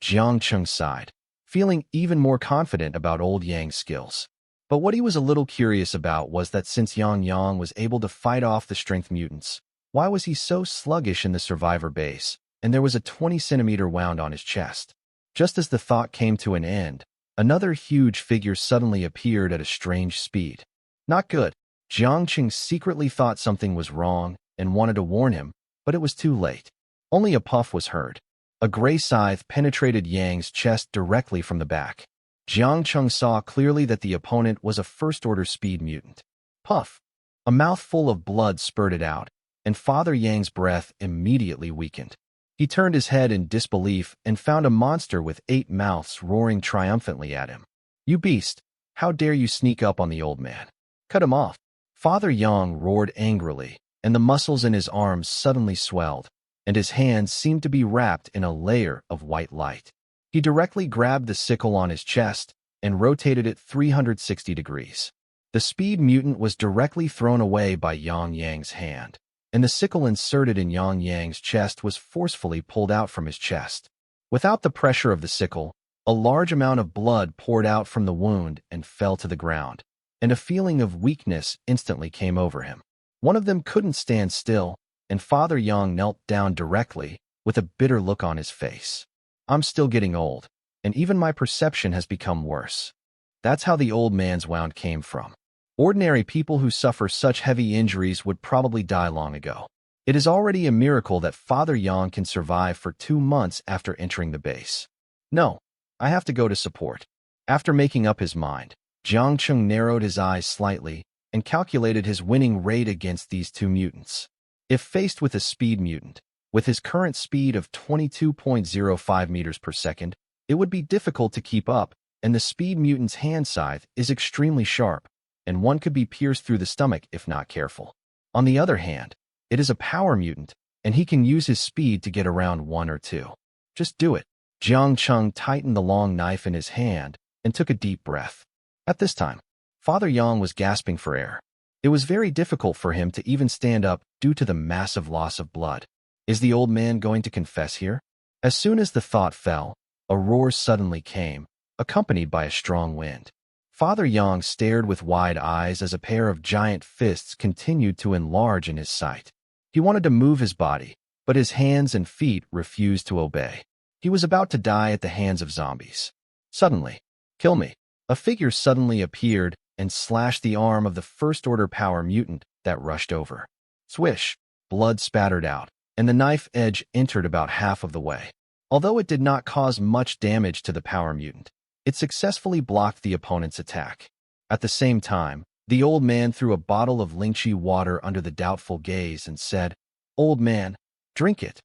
Jiang Cheng sighed, feeling even more confident about old Yang's skills. But what he was a little curious about was that since Yang was able to fight off the strength mutants, why was he so sluggish in the survivor base, and there was a 20-centimeter wound on his chest? Just as the thought came to an end, another huge figure suddenly appeared at a strange speed. Not good. Jiang Cheng secretly thought something was wrong and wanted to warn him, but it was too late. Only a puff was heard. A gray scythe penetrated Yang's chest directly from the back. Jiang Cheng saw clearly that the opponent was a first-order speed mutant. Puff! A mouthful of blood spurted out, and Father Yang's breath immediately weakened. He turned his head in disbelief and found a monster with 8 mouths roaring triumphantly at him. You beast! How dare you sneak up on the old man? Cut him off! Father Yang roared angrily, and the muscles in his arms suddenly swelled, and his hands seemed to be wrapped in a layer of white light. He directly grabbed the sickle on his chest and rotated it 360 degrees. The speed mutant was directly thrown away by Yang's hand, and the sickle inserted in Yang's chest was forcefully pulled out from his chest. Without the pressure of the sickle, a large amount of blood poured out from the wound and fell to the ground, and a feeling of weakness instantly came over him. One of them couldn't stand still, and Father Yang knelt down directly, with a bitter look on his face. I'm still getting old, and even my perception has become worse. That's how the old man's wound came from. Ordinary people who suffer such heavy injuries would probably die long ago. It is already a miracle that Father Yang can survive for 2 months after entering the base. No, I have to go to support. After making up his mind, Jiang Cheng narrowed his eyes slightly and calculated his winning rate against these two mutants. If faced with a speed mutant, with his current speed of 22.05 meters per second, it would be difficult to keep up, and the speed mutant's hand scythe is extremely sharp, and one could be pierced through the stomach if not careful. On the other hand, it is a power mutant, and he can use his speed to get around 1 or 2. Just do it. Jiang Cheng tightened the long knife in his hand and took a deep breath. At this time, Father Yang was gasping for air. It was very difficult for him to even stand up due to the massive loss of blood. Is the old man going to confess here? As soon as the thought fell, a roar suddenly came, accompanied by a strong wind. Father Yang stared with wide eyes as a pair of giant fists continued to enlarge in his sight. He wanted to move his body, but his hands and feet refused to obey. He was about to die at the hands of zombies. Suddenly, kill me. A figure suddenly appeared and slashed the arm of the first-order power mutant that rushed over. Swish! Blood spattered out, and the knife edge entered about half of the way. Although it did not cause much damage to the power mutant, it successfully blocked the opponent's attack. At the same time, the old man threw a bottle of lychee water under the doubtful gaze and said, "Old man, drink it."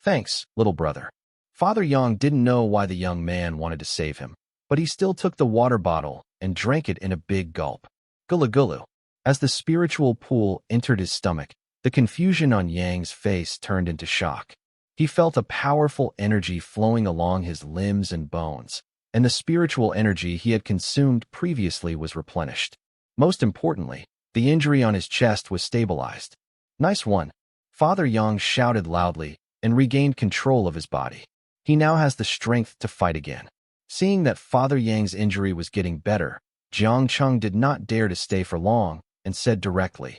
"Thanks, little brother." Father Yang didn't know why the young man wanted to save him, but he still took the water bottle and drank it in a big gulp. Gulu gulu. As the spiritual pool entered his stomach, the confusion on Yang's face turned into shock. He felt a powerful energy flowing along his limbs and bones, and the spiritual energy he had consumed previously was replenished. Most importantly, the injury on his chest was stabilized. Nice one. Father Yang shouted loudly and regained control of his body. He now has the strength to fight again. Seeing that Father Yang's injury was getting better, Jiang Cheng did not dare to stay for long and said directly,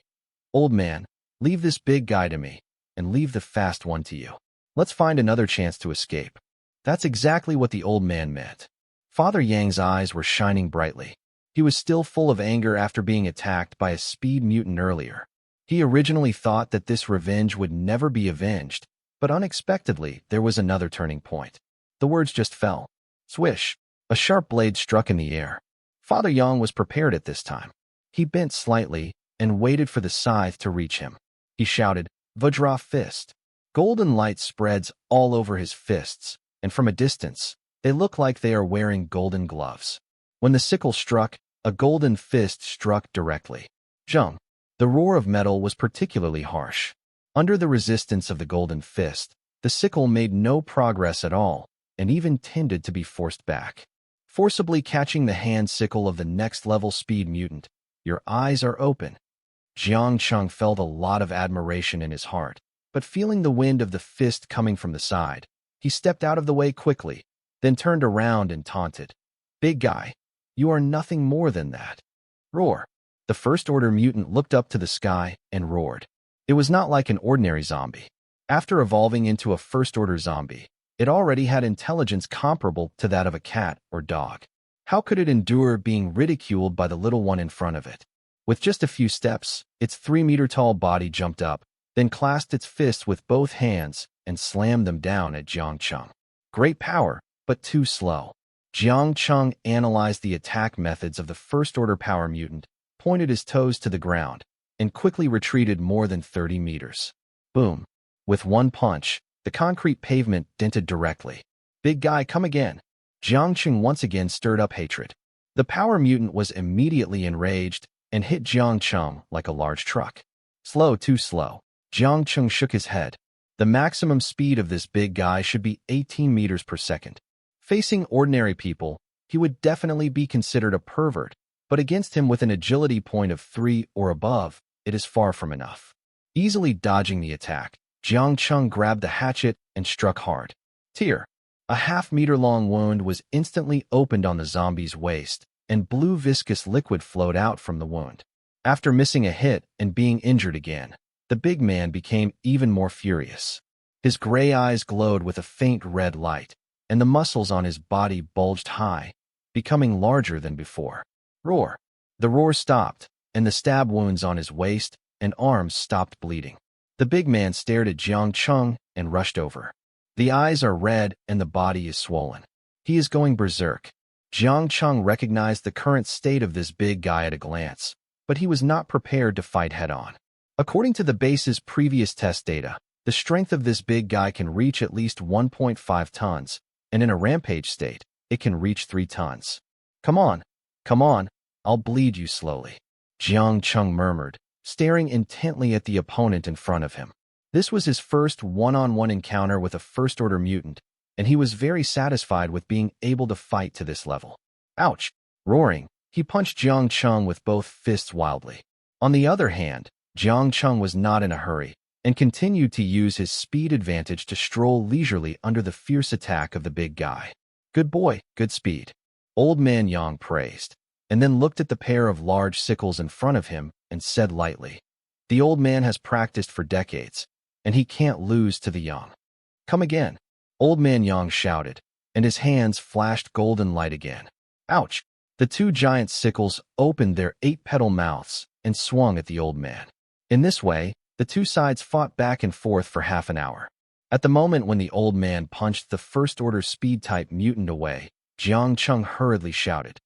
"Old man, leave this big guy to me, and leave the fast one to you. Let's find another chance to escape." That's exactly what the old man meant. Father Yang's eyes were shining brightly. He was still full of anger after being attacked by a speed mutant earlier. He originally thought that this revenge would never be avenged, but unexpectedly, there was another turning point. The words just fell. Swish! A sharp blade struck in the air. Father Yang was prepared at this time. He bent slightly and waited for the scythe to reach him. He shouted, Vajra fist. Golden light spreads all over his fists, and from a distance, they look like they are wearing golden gloves. When the sickle struck, a golden fist struck directly. Zheng. The roar of metal was particularly harsh. Under the resistance of the golden fist, the sickle made no progress at all, and even tended to be forced back. Forcibly catching the hand sickle of the next-level speed mutant, your eyes are open. Jiang Cheng felt a lot of admiration in his heart, but feeling the wind of the fist coming from the side, he stepped out of the way quickly, then turned around and taunted. Big guy, you are nothing more than that. Roar. The first-order mutant looked up to the sky and roared. It was not like an ordinary zombie. After evolving into a first-order zombie, it already had intelligence comparable to that of a cat or dog. How could it endure being ridiculed by the little one in front of it? With just a few steps, its 3-meter-tall body jumped up, then clasped its fists with both hands and slammed them down at Jiang Cheng. Great power, but too slow. Jiang Cheng analyzed the attack methods of the first-order power mutant, pointed his toes to the ground, and quickly retreated more than 30 meters. Boom. With one punch, the concrete pavement dented directly. Big guy, come again. Jiang Cheng once again stirred up hatred. The power mutant was immediately enraged and hit Jiang Cheng like a large truck. Slow, too slow. Jiang Cheng shook his head. The maximum speed of this big guy should be 18 meters per second. Facing ordinary people, he would definitely be considered a pervert, but against him with an agility point of 3 or above, it is far from enough. Easily dodging the attack, Jiang Cheng grabbed the hatchet and struck hard. Tear. A half-meter-long wound was instantly opened on the zombie's waist, and blue viscous liquid flowed out from the wound. After missing a hit and being injured again, the big man became even more furious. His gray eyes glowed with a faint red light, and the muscles on his body bulged high, becoming larger than before. Roar. The roar stopped, and the stab wounds on his waist and arms stopped bleeding. The big man stared at Jiang Cheng and rushed over. The eyes are red and the body is swollen. He is going berserk. Jiang Cheng recognized the current state of this big guy at a glance, but he was not prepared to fight head-on. According to the base's previous test data, the strength of this big guy can reach at least 1.5 tons, and in a rampage state, it can reach 3 tons. Come on, I'll bleed you slowly. Jiang Cheng murmured, staring intently at the opponent in front of him. This was his first one-on-one encounter with a first-order mutant, and he was very satisfied with being able to fight to this level. Ouch! Roaring, he punched Jiang Cheng with both fists wildly. On the other hand, Jiang Cheng was not in a hurry, and continued to use his speed advantage to stroll leisurely under the fierce attack of the big guy. Good boy, good speed. Old Man Yang praised, and then looked at the pair of large sickles in front of him and said lightly, The old man has practiced for decades, and he can't lose to the young. Come again. Old Man Yang shouted, and his hands flashed golden light again. Ouch! The 2 giant sickles opened their 8-petal mouths and swung at the old man. In this way, the 2 sides fought back and forth for half an hour. At the moment when the old man punched the first-order speed-type mutant away, Jiang Cheng hurriedly shouted,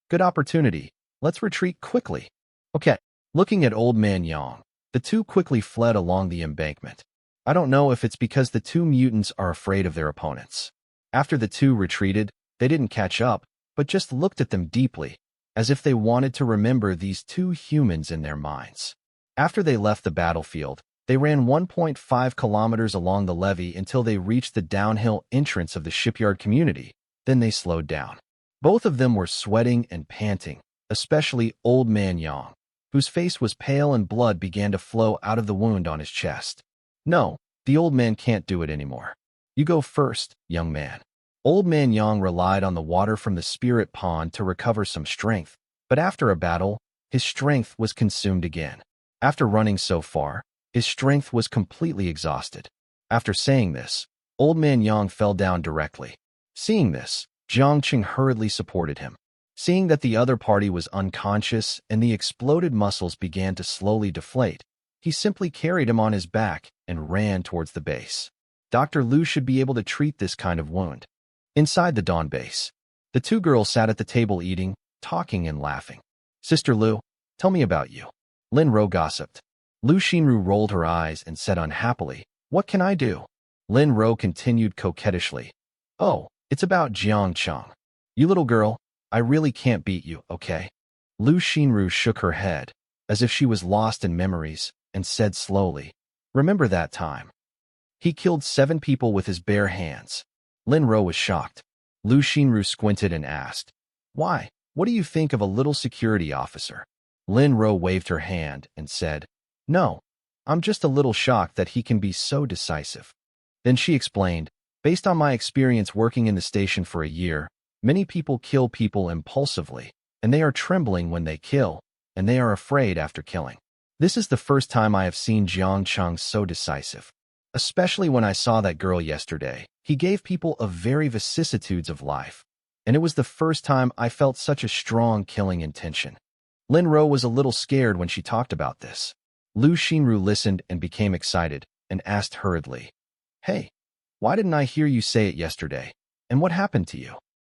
Good opportunity. Let's retreat quickly. Okay. Looking at Old Man Yang, the 2 quickly fled along the embankment. I don't know if it's because the 2 mutants are afraid of their opponents. After the 2 retreated, they didn't catch up, but just looked at them deeply, as if they wanted to remember these 2 humans in their minds. After they left the battlefield, they ran 1.5 kilometers along the levee until they reached the downhill entrance of the shipyard community. Then they slowed down. Both of them were sweating and panting, especially Old Man Yang, whose face was pale and blood began to flow out of the wound on his chest. No, the old man can't do it anymore. You go first, young man. Old Man Yang relied on the water from the spirit pond to recover some strength, but after a battle, his strength was consumed again. After running so far, his strength was completely exhausted. After saying this, Old Man Yang fell down directly. Seeing this, Jiang Cheng hurriedly supported him. Seeing that the other party was unconscious and the exploded muscles began to slowly deflate, he simply carried him on his back and ran towards the base. Dr. Liu should be able to treat this kind of wound. Inside the Dawn base, the two girls sat at the table eating, talking and laughing. Sister Liu, tell me about you. Lin Ro gossiped. Lu Xinru rolled her eyes and said unhappily, what can I do? Lin Ro continued coquettishly. Oh, it's about Jiang Cheng. You little girl, I really can't beat you, okay? Lu Xinru shook her head, as if she was lost in memories, and said slowly, remember that time? He killed 7 people with his bare hands. Lin Ro was shocked. Lu Xinru squinted and asked, why? What do you think of a little security officer? Lin Ro waved her hand and said, no, I'm just a little shocked that he can be so decisive. Then she explained, based on my experience working in the station for a year, many people kill people impulsively, and they are trembling when they kill, and they are afraid after killing. This is the first time I have seen Jiang Cheng so decisive. Especially when I saw that girl yesterday. He gave people a very vicissitudes of life, and it was the first time I felt such a strong killing intention. Lin Ro was a little scared when she talked about this. Lu Xinru listened and became excited, and asked hurriedly, hey, why didn't I hear you say it yesterday? And what happened to you?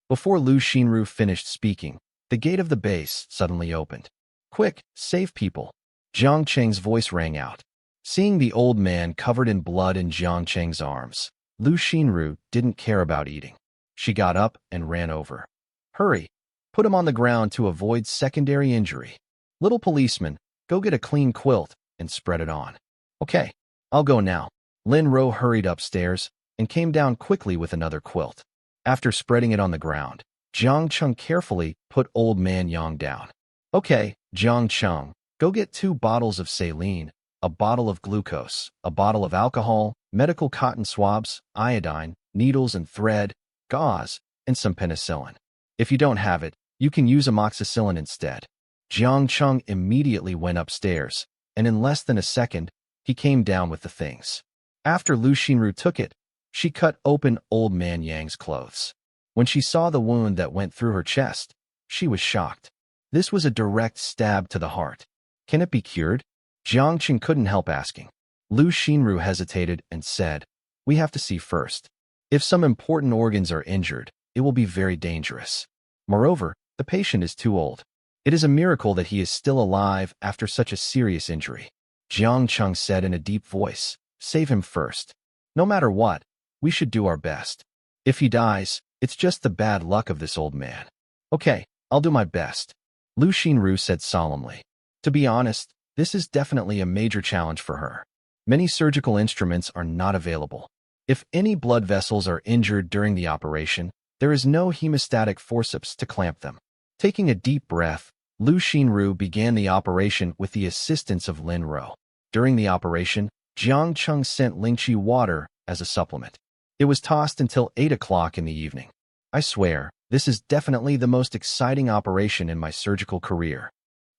Before Lu Xinru finished speaking, the gate of the base suddenly opened. Quick, save people. Jiang Cheng's voice rang out. Seeing the old man covered in blood in Jiang Cheng's arms, Lu Xinru didn't care about eating. She got up and ran over. Hurry, put him on the ground to avoid secondary injury. Little policeman, go get a clean quilt and spread it on. Okay, I'll go now. Lin Ro hurried upstairs and came down quickly with another quilt. After spreading it on the ground, Jiang Cheng carefully put old man Yang down. Okay, Jiang Cheng, go get 2 bottles of saline, a bottle of glucose, a bottle of alcohol, medical cotton swabs, iodine, needles and thread, gauze, and some penicillin. If you don't have it, you can use amoxicillin instead. Jiang Cheng immediately went upstairs, and in less than a second, he came down with the things. After Lu Xinru took it, she cut open old man Yang's clothes. When she saw the wound that went through her chest, she was shocked. This was a direct stab to the heart. Can it be cured? Jiang Cheng couldn't help asking. Lu Xinru hesitated and said, we have to see first. If some important organs are injured, it will be very dangerous. Moreover, the patient is too old. It is a miracle that he is still alive after such a serious injury. Jiang Cheng said in a deep voice, save him first. No matter what, we should do our best. If he dies, it's just the bad luck of this old man. Okay, I'll do my best. Lu Xinru said solemnly. To be honest, this is definitely a major challenge for her. Many surgical instruments are not available. If any blood vessels are injured during the operation, there is no hemostatic forceps to clamp them. Taking a deep breath, Lu Xinru began the operation with the assistance of Lin Ro. During the operation, Jiang Cheng sent lychee water as a supplement. It was tossed until 8 o'clock in the evening. I swear, this is definitely the most exciting operation in my surgical career.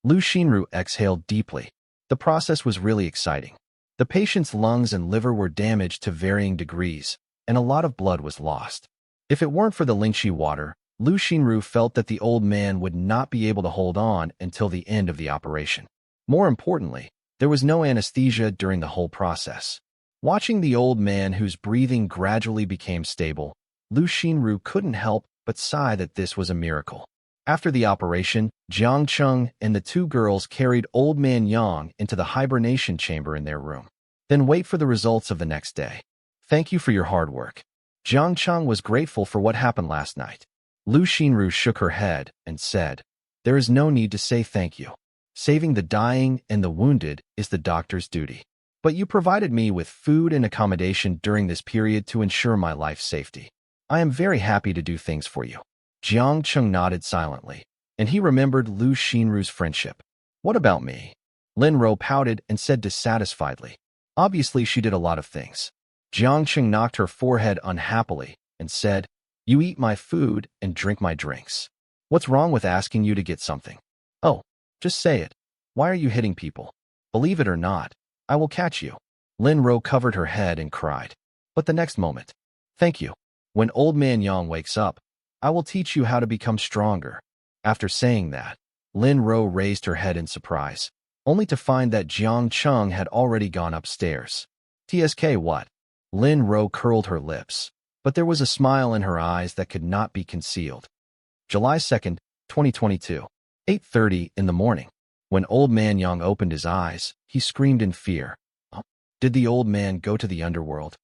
Lu Xinru exhaled deeply. The process was really exciting. The patient's lungs and liver were damaged to varying degrees, and a lot of blood was lost. If it weren't for the lychee water, Lu Xinru felt that the old man would not be able to hold on until the end of the operation. More importantly, there was no anesthesia during the whole process. Watching the old man whose breathing gradually became stable, Lu Xinru couldn't help but sigh that this was a miracle. After the operation, Jiang Cheng and the 2 girls carried old man Yang into the hibernation chamber in their room. Then wait for the results of the next day. Thank you for your hard work. Jiang Cheng was grateful for what happened last night. Lu Xinru shook her head and said, there is no need to say thank you. Saving the dying and the wounded is the doctor's duty. But you provided me with food and accommodation during this period to ensure my life's safety. I am very happy to do things for you. Jiang Cheng nodded silently, and he remembered Lu Xinru's friendship. What about me? Lin Ro pouted and said dissatisfiedly. Obviously, she did a lot of things. Jiang Cheng knocked her forehead unhappily and said, you eat my food and drink my drinks. What's wrong with asking you to get something? Oh, just say it. Why are you hitting people? Believe it or not, I will catch you. Lin Ro covered her head and cried. But the next moment, thank you. When old man Yang wakes up, I will teach you how to become stronger. After saying that, Lin Ro raised her head in surprise, only to find that Jiang Cheng had already gone upstairs. TSK what? Lin Ro curled her lips, but there was a smile in her eyes that could not be concealed. July 2nd, 2022. 8:30 in the morning. When old man Yang opened his eyes, he screamed in fear. Oh, did the old man go to the underworld?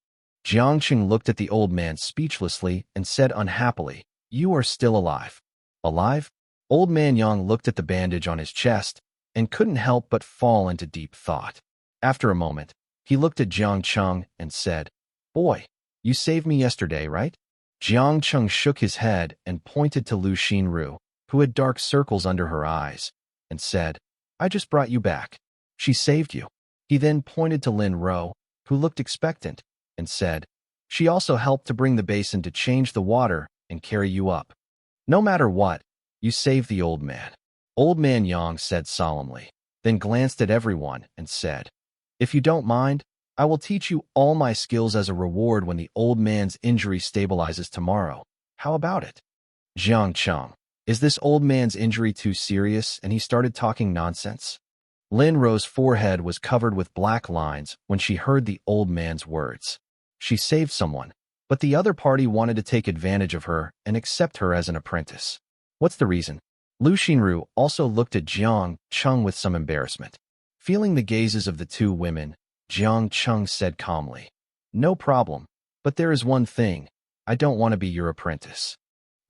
Jiang Cheng looked at the old man speechlessly and said unhappily, "You are still alive." Alive? Old man Yang looked at the bandage on his chest and couldn't help but fall into deep thought. After a moment, he looked at Jiang Cheng and said, "Boy, you saved me yesterday, right?" Jiang Cheng shook his head and pointed to Lu Xinru, who had dark circles under her eyes, and said, "I just brought you back. She saved you." He then pointed to Lin Ro, who looked expectant, and said, "She also helped to bring the basin to change the water and carry you up. No matter what, you saved the old man." Old man Yang said solemnly, then glanced at everyone and said, "If you don't mind, I will teach you all my skills as a reward when the old man's injury stabilizes tomorrow. How about it?" Jiang Cheng, is this old man's injury too serious and he started talking nonsense? Lin Ro's forehead was covered with black lines when she heard the old man's words. She saved someone, but the other party wanted to take advantage of her and accept her as an apprentice. What's the reason? Lu Xinru also looked at Jiang Cheng with some embarrassment. Feeling the gazes of the two women, Jiang Cheng said calmly, "No problem, but there is one thing. I don't want to be your apprentice."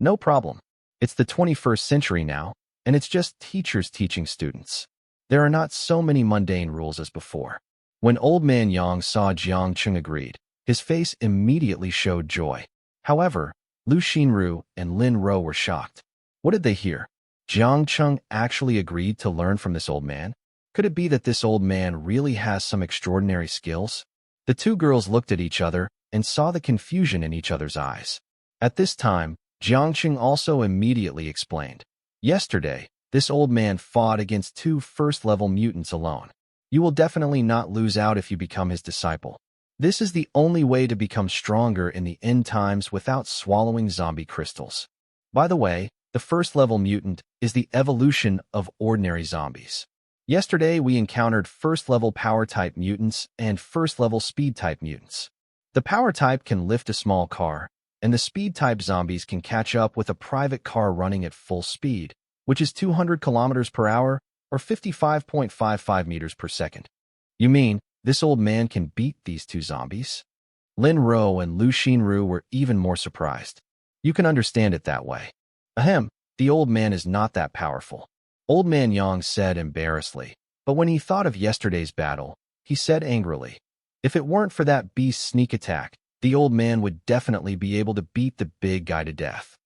"No problem. It's the 21st century now, and it's just teachers teaching students. There are not so many mundane rules as before." When old man Yang saw Jiang Cheng agreed, his face immediately showed joy. However, Lu Xinru and Lin Ro were shocked. What did they hear? Jiang Cheng actually agreed to learn from this old man? Could it be that this old man really has some extraordinary skills? The two girls looked at each other and saw the confusion in each other's eyes. At this time, Jiang Cheng also immediately explained, "Yesterday, this old man fought against 2 first-level mutants alone. You will definitely not lose out if you become his disciple. This is the only way to become stronger in the end times without swallowing zombie crystals. By the way, the first-level mutant is the evolution of ordinary zombies. Yesterday, we encountered first-level power-type mutants and first-level speed-type mutants. The power-type can lift a small car, and the speed-type zombies can catch up with a private car running at full speed, which is 200 kilometers per hour or 55.55 meters per second. You mean, this old man can beat these two zombies?" Lin Ro and Lu Xinru were even more surprised. "You can understand it that way. Ahem, the old man is not that powerful," Old man Yang said embarrassedly, but when he thought of yesterday's battle, he said angrily, "If it weren't for that beast's sneak attack, the old man would definitely be able to beat the big guy to death."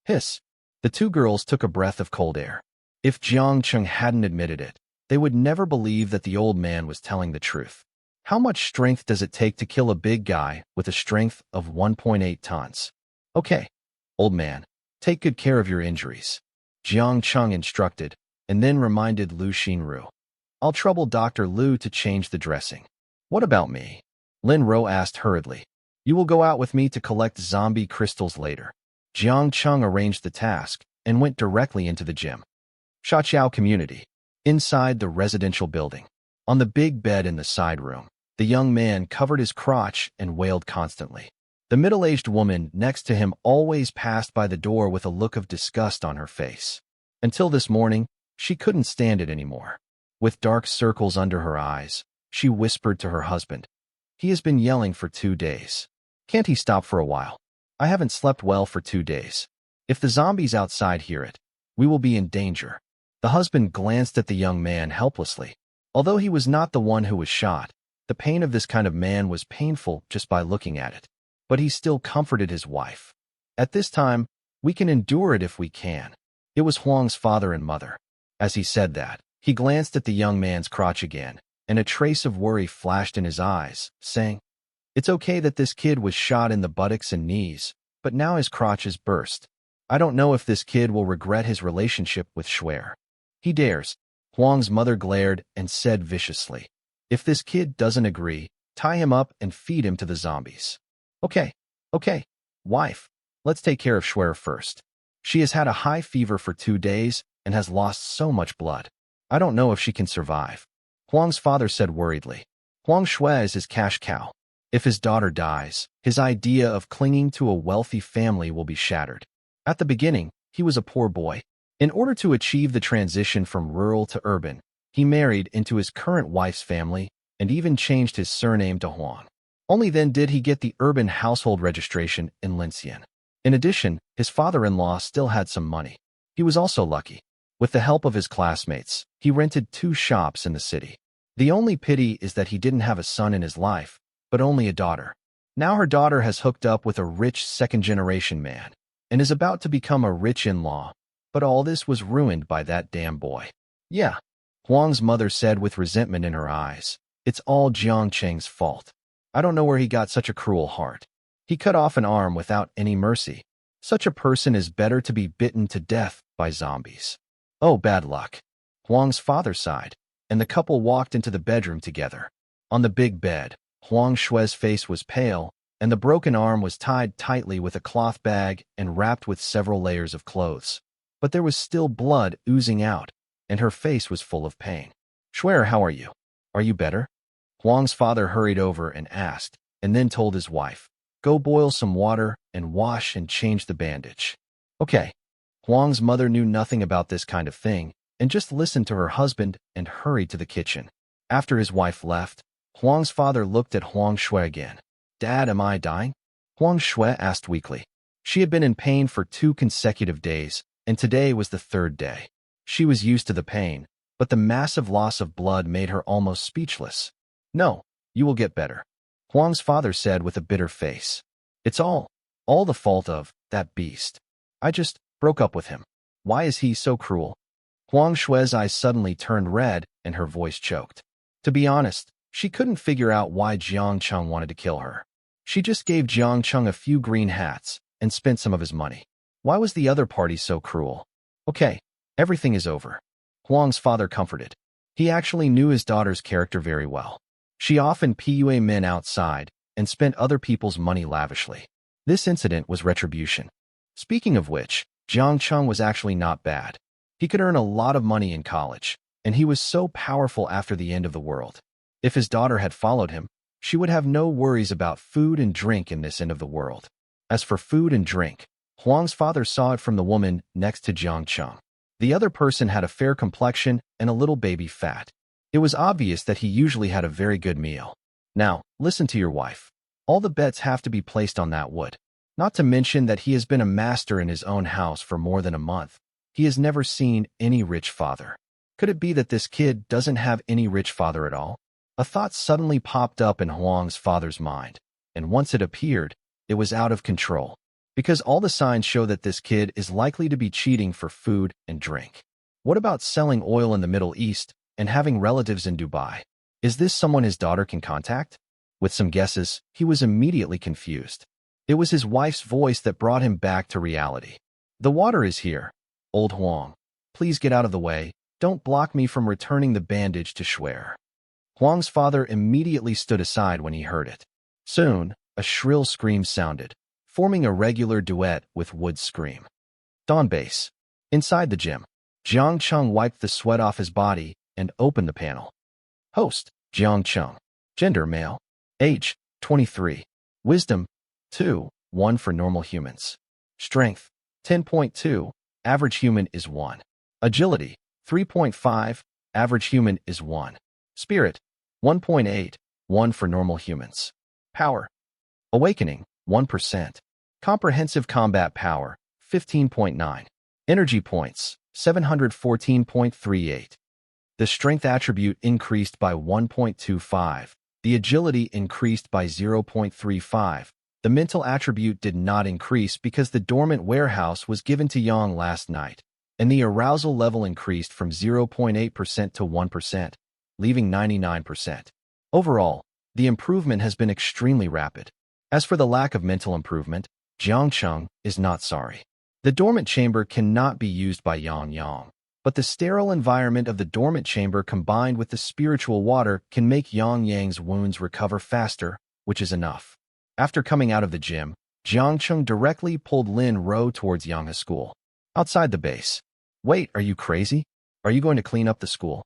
Hiss. The two girls took a breath of cold air. If Jiang Cheng hadn't admitted it, they would never believe that the old man was telling the truth. How much strength does it take to kill a big guy with a strength of 1.8 tons? "Okay, old man, take good care of your injuries," Jiang Cheng instructed, and then reminded Lu Xinru, "I'll trouble Dr. Lu to change the dressing." "What about me?" Lin Ro asked hurriedly. "You will go out with me to collect zombie crystals later." Jiang Cheng arranged the task and went directly into the gym. Shaqiao Community. Inside the residential building. On the big bed in the side room, the young man covered his crotch and wailed constantly. The middle-aged woman next to him always passed by the door with a look of disgust on her face. Until this morning, she couldn't stand it anymore. With dark circles under her eyes, she whispered to her husband, "He has been yelling for 2 days. Can't he stop for a while? I haven't slept well for 2 days. If the zombies outside hear it, we will be in danger." The husband glanced at the young man helplessly. Although he was not the one who was shot, the pain of this kind of man was painful just by looking at it. But he still comforted his wife. "At this time, we can endure it if we can." It was Huang's father and mother. As he said that, he glanced at the young man's crotch again, and a trace of worry flashed in his eyes, saying, "It's okay that this kid was shot in the buttocks and knees, but now his crotch is burst. I don't know if this kid will regret his relationship with Schwer. He dares." Huang's mother glared and said viciously, "If this kid doesn't agree, tie him up and feed him to the zombies." Okay, wife, let's take care of Schwer first." She has had a high fever for 2 days and has lost so much blood. I don't know if she can survive. Huang's father said worriedly. Huang Shui is his cash cow. If his daughter dies, his idea of clinging to a wealthy family will be shattered. At the beginning, he was a poor boy. In order to achieve the transition from rural to urban, he married into his current wife's family and even changed his surname to Huang. Only then did he get the urban household registration in Lincian. In addition, his father-in-law still had some money. He was also lucky. With the help of his classmates, he rented 2 shops in the city. The only pity is that he didn't have a son in his life, but only a daughter. Now her daughter has hooked up with a rich second-generation man and is about to become a rich in-law, but all this was ruined by that damn boy. Yeah, Huang's mother said with resentment in her eyes. It's all Jiang Cheng's fault. I don't know where he got such a cruel heart. He cut off an arm without any mercy. Such a person is better to be bitten to death by zombies. Oh, bad luck. Huang's father sighed, and the couple walked into the bedroom together. On the big bed, Huang Shui's face was pale, and the broken arm was tied tightly with a cloth bag and wrapped with several layers of clothes. But there was still blood oozing out, and her face was full of pain. Shui, how are you? Are you better? Huang's father hurried over and asked, and then told his wife, go boil some water and wash and change the bandage. Okay. Huang's mother knew nothing about this kind of thing and just listened to her husband and hurried to the kitchen. After his wife left, Huang's father looked at Huang Shui again. Dad, am I dying? Huang Shui asked weakly. She had been in pain for 2 consecutive days, and today was the 3rd day. She was used to the pain, but the massive loss of blood made her almost speechless. No, you will get better, Huang's father said with a bitter face. It's all the fault of that beast. I just broke up with him. Why is he so cruel? Huang Shui's eyes suddenly turned red and her voice choked. To be honest, she couldn't figure out why Jiang Cheng wanted to kill her. She just gave Jiang Cheng a few green hats and spent some of his money. Why was the other party so cruel? Okay, everything is over, Huang's father comforted. He actually knew his daughter's character very well. She often PUA men outside and spent other people's money lavishly. This incident was retribution. Speaking of which, Jiang Cheng was actually not bad. He could earn a lot of money in college, and he was so powerful after the end of the world. If his daughter had followed him, she would have no worries about food and drink in this end of the world. As for food and drink, Huang's father saw it from the woman next to Jiang Cheng. The other person had a fair complexion and a little baby fat. It was obvious that he usually had a very good meal. Now, listen to your wife. All the bets have to be placed on that wood. Not to mention that he has been a master in his own house for more than a month. He has never seen any rich father. Could it be that this kid doesn't have any rich father at all? A thought suddenly popped up in Huang's father's mind, and once it appeared, it was out of control. Because all the signs show that this kid is likely to be cheating for food and drink. What about selling oil in the Middle East and having relatives in Dubai? Is this someone his daughter can contact? With some guesses, he was immediately confused. It was his wife's voice that brought him back to reality. The water is here. Old Huang, please get out of the way. Don't block me from returning the bandage to Schwer. Huang's father immediately stood aside when he heard it. Soon, a shrill scream sounded, forming a regular duet with Wood's scream. Dawn base. Inside the gym, Jiang Cheng wiped the sweat off his body and opened the panel. Host, Jiang Cheng. Gender, male. Age, 23. Wisdom, 2, 1 for normal humans. Strength, 10.2, average human is 1. Agility, 3.5, average human is 1. Spirit, 1.8, 1 for normal humans. Power. Awakening, 1%. Comprehensive combat power, 15.9. Energy points, 714.38. The strength attribute increased by 1.25. The agility increased by 0.35. The mental attribute did not increase because the dormant warehouse was given to Yang last night, and the arousal level increased from 0.8% to 1%, leaving 99%. Overall, the improvement has been extremely rapid. As for the lack of mental improvement, Jiang Cheng is not sorry. The dormant chamber cannot be used by Yang, but the sterile environment of the dormant chamber combined with the spiritual water can make Yang's wounds recover faster, which is enough. After coming out of the gym, Jiang Cheng directly pulled Lin Ro towards Yang's school. outside the base. Wait, are you crazy? Are you going to clean up the school?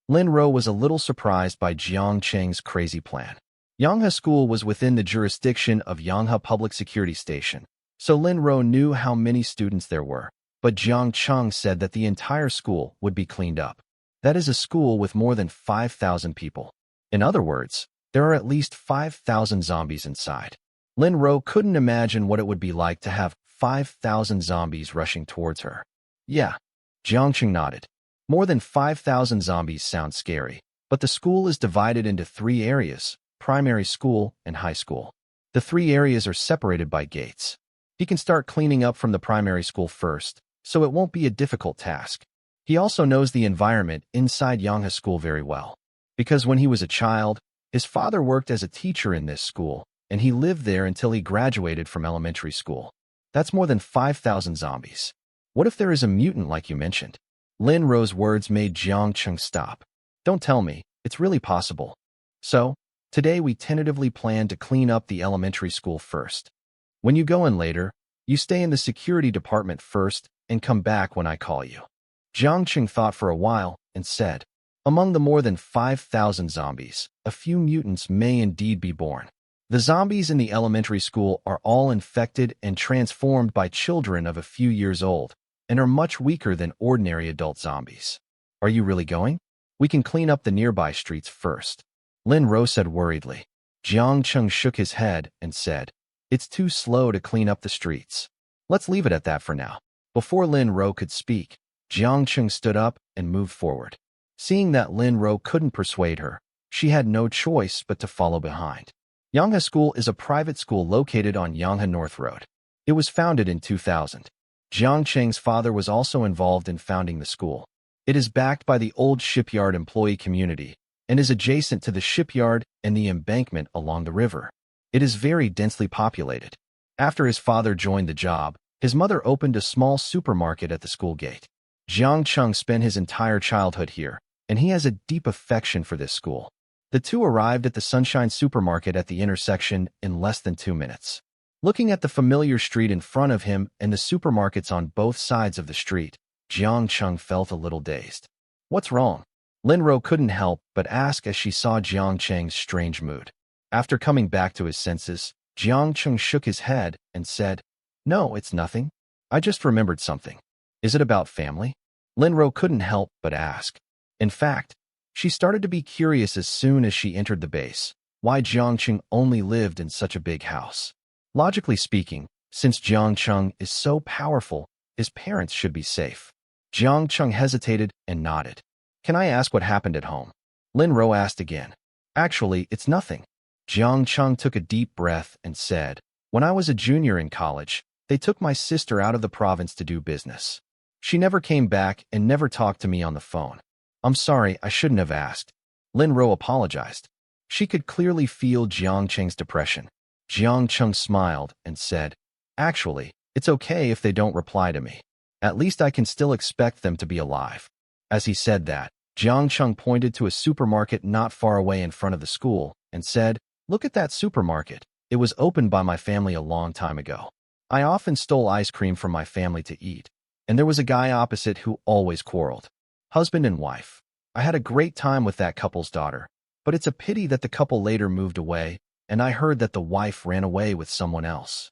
Lin Ro was a little surprised by Jiang Cheng's crazy plan. Yanghe School was within the jurisdiction of Yanghe Public Security Station, so Lin Ro knew how many students there were. But Jiang Cheng said that the entire school would be cleaned up. That is a school with more than 5,000 people. In other words, there are at least 5,000 zombies inside. Lin Ro couldn't imagine what it would be like to have 5,000 zombies rushing towards her. Yeah, Jiang Cheng nodded. More than 5,000 zombies sound scary, but the school is divided into 3 areas, primary school and high school. The 3 areas are separated by gates. He can start cleaning up from the primary school first, so it won't be a difficult task. He also knows the environment inside Yanghe School very well, because when he was a child, his father worked as a teacher in this school, and he lived there until he graduated from elementary school. That's more than 5,000 zombies. What if there is a mutant like you mentioned? Lin Ro's words made Jiang Cheng stop. Don't tell me, it's really possible. So, today we tentatively plan to clean up the elementary school first. When you go in later, you stay in the security department first and come back when I call you. Jiang Cheng thought for a while and said, among the more than 5,000 zombies, a few mutants may indeed be born. The zombies in the elementary school are all infected and transformed by children of a few years old and are much weaker than ordinary adult zombies. Are you really going? We can clean up the nearby streets first. Lin Ro said worriedly. Jiang Cheng shook his head and said, it's too slow to clean up the streets. Let's leave it at that for now. Before Lin Ro could speak, Jiang Cheng stood up and moved forward. Seeing that Lin Ro couldn't persuade her, she had no choice but to follow behind. Yanghe School is a private school located on Yanghe North Road. It was founded in 2000. Jiang Cheng's father was also involved in founding the school. It is backed by the old shipyard employee community and is adjacent to the shipyard and the embankment along the river. It is very densely populated. After his father joined the job, his mother opened a small supermarket at the school gate. Jiang Cheng spent his entire childhood here, and he has a deep affection for this school. The two arrived at the Sunshine Supermarket at the intersection in less than 2 minutes. Looking at the familiar street in front of him and the supermarkets on both sides of the street, Jiang Cheng felt a little dazed. What's wrong? Lin Ro couldn't help but ask as she saw Jiang Cheng's strange mood. After coming back to his senses, Jiang Cheng shook his head and said, no, it's nothing. I just remembered something. Is it about family? Lin Ro couldn't help but ask. In fact, she started to be curious as soon as she entered the base, why Jiang Cheng only lived in such a big house. Logically speaking, since Jiang Cheng is so powerful, his parents should be safe. Jiang Cheng hesitated and nodded. Can I ask what happened at home? Lin Ro asked again. Actually, it's nothing. Jiang Cheng took a deep breath and said, when I was a junior in college, they took my sister out of the province to do business. She never came back and never talked to me on the phone. I'm sorry, I shouldn't have asked. Lin Ro apologized. She could clearly feel Jiang Cheng's depression. Jiang Cheng smiled and said, actually, it's okay if they don't reply to me. At least I can still expect them to be alive. As he said that, Jiang Cheng pointed to a supermarket not far away in front of the school and said, look at that supermarket. It was opened by my family a long time ago. I often stole ice cream from my family to eat, and there was a guy opposite who always quarreled. Husband and wife. I had a great time with that couple's daughter, but it's a pity that the couple later moved away, and I heard that the wife ran away with someone else.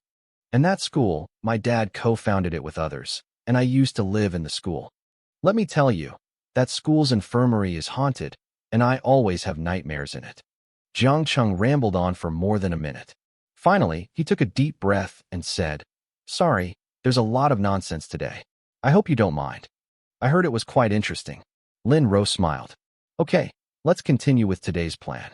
And that school, my dad co-founded it with others, and I used to live in the school. Let me tell you, that school's infirmary is haunted, and I always have nightmares in it. Jiang Cheng rambled on for more than a minute. Finally, he took a deep breath and said, sorry, there's a lot of nonsense today. I hope you don't mind. I heard it was quite interesting. Lin Ro smiled. Okay, let's continue with today's plan.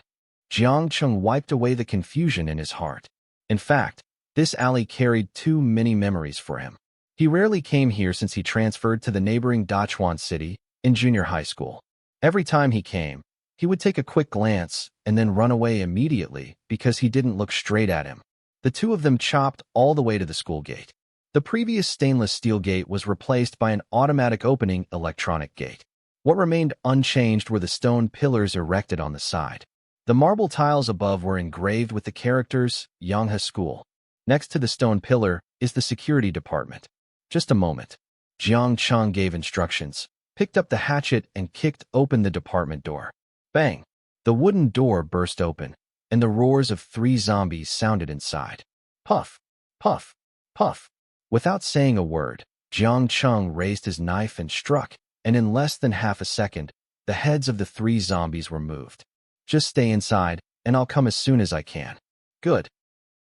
Jiang Cheng wiped away the confusion in his heart. In fact, this alley carried too many memories for him. He rarely came here since he transferred to the neighboring Dachuan city in junior high school. Every time he came, he would take a quick glance and then run away immediately because he didn't look straight at him. The two of them chopped all the way to the school gate. The previous stainless steel gate was replaced by an automatic opening electronic gate. What remained unchanged were the stone pillars erected on the side. The marble tiles above were engraved with the characters Yanghe School. Next to the stone pillar is the security department. Just a moment. Jiang Cheng gave instructions, picked up the hatchet and kicked open the department door. Bang! The wooden door burst open, and the roars of 3 zombies sounded inside. Puff! Puff! Puff! Without saying a word, Jiang Cheng raised his knife and struck, and in less than half a second, the heads of the 3 zombies were moved. Just stay inside, and I'll come as soon as I can. Good.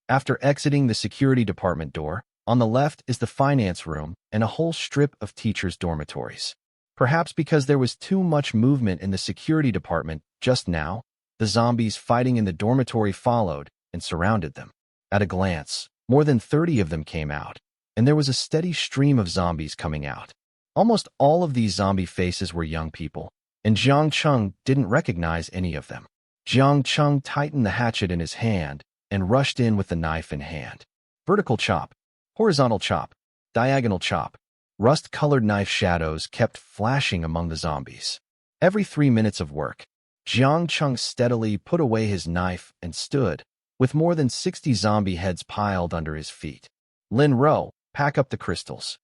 After exiting the security department door, on the left is the finance room and a whole strip of teachers' dormitories. Perhaps because there was too much movement in the security department just now, the zombies fighting in the dormitory followed and surrounded them. At a glance, more than 30 of them came out, and there was a steady stream of zombies coming out. Almost all of these zombie faces were young people, and Jiang Cheng didn't recognize any of them. Jiang Cheng tightened the hatchet in his hand and rushed in with the knife in hand. Vertical chop, horizontal chop, diagonal chop. Rust-colored knife shadows kept flashing among the zombies. Every 3 minutes of work, Jiang Cheng steadily put away his knife and stood, with more than 60 zombie heads piled under his feet. Lin Ro, pack up the crystals.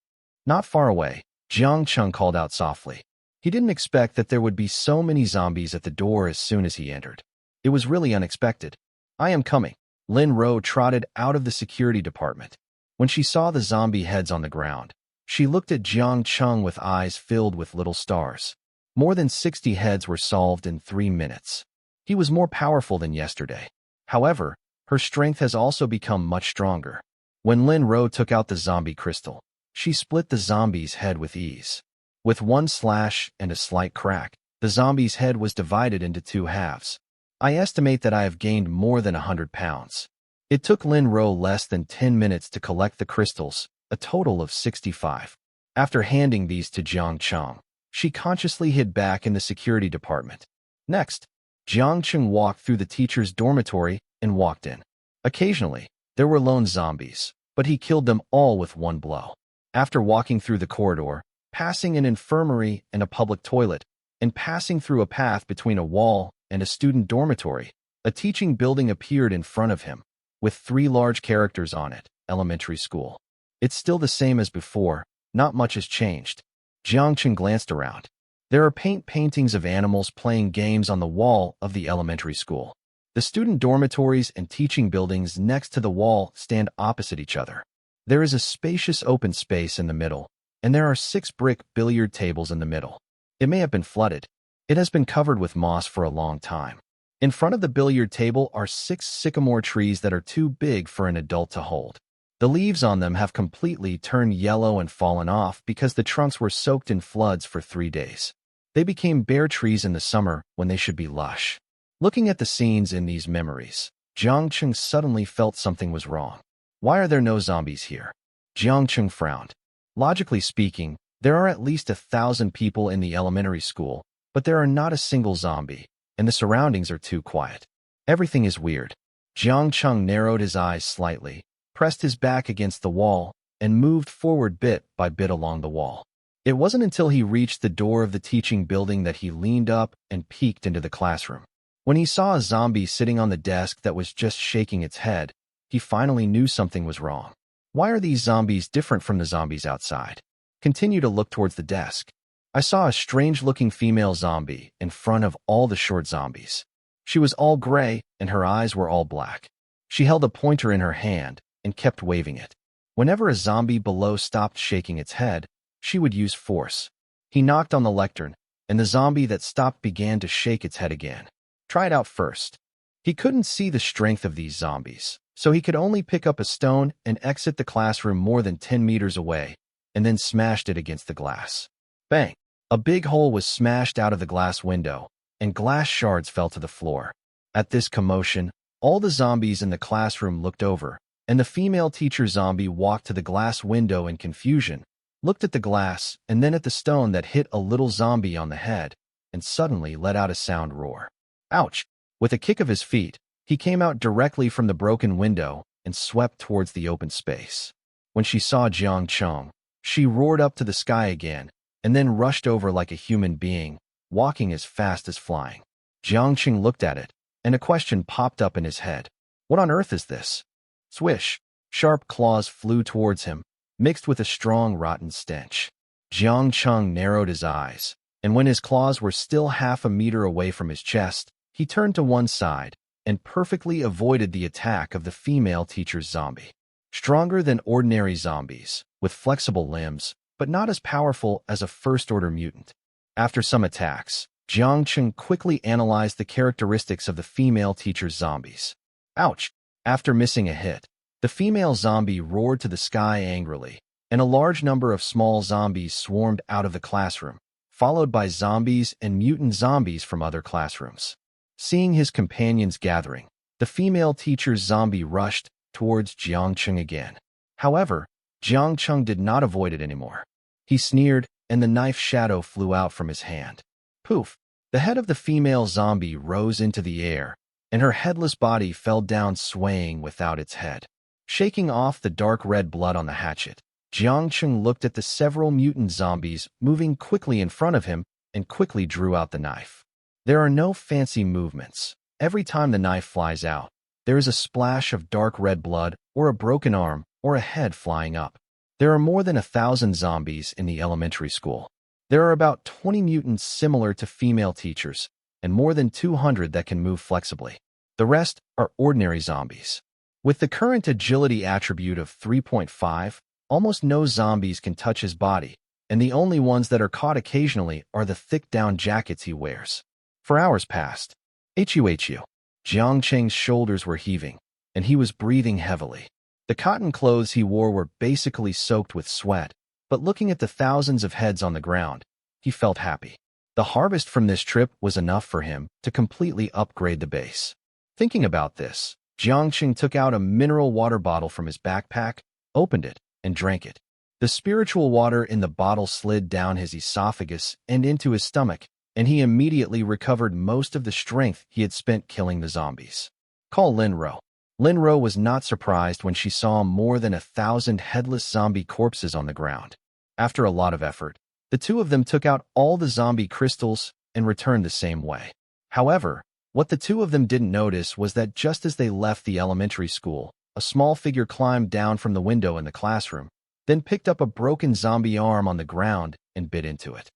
Not far away, Jiang Cheng called out softly. He didn't expect that there would be so many zombies at the door as soon as he entered. It was really unexpected. I am coming. Lin Ro trotted out of the security department. When she saw the zombie heads on the ground, she looked at Jiang Cheng with eyes filled with little stars. More than 60 heads were solved in 3 minutes. He was more powerful than yesterday. However, her strength has also become much stronger. When Lin Ro took out the zombie crystal, she split the zombie's head with ease. With one slash and a slight crack, the zombie's head was divided into 2 halves. I estimate that I have gained more than 100 pounds. It took Lin Ro less than 10 minutes to collect the crystals, a total of 65. After handing these to Jiang Cheng, she consciously hid back in the security department. Next, Jiang Cheng walked through the teacher's dormitory and walked in. Occasionally, there were lone zombies, but he killed them all with one blow. After walking through the corridor, passing an infirmary and a public toilet, and passing through a path between a wall and a student dormitory, a teaching building appeared in front of him, with 3 large characters on it, elementary school. It's still the same as before, not much has changed. Jiang Cheng glanced around. There are paintings of animals playing games on the wall of the elementary school. The student dormitories and teaching buildings next to the wall stand opposite each other. There is a spacious open space in the middle, and there are 6 brick billiard tables in the middle. It may have been flooded. It has been covered with moss for a long time. In front of the billiard table are 6 sycamore trees that are too big for an adult to hold. The leaves on them have completely turned yellow and fallen off because the trunks were soaked in floods for 3 days. They became bare trees in the summer when they should be lush. Looking at the scenes in these memories, Jiang Cheng suddenly felt something was wrong. Why are there no zombies here? Jiang Cheng frowned. Logically speaking, there are at least 1,000 people in the elementary school, but there are not a single zombie, and the surroundings are too quiet. Everything is weird. Jiang Cheng narrowed his eyes slightly, pressed his back against the wall, and moved forward bit by bit along the wall. It wasn't until he reached the door of the teaching building that he leaned up and peeked into the classroom. When he saw a zombie sitting on the desk that was just shaking its head, he finally knew something was wrong. Why are these zombies different from the zombies outside? Continue to look towards the desk. I saw a strange-looking female zombie in front of all the short zombies. She was all gray, and her eyes were all black. She held a pointer in her hand and kept waving it. Whenever a zombie below stopped shaking its head, she would use force. He knocked on the lectern, and the zombie that stopped began to shake its head again. Try it out first. He couldn't see the strength of these zombies, so he could only pick up a stone and exit the classroom more than 10 meters away, and then smashed it against the glass. Bang! A big hole was smashed out of the glass window, and glass shards fell to the floor. At this commotion, all the zombies in the classroom looked over, and the female teacher zombie walked to the glass window in confusion, looked at the glass and then at the stone that hit a little zombie on the head, and suddenly let out a sound roar. Ouch! With a kick of his feet, he came out directly from the broken window and swept towards the open space. When she saw Jiang Cheng, she roared up to the sky again, and then rushed over like a human being, walking as fast as flying. Jiang Cheng looked at it, and a question popped up in his head. What on earth is this? Swish! Sharp claws flew towards him, mixed with a strong rotten stench. Jiang Cheng narrowed his eyes, and when his claws were still half a meter away from his chest, he turned to one side and perfectly avoided the attack of the female teacher's zombie. Stronger than ordinary zombies, with flexible limbs, but not as powerful as a first-order mutant. After some attacks, Jiang Cheng quickly analyzed the characteristics of the female teacher's zombies. Ouch! After missing a hit, the female zombie roared to the sky angrily, and a large number of small zombies swarmed out of the classroom, followed by zombies and mutant zombies from other classrooms. Seeing his companions gathering, the female teacher's zombie rushed towards Jiang Cheng again. However, Jiang Cheng did not avoid it anymore. He sneered, and the knife shadow flew out from his hand. Poof! The head of the female zombie rose into the air, and her headless body fell down swaying without its head. Shaking off the dark red blood on the hatchet, Jiang Cheng looked at the several mutant zombies moving quickly in front of him and quickly drew out the knife. There are no fancy movements. Every time the knife flies out, there is a splash of dark red blood or a broken arm or a head flying up. There are more than 1,000 zombies in the elementary school. There are about 20 mutants similar to female teachers, and more than 200 that can move flexibly. The rest are ordinary zombies. With the current agility attribute of 3.5, almost no zombies can touch his body, and the only ones that are caught occasionally are the thick down jackets he wears. For hours passed. Huhu. Jiang Cheng's shoulders were heaving, and he was breathing heavily. The cotton clothes he wore were basically soaked with sweat, but looking at the thousands of heads on the ground, he felt happy. The harvest from this trip was enough for him to completely upgrade the base. Thinking about this, Jiang Cheng took out a mineral water bottle from his backpack, opened it, and drank it. The spiritual water in the bottle slid down his esophagus and into his stomach, and he immediately recovered most of the strength he had spent killing the zombies. Call Linro. Linro was not surprised when she saw more than 1,000 headless zombie corpses on the ground. After a lot of effort, the two of them took out all the zombie crystals and returned the same way. However, what the two of them didn't notice was that just as they left the elementary school, a small figure climbed down from the window in the classroom, then picked up a broken zombie arm on the ground and bit into it.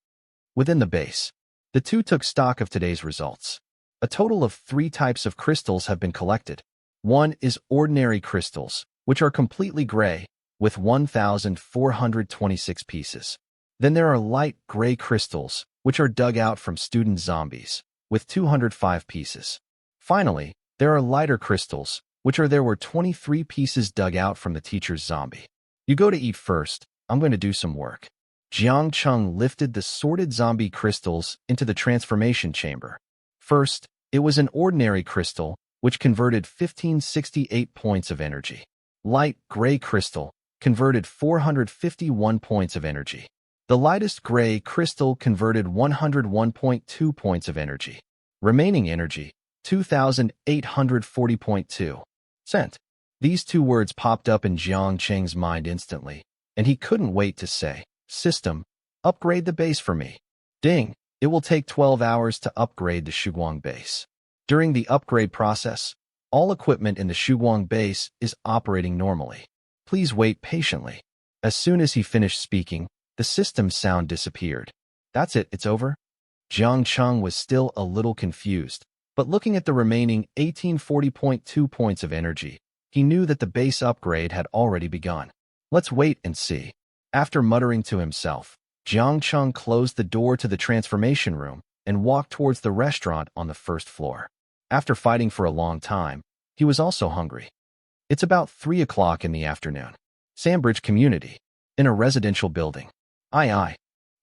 Within the base, the two took stock of today's results. A total of 3 types of crystals have been collected. One is ordinary crystals, which are completely gray, with 1,426 pieces. Then there are light gray crystals, which are dug out from student zombies, with 205 pieces. Finally, there are lighter crystals, there were 23 pieces dug out from the teacher's zombie. You go to eat first, I'm going to do some work. Jiang Cheng lifted the sorted zombie crystals into the transformation chamber. First, it was an ordinary crystal, which converted 1568 points of energy. Light gray crystal converted 451 points of energy. The lightest gray crystal converted 101.2 points of energy. Remaining energy, 2,840.2. Cent. These 2 words popped up in Jiang Cheng's mind instantly, and he couldn't wait to say, "System, upgrade the base for me." Ding! It will take 12 hours to upgrade the Shuguang base. During the upgrade process, all equipment in the Shuguang base is operating normally. Please wait patiently. As soon as he finished speaking, the system sound disappeared. That's it, it's over? Jiang Cheng was still a little confused, but looking at the remaining 1840.2 points of energy, he knew that the base upgrade had already begun. Let's wait and see. After muttering to himself, Jiang Cheng closed the door to the transformation room and walked towards the restaurant on the first floor. After fighting for a long time, he was also hungry. It's about 3 o'clock in the afternoon. Sandbridge Community. In a residential building. Aye.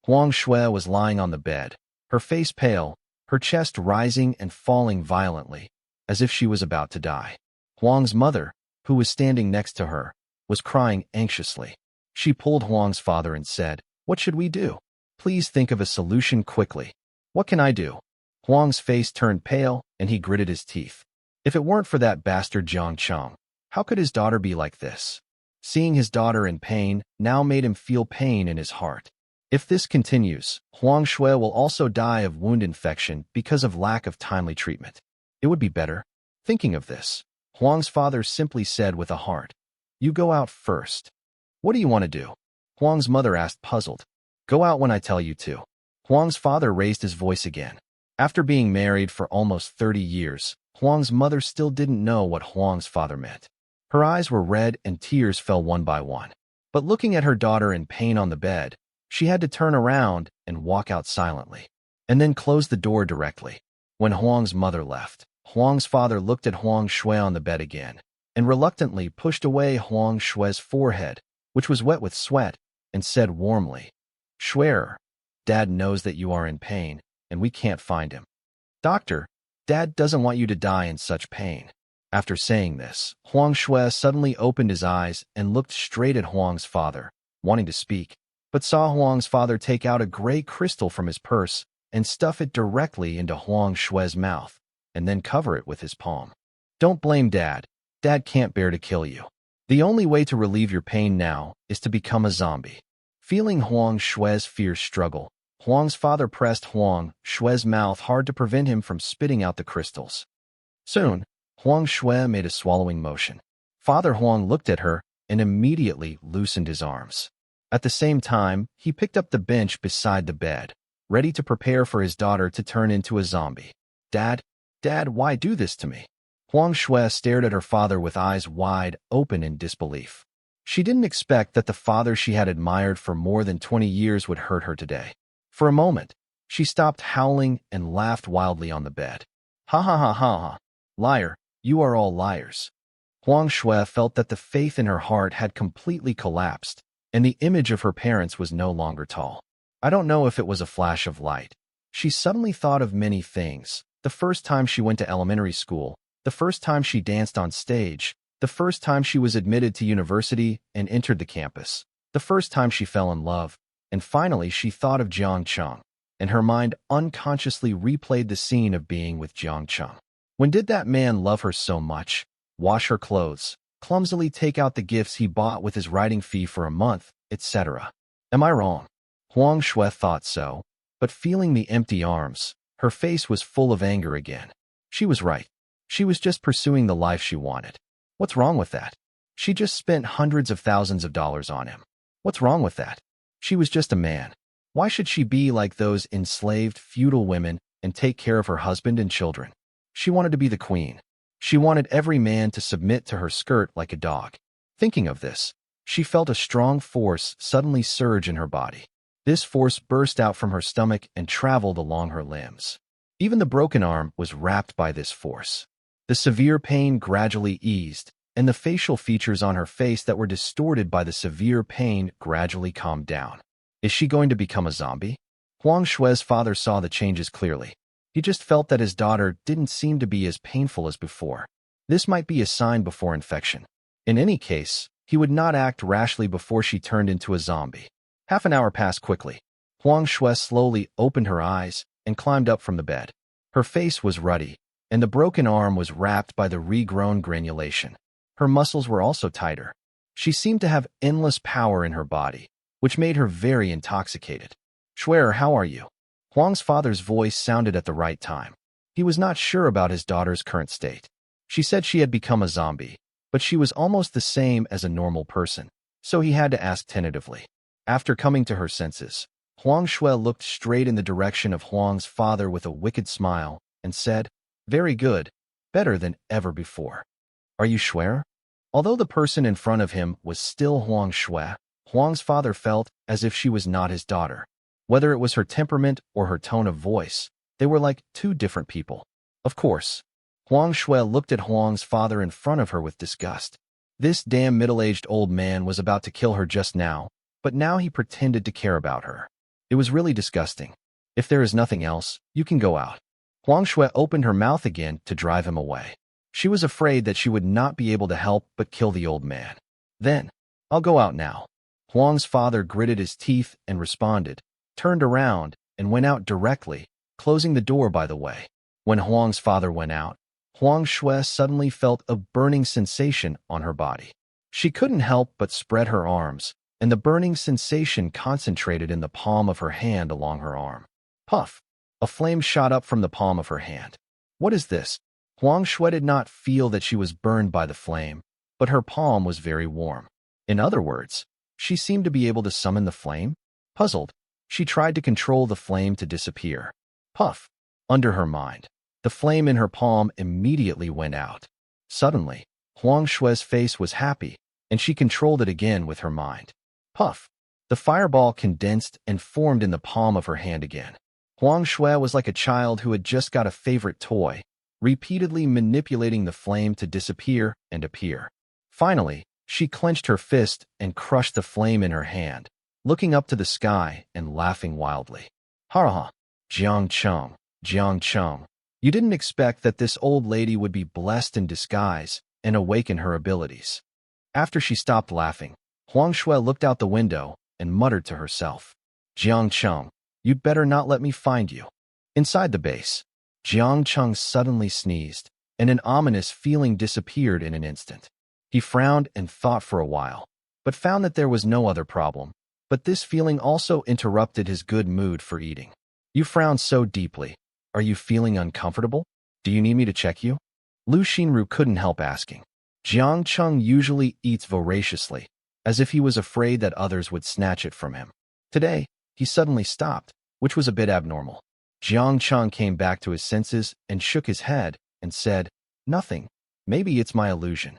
Huang Shui was lying on the bed, her face pale, her chest rising and falling violently, as if she was about to die. Huang's mother, who was standing next to her, was crying anxiously. She pulled Huang's father and said, "What should we do? Please think of a solution quickly. What can I do?" Huang's face turned pale, and he gritted his teeth. If it weren't for that bastard Jiang Cheng, how could his daughter be like this? Seeing his daughter in pain now made him feel pain in his heart. If this continues, Huang Shui will also die of wound infection because of lack of timely treatment. It would be better. Thinking of this, Huang's father simply said with a heart, "You go out first." "What do you want to do?" Huang's mother asked, puzzled. Go out when I tell you to. Huang's father raised his voice again. After being married for almost 30 years, Huang's mother still didn't know what Huang's father meant. Her eyes were red and tears fell one by one. But looking at her daughter in pain on the bed, she had to turn around and walk out silently, and then close the door directly. When Huang's mother left, Huang's father looked at Huang Shui on the bed again, and reluctantly pushed away Huang Shui's forehead, which was wet with sweat, and said warmly, "Shui, Dad knows that you are in pain, and we can't find him. Doctor, Dad doesn't want you to die in such pain." After saying this, Huang Shui suddenly opened his eyes and looked straight at Huang's father, wanting to speak, but saw Huang's father take out a gray crystal from his purse and stuff it directly into Huang Shui's mouth, and then cover it with his palm. "Don't blame Dad. Dad can't bear to kill you. The only way to relieve your pain now is to become a zombie." Feeling Huang Shui's fierce struggle, Huang's father pressed Huang Shui's mouth hard to prevent him from spitting out the crystals. Soon, Huang Shui made a swallowing motion. Father Huang looked at her and immediately loosened his arms. At the same time, he picked up the bench beside the bed, ready to prepare for his daughter to turn into a zombie. Dad, why do this to me?" Huang Shui stared at her father with eyes wide open in disbelief. She didn't expect that the father she had admired for more than 20 years would hurt her today. For a moment, she stopped howling and laughed wildly on the bed. "Ha ha ha ha ha. Liar, you are all liars." Huang Shui felt that the faith in her heart had completely collapsed, and the image of her parents was no longer tall. I don't know if it was a flash of light. She suddenly thought of many things. The first time she went to elementary school, the first time she danced on stage, the first time she was admitted to university and entered the campus, the first time she fell in love, and finally she thought of Jiang Cheng, and her mind unconsciously replayed the scene of being with Jiang Cheng. When did that man love her so much, wash her clothes, clumsily take out the gifts he bought with his writing fee for a month, etc.? Am I wrong? Huang Shui thought so, but feeling the empty arms, her face was full of anger again. She was right. She was just pursuing the life she wanted. What's wrong with that? She just spent hundreds of thousands of dollars on him. What's wrong with that? She was just a man. Why should she be like those enslaved feudal women and take care of her husband and children? She wanted to be the queen. She wanted every man to submit to her skirt like a dog. Thinking of this, she felt a strong force suddenly surge in her body. This force burst out from her stomach and traveled along her limbs. Even the broken arm was wrapped by this force. The severe pain gradually eased, and the facial features on her face that were distorted by the severe pain gradually calmed down. Is she going to become a zombie? Huang Shui's father saw the changes clearly. He just felt that his daughter didn't seem to be as painful as before. This might be a sign before infection. In any case, he would not act rashly before she turned into a zombie. Half an hour passed quickly. Huang Shui slowly opened her eyes and climbed up from the bed. Her face was ruddy, and the broken arm was wrapped by the regrown granulation. Her muscles were also tighter. She seemed to have endless power in her body, which made her very intoxicated. "Shui, how are you?" Huang's father's voice sounded at the right time. He was not sure about his daughter's current state. She said she had become a zombie, but she was almost the same as a normal person, so he had to ask tentatively. After coming to her senses, Huang Shui looked straight in the direction of Huang's father with a wicked smile and said, "Very good, better than ever before. Are you Shui?" Although the person in front of him was still Huang Shui, Huang's father felt as if she was not his daughter. Whether it was her temperament or her tone of voice, they were like two different people. Of course, Huang Shui looked at Huang's father in front of her with disgust. This damn middle-aged old man was about to kill her just now, but now he pretended to care about her. It was really disgusting. "If there is nothing else, you can go out." Huang Shui opened her mouth again to drive him away. She was afraid that she would not be able to help but kill the old man. "Then, I'll go out now." Huang's father gritted his teeth and responded, turned around, and went out directly, closing the door by the way. When Huang's father went out, Huang Shui suddenly felt a burning sensation on her body. She couldn't help but spread her arms, and the burning sensation concentrated in the palm of her hand along her arm. Puff! A flame shot up from the palm of her hand. What is this? Huang Shui did not feel that she was burned by the flame, but her palm was very warm. In other words, she seemed to be able to summon the flame? Puzzled, She tried to control the flame to disappear. Puff! Under her mind. The flame in her palm immediately went out. Suddenly, Huang Shui's face was happy, and she controlled it again with her mind. Puff! The fireball condensed and formed in the palm of her hand again. Huang Shui was like a child who had just got a favorite toy, repeatedly manipulating the flame to disappear and appear. Finally, she clenched her fist and crushed the flame in her hand, looking up to the sky and laughing wildly. Ha ha! Jiang Cheng, Jiang Cheng. You didn't expect that this old lady would be blessed in disguise and awaken her abilities. After she stopped laughing, Huang Shui looked out the window and muttered to herself, Jiang Cheng, you'd better not let me find you. Inside the base, Jiang Cheng suddenly sneezed, and an ominous feeling disappeared in an instant. He frowned and thought for a while, but found that there was no other problem. But this feeling also interrupted his good mood for eating. You frown so deeply. Are you feeling uncomfortable? Do you need me to check you? Lu Xinru couldn't help asking. Jiang Cheng usually eats voraciously, as if he was afraid that others would snatch it from him. Today, he suddenly stopped, which was a bit abnormal. Jiang Cheng came back to his senses and shook his head and said, Nothing. Maybe it's my illusion.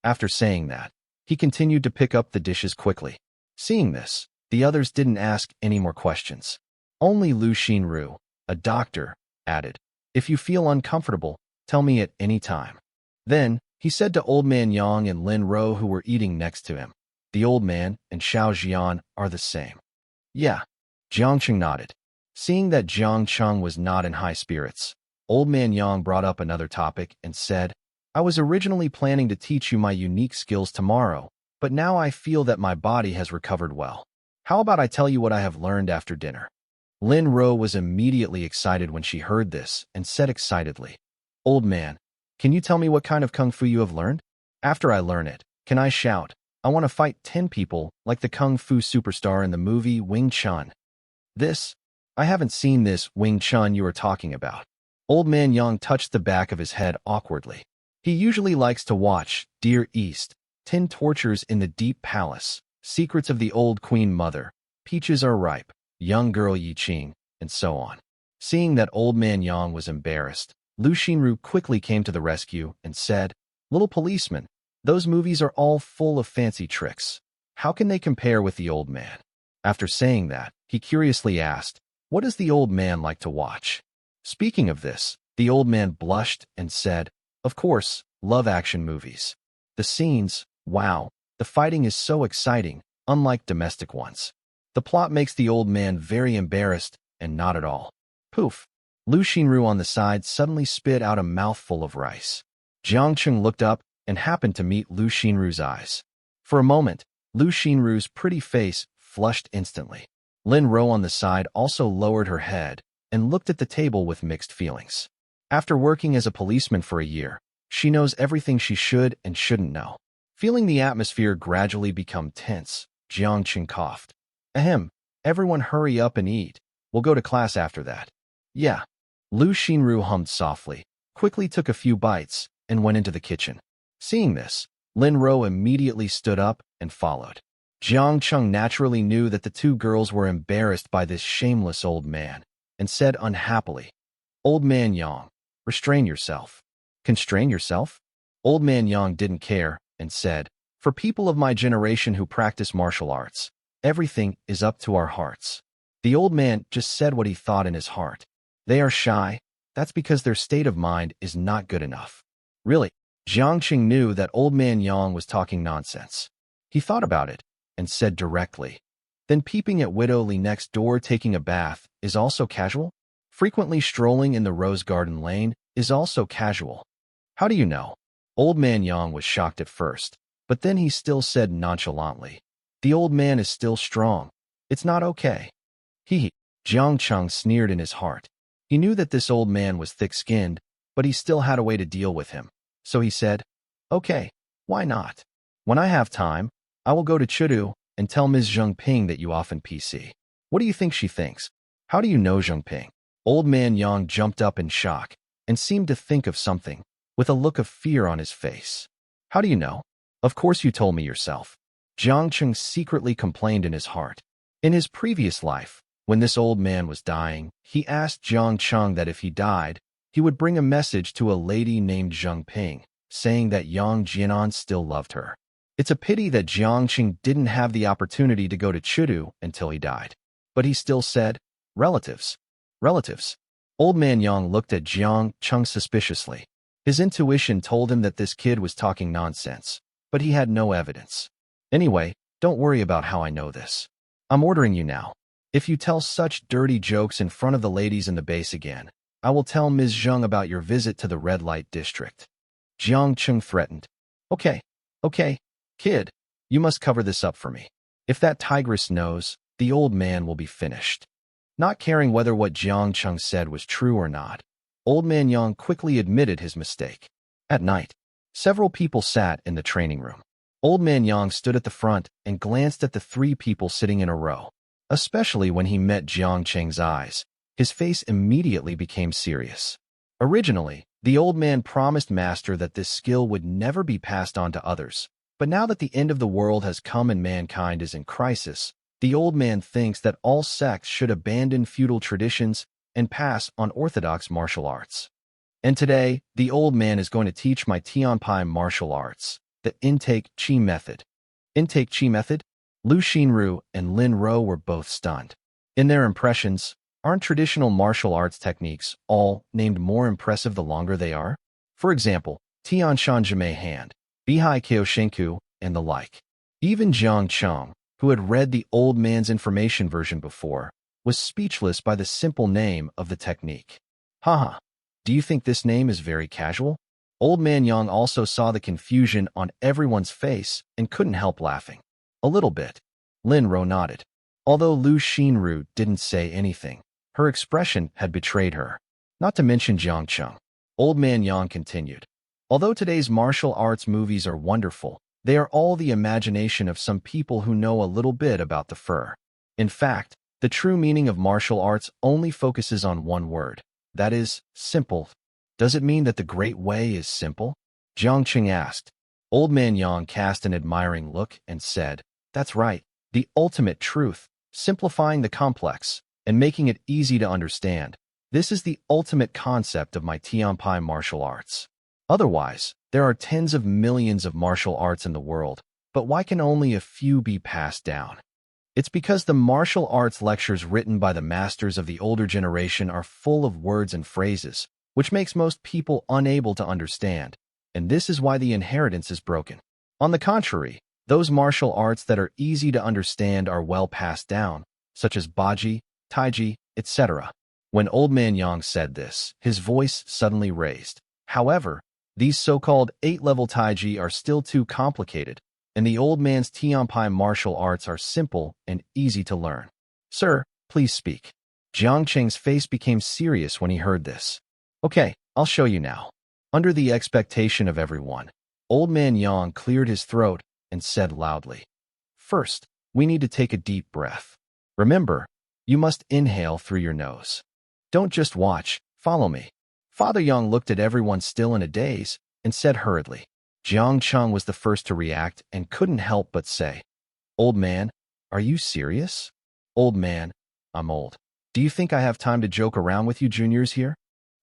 After saying that, he continued to pick up the dishes quickly. Seeing this, the others didn't ask any more questions. Only Lu Xinru, a doctor, added, If you feel uncomfortable, tell me at any time. Then, he said to Old Man Yang and Lin Ro who were eating next to him, The old man and Xiao Jian are the same. Yeah. Jiang Cheng nodded. Seeing that Jiang Cheng was not in high spirits, Old Man Yang brought up another topic and said, I was originally planning to teach you my unique skills tomorrow, but now I feel that my body has recovered well. How about I tell you what I have learned after dinner? Lin Ro was immediately excited when she heard this and said excitedly, Old man, can you tell me what kind of kung fu you have learned? After I learn it, can I shout, I want to fight 10 people like the kung fu superstar in the movie Wing Chun? I haven't seen this Wing Chun you are talking about. Old Man Yang touched the back of his head awkwardly. He usually likes to watch Dear East, 10 Tortures in the Deep Palace, Secrets of the Old Queen Mother, Peaches Are Ripe, Young Girl Yi Qing, and so on. Seeing that Old Man Yang was embarrassed, Lu Xinru quickly came to the rescue and said, Little policeman, those movies are all full of fancy tricks. How can they compare with the old man? After saying that, he curiously asked, What does the old man like to watch? Speaking of this, the old man blushed and said, Of course, love action movies. The scenes, wow, the fighting is so exciting, unlike domestic ones. The plot makes the old man very embarrassed, and not at all. Poof! Lu Xinru on the side suddenly spit out a mouthful of rice. Jiang Cheng looked up and happened to meet Lu Xinru's eyes. For a moment, Lu Xinru's pretty face flushed instantly. Lin Ro on the side also lowered her head and looked at the table with mixed feelings. After working as a policeman for a year, she knows everything she should and shouldn't know. Feeling the atmosphere gradually become tense, Jiang Cheng coughed. Ahem, everyone hurry up and eat. We'll go to class after that. Yeah. Lu Xinru hummed softly, quickly took a few bites, and went into the kitchen. Seeing this, Lin Ro immediately stood up and followed. Jiang Cheng naturally knew that the two girls were embarrassed by this shameless old man, and said unhappily, Old Man Yang, restrain yourself. Constrain yourself? Old Man Yang didn't care, and said, For people of my generation who practice martial arts, everything is up to our hearts. The old man just said what he thought in his heart. They are shy. That's because their state of mind is not good enough. Really, Jiang Cheng knew that Old Man Yang was talking nonsense. He thought about it and said directly, Then peeping at Widow Li next door taking a bath is also casual? Frequently strolling in the Rose Garden Lane is also casual. How do you know? Old Man Yang was shocked at first, but then he still said nonchalantly, The old man is still strong. It's not okay. He. Jiang Cheng sneered in his heart. He knew that this old man was thick-skinned, but he still had a way to deal with him. So he said, Okay, why not? When I have time, I will go to Chudu and tell Ms. Zheng Ping that you often PC. What do you think she thinks? How do you know Zheng Ping? Old Man Yang jumped up in shock and seemed to think of something, with a look of fear on his face. How do you know? Of course you told me yourself. Jiang Cheng secretly complained in his heart. In his previous life, When this old man was dying, he asked Jiang Cheng that if he died, he would bring a message to a lady named Zheng Ping, saying that Yang Jianan still loved her. It's a pity that Jiang Cheng didn't have the opportunity to go to Chudu until he died. But he still said, relatives. Relatives. Old man Yang looked at Jiang Cheng suspiciously. His intuition told him that this kid was talking nonsense, but he had no evidence. Anyway, don't worry about how I know this. I'm ordering you now. If you tell such dirty jokes in front of the ladies in the base again, I will tell Ms. Zheng about your visit to the red light district. Jiang Cheng threatened. Okay, kid, you must cover this up for me. If that tigress knows, the old man will be finished. Not caring whether what Jiang Cheng said was true or not, old man Yang quickly admitted his mistake. At night, several people sat in the training room. Old man Yang stood at the front and glanced at the 3 people sitting in a row. Especially when he met Jiang Cheng's eyes, his face immediately became serious. Originally, the old man promised Master that this skill would never be passed on to others, but now that the end of the world has come and mankind is in crisis, the old man thinks that all sects should abandon feudal traditions and pass on orthodox martial arts. And today, the old man is going to teach my Tianpai martial arts, the intake chi method. Intake chi method? Lu Xinru and Lin Ro were both stunned. In their impressions, aren't traditional martial arts techniques all named more impressive the longer they are? For example, Tian Shan Jime Hand, Bihai Kyoshinku, and the like. Even Jiang Cheng, who had read the old man's information version before, was speechless by the simple name of the technique. Haha, do you think this name is very casual? Old man Yang also saw the confusion on everyone's face and couldn't help laughing. A little bit. Lin Ro nodded. Although Lu Xinru didn't say anything, her expression had betrayed her. Not to mention Jiang Cheng. Old man Yang continued. Although today's martial arts movies are wonderful, they are all the imagination of some people who know a little bit about the fur. In fact, the true meaning of martial arts only focuses on one word. That is, simple. Does it mean that the Great Way is simple? Jiang Cheng asked. Old man Yang cast an admiring look and said, that's right, the ultimate truth, simplifying the complex and making it easy to understand. This is the ultimate concept of my Tianpai martial arts. Otherwise, there are tens of millions of martial arts in the world, but why can only a few be passed down? It's because the martial arts lectures written by the masters of the older generation are full of words and phrases, which makes most people unable to understand, and this is why the inheritance is broken. On the contrary, those martial arts that are easy to understand are well passed down, such as Baji, Taiji, etc. When old man Yang said this, his voice suddenly raised. However, these so-called 8-level Taiji are still too complicated, and the old man's Tianpai martial arts are simple and easy to learn. Sir, please speak. Jiang Cheng's face became serious when he heard this. Okay, I'll show you now. Under the expectation of everyone, old man Yang cleared his throat and said loudly, first, we need to take a deep breath. Remember, you must inhale through your nose. Don't just watch, follow me. Father Yang looked at everyone still in a daze and said hurriedly. Jiang Cheng was the first to react and couldn't help but say, Old man, are you serious? Old man, I'm old. Do you think I have time to joke around with you juniors here?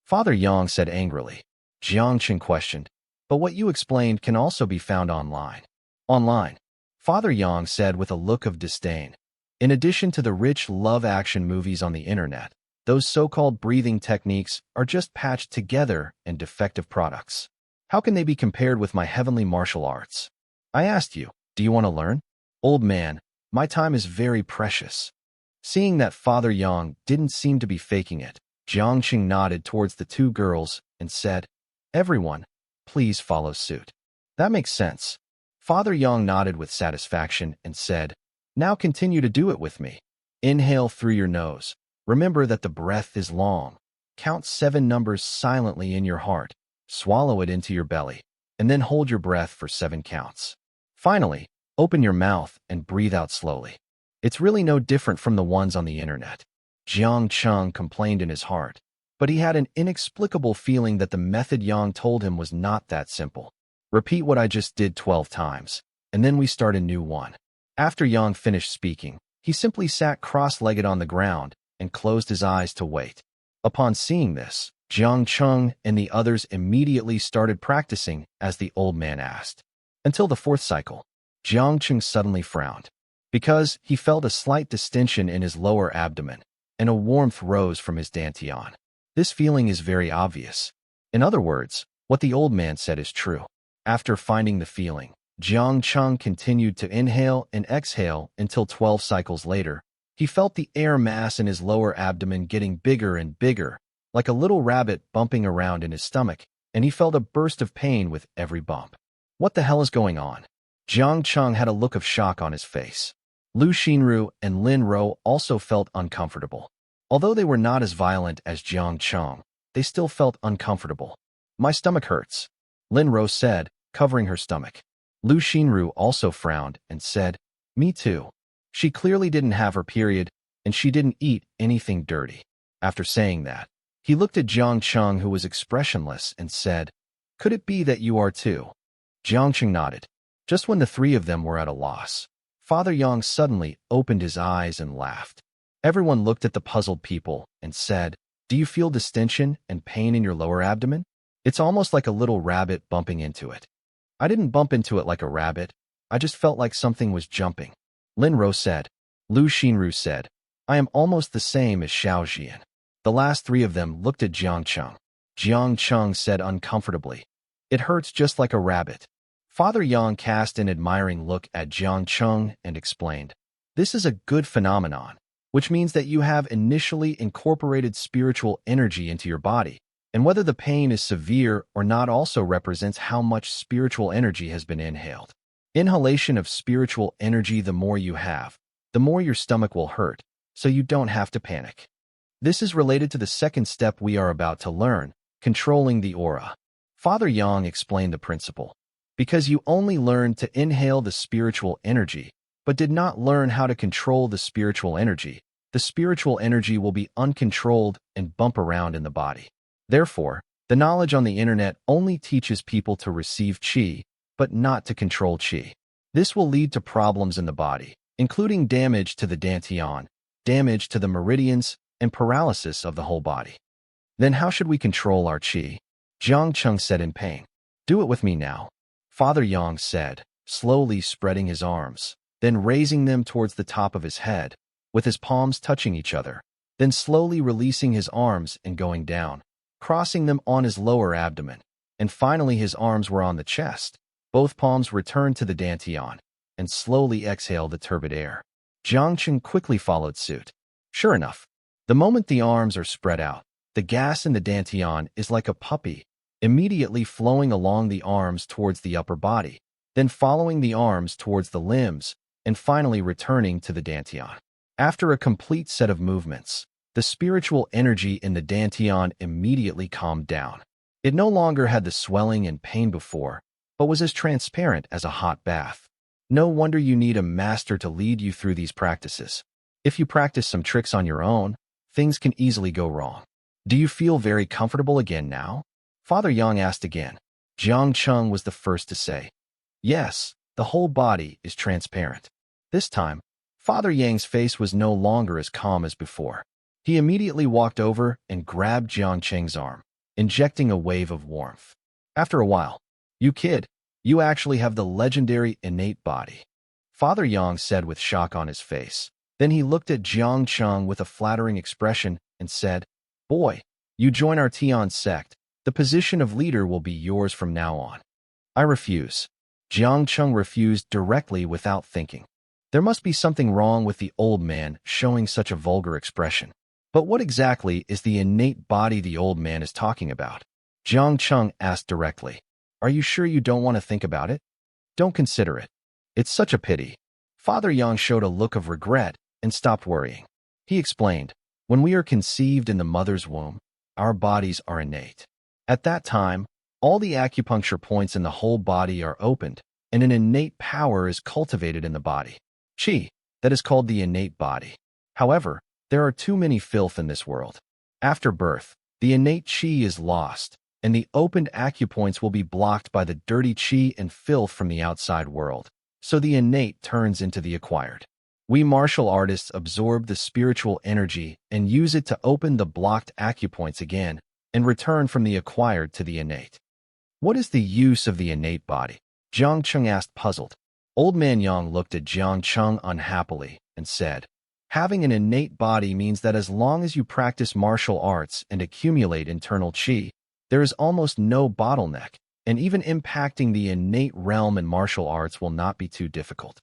Father Yang said angrily. Jiang Cheng questioned, but what you explained can also be found online. Online, Father Yang said with a look of disdain. In addition to the rich love action movies on the internet, those so-called breathing techniques are just patched together and defective products. How can they be compared with my heavenly martial arts? I asked you, do you want to learn? Old man, my time is very precious. Seeing that Father Yang didn't seem to be faking it, Jiang Cheng nodded towards the 2 girls and said, everyone, please follow suit. That makes sense. Father Yang nodded with satisfaction and said, now continue to do it with me. Inhale through your nose. Remember that the breath is long. Count 7 numbers silently in your heart. Swallow it into your belly, and then hold your breath for 7 counts. Finally, open your mouth and breathe out slowly. It's really no different from the ones on the internet. Jiang Cheng complained in his heart, but he had an inexplicable feeling that the method Yang told him was not that simple. Repeat what I just did 12 times, and then we start a new one. After Yang finished speaking, he simply sat cross-legged on the ground and closed his eyes to wait. Upon seeing this, Jiang Cheng and the others immediately started practicing as the old man asked. Until the fourth cycle, Jiang Cheng suddenly frowned, because he felt a slight distension in his lower abdomen, and a warmth rose from his dantian. This feeling is very obvious. In other words, what the old man said is true. After finding the feeling, Jiang Cheng continued to inhale and exhale until 12 cycles later. He felt the air mass in his lower abdomen getting bigger and bigger, like a little rabbit bumping around in his stomach, and he felt a burst of pain with every bump. What the hell is going on? Jiang Cheng had a look of shock on his face. Lu Xinru and Lin Ro also felt uncomfortable. Although they were not as violent as Jiang Cheng, they still felt uncomfortable. My stomach hurts, Lin Ro said, covering her stomach. Lu Xinru also frowned and said, me too. She clearly didn't have her period, and she didn't eat anything dirty. After saying that, he looked at Jiang Cheng, who was expressionless, and said, could it be that you are too? Jiang Cheng nodded. Just when the three of them were at a loss, Father Yang suddenly opened his eyes and laughed. Everyone looked at the puzzled people and said, do you feel distension and pain in your lower abdomen? It's almost like a little rabbit bumping into it. I didn't bump into it like a rabbit. I just felt like something was jumping. Lin Ro said. Lu Xinru said, I am almost the same as Xiao Jian. The last three of them looked at Jiang Cheng. Jiang Cheng said uncomfortably, it hurts just like a rabbit. Father Yang cast an admiring look at Jiang Cheng and explained, this is a good phenomenon, which means that you have initially incorporated spiritual energy into your body, and whether the pain is severe or not also represents how much spiritual energy has been inhaled. Inhalation of spiritual energy, the more you have, the more your stomach will hurt, so you don't have to panic. This is related to the second step we are about to learn, controlling the aura. Father Yang explained the principle. Because you only learned to inhale the spiritual energy, but did not learn how to control the spiritual energy will be uncontrolled and bump around in the body. Therefore, the knowledge on the internet only teaches people to receive qi, but not to control qi. This will lead to problems in the body, including damage to the dantian, damage to the meridians, and paralysis of the whole body. Then how should we control our qi? Jiang Cheng said in pain. Do it with me now. Father Yang said, slowly spreading his arms, then raising them towards the top of his head, with his palms touching each other, then slowly releasing his arms and going down, crossing them on his lower abdomen, and finally his arms were on the chest. Both palms returned to the dantian, and slowly exhaled the turbid air. Jiang Cheng quickly followed suit. Sure enough, the moment the arms are spread out, the gas in the dantian is like a puppy, immediately flowing along the arms towards the upper body, then following the arms towards the limbs, and finally returning to the dantian. After a complete set of movements, the spiritual energy in the dantian immediately calmed down. It no longer had the swelling and pain before, but was as transparent as a hot bath. No wonder you need a master to lead you through these practices. If you practice some tricks on your own, things can easily go wrong. Do you feel very comfortable again now? Father Yang asked again. Jiang Cheng was the first to say, yes, the whole body is transparent. This time, Father Yang's face was no longer as calm as before. He immediately walked over and grabbed Jiang Cheng's arm, injecting a wave of warmth. After a while, you kid, you actually have the legendary innate body, Father Yang said with shock on his face. Then he looked at Jiang Cheng with a flattering expression and said, boy, you join our Tian sect. The position of leader will be yours from now on. I refuse. Jiang Cheng refused directly without thinking. There must be something wrong with the old man showing such a vulgar expression. But what exactly is the innate body the old man is talking about? Jiang Cheng asked directly. Are you sure you don't want to think about it? Don't consider it. It's such a pity. Father Yang showed a look of regret and stopped worrying. He explained, when we are conceived in the mother's womb, our bodies are innate. At that time, all the acupuncture points in the whole body are opened, and an innate power is cultivated in the body. Qi, that is called the innate body. However, there are too many filth in this world. After birth, the innate qi is lost, and the opened acupoints will be blocked by the dirty qi and filth from the outside world, so the innate turns into the acquired. We martial artists absorb the spiritual energy and use it to open the blocked acupoints again and return from the acquired to the innate. What is the use of the innate body? Jiang Cheng asked, puzzled. Old man Yang looked at Jiang Cheng unhappily and said, having an innate body means that as long as you practice martial arts and accumulate internal qi, there is almost no bottleneck, and even impacting the innate realm in martial arts will not be too difficult.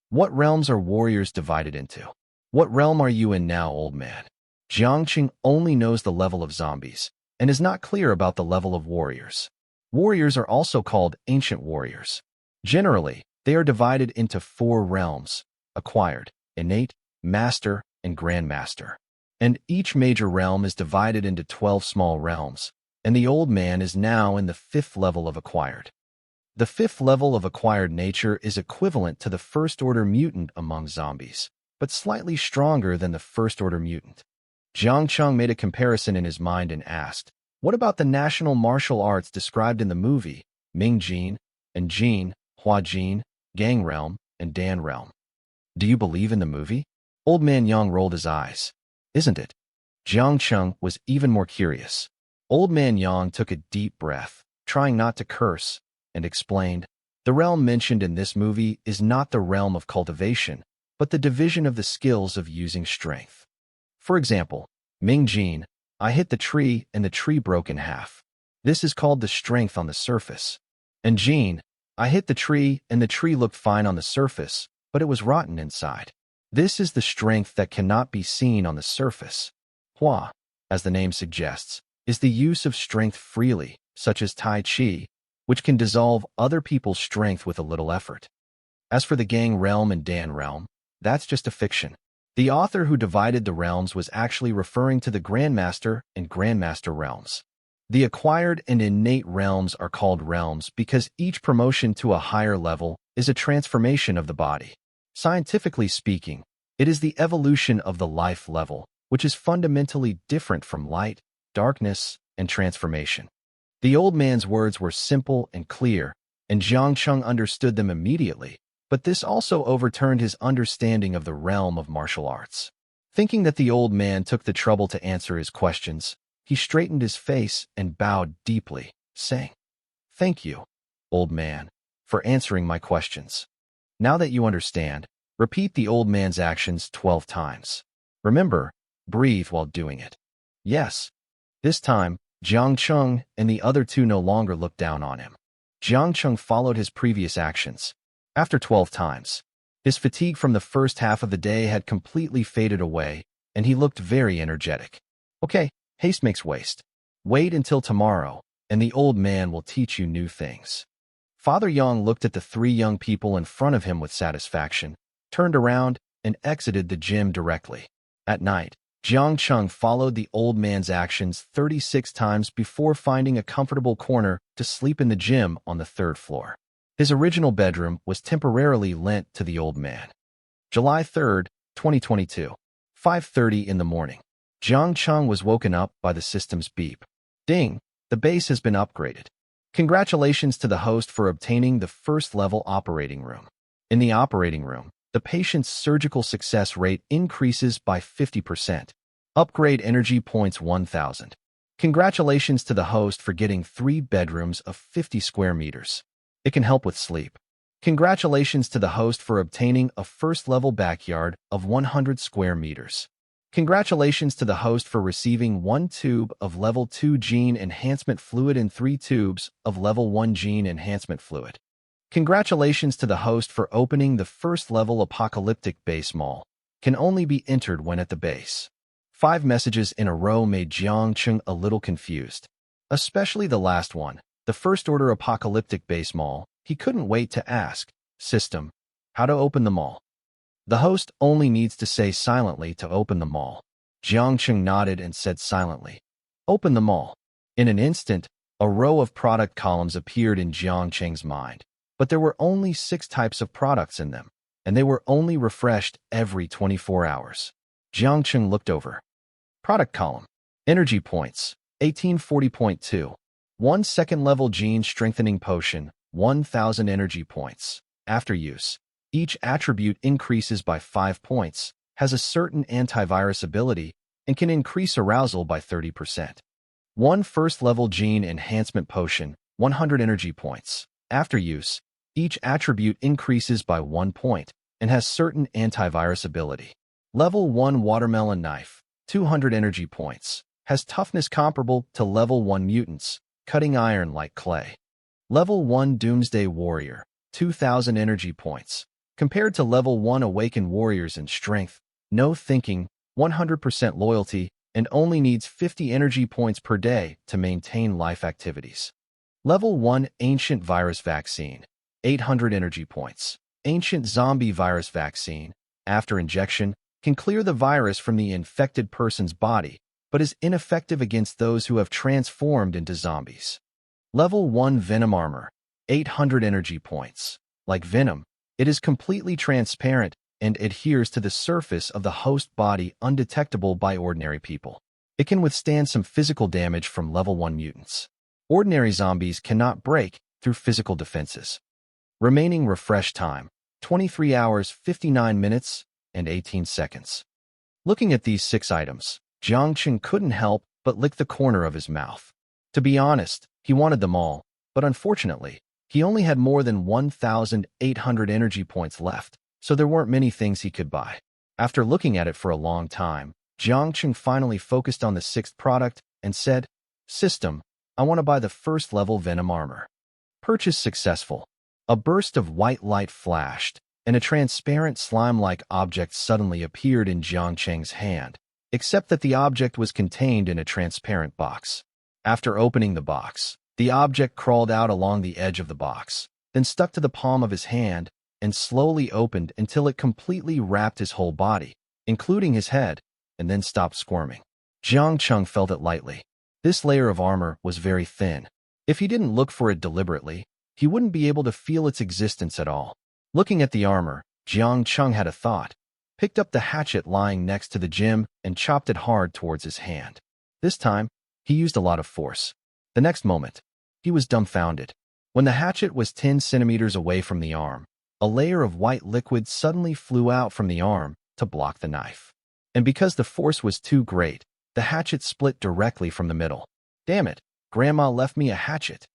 What realms are warriors divided into? What realm are you in now, old man? Jiang Cheng only knows the level of zombies and is not clear about the level of warriors. Warriors are also called ancient warriors. Generally, they are divided into 4 realms: acquired, innate, master, and grandmaster. And each major realm is divided into 12 small realms, and the old man is now in the 5th level of acquired. The 5th level of acquired nature is equivalent to the first-order mutant among zombies, but slightly stronger than the first-order mutant. Jiang Cheng made a comparison in his mind and asked, what about the national martial arts described in the movie, Ming Jin, and Jin, Hua Jin, Gang Realm, and Dan Realm? Do you believe in the movie? Old man Yang rolled his eyes. Isn't it? Jiang Cheng was even more curious. Old man Yang took a deep breath, trying not to curse, and explained, the realm mentioned in this movie is not the realm of cultivation, but the division of the skills of using strength. For example, Ming Jin, I hit the tree and the tree broke in half. This is called the strength on the surface. And Jin, I hit the tree and the tree looked fine on the surface, but it was rotten inside. This is the strength that cannot be seen on the surface. Hua, as the name suggests, is the use of strength freely, such as Tai Chi, which can dissolve other people's strength with a little effort. As for the Gang Realm and Dan Realm, that's just a fiction. The author who divided the realms was actually referring to the Grandmaster and Grandmaster realms. The acquired and innate realms are called realms because each promotion to a higher level is a transformation of the body. Scientifically speaking, it is the evolution of the life level, which is fundamentally different from light, darkness, and transformation. The old man's words were simple and clear, and Jiang Cheng understood them immediately, but this also overturned his understanding of the realm of martial arts. Thinking that the old man took the trouble to answer his questions, he straightened his face and bowed deeply, saying, thank you, old man, for answering my questions. Now that you understand, repeat the old man's actions 12 times. Remember, breathe while doing it. Yes. This time, Jiang Cheng and the other 2 no longer looked down on him. Jiang Cheng followed his previous actions. After 12 times, his fatigue from the first half of the day had completely faded away, and he looked very energetic. Okay, haste makes waste. Wait until tomorrow, and the old man will teach you new things. Father Yang looked at the 3 young people in front of him with satisfaction, turned around, and exited the gym directly. At night, Jiang Cheng followed the old man's actions 36 times before finding a comfortable corner to sleep in the gym on the 3rd floor. His original bedroom was temporarily lent to the old man. July 3rd, 2022, 5:30 in the morning. Jiang Cheng was woken up by the system's beep. Ding, the base has been upgraded. Congratulations to the host for obtaining the 1st level operating room. In the operating room, the patient's surgical success rate increases by 50%. Upgrade energy points 1,000. Congratulations to the host for getting 3 bedrooms of 50 square meters. It can help with sleep. Congratulations to the host for obtaining a 1st level backyard of 100 square meters. Congratulations to the host for receiving 1 tube of level 2 gene enhancement fluid and 3 tubes of level 1 gene enhancement fluid. Congratulations to the host for opening the 1st level apocalyptic base mall. Can only be entered when at the base. 5 messages in a row made Jiang Cheng a little confused. Especially the last one, the 1st order apocalyptic base mall. He couldn't wait to ask, system, how to open the mall. The host only needs to say silently to open the mall. Jiang Cheng nodded and said silently, open the mall. In an instant, a row of product columns appeared in Jiang Cheng's mind. But there were only 6 types of products in them, and they were only refreshed every 24 hours. Jiang Cheng looked over. Product column. Energy points, 1840.2. 1 2nd level gene strengthening potion, 1,000 energy points. After use, Each attribute increases by 5 points, has a certain antivirus ability, and can increase arousal by 30%. 1 first-level gene enhancement potion, 100 energy points. After use, each attribute increases by 1 point and has certain antivirus ability. Level 1 watermelon knife, 200 energy points. Has toughness comparable to level 1 mutants, cutting iron like clay. Level 1 Doomsday Warrior, 2000 energy points. Compared to level 1 Awakened Warriors in strength, no thinking, 100% loyalty, and only needs 50 energy points per day to maintain life activities. Level 1 Ancient Virus Vaccine, 800 energy points. Ancient Zombie Virus Vaccine, after injection, can clear the virus from the infected person's body, but is ineffective against those who have transformed into zombies. Level 1 Venom Armor, 800 energy points. Like Venom, it is completely transparent and adheres to the surface of the host body undetectable by ordinary people. It can withstand some physical damage from level 1 mutants. Ordinary zombies cannot break through physical defenses. Remaining refresh time, 23 hours, 59 minutes, and 18 seconds. Looking at these 6 items, Jiang Cheng couldn't help but lick the corner of his mouth. To be honest, he wanted them all, but unfortunately, he only had more than 1,800 energy points left, so there weren't many things he could buy. After looking at it for a long time, Jiang Cheng finally focused on the 6th product and said, "System, I want to buy the first-level Venom Armor." Purchase successful. A burst of white light flashed, and a transparent slime-like object suddenly appeared in Jiang Cheng's hand, except that the object was contained in a transparent box. After opening the box, the object crawled out along the edge of the box, then stuck to the palm of his hand and slowly opened until it completely wrapped his whole body, including his head, and then stopped squirming. Jiang Cheng felt it lightly. This layer of armor was very thin. If he didn't look for it deliberately, he wouldn't be able to feel its existence at all. Looking at the armor, Jiang Cheng had a thought, picked up the hatchet lying next to the gem and chopped it hard towards his hand. This time, he used a lot of force. The next moment, he was dumbfounded. When the hatchet was 10 centimeters away from the arm, a layer of white liquid suddenly flew out from the arm to block the knife. And because the force was too great, the hatchet split directly from the middle. Damn it, Grandma left me a hatchet.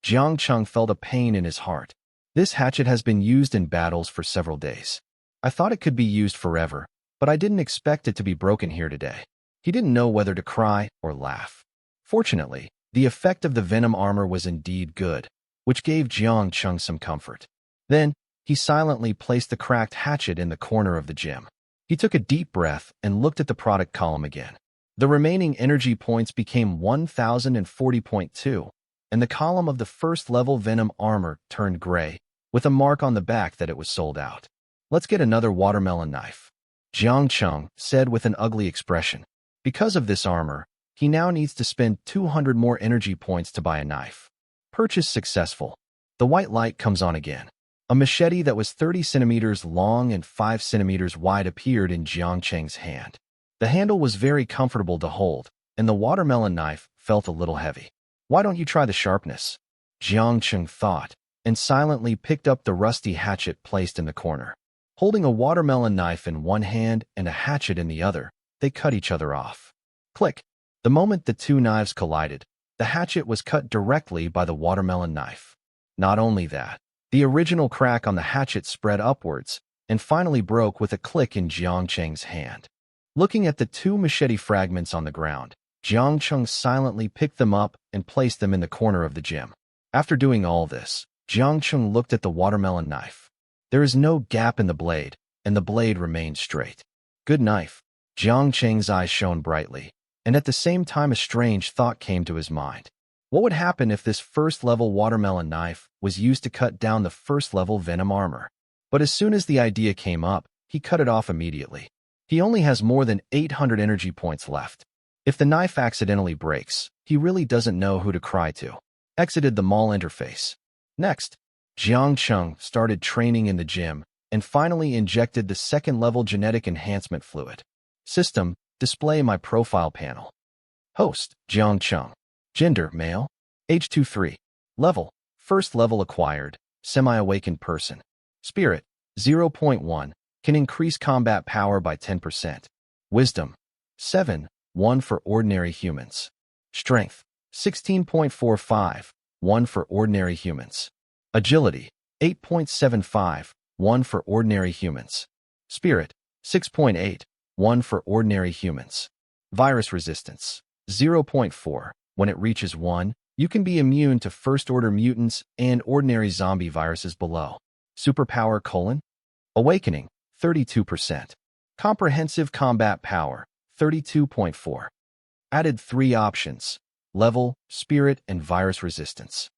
Jiang Cheng felt a pain in his heart. This hatchet has been used in battles for several days. I thought it could be used forever, but I didn't expect it to be broken here today. He didn't know whether to cry or laugh. Fortunately, the effect of the Venom Armor was indeed good, which gave Jiang Cheng some comfort. Then, he silently placed the cracked hatchet in the corner of the gym. He took a deep breath and looked at the product column again. The remaining energy points became 1,040.2, and the column of the first-level Venom Armor turned gray, with a mark on the back that it was sold out. "Let's get another watermelon knife," Jiang Cheng said with an ugly expression. Because of this armor, he now needs to spend 200 more energy points to buy a knife. Purchase successful. The white light comes on again. A machete that was 30 centimeters long and 5 centimeters wide appeared in Jiang Cheng's hand. The handle was very comfortable to hold, and the watermelon knife felt a little heavy. "Why don't you try the sharpness?" Jiang Cheng thought, and silently picked up the rusty hatchet placed in the corner. Holding a watermelon knife in one hand and a hatchet in the other, they cut each other off. Click! The moment the two knives collided, the hatchet was cut directly by the watermelon knife. Not only that, the original crack on the hatchet spread upwards and finally broke with a click in Jiang Cheng's hand. Looking at the 2 machete fragments on the ground, Jiang Cheng silently picked them up and placed them in the corner of the gym. After doing all this, Jiang Cheng looked at the watermelon knife. There is no gap in the blade, and the blade remained straight. Good knife. Jiang Cheng's eyes shone brightly, and at the same time a strange thought came to his mind. What would happen if this first-level watermelon knife was used to cut down the first-level Venom Armor? But as soon as the idea came up, he cut it off immediately. He only has more than 800 energy points left. If the knife accidentally breaks, he really doesn't know who to cry to. Exited the mall interface. Next, Jiang Cheng started training in the gym and finally injected the second-level genetic enhancement fluid. System, display my profile panel. Host, Jiang Cheng. Gender, male. Age 23. Level, first level acquired, semi-awakened person. Spirit, 0 0.1 can increase combat power by 10%. Wisdom 7, 1 for ordinary humans. Strength 16.45, 1 for ordinary humans. Agility 8.75, 1 for ordinary humans. Spirit 6.8, 1 for ordinary humans. Virus resistance 0.4. When it reaches 1, you can be immune to first-order mutants and ordinary zombie viruses below. Superpower: Awakening 32%. Comprehensive combat power 32.4. Added 3 options: level, spirit, and virus resistance.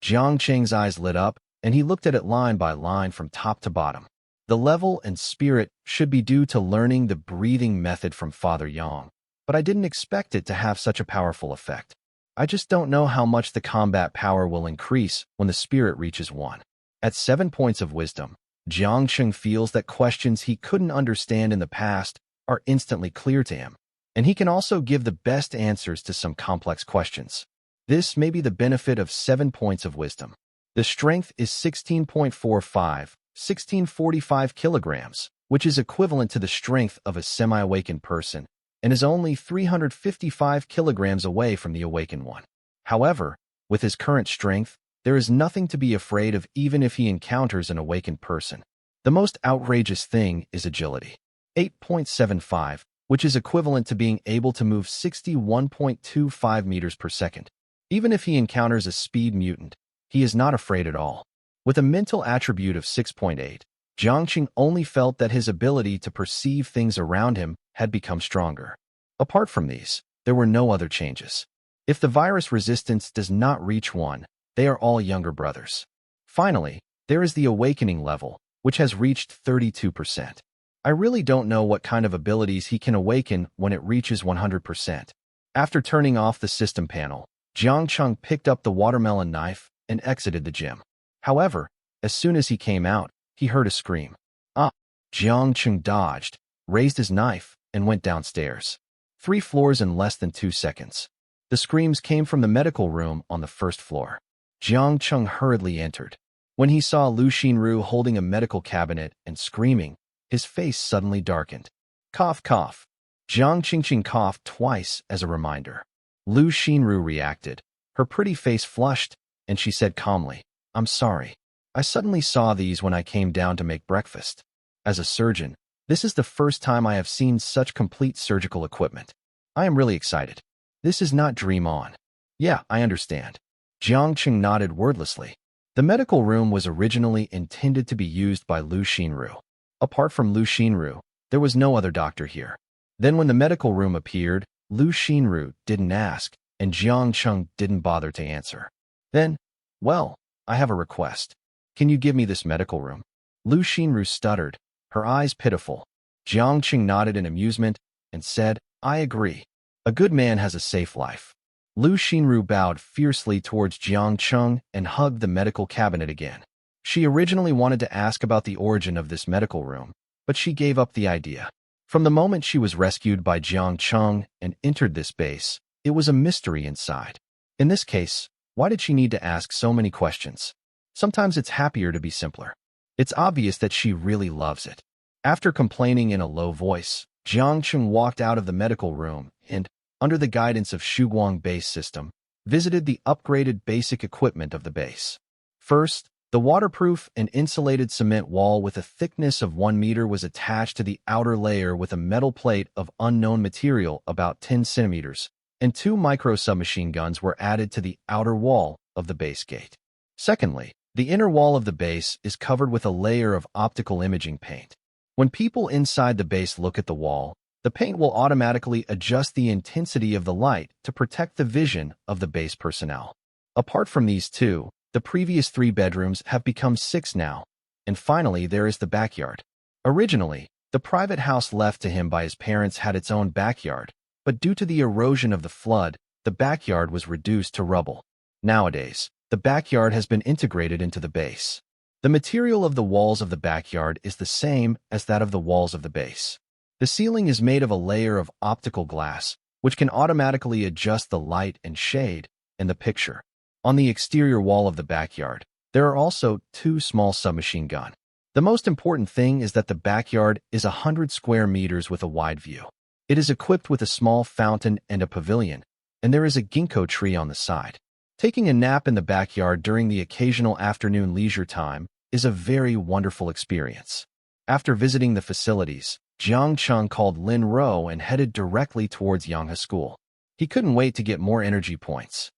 Jiang Cheng's eyes lit up, and he looked at it line by line from top to bottom. The level and spirit should be due to learning the breathing method from Father Yang, but I didn't expect it to have such a powerful effect. I just don't know how much the combat power will increase when the spirit reaches 1. At 7 points of wisdom, Jiang Cheng feels that questions he couldn't understand in the past are instantly clear to him, and he can also give the best answers to some complex questions. This may be the benefit of 7 points of wisdom. The strength is 16.45, 1645 kilograms, which is equivalent to the strength of a semi-awakened person, and is only 355 kilograms away from the awakened one. However, with his current strength, there is nothing to be afraid of even if he encounters an awakened person. The most outrageous thing is agility. 8.75, which is equivalent to being able to move 61.25 meters per second. Even if he encounters a speed mutant, he is not afraid at all. With a mental attribute of 6.8, Jiang Cheng only felt that his ability to perceive things around him had become stronger. Apart from these, there were no other changes. If the virus resistance does not reach 1, they are all younger brothers. Finally, there is the awakening level, which has reached 32%. I really don't know what kind of abilities he can awaken when it reaches 100%. After turning off the system panel, Jiang Cheng picked up the watermelon knife and exited the gym. However, as soon as he came out, he heard a scream. Ah! Jiang Cheng dodged, raised his knife, and went downstairs. 3 floors in less than 2 seconds. The screams came from the medical room on the first floor. Jiang Cheng hurriedly entered. When he saw Lu Xinru holding a medical cabinet and screaming, his face suddenly darkened. Cough, cough. Jiang Cheng coughed twice as a reminder. Lu Xinru reacted. Her pretty face flushed, and she said calmly, "I'm sorry. I suddenly saw these when I came down to make breakfast. As a surgeon, this is the first time I have seen such complete surgical equipment. I am really excited. This is not Dream On." "Yeah, I understand." Jiang Cheng nodded wordlessly. The medical room was originally intended to be used by Lu Xinru. Apart from Lu Xinru, there was no other doctor here. Then when the medical room appeared, Lu Xinru didn't ask, and Jiang Cheng didn't bother to answer. Then, "Well, I have a request. Can you give me this medical room?" Lu Xinru stuttered, her eyes pitiful. Jiang Cheng nodded in amusement and said, "I agree. A good man has a safe life." Lu Xinru bowed fiercely towards Jiang Cheng and hugged the medical cabinet again. She originally wanted to ask about the origin of this medical room, but she gave up the idea. From the moment she was rescued by Jiang Cheng and entered this base, it was a mystery inside. In this case, why did she need to ask so many questions? Sometimes it's happier to be simpler. It's obvious that she really loves it. After complaining in a low voice, Jiang Cheng walked out of the medical room and, under the guidance of Shuguang base system, visited the upgraded basic equipment of the base. First, the waterproof and insulated cement wall with a thickness of 1 meter was attached to the outer layer with a metal plate of unknown material about 10 centimeters, and 2 micro-submachine guns were added to the outer wall of the base gate. Secondly, the inner wall of the base is covered with a layer of optical imaging paint. When people inside the base look at the wall, the paint will automatically adjust the intensity of the light to protect the vision of the base personnel. Apart from these 2, the previous 3 bedrooms have become 6 now. And finally, there is the backyard. Originally, the private house left to him by his parents had its own backyard, but due to the erosion of the flood, the backyard was reduced to rubble. Nowadays, the backyard has been integrated into the base. The material of the walls of the backyard is the same as that of the walls of the base. The ceiling is made of a layer of optical glass, which can automatically adjust the light and shade in the picture. On the exterior wall of the backyard, there are also 2 small submachine guns. The most important thing is that the backyard is 100 square meters with a wide view. It is equipped with a small fountain and a pavilion, and there is a ginkgo tree on the side. Taking a nap in the backyard during the occasional afternoon leisure time is a very wonderful experience. After visiting the facilities, Jiang Cheng called Lin Ro and headed directly towards Yanghe School. He couldn't wait to get more energy points.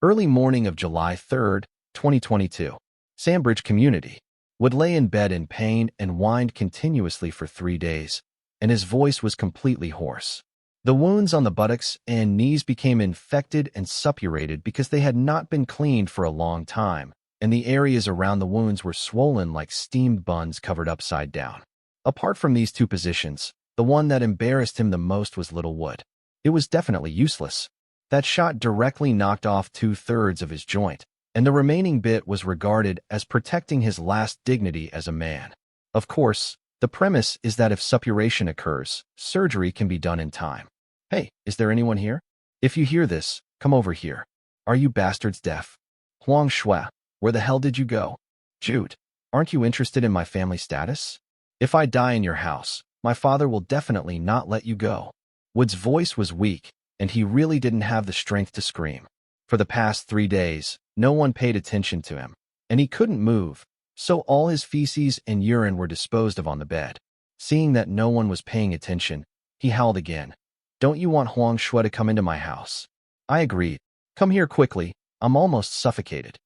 Early morning of July 3, 2022. Sandbridge Community. Would lay in bed in pain and whined continuously for 3 days, and his voice was completely hoarse. The wounds on the buttocks and knees became infected and suppurated because they had not been cleaned for a long time, and the areas around the wounds were swollen like steamed buns covered upside down. Apart from these two positions, the one that embarrassed him the most was Little Wood. It was definitely useless. That shot directly knocked off 2/3 of his joint, and the remaining bit was regarded as protecting his last dignity as a man. Of course, the premise is that if suppuration occurs, surgery can be done in time. Hey, is there anyone here? If you hear this, come over here. Are you bastards deaf? Huang Shui, where the hell did you go? Jude, aren't you interested in my family status? If I die in your house, my father will definitely not let you go. Wood's voice was weak, and he really didn't have the strength to scream. For the past 3 days, no one paid attention to him, and he couldn't move, so all his feces and urine were disposed of on the bed. Seeing that no one was paying attention, he howled again. Don't you want Huang Shui to come into my house? I agreed. Come here quickly, I'm almost suffocated.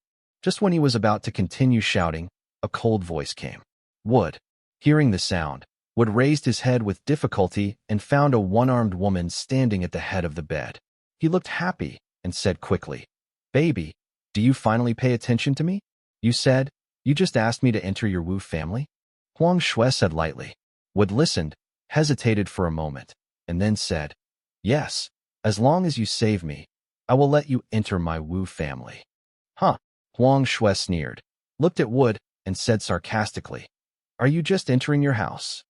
Just when he was about to continue shouting, a cold voice came. Wood. Hearing the sound, Wood raised his head with difficulty and found a one-armed woman standing at the head of the bed. He looked happy and said quickly, Baby, do you finally pay attention to me? You said, you just asked me to enter your Wu family? Huang Shui said lightly. Wood listened, hesitated for a moment, and then said, Yes, as long as you save me, I will let you enter my Wu family. Huh? Huang Shui sneered, looked at Wood, and said sarcastically, Are you just entering your house?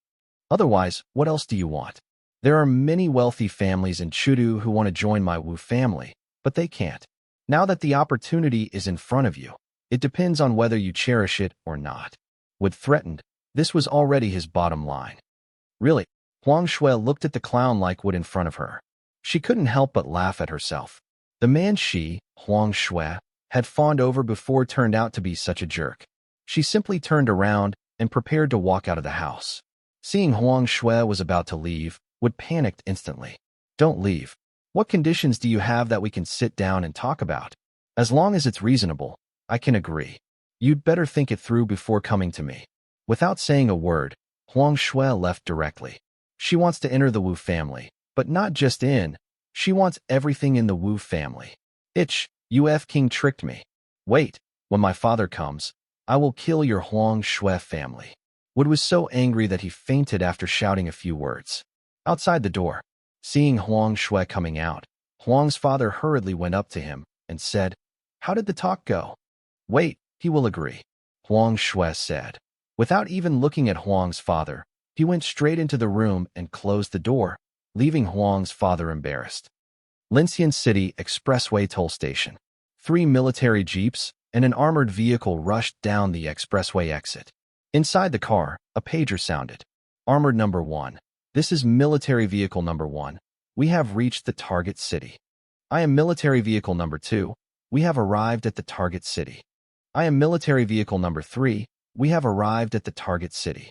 Otherwise, what else do you want? There are many wealthy families in Chudu who want to join my Wu family, but they can't. Now that the opportunity is in front of you, it depends on whether you cherish it or not. Wood threatened. This was already his bottom line. Really? Huang Shui looked at the clown like Wood in front of her. She couldn't help but laugh at herself. The man she, Huang Shui, had fawned over before turned out to be such a jerk. She simply turned around and prepared to walk out of the house. Seeing Huang Shui was about to leave, Wood panicked instantly. Don't leave. What conditions do you have that we can sit down and talk about? As long as it's reasonable, I can agree. You'd better think it through before coming to me. Without saying a word, Huang Shui left directly. She wants to enter the Wu family, but not just in. She wants everything in the Wu family. Uf King tricked me. Wait, when my father comes, I will kill your Huang Shui family. Wood was so angry that he fainted after shouting a few words. Outside the door, seeing Huang Shui coming out, Huang's father hurriedly went up to him and said, How did the talk go? Wait, he will agree, Huang Shui said. Without even looking at Huang's father, he went straight into the room and closed the door, leaving Huang's father embarrassed. Lincian City Expressway Toll Station. 3 military jeeps and an armored vehicle rushed down the expressway exit. Inside the car, a pager sounded. Armored number 1. This is military vehicle number 1. We have reached the target city. I am military vehicle number 2. We have arrived at the target city. I am military vehicle number 3. We have arrived at the target city.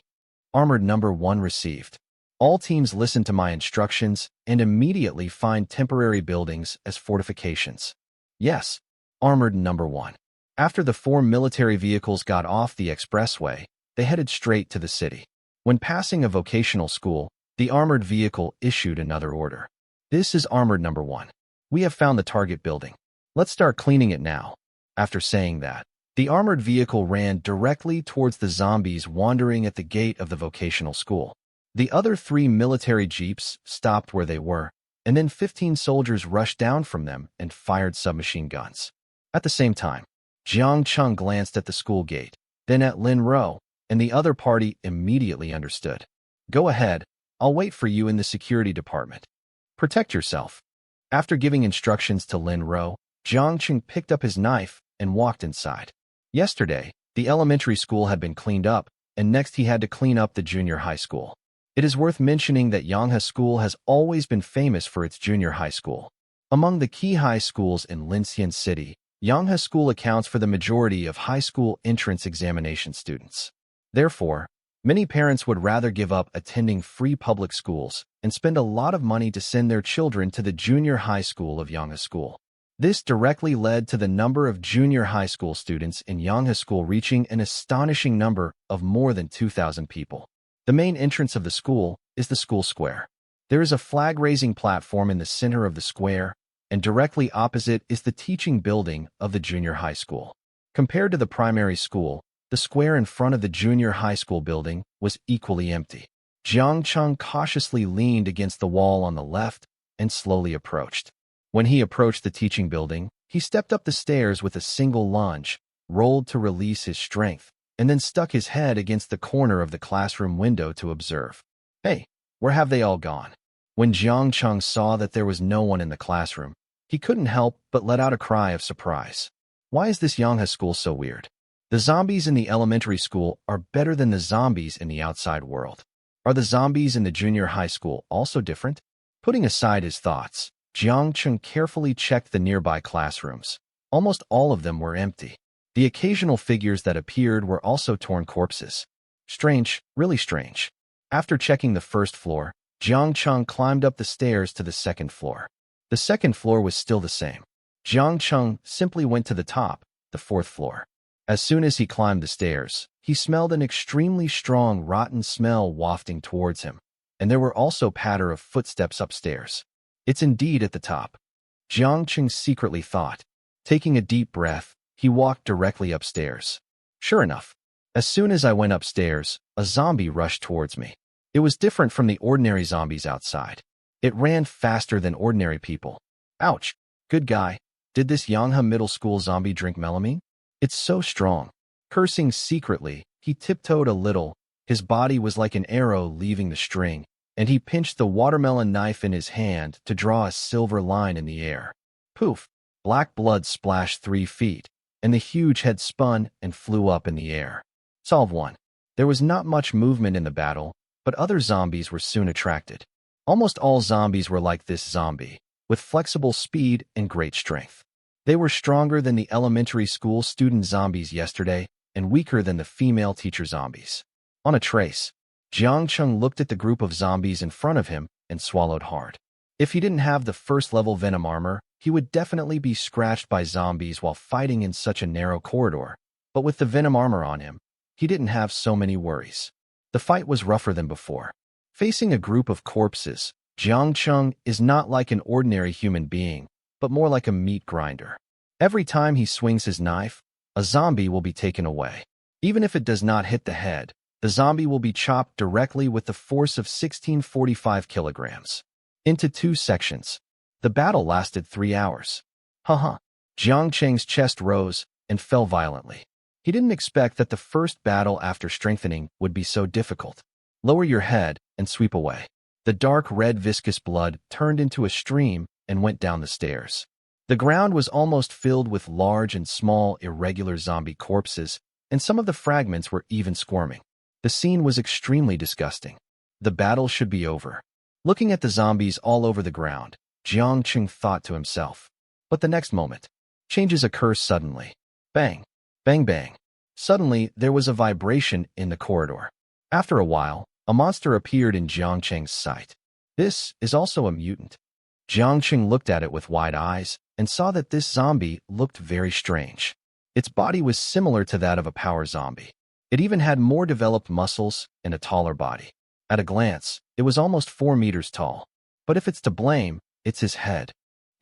Armored number 1 received. All teams listen to my instructions and immediately find temporary buildings as fortifications. Yes, armored number 1. After the 4 military vehicles got off the expressway, they headed straight to the city. When passing a vocational school, the armored vehicle issued another order. This is armored number 1. We have found the target building. Let's start cleaning it now. After saying that, the armored vehicle ran directly towards the zombies wandering at the gate of the vocational school. The other 3 military jeeps stopped where they were, and then 15 soldiers rushed down from them and fired submachine guns. At the same time, Jiang Cheng glanced at the school gate, then at Lin Ro, and the other party immediately understood. Go ahead, I'll wait for you in the security department. Protect yourself. After giving instructions to Lin Ro, Jiang Cheng picked up his knife and walked inside. Yesterday, the elementary school had been cleaned up, and next he had to clean up the junior high school. It is worth mentioning that Yanghe School has always been famous for its junior high school. Among the key high schools in Linxian City, Yanghe School accounts for the majority of high school entrance examination students. Therefore, many parents would rather give up attending free public schools and spend a lot of money to send their children to the junior high school of Yanghe School. This directly led to the number of junior high school students in Yanghe School reaching an astonishing number of more than 2,000 people. The main entrance of the school is the school square. There is a flag-raising platform in the center of the square, and directly opposite is the teaching building of the junior high school. Compared to the primary school, the square in front of the junior high school building was equally empty. Jiang Cheng cautiously leaned against the wall on the left and slowly approached. When he approached the teaching building, he stepped up the stairs with a single lunge, rolled to release his strength, and then stuck his head against the corner of the classroom window to observe. Hey, where have they all gone? When Jiang Cheng saw that there was no one in the classroom, he couldn't help but let out a cry of surprise. Why is this Yanghe School so weird? The zombies in the elementary school are better than the zombies in the outside world. Are the zombies in the junior high school also different? Putting aside his thoughts, Jiang Cheng carefully checked the nearby classrooms. Almost all of them were empty. The occasional figures that appeared were also torn corpses. Strange, really strange. After checking the first floor, Jiang Cheng climbed up the stairs to the second floor. The second floor was still the same. Jiang Cheng simply went to the top, the fourth floor. As soon as he climbed the stairs, he smelled an extremely strong rotten smell wafting towards him, and there were also patter of footsteps upstairs. It's indeed at the top, Jiang Cheng secretly thought. Taking a deep breath, he walked directly upstairs. Sure enough, as soon as I went upstairs, a zombie rushed towards me. It was different from the ordinary zombies outside. It ran faster than ordinary people. Ouch! Good guy. Did this Yanghe Middle School zombie drink melamine? It's so strong. Cursing secretly, he tiptoed a little. His body was like an arrow leaving the string, and he pinched the watermelon knife in his hand to draw a silver line in the air. Poof! Black blood splashed 3 feet, and the huge head spun and flew up in the air. Solve 1. There was not much movement in the battle, but other zombies were soon attracted. Almost all zombies were like this zombie, with flexible speed and great strength. They were stronger than the elementary school student zombies yesterday and weaker than the female teacher zombies. On a trace, Jiang Cheng looked at the group of zombies in front of him and swallowed hard. If he didn't have the first-level venom armor, he would definitely be scratched by zombies while fighting in such a narrow corridor. But with the venom armor on him, he didn't have so many worries. The fight was rougher than before. Facing a group of corpses, Jiang Cheng is not like an ordinary human being, but more like a meat grinder. Every time he swings his knife, a zombie will be taken away. Even if it does not hit the head, the zombie will be chopped directly with the force of 1645 kilograms. Into 2 sections. The battle lasted 3 hours. Haha. Jiang Cheng's chest rose and fell violently. He didn't expect that the first battle after strengthening would be so difficult. Lower your head and sweep away. The dark red viscous blood turned into a stream and went down the stairs. The ground was almost filled with large and small irregular zombie corpses, and some of the fragments were even squirming. The scene was extremely disgusting. The battle should be over. Looking at the zombies all over the ground, Jiang Cheng thought to himself. But the next moment, changes occur suddenly. Bang! Bang bang! Suddenly, there was a vibration in the corridor. After a while, a monster appeared in Jiang Cheng's sight. This is also a mutant. Jiang Cheng looked at it with wide eyes and saw that this zombie looked very strange. Its body was similar to that of a power zombie. It even had more developed muscles and a taller body. At a glance, it was almost 4 meters tall. But if it's to blame, it's his head.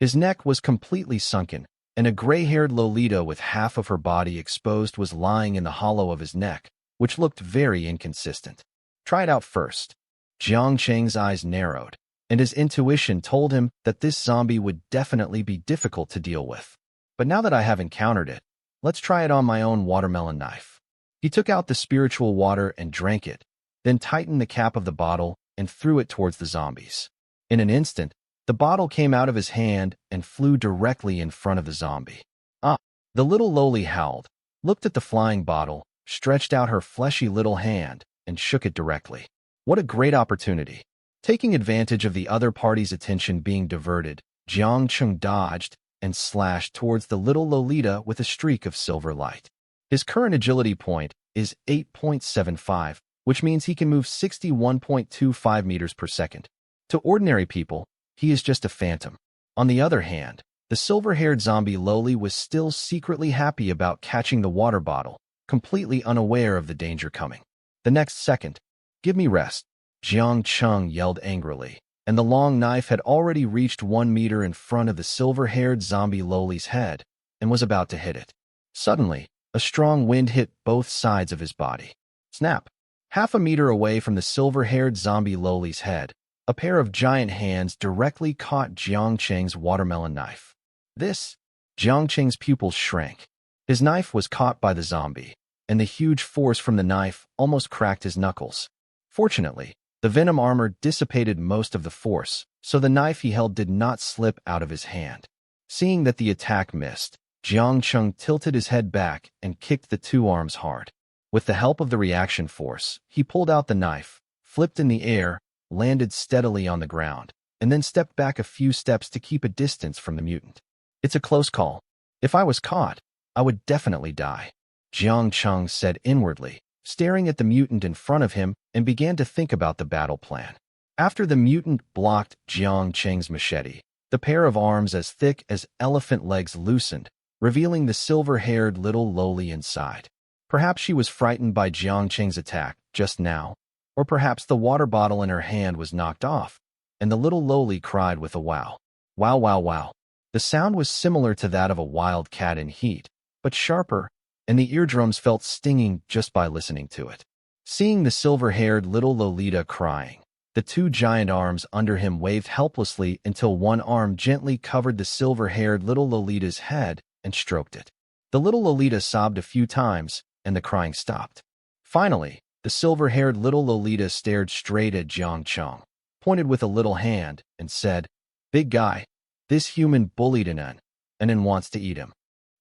His neck was completely sunken, and a gray-haired Lolita with half of her body exposed was lying in the hollow of his neck, which looked very inconsistent. Try it out first. Jiang Cheng's eyes narrowed, and his intuition told him that this zombie would definitely be difficult to deal with. But now that I have encountered it, let's try it on my own watermelon knife. He took out the spiritual water and drank it, then tightened the cap of the bottle and threw it towards the zombies. In an instant, the bottle came out of his hand and flew directly in front of the zombie. Ah! The little loli howled, looked at the flying bottle, stretched out her fleshy little hand and shook it directly. What a great opportunity. Taking advantage of the other party's attention being diverted, Jiang Cheng dodged and slashed towards the little Lolita with a streak of silver light. His current agility point is 8.75, which means he can move 61.25 meters per second. To ordinary people, he is just a phantom. On the other hand, the silver-haired zombie Loli was still secretly happy about catching the water bottle, completely unaware of the danger coming. The next second, "Give me rest," Jiang Cheng yelled angrily, and the long knife had already reached 1 meter in front of the silver-haired zombie Loli's head and was about to hit it. Suddenly, a strong wind hit both sides of his body. Snap! Half a meter away from the silver-haired zombie Loli's head, a pair of giant hands directly caught Jiang Cheng's watermelon knife. Jiang Cheng's pupils shrank. His knife was caught by the zombie, and the huge force from the knife almost cracked his knuckles. Fortunately, the venom armor dissipated most of the force, so the knife he held did not slip out of his hand. Seeing that the attack missed, Jiang Cheng tilted his head back and kicked the two arms hard. With the help of the reaction force, he pulled out the knife, flipped in the air, landed steadily on the ground, and then stepped back a few steps to keep a distance from the mutant. "It's a close call. If I was caught, I would definitely die," Jiang Cheng said inwardly, staring at the mutant in front of him and began to think about the battle plan. After the mutant blocked Jiang Cheng's machete, the pair of arms as thick as elephant legs loosened, revealing the silver-haired little Loli inside. Perhaps she was frightened by Jiang Cheng's attack just now, or perhaps the water bottle in her hand was knocked off, and the little Loli cried with a wow. Wow, wow, wow. The sound was similar to that of a wild cat in heat, but sharper, and the eardrums felt stinging just by listening to it. Seeing the silver-haired little Lolita crying, the two giant arms under him waved helplessly until one arm gently covered the silver-haired little Lolita's head and stroked it. The little Lolita sobbed a few times, and the crying stopped. Finally, the silver-haired little Lolita stared straight at Jiang Cheng, pointed with a little hand, and said, "Big guy, this human bullied and wants to eat him."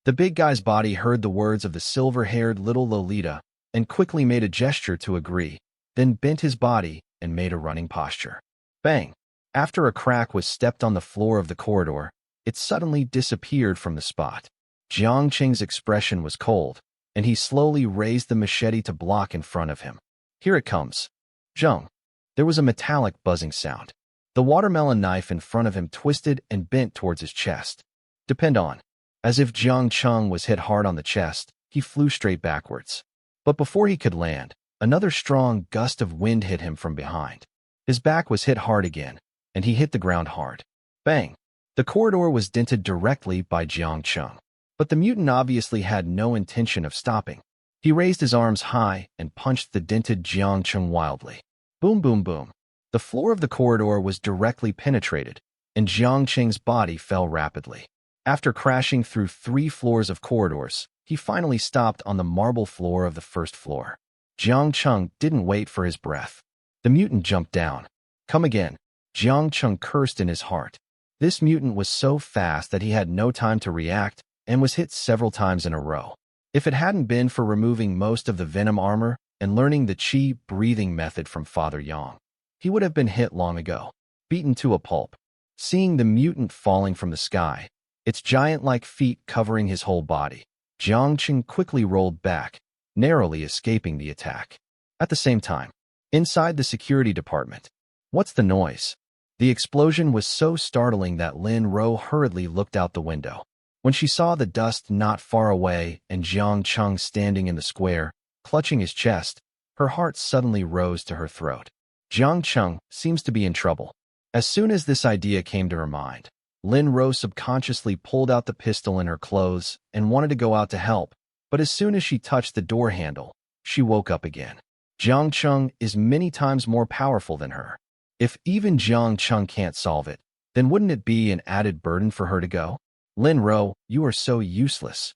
The big guy's body heard the words of the silver-haired little Lolita and quickly made a gesture to agree, then bent his body and made a running posture. Bang! After a crack was stepped on the floor of the corridor, it suddenly disappeared from the spot. Jiang Cheng's expression was cold, and he slowly raised the machete to block in front of him. "Here it comes." Zheng. There was a metallic buzzing sound. The watermelon knife in front of him twisted and bent towards his chest. Depend on. As if Jiang Cheng was hit hard on the chest, he flew straight backwards. But before he could land, another strong gust of wind hit him from behind. His back was hit hard again, and he hit the ground hard. Bang! The corridor was dented directly by Jiang Cheng. But the mutant obviously had no intention of stopping. He raised his arms high and punched the dented Jiang Cheng wildly. Boom, boom, boom. The floor of the corridor was directly penetrated, and Jiang Cheng's body fell rapidly. After crashing through 3 floors of corridors, he finally stopped on the marble floor of the first floor. Jiang Cheng didn't wait for his breath. The mutant jumped down. "Come again," Jiang Cheng cursed in his heart. This mutant was so fast that he had no time to react and was hit several times in a row. If it hadn't been for removing most of the venom armor and learning the chi breathing method from Father Yang, he would have been hit long ago, beaten to a pulp. Seeing the mutant falling from the sky, its giant-like feet covering his whole body, Jiang Cheng quickly rolled back, narrowly escaping the attack. At the same time, inside the security department, "What's the noise?" The explosion was so startling that Lin Ro hurriedly looked out the window. When she saw the dust not far away and Jiang Cheng standing in the square, clutching his chest, her heart suddenly rose to her throat. Jiang Cheng seems to be in trouble. As soon as this idea came to her mind, Lin Ro subconsciously pulled out the pistol in her clothes and wanted to go out to help, but as soon as she touched the door handle, she woke up again. Jiang Cheng is many times more powerful than her. If even Jiang Cheng can't solve it, then wouldn't it be an added burden for her to go? "Lin Ro, you are so useless."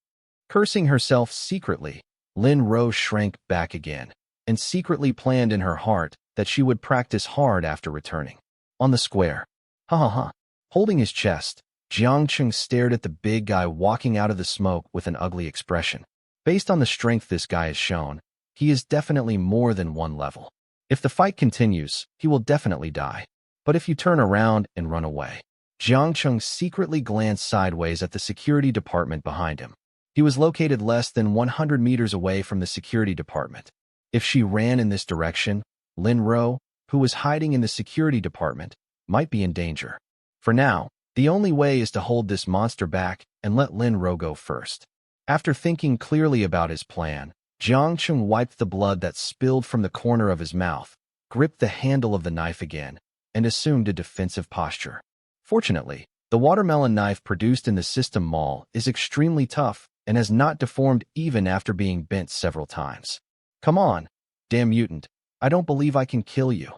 Cursing herself secretly, Lin Ro shrank back again, and secretly planned in her heart that she would practice hard after returning. On the square. Ha ha ha. Holding his chest, Jiang Cheng stared at the big guy walking out of the smoke with an ugly expression. Based on the strength this guy has shown, he is definitely more than one level. If the fight continues, he will definitely die. But if you turn around and run away. Jiang Cheng secretly glanced sideways at the security department behind him. He was located less than 100 meters away from the security department. If she ran in this direction, Lin Ro, who was hiding in the security department, might be in danger. For now, the only way is to hold this monster back and let Lin Ro go first. After thinking clearly about his plan, Jiang Cheng wiped the blood that spilled from the corner of his mouth, gripped the handle of the knife again, and assumed a defensive posture. Fortunately, the watermelon knife produced in the system mall is extremely tough and has not deformed even after being bent several times. Come on, damn mutant, I don't believe I can kill you.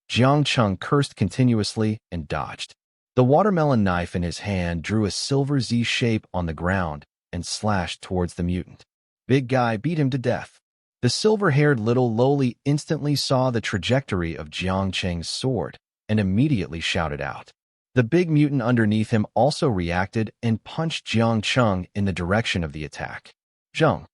Jiang Cheng cursed continuously and dodged. The watermelon knife in his hand drew a silver Z shape on the ground and slashed towards the mutant. Big guy beat him to death. The silver-haired little lowly instantly saw the trajectory of Jiang Cheng's sword and immediately shouted out. The big mutant underneath him also reacted and punched Jiang Cheng in the direction of the attack. Zheng.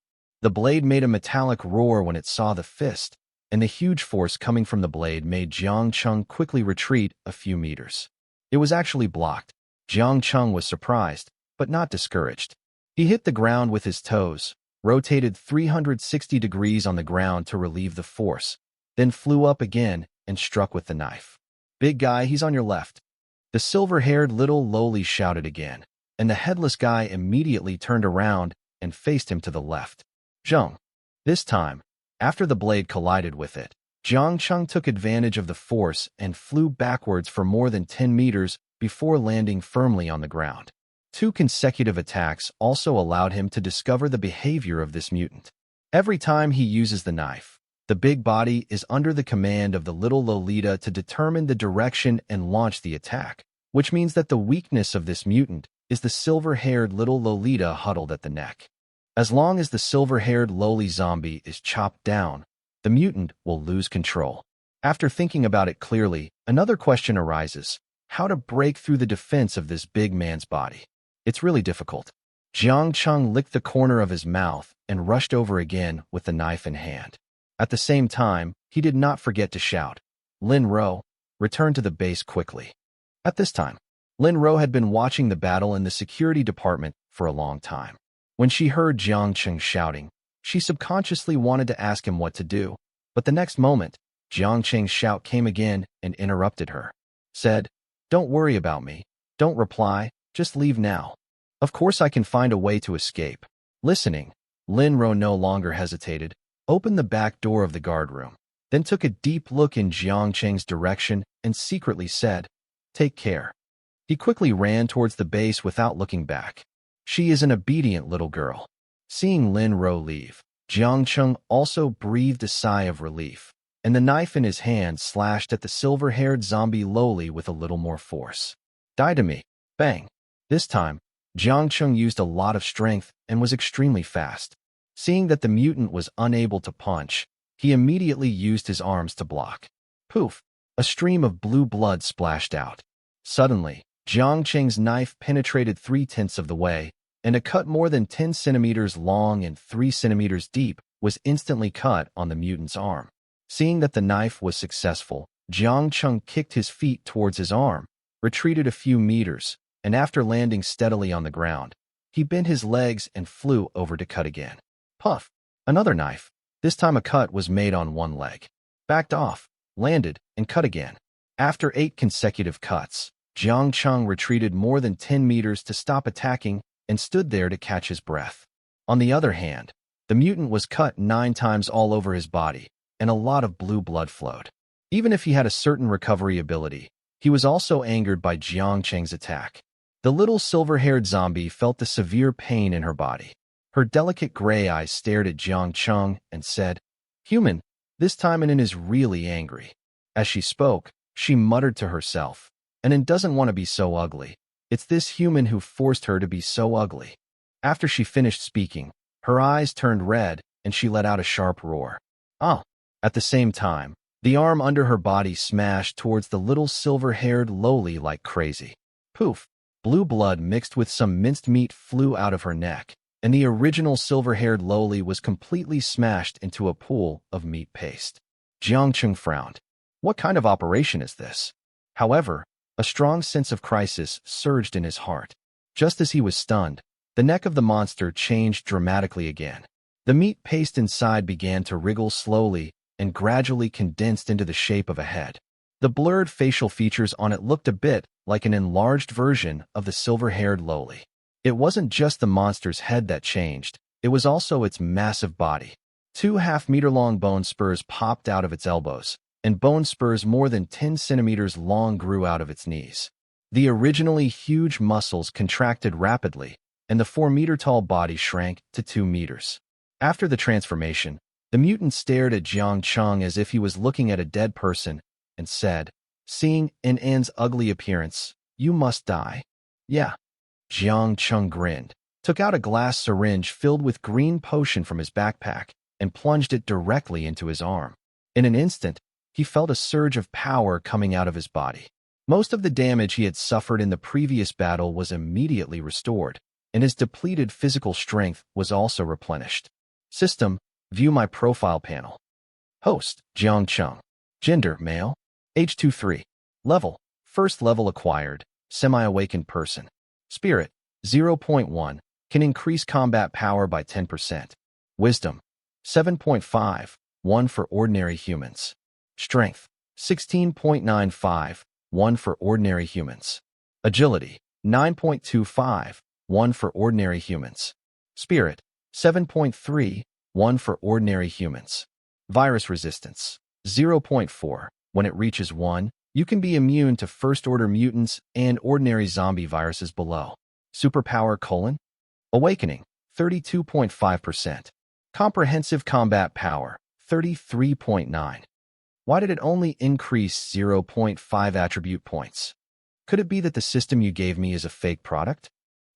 The blade made a metallic roar when it saw the fist, and the huge force coming from the blade made Jiang Cheng quickly retreat a few meters. It was actually blocked. Jiang Cheng was surprised, but not discouraged. He hit the ground with his toes, rotated 360 degrees on the ground to relieve the force, then flew up again and struck with the knife. Big guy, he's on your left. The silver-haired little lowly shouted again, and the headless guy immediately turned around and faced him to the left. Zheng. This time, after the blade collided with it, Jiang Cheng took advantage of the force and flew backwards for more than 10 meters before landing firmly on the ground. 2 consecutive attacks also allowed him to discover the behavior of this mutant. Every time he uses the knife, the big body is under the command of the little Lolita to determine the direction and launch the attack, which means that the weakness of this mutant is the silver-haired little Lolita huddled at the neck. As long as the silver-haired lowly zombie is chopped down, the mutant will lose control. After thinking about it clearly, another question arises: how to break through the defense of this big man's body? It's really difficult. Jiang Cheng licked the corner of his mouth and rushed over again with the knife in hand. At the same time, he did not forget to shout, Lin Ro, return to the base quickly. At this time, Lin Ro had been watching the battle in the security department for a long time. When she heard Jiang Cheng shouting, she subconsciously wanted to ask him what to do, but the next moment, Jiang Cheng's shout came again and interrupted her. Said, don't worry about me. Don't reply, just leave now. Of course I can find a way to escape. Listening, Lin Ro no longer hesitated, opened the back door of the guard room, then took a deep look in Jiang Cheng's direction and secretly said, take care. He quickly ran towards the base without looking back. She is an obedient little girl. Seeing Lin Ro leave, Jiang Cheng also breathed a sigh of relief, and the knife in his hand slashed at the silver-haired zombie lowly with a little more force. Die to me. Bang. This time, Jiang Cheng used a lot of strength and was extremely fast. Seeing that the mutant was unable to punch, he immediately used his arms to block. Poof! A stream of blue blood splashed out. Suddenly, Jiang Cheng's knife penetrated 3/10 of the way, and a cut more than 10 centimeters long and 3 centimeters deep was instantly cut on the mutant's arm. Seeing that the knife was successful, Jiang Cheng kicked his feet towards his arm, retreated a few meters, and after landing steadily on the ground, he bent his legs and flew over to cut again. Puff! Another knife. This time a cut was made on one leg. Backed off, landed, and cut again. After 8 consecutive cuts, Jiang Cheng retreated more than 10 meters to stop attacking and stood there to catch his breath. On the other hand, the mutant was cut 9 times all over his body, and a lot of blue blood flowed. Even if he had a certain recovery ability, he was also angered by Jiang Cheng's attack. The little silver-haired zombie felt the severe pain in her body. Her delicate gray eyes stared at Jiang Cheng and said, Human, this time Anin is really angry. As she spoke, she muttered to herself, Anin doesn't want to be so ugly. It's this human who forced her to be so ugly. After she finished speaking, her eyes turned red and she let out a sharp roar. Oh! At the same time, the arm under her body smashed towards the little silver-haired lowly like crazy. Poof! Blue blood mixed with some minced meat flew out of her neck, and the original silver-haired lowly was completely smashed into a pool of meat paste. Jiang Cheng frowned. What kind of operation is this? However, a strong sense of crisis surged in his heart. Just as he was stunned, the neck of the monster changed dramatically again. The meat paste inside began to wriggle slowly and gradually condensed into the shape of a head. The blurred facial features on it looked a bit like an enlarged version of the silver-haired lowly. It wasn't just the monster's head that changed, it was also its massive body. 2 half-meter-long bone spurs popped out of its elbows, and bone spurs more than 10 centimeters long grew out of its knees. The originally huge muscles contracted rapidly, and the 4-meter-tall body shrank to 2 meters. After the transformation, the mutant stared at Jiang Cheng as if he was looking at a dead person and said, "Seeing N's ugly appearance, you must die." "Yeah." Jiang Cheng grinned, took out a glass syringe filled with green potion from his backpack, and plunged it directly into his arm. In an instant, he felt a surge of power coming out of his body. Most of the damage he had suffered in the previous battle was immediately restored, and his depleted physical strength was also replenished. System, view my profile panel. Host, Jiang Cheng. Gender, male. Age 23. Level, first level acquired, semi-awakened person. Spirit, 0.1, can increase combat power by 10%. Wisdom, 7.5, 1 for ordinary humans. Strength, 16.95, 1 for ordinary humans. Agility, 9.25, 1 for ordinary humans. Spirit, 7.3, 1 for ordinary humans. Virus resistance, 0.4. When it reaches 1, you can be immune to first-order mutants and ordinary zombie viruses below. Superpower: Awakening, 32.5%. Comprehensive combat power, 33.9. Why did it only increase 0.5 attribute points? Could it be that the system you gave me is a fake product?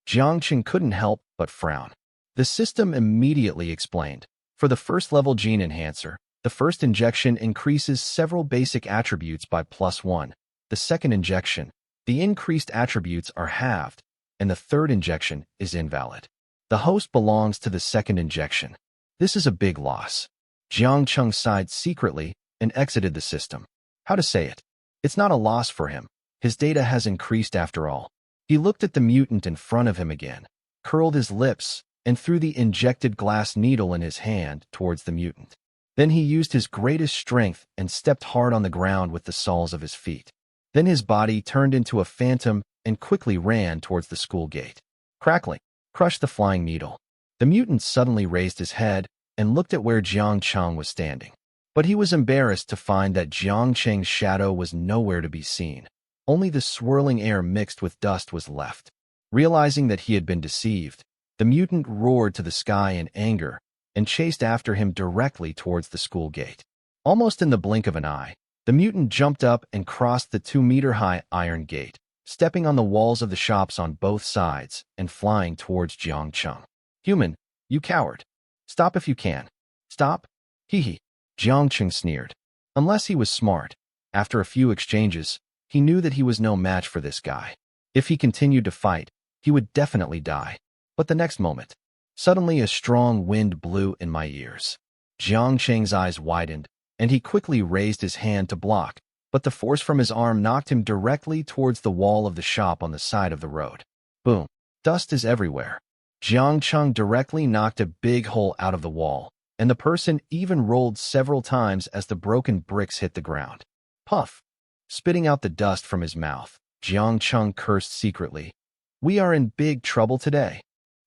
Jiang Cheng couldn't help but frown. The system immediately explained. For the first-level gene enhancer, the first injection increases several basic attributes by +1. The second injection, the increased attributes are halved, and the third injection is invalid. The host belongs to the second injection. This is a big loss. Jiang Cheng sighed secretly and exited the system. How to say it? It's not a loss for him. His data has increased after all. He looked at the mutant in front of him again, curled his lips, and threw the injected glass needle in his hand towards the mutant. Then he used his greatest strength and stepped hard on the ground with the soles of his feet. Then his body turned into a phantom and quickly ran towards the school gate. Crackling, crushed the flying needle. The mutant suddenly raised his head and looked at where Jiang Cheng was standing. But he was embarrassed to find that Jiang Cheng's shadow was nowhere to be seen. Only the swirling air mixed with dust was left. Realizing that he had been deceived, the mutant roared to the sky in anger and chased after him directly towards the school gate. Almost in the blink of an eye, the mutant jumped up and crossed the 2-meter-high iron gate, stepping on the walls of the shops on both sides and flying towards Jiang Cheng. "Human, you coward. Stop if you can. Stop." Hee. Jiang Cheng sneered. Unless he was smart, after a few exchanges, he knew that he was no match for this guy. If he continued to fight, he would definitely die. But the next moment, suddenly a strong wind blew in my ears. Jiang Cheng's eyes widened, and he quickly raised his hand to block, but the force from his arm knocked him directly towards the wall of the shop on the side of the road. Boom. Dust is everywhere. Jiang Cheng directly knocked a big hole out of the wall, and the person even rolled several times as the broken bricks hit the ground. Puff. Spitting out the dust from his mouth, Jiang Cheng cursed secretly. "We are in big trouble today.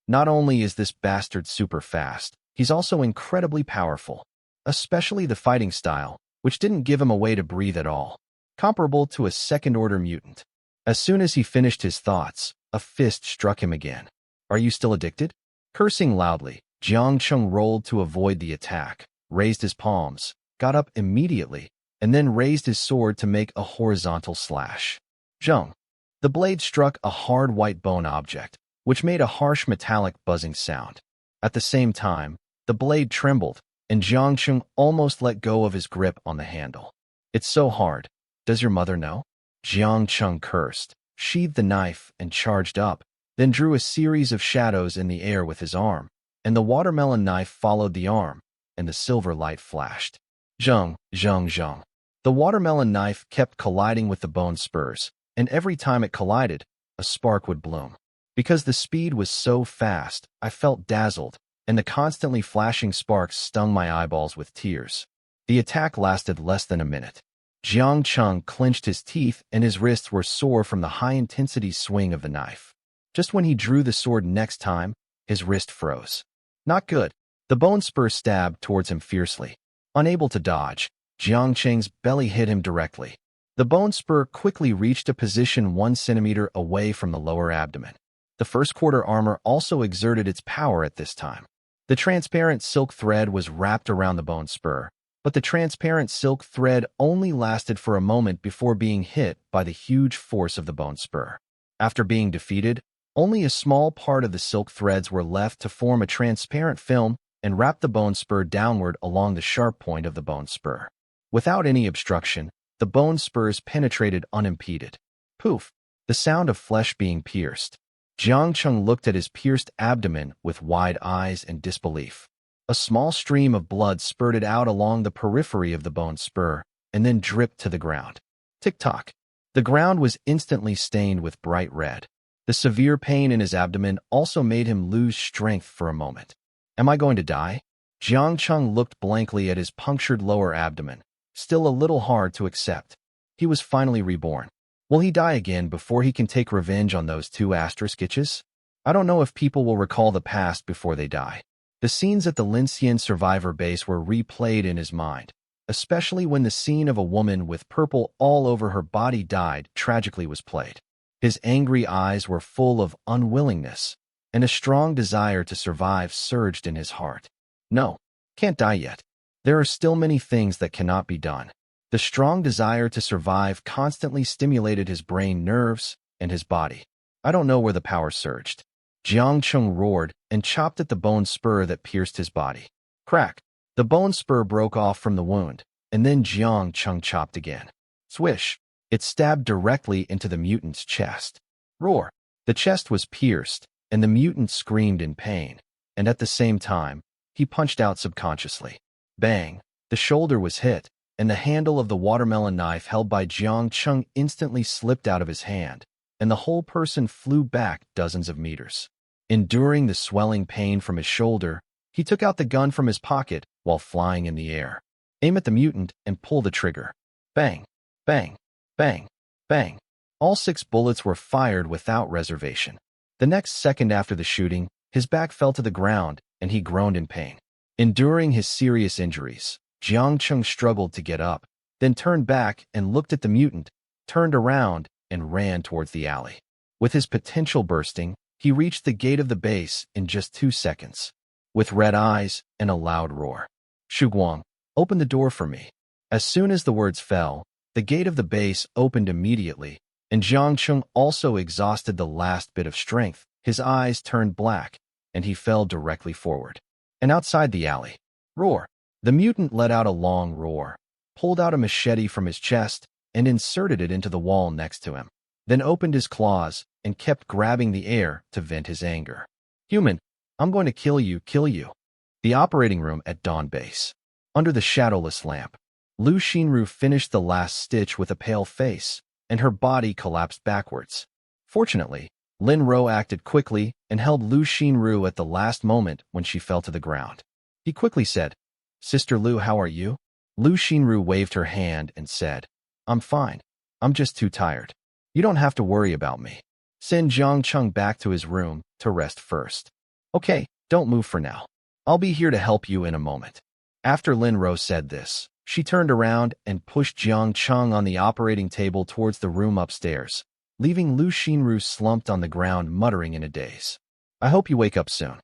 Not only is this bastard super fast, he's also incredibly powerful, especially the fighting style, which didn't give him a way to breathe at all, comparable to a second-order mutant." As soon as he finished his thoughts, a fist struck him again. "Are you still addicted?" Cursing loudly, Jiang Cheng rolled to avoid the attack, raised his palms, got up immediately, and then raised his sword to make a horizontal slash. Zheng. The blade struck a hard white bone object, which made a harsh metallic buzzing sound. At the same time, the blade trembled, and Jiang Cheng almost let go of his grip on the handle. "It's so hard. Does your mother know?" Jiang Cheng cursed, sheathed the knife, and charged up, then drew a series of shadows in the air with his arm, and the watermelon knife followed the arm, and the silver light flashed. Zheng, zheng, zheng. The watermelon knife kept colliding with the bone spurs, and every time it collided, a spark would bloom. Because the speed was so fast, I felt dazzled, and the constantly flashing sparks stung my eyeballs with tears. The attack lasted less than a minute. Jiang Cheng clenched his teeth and his wrists were sore from the high-intensity swing of the knife. Just when he drew the sword next time, his wrist froze. Not good. The bone spur stabbed towards him fiercely. Unable to dodge, Jiang Cheng's belly hit him directly. The bone spur quickly reached a position 1 centimeter away from the lower abdomen. The first quarter armor also exerted its power at this time. The transparent silk thread was wrapped around the bone spur, but the transparent silk thread only lasted for a moment before being hit by the huge force of the bone spur. After being defeated, only a small part of the silk threads were left to form a transparent film and wrap the bone spur downward along the sharp point of the bone spur. Without any obstruction, the bone spurs penetrated unimpeded. Poof! The sound of flesh being pierced. Jiang Cheng looked at his pierced abdomen with wide eyes and disbelief. A small stream of blood spurted out along the periphery of the bone spur and then dripped to the ground. Tick-tock. The ground was instantly stained with bright red. The severe pain in his abdomen also made him lose strength for a moment. Am I going to die? Jiang Cheng looked blankly at his punctured lower abdomen, still a little hard to accept. He was finally reborn. Will he die again before he can take revenge on those 2 asterisk-itches? I don't know if people will recall the past before they die. The scenes at the Linxian survivor base were replayed in his mind, especially when the scene of a woman with purple all over her body died tragically was played. His angry eyes were full of unwillingness, and a strong desire to survive surged in his heart. No, can't die yet. There are still many things that cannot be done. The strong desire to survive constantly stimulated his brain nerves and his body. I don't know where the power surged. Jiang Cheng roared and chopped at the bone spur that pierced his body. Crack! The bone spur broke off from the wound, and then Jiang Cheng chopped again. Swish! It stabbed directly into the mutant's chest. Roar! The chest was pierced, and the mutant screamed in pain, and at the same time, he punched out subconsciously. Bang! The shoulder was hit, and the handle of the watermelon knife held by Jiang Cheng instantly slipped out of his hand, and the whole person flew back dozens of meters. Enduring the swelling pain from his shoulder, he took out the gun from his pocket while flying in the air. Aim at the mutant and pull the trigger. Bang! Bang! Bang! Bang! All 6 bullets were fired without reservation. The next second after the shooting, his back fell to the ground, and he groaned in pain. Enduring his serious injuries, Jiang Cheng struggled to get up, then turned back and looked at the mutant, turned around, and ran towards the alley. With his potential bursting, he reached the gate of the base in just 2 seconds. With red eyes and a loud roar. Shuguang, open the door for me. As soon as the words fell, the gate of the base opened immediately, and Jiang Cheng also exhausted the last bit of strength. His eyes turned black, and he fell directly forward. And outside the alley, roar! The mutant let out a long roar, pulled out a machete from his chest, and inserted it into the wall next to him, then opened his claws and kept grabbing the air to vent his anger. Human, I'm going to kill you, kill you. The operating room at Dawn Base. Under the shadowless lamp, Lu Xinru finished the last stitch with a pale face, and her body collapsed backwards. Fortunately, Lin Ro acted quickly and held Lu Xinru at the last moment when she fell to the ground. He quickly said, Sister Lu, how are you? Lu Xinru waved her hand and said, I'm fine. I'm just too tired. You don't have to worry about me. Send Jiang Cheng back to his room to rest first. Okay, don't move for now. I'll be here to help you in a moment. After Lin Ro said this, she turned around and pushed Jiang Cheng on the operating table towards the room upstairs, leaving Lu Xinru slumped on the ground muttering in a daze. I hope you wake up soon.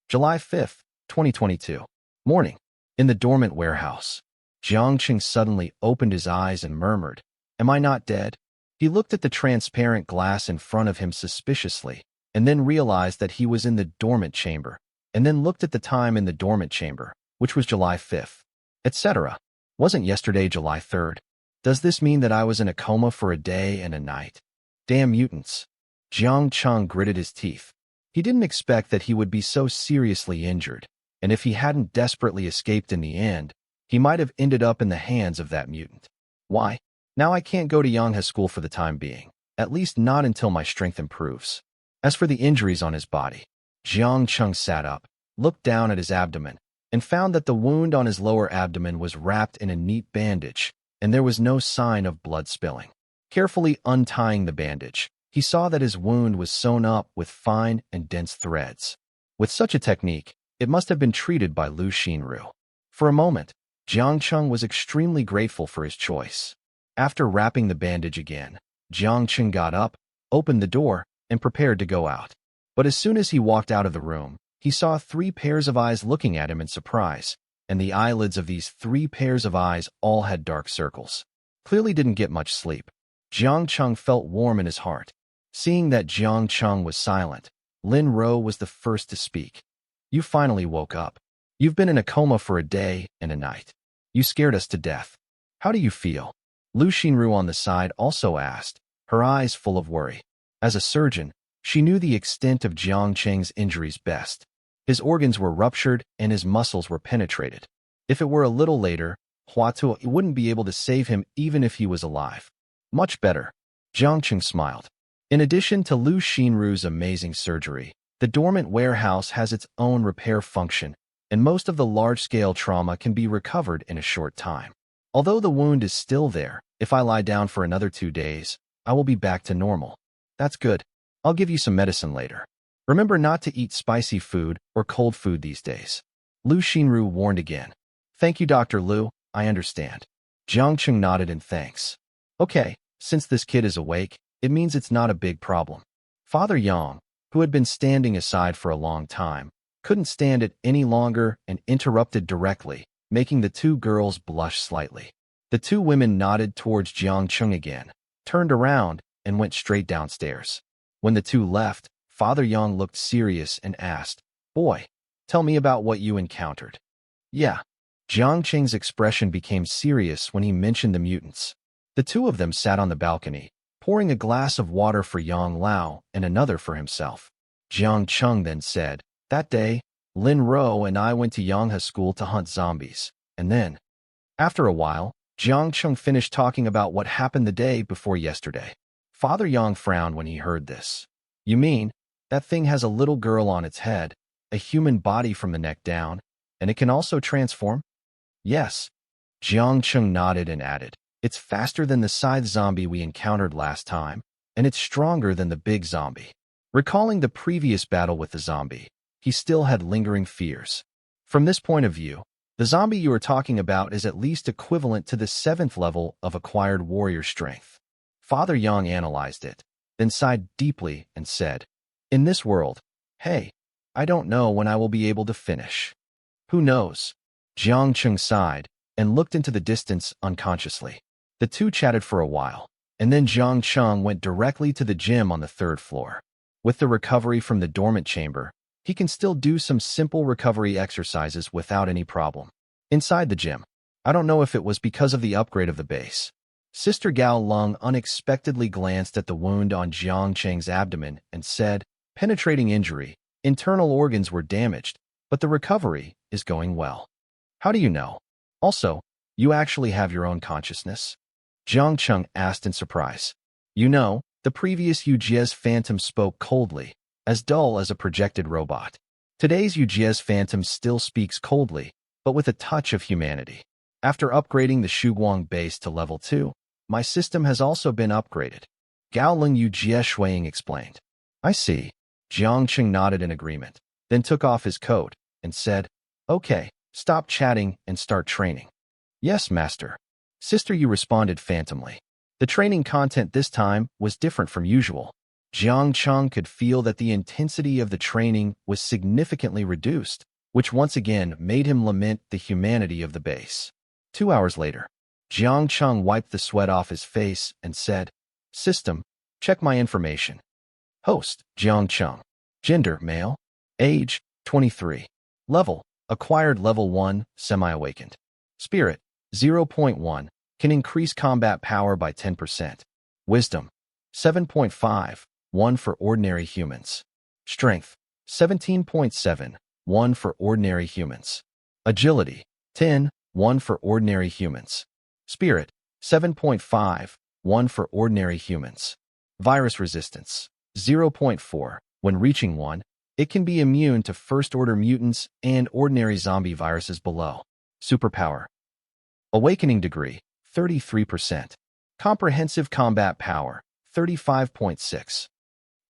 July 5th, 2022. Morning. In the dormant warehouse, Jiang Cheng suddenly opened his eyes and murmured, Am I not dead? He looked at the transparent glass in front of him suspiciously, and then realized that he was in the dormant chamber, and then looked at the time in the dormant chamber, which was July 5th, etc. Wasn't yesterday July 3rd? Does this mean that I was in a coma for a day and a night? Damn mutants. Jiang Cheng gritted his teeth. He didn't expect that he would be so seriously injured, and if he hadn't desperately escaped in the end, he might have ended up in the hands of that mutant. Why? Now I can't go to Yanghe school for the time being, at least not until my strength improves. As for the injuries on his body, Jiang Cheng sat up, looked down at his abdomen, and found that the wound on his lower abdomen was wrapped in a neat bandage, and there was no sign of blood spilling. Carefully untying the bandage, he saw that his wound was sewn up with fine and dense threads. With such a technique, it must have been treated by Lu Xinru. For a moment, Jiang Cheng was extremely grateful for his choice. After wrapping the bandage again, Jiang Cheng got up, opened the door, and prepared to go out. But as soon as he walked out of the room, he saw 3 pairs of eyes looking at him in surprise, and the eyelids of these 3 pairs of eyes all had dark circles. Clearly didn't get much sleep. Jiang Cheng felt warm in his heart. Seeing that Jiang Cheng was silent, Lin Ro was the first to speak. You finally woke up. You've been in a coma for a day and a night. You scared us to death. How do you feel? Lu Xinru on the side also asked, her eyes full of worry. As a surgeon, she knew the extent of Jiang Cheng's injuries best. His organs were ruptured and his muscles were penetrated. If it were a little later, Hua Tuo wouldn't be able to save him even if he was alive. Much better. Jiang Cheng smiled. In addition to Lu Xinru's amazing surgery, the dormant warehouse has its own repair function, and most of the large-scale trauma can be recovered in a short time. Although the wound is still there, if I lie down for another 2 days, I will be back to normal. That's good. I'll give you some medicine later. Remember not to eat spicy food or cold food these days. Lu Xinru warned again. Thank you, Dr. Lu, I understand. Jiang Cheng nodded in thanks. Okay, since this kid is awake, it means it's not a big problem. Father Yang, who had been standing aside for a long time, couldn't stand it any longer and interrupted directly, making the 2 girls blush slightly. The 2 women nodded towards Jiang Cheng again, turned around, and went straight downstairs. When the 2 left, Father Yang looked serious and asked, Boy, tell me about what you encountered. Yeah. Jiang Cheng's expression became serious when he mentioned the mutants. The 2 of them sat on the balcony, pouring a glass of water for Yang Lao and another for himself. Jiang Cheng then said, That day, Lin Ro and I went to Yanghe school to hunt zombies, and then, after a while, Jiang Cheng finished talking about what happened the day before yesterday. Father Yang frowned when he heard this. You mean, that thing has a little girl on its head, a human body from the neck down, and it can also transform? Yes. Jiang Cheng nodded and added, It's faster than the scythe zombie we encountered last time, and it's stronger than the big zombie. Recalling the previous battle with the zombie, he still had lingering fears. From this point of view, the zombie you are talking about is at least equivalent to the 7th level of acquired warrior strength. Father Yang analyzed it, then sighed deeply and said, In this world, hey, I don't know when I will be able to finish. Who knows? Jiang Cheng sighed and looked into the distance unconsciously. The 2 chatted for a while, and then Jiang Cheng went directly to the gym on the 3rd floor. With the recovery from the dormant chamber, he can still do some simple recovery exercises without any problem. Inside the gym, I don't know if it was because of the upgrade of the base. Sister Gao Lung unexpectedly glanced at the wound on Jiang Cheng's abdomen and said, Penetrating injury, internal organs were damaged, but the recovery is going well. How do you know? Also, you actually have your own consciousness? Jiang Cheng asked in surprise. You know, the previous Yujia's phantom spoke coldly, as dull as a projected robot. Today's Yujia's phantom still speaks coldly, but with a touch of humanity. After upgrading the Shuguang base to level 2, my system has also been upgraded. Gaoling Yujie Shuiying explained. I see. Jiang Cheng nodded in agreement, then took off his coat and said, Okay, stop chatting and start training. Yes, master. Sister Yu responded phantomly. The training content this time was different from usual. Jiang Cheng could feel that the intensity of the training was significantly reduced, which once again made him lament the humanity of the base. 2 hours later, Jiang Cheng wiped the sweat off his face and said, System, check my information. Host, Jiang Cheng. Gender, male. Age, 23. Level, acquired level 1, semi-awakened. Spirit, 0.1, can increase combat power by 10%. Wisdom, 7.5, 1 for ordinary humans. Strength, 17.7, 1 for ordinary humans. Agility, 10, 1 for ordinary humans. Spirit, 7.5, 1 for ordinary humans. Virus resistance, 0.4. When reaching 1, it can be immune to first-order mutants and ordinary zombie viruses below. Superpower. Awakening degree, 33%. Comprehensive combat power, 35.6.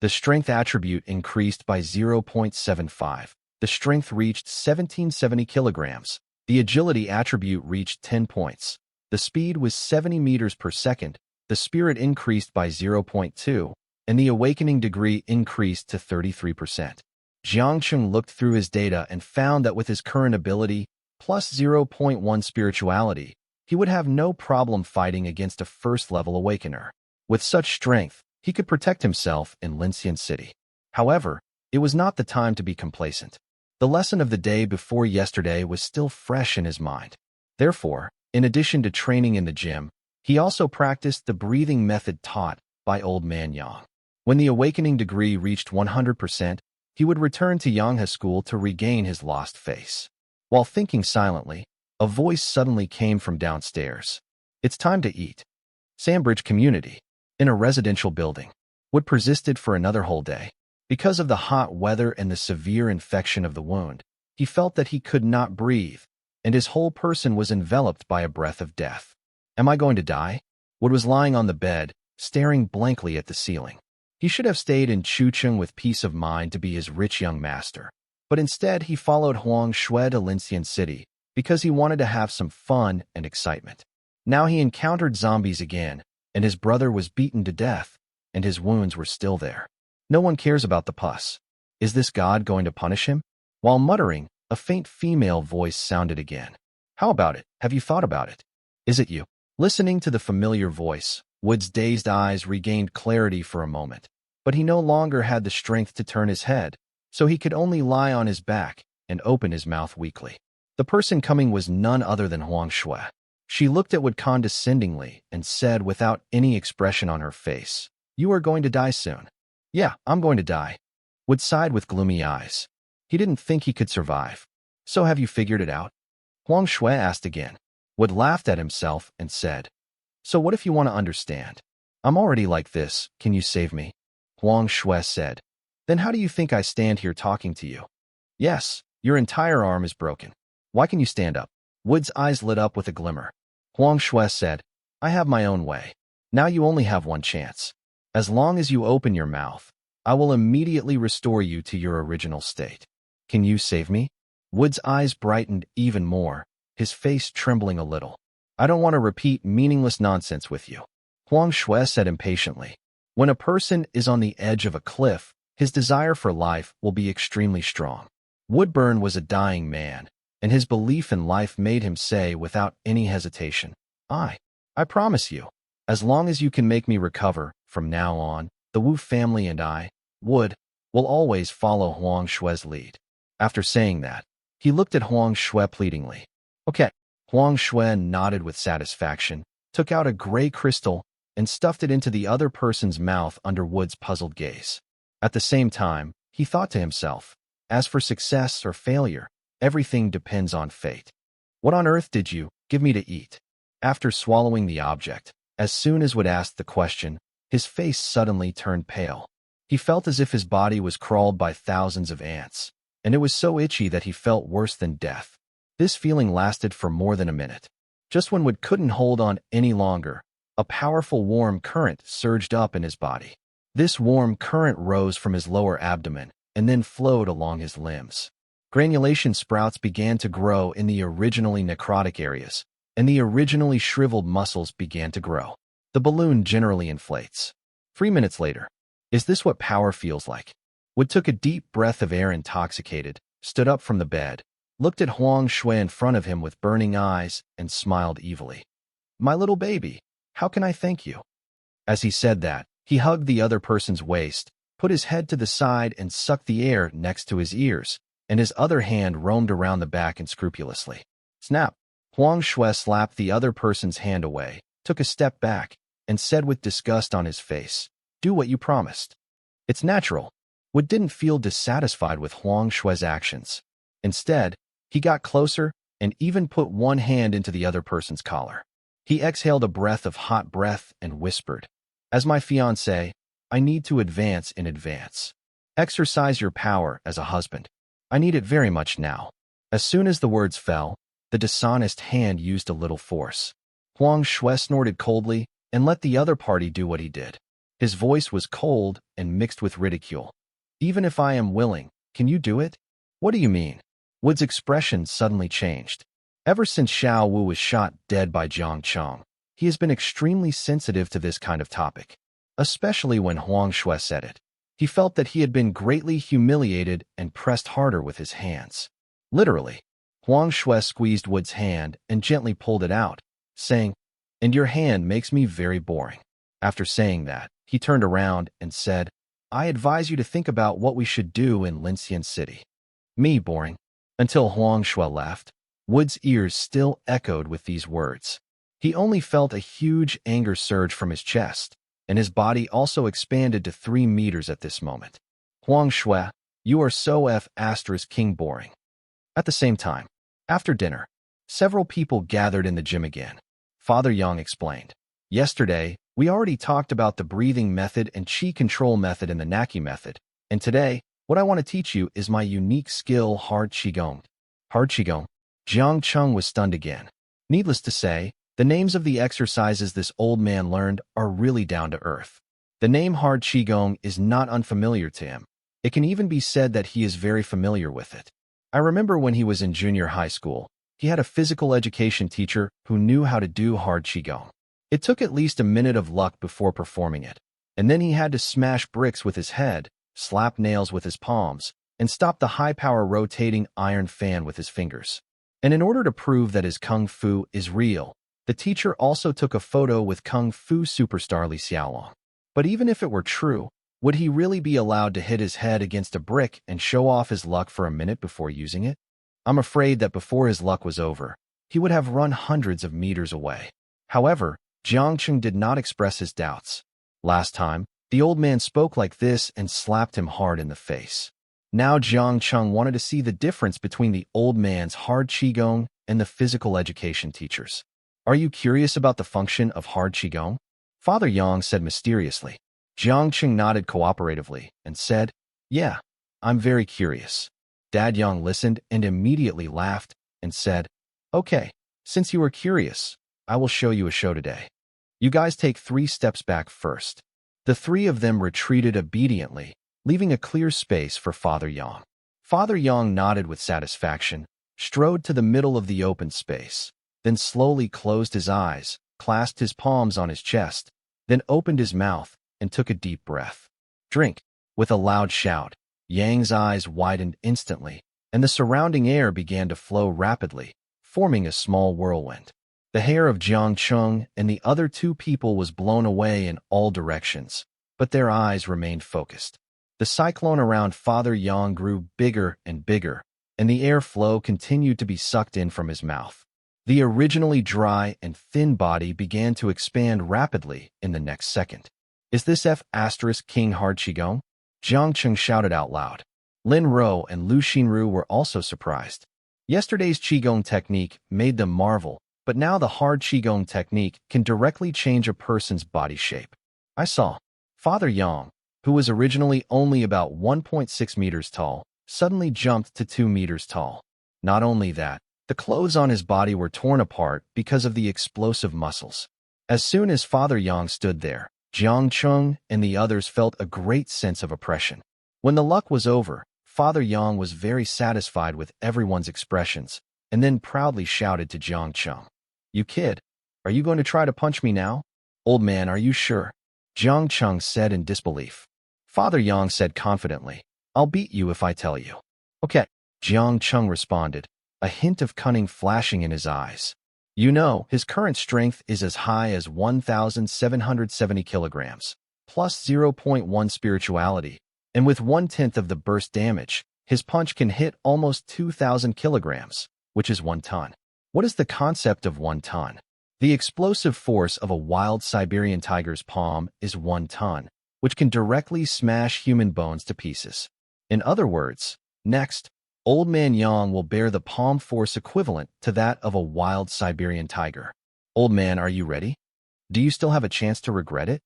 The strength attribute increased by 0.75. The strength reached 1770 kilograms. The agility attribute reached 10 points. The speed was 70 meters per second. The spirit increased by 0.2, and the awakening degree increased to 33%. Jiang Cheng looked through his data and found that with his current ability, plus 0.1 spirituality, he would have no problem fighting against a first-level awakener. With such strength, he could protect himself in Lincian City. However, it was not the time to be complacent. The lesson of the day before yesterday was still fresh in his mind. Therefore, in addition to training in the gym, he also practiced the breathing method taught by Old Man Yang. When the awakening degree reached 100%, he would return to Yanghe School to regain his lost face. While thinking silently, a voice suddenly came from downstairs. It's time to eat. Sandbridge Community, in a residential building, Wood persisted for another whole day. Because of the hot weather and the severe infection of the wound, he felt that he could not breathe, and his whole person was enveloped by a breath of death. Am I going to die? Wood was lying on the bed, staring blankly at the ceiling. He should have stayed in Chucheng with peace of mind to be his rich young master. But instead, he followed Huang Shui to Lincian City because he wanted to have some fun and excitement. Now he encountered zombies again, and his brother was beaten to death, and his wounds were still there. No one cares about the pus. Is this God going to punish him? While muttering, a faint female voice sounded again. How about it? Have you thought about it? Is it you? Listening to the familiar voice, Wood's dazed eyes regained clarity for a moment, but he no longer had the strength to turn his head, so he could only lie on his back and open his mouth weakly. The person coming was none other than Huang Shui. She looked at Wood condescendingly and said without any expression on her face, "You are going to die soon." "Yeah, I'm going to die." Wood sighed with gloomy eyes. He didn't think he could survive. "So have you figured it out?" Huang Shui asked again. Wood laughed at himself and said, "So what if you want to understand? I'm already like this. Can you save me?" Huang Shui said, "Then how do you think I stand here talking to you?" "Yes, your entire arm is broken. Why can you stand up?" Wood's eyes lit up with a glimmer. Huang Shui said, "I have my own way. Now you only have one chance. As long as you open your mouth, I will immediately restore you to your original state. Can you save me?" Wood's eyes brightened even more, his face trembling a little. "I don't want to repeat meaningless nonsense with you," Huang Shui said impatiently. When a person is on the edge of a cliff, his desire for life will be extremely strong. Woodburn was a dying man, and his belief in life made him say without any hesitation, I promise you, as long as you can make me recover, from now on, the Wu family and I, Wood, will always follow Huang Shui's lead." After saying that, he looked at Huang Shui pleadingly. "Okay." Huang Shui nodded with satisfaction, took out a gray crystal, and stuffed it into the other person's mouth under Wood's puzzled gaze. At the same time, he thought to himself, as for success or failure, everything depends on fate. What on earth did you give me to eat? After swallowing the object, as soon as Wood asked the question, his face suddenly turned pale. He felt as if his body was crawled by thousands of ants, and it was so itchy that he felt worse than death. This feeling lasted for more than a minute. Just when Wood couldn't hold on any longer, a powerful warm current surged up in his body. This warm current rose from his lower abdomen and then flowed along his limbs. Granulation sprouts began to grow in the originally necrotic areas, and the originally shriveled muscles began to grow. The balloon generally inflates. 3 minutes later. Is this what power feels like? Wood took a deep breath of air intoxicated, stood up from the bed, looked at Huang Shui in front of him with burning eyes, and smiled evilly. "My little baby, how can I thank you?" As he said that, he hugged the other person's waist, put his head to the side and sucked the air next to his ears, and his other hand roamed around the back unscrupulously. Snap! Huang Shui slapped the other person's hand away, took a step back, and said with disgust on his face, "Do what you promised." It's natural. Wood didn't feel dissatisfied with Huang Shue's actions. Instead, he got closer and even put one hand into the other person's collar. He exhaled a breath of hot breath and whispered, "As my fiancé, I need to advance in advance. Exercise your power as a husband. I need it very much now." As soon as the words fell, the dishonest hand used a little force. Huang Shui snorted coldly and let the other party do what he did. His voice was cold and mixed with ridicule. "Even if I am willing, can you do it?" "What do you mean?" Wood's expression suddenly changed. Ever since Xiao Wu was shot dead by Jiang Cheng, he has been extremely sensitive to this kind of topic, especially when Huang Shui said it. He felt that he had been greatly humiliated and pressed harder with his hands. Literally, Huang Shui squeezed Wood's hand and gently pulled it out, saying, "And your hand makes me very boring." After saying that, he turned around and said, "I advise you to think about what we should do in Linxian City." "Me boring?" Until Huang Shui left, Wood's ears still echoed with these words. He only felt a huge anger surge from his chest, and his body also expanded to 3 meters at this moment. "Huang Shui, you are so King boring." At the same time, after dinner, several people gathered in the gym again. Father Yang explained, "Yesterday, we already talked about the breathing method and qi control method and the Naki method, and today, what I want to teach you is my unique skill, hard qigong." Hard qigong? Jiang Cheng was stunned again. Needless to say, the names of the exercises this old man learned are really down to earth. The name hard qigong is not unfamiliar to him. It can even be said that he is very familiar with it. I remember when he was in junior high school, he had a physical education teacher who knew how to do hard qigong. It took at least a minute of luck before performing it, and then he had to smash bricks with his head, slap nails with his palms, and stop the high-power rotating iron fan with his fingers. And in order to prove that his kung fu is real, the teacher also took a photo with kung fu superstar Li Xiaolong. But even if it were true, would he really be allowed to hit his head against a brick and show off his luck for a minute before using it? I'm afraid that before his luck was over, he would have run hundreds of meters away. However, Jiang Cheng did not express his doubts. Last time, the old man spoke like this and slapped him hard in the face. Now Jiang Cheng wanted to see the difference between the old man's hard qigong and the physical education teachers. "Are you curious about the function of hard qigong?" Father Yang said mysteriously. Jiang Cheng nodded cooperatively and said, "Yeah, I'm very curious." Dad Yang listened and immediately laughed and said, "Okay, since you are curious, I will show you a show today. You guys take 3 steps back first." The 3 of them retreated obediently, leaving a clear space for Father Yang. Father Yang nodded with satisfaction, strode to the middle of the open space, then slowly closed his eyes, clasped his palms on his chest, then opened his mouth and took a deep breath. "Drink!" With a loud shout, Yang's eyes widened instantly, and the surrounding air began to flow rapidly, forming a small whirlwind. The hair of Jiang Cheng and the other 2 people was blown away in all directions, but their eyes remained focused. The cyclone around Father Yang grew bigger and bigger, and the airflow continued to be sucked in from his mouth. The originally dry and thin body began to expand rapidly in the next second. "Is this King hard qigong?" Jiang Cheng shouted out loud. Lin Ro and Lu Xinru were also surprised. Yesterday's qigong technique made them marvel, but now the hard qigong technique can directly change a person's body shape. I saw Father Yang, who was originally only about 1.6 meters tall, suddenly jumped to 2 meters tall. Not only that, the clothes on his body were torn apart because of the explosive muscles. As soon as Father Yang stood there, Jiang Cheng and the others felt a great sense of oppression. When the luck was over, Father Yang was very satisfied with everyone's expressions, and then proudly shouted to Jiang Cheng, "You kid, are you going to try to punch me now?" "Old man, are you sure?" Jiang Cheng said in disbelief. Father Yang said confidently, "I'll beat you if I tell you." "Okay," Jiang Cheng responded, a hint of cunning flashing in his eyes. You know, his current strength is as high as 1,770 kilograms, plus 0.1 spirituality, and with 1/10 of the burst damage, his punch can hit almost 2,000 kilograms, which is 1 ton. What is the concept of 1 ton? The explosive force of a wild Siberian tiger's palm is 1 ton, which can directly smash human bones to pieces. In other words, next, Old Man Yang will bear the palm force equivalent to that of a wild Siberian tiger. Old man, are you ready? Do you still have a chance to regret it?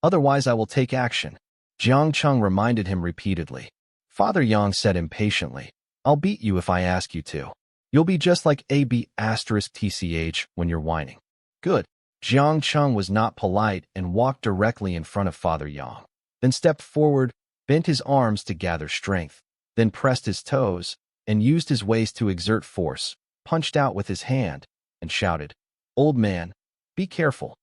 Otherwise, I will take action. Jiang Cheng reminded him repeatedly. Father Yang said impatiently, I'll beat you if I ask you to. You'll be just like AB*TCH when you're whining. Good. Jiang Cheng was not polite and walked directly in front of Father Yang. Then stepped forward, bent his arms to gather strength, then pressed his toes, and used his waist to exert force, punched out with his hand, and shouted, Old man, be careful.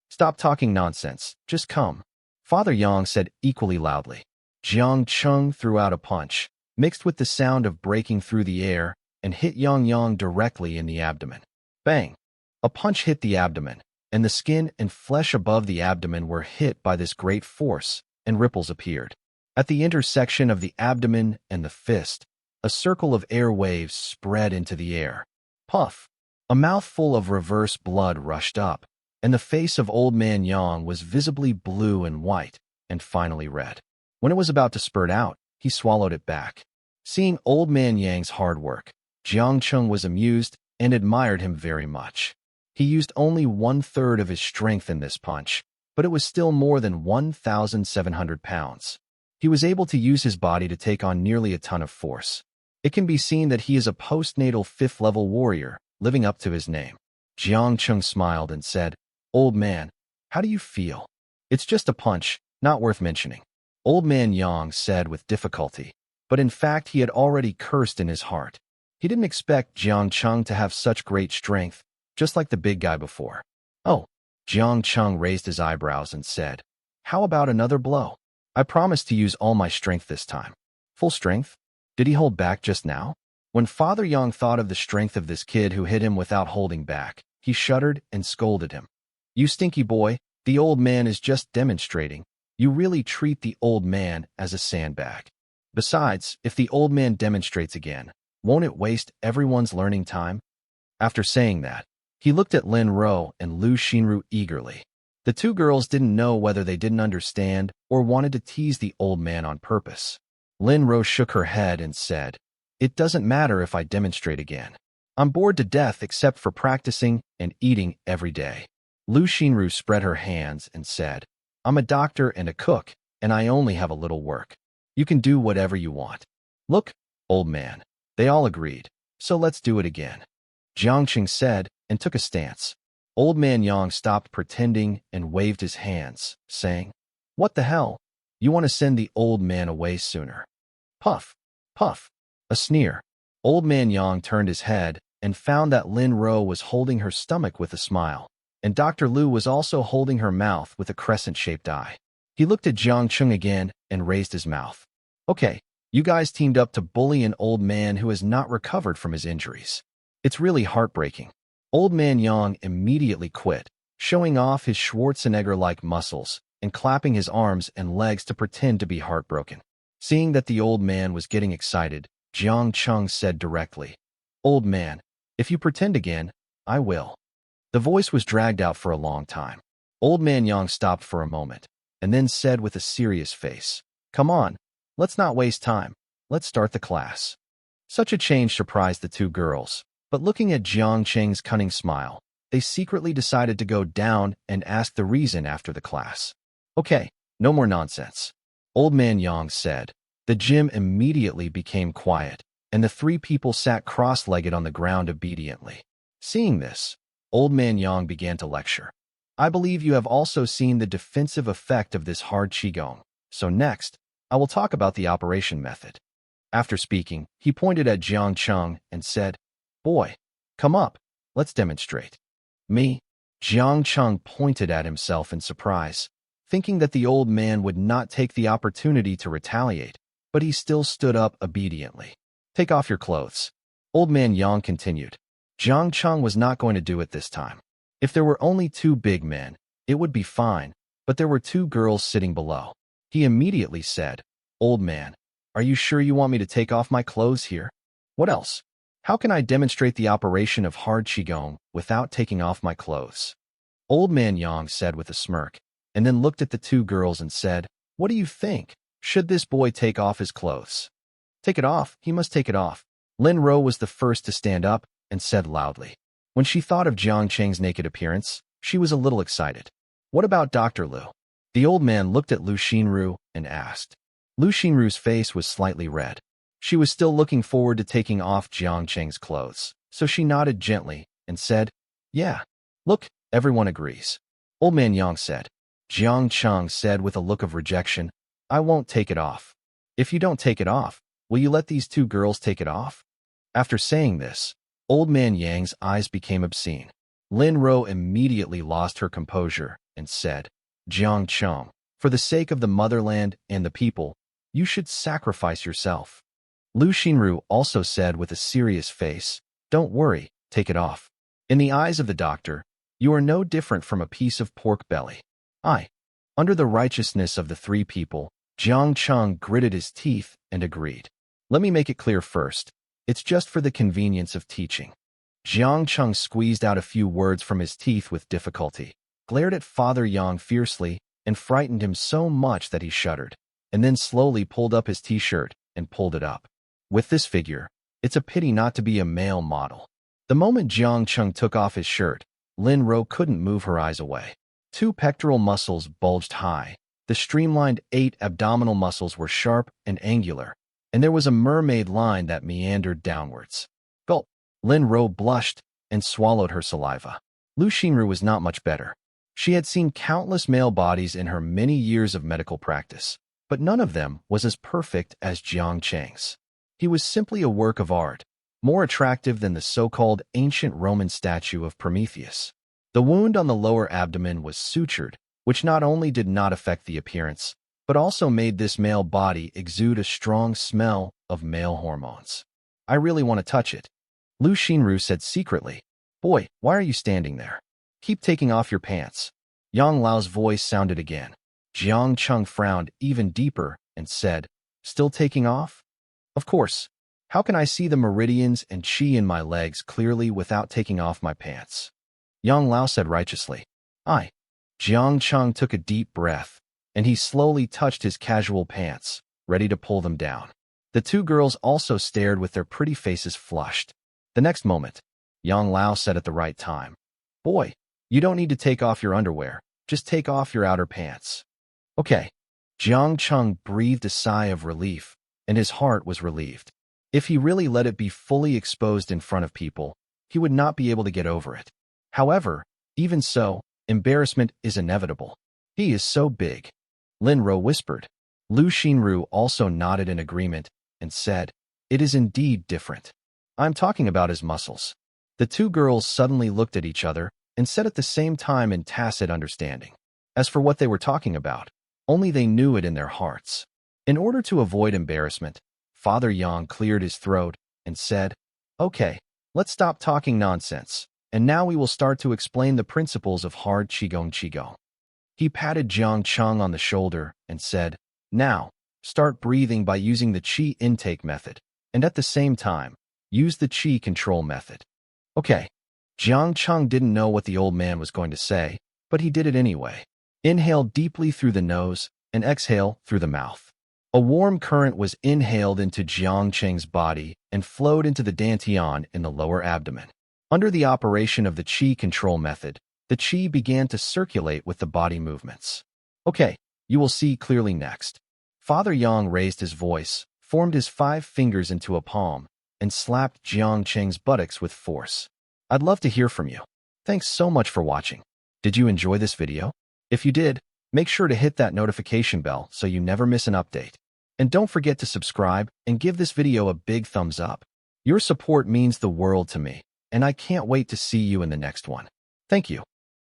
Stop talking nonsense, just come. Father Yang said equally loudly. Jiang Cheng threw out a punch, mixed with the sound of breaking through the air, and hit Yang directly in the abdomen. Bang! A punch hit the abdomen, and the skin and flesh above the abdomen were hit by this great force, and ripples appeared. At the intersection of the abdomen and the fist, a circle of air waves spread into the air. Puff! A mouthful of reverse blood rushed up, and the face of Old Man Yang was visibly blue and white, and finally red. When it was about to spurt out, he swallowed it back. Seeing Old Man Yang's hard work, Jiang Cheng was amused and admired him very much. He used only 1/3 of his strength in this punch, but it was still more than 1,700 pounds. He was able to use his body to take on nearly a ton of force. It can be seen that he is a postnatal 5th-level warrior, living up to his name. Jiang Cheng smiled and said, Old man, how do you feel? It's just a punch, not worth mentioning. Old Man Yang said with difficulty, but in fact he had already cursed in his heart. He didn't expect Jiang Cheng to have such great strength, just like the big guy before. Oh, Jiang Cheng raised his eyebrows and said, How about another blow? I promise to use all my strength this time. Full strength? Did he hold back just now? When Father Yang thought of the strength of this kid who hit him without holding back, he shuddered and scolded him. You stinky boy, the old man is just demonstrating. You really treat the old man as a sandbag. Besides, if the old man demonstrates again, won't it waste everyone's learning time? After saying that, he looked at Lin Ro and Lu Xinru eagerly. The two girls didn't know whether they didn't understand or wanted to tease the old man on purpose. Lin Ro shook her head and said, It doesn't matter if I demonstrate again. I'm bored to death except for practicing and eating every day. Lu Xinru spread her hands and said, I'm a doctor and a cook, and I only have a little work. You can do whatever you want. Look, old man. They all agreed, so let's do it again. Jiang Cheng said and took a stance. Old Man Yang stopped pretending and waved his hands, saying, What the hell? You want to send the old man away sooner. Puff, puff, a sneer. Old Man Yang turned his head and found that Lin Ro was holding her stomach with a smile, and Dr. Lu was also holding her mouth with a crescent-shaped eye. He looked at Jiang Cheng again and raised his mouth. Okay, you guys teamed up to bully an old man who has not recovered from his injuries. It's really heartbreaking. Old Man Yang immediately quit, showing off his Schwarzenegger-like muscles and clapping his arms and legs to pretend to be heartbroken. Seeing that the old man was getting excited, Jiang Cheng said directly, Old man, if you pretend again, I will. The voice was dragged out for a long time. Old Man Yang stopped for a moment, and then said with a serious face, Come on, let's not waste time. Let's start the class. Such a change surprised the two girls, but looking at Jiang Cheng's cunning smile, they secretly decided to go down and ask the reason after the class. Okay, no more nonsense. Old Man Yang said. The gym immediately became quiet, and the three people sat cross-legged on the ground obediently. Seeing this, Old Man Yang began to lecture. I believe you have also seen the defensive effect of this hard qigong, so next, I will talk about the operation method. After speaking, he pointed at Jiang Cheng and said, Boy, come up, let's demonstrate. Me? Jiang Cheng pointed at himself in surprise, thinking that the old man would not take the opportunity to retaliate, but he still stood up obediently. Take off your clothes. Old Man Yang continued. Jiang Cheng was not going to do it this time. If there were only two big men, it would be fine, but there were two girls sitting below. He immediately said, Old man, are you sure you want me to take off my clothes here? What else? How can I demonstrate the operation of hard qigong without taking off my clothes? Old Man Yang said with a smirk, and then looked at the two girls and said, What do you think? Should this boy take off his clothes? Take it off. He must take it off. Lin Ro was the first to stand up and said loudly. When she thought of Jiang Cheng's naked appearance, she was a little excited. What about Dr. Lu? The old man looked at Lu Xinru and asked. Lu Xinru's face was slightly red. She was still looking forward to taking off Jiang Cheng's clothes, so she nodded gently and said, yeah. Look, everyone agrees. Old man Yang said. Jiang Cheng said with a look of rejection, I won't take it off. If you don't take it off, will you let these two girls take it off? After saying this, old man Yang's eyes became obscene. Lin Ro immediately lost her composure and said, Jiang Cheng, for the sake of the motherland and the people, you should sacrifice yourself. Lu Xinru also said with a serious face, don't worry, take it off. In the eyes of the doctor, you are no different from a piece of pork belly. Under the righteousness of the three people, Jiang Cheng gritted his teeth and agreed. Let me make it clear first. It's just for the convenience of teaching. Jiang Cheng squeezed out a few words from his teeth with difficulty, glared at Father Yang fiercely, and frightened him so much that he shuddered, and then slowly pulled up his t-shirt and pulled it up. With this figure, it's a pity not to be a male model. The moment Jiang Cheng took off his shirt, Lin Ro couldn't move her eyes away. 2 pectoral muscles bulged high. The streamlined 8 abdominal muscles were sharp and angular, and there was a mermaid line that meandered downwards. Gulp! Lin Ro blushed and swallowed her saliva. Lu Xinru was not much better. She had seen countless male bodies in her many years of medical practice, but none of them was as perfect as Jiang Cheng's. He was simply a work of art, more attractive than the so-called ancient Roman statue of Prometheus. The wound on the lower abdomen was sutured, which not only did not affect the appearance, but also made this male body exude a strong smell of male hormones. I really want to touch it. Lu Xinru said secretly, Boy, why are you standing there? Keep taking off your pants. Yang Lao's voice sounded again. Jiang Cheng frowned even deeper and said, Still taking off? Of course. How can I see the meridians and qi in my legs clearly without taking off my pants? Yang Lao said righteously. Jiang Cheng took a deep breath, and he slowly touched his casual pants, ready to pull them down. The two girls also stared with their pretty faces flushed. The next moment, Yang Lao said at the right time, Boy, you don't need to take off your underwear, just take off your outer pants. Okay. Jiang Cheng breathed a sigh of relief, and his heart was relieved. If he really let it be fully exposed in front of people, he would not be able to get over it. However, even so, embarrassment is inevitable. He is so big. Lin Ro whispered. Lu Xinru also nodded in agreement and said, It is indeed different. I'm talking about his muscles. The two girls suddenly looked at each other and said at the same time in tacit understanding. As for what they were talking about, only they knew it in their hearts. In order to avoid embarrassment, Father Yang cleared his throat and said, Okay, let's stop talking nonsense, and now we will start to explain the principles of hard Qigong. He patted Jiang Cheng on the shoulder and said, Now, start breathing by using the Qi intake method, and at the same time, use the Qi control method. Okay. Jiang Cheng didn't know what the old man was going to say, but he did it anyway. Inhale deeply through the nose and exhale through the mouth. A warm current was inhaled into Jiang Cheng's body and flowed into the dantian in the lower abdomen. Under the operation of the Qi control method, the Qi began to circulate with the body movements. Okay, you will see clearly next. Father Yang raised his voice, formed his 5 fingers into a palm, and slapped Jiang Cheng's buttocks with force. I'd love to hear from you. Thanks so much for watching. Did you enjoy this video? If you did, make sure to hit that notification bell so you never miss an update. And don't forget to subscribe and give this video a big thumbs up. Your support means the world to me, and I can't wait to see you in the next one. Thank you.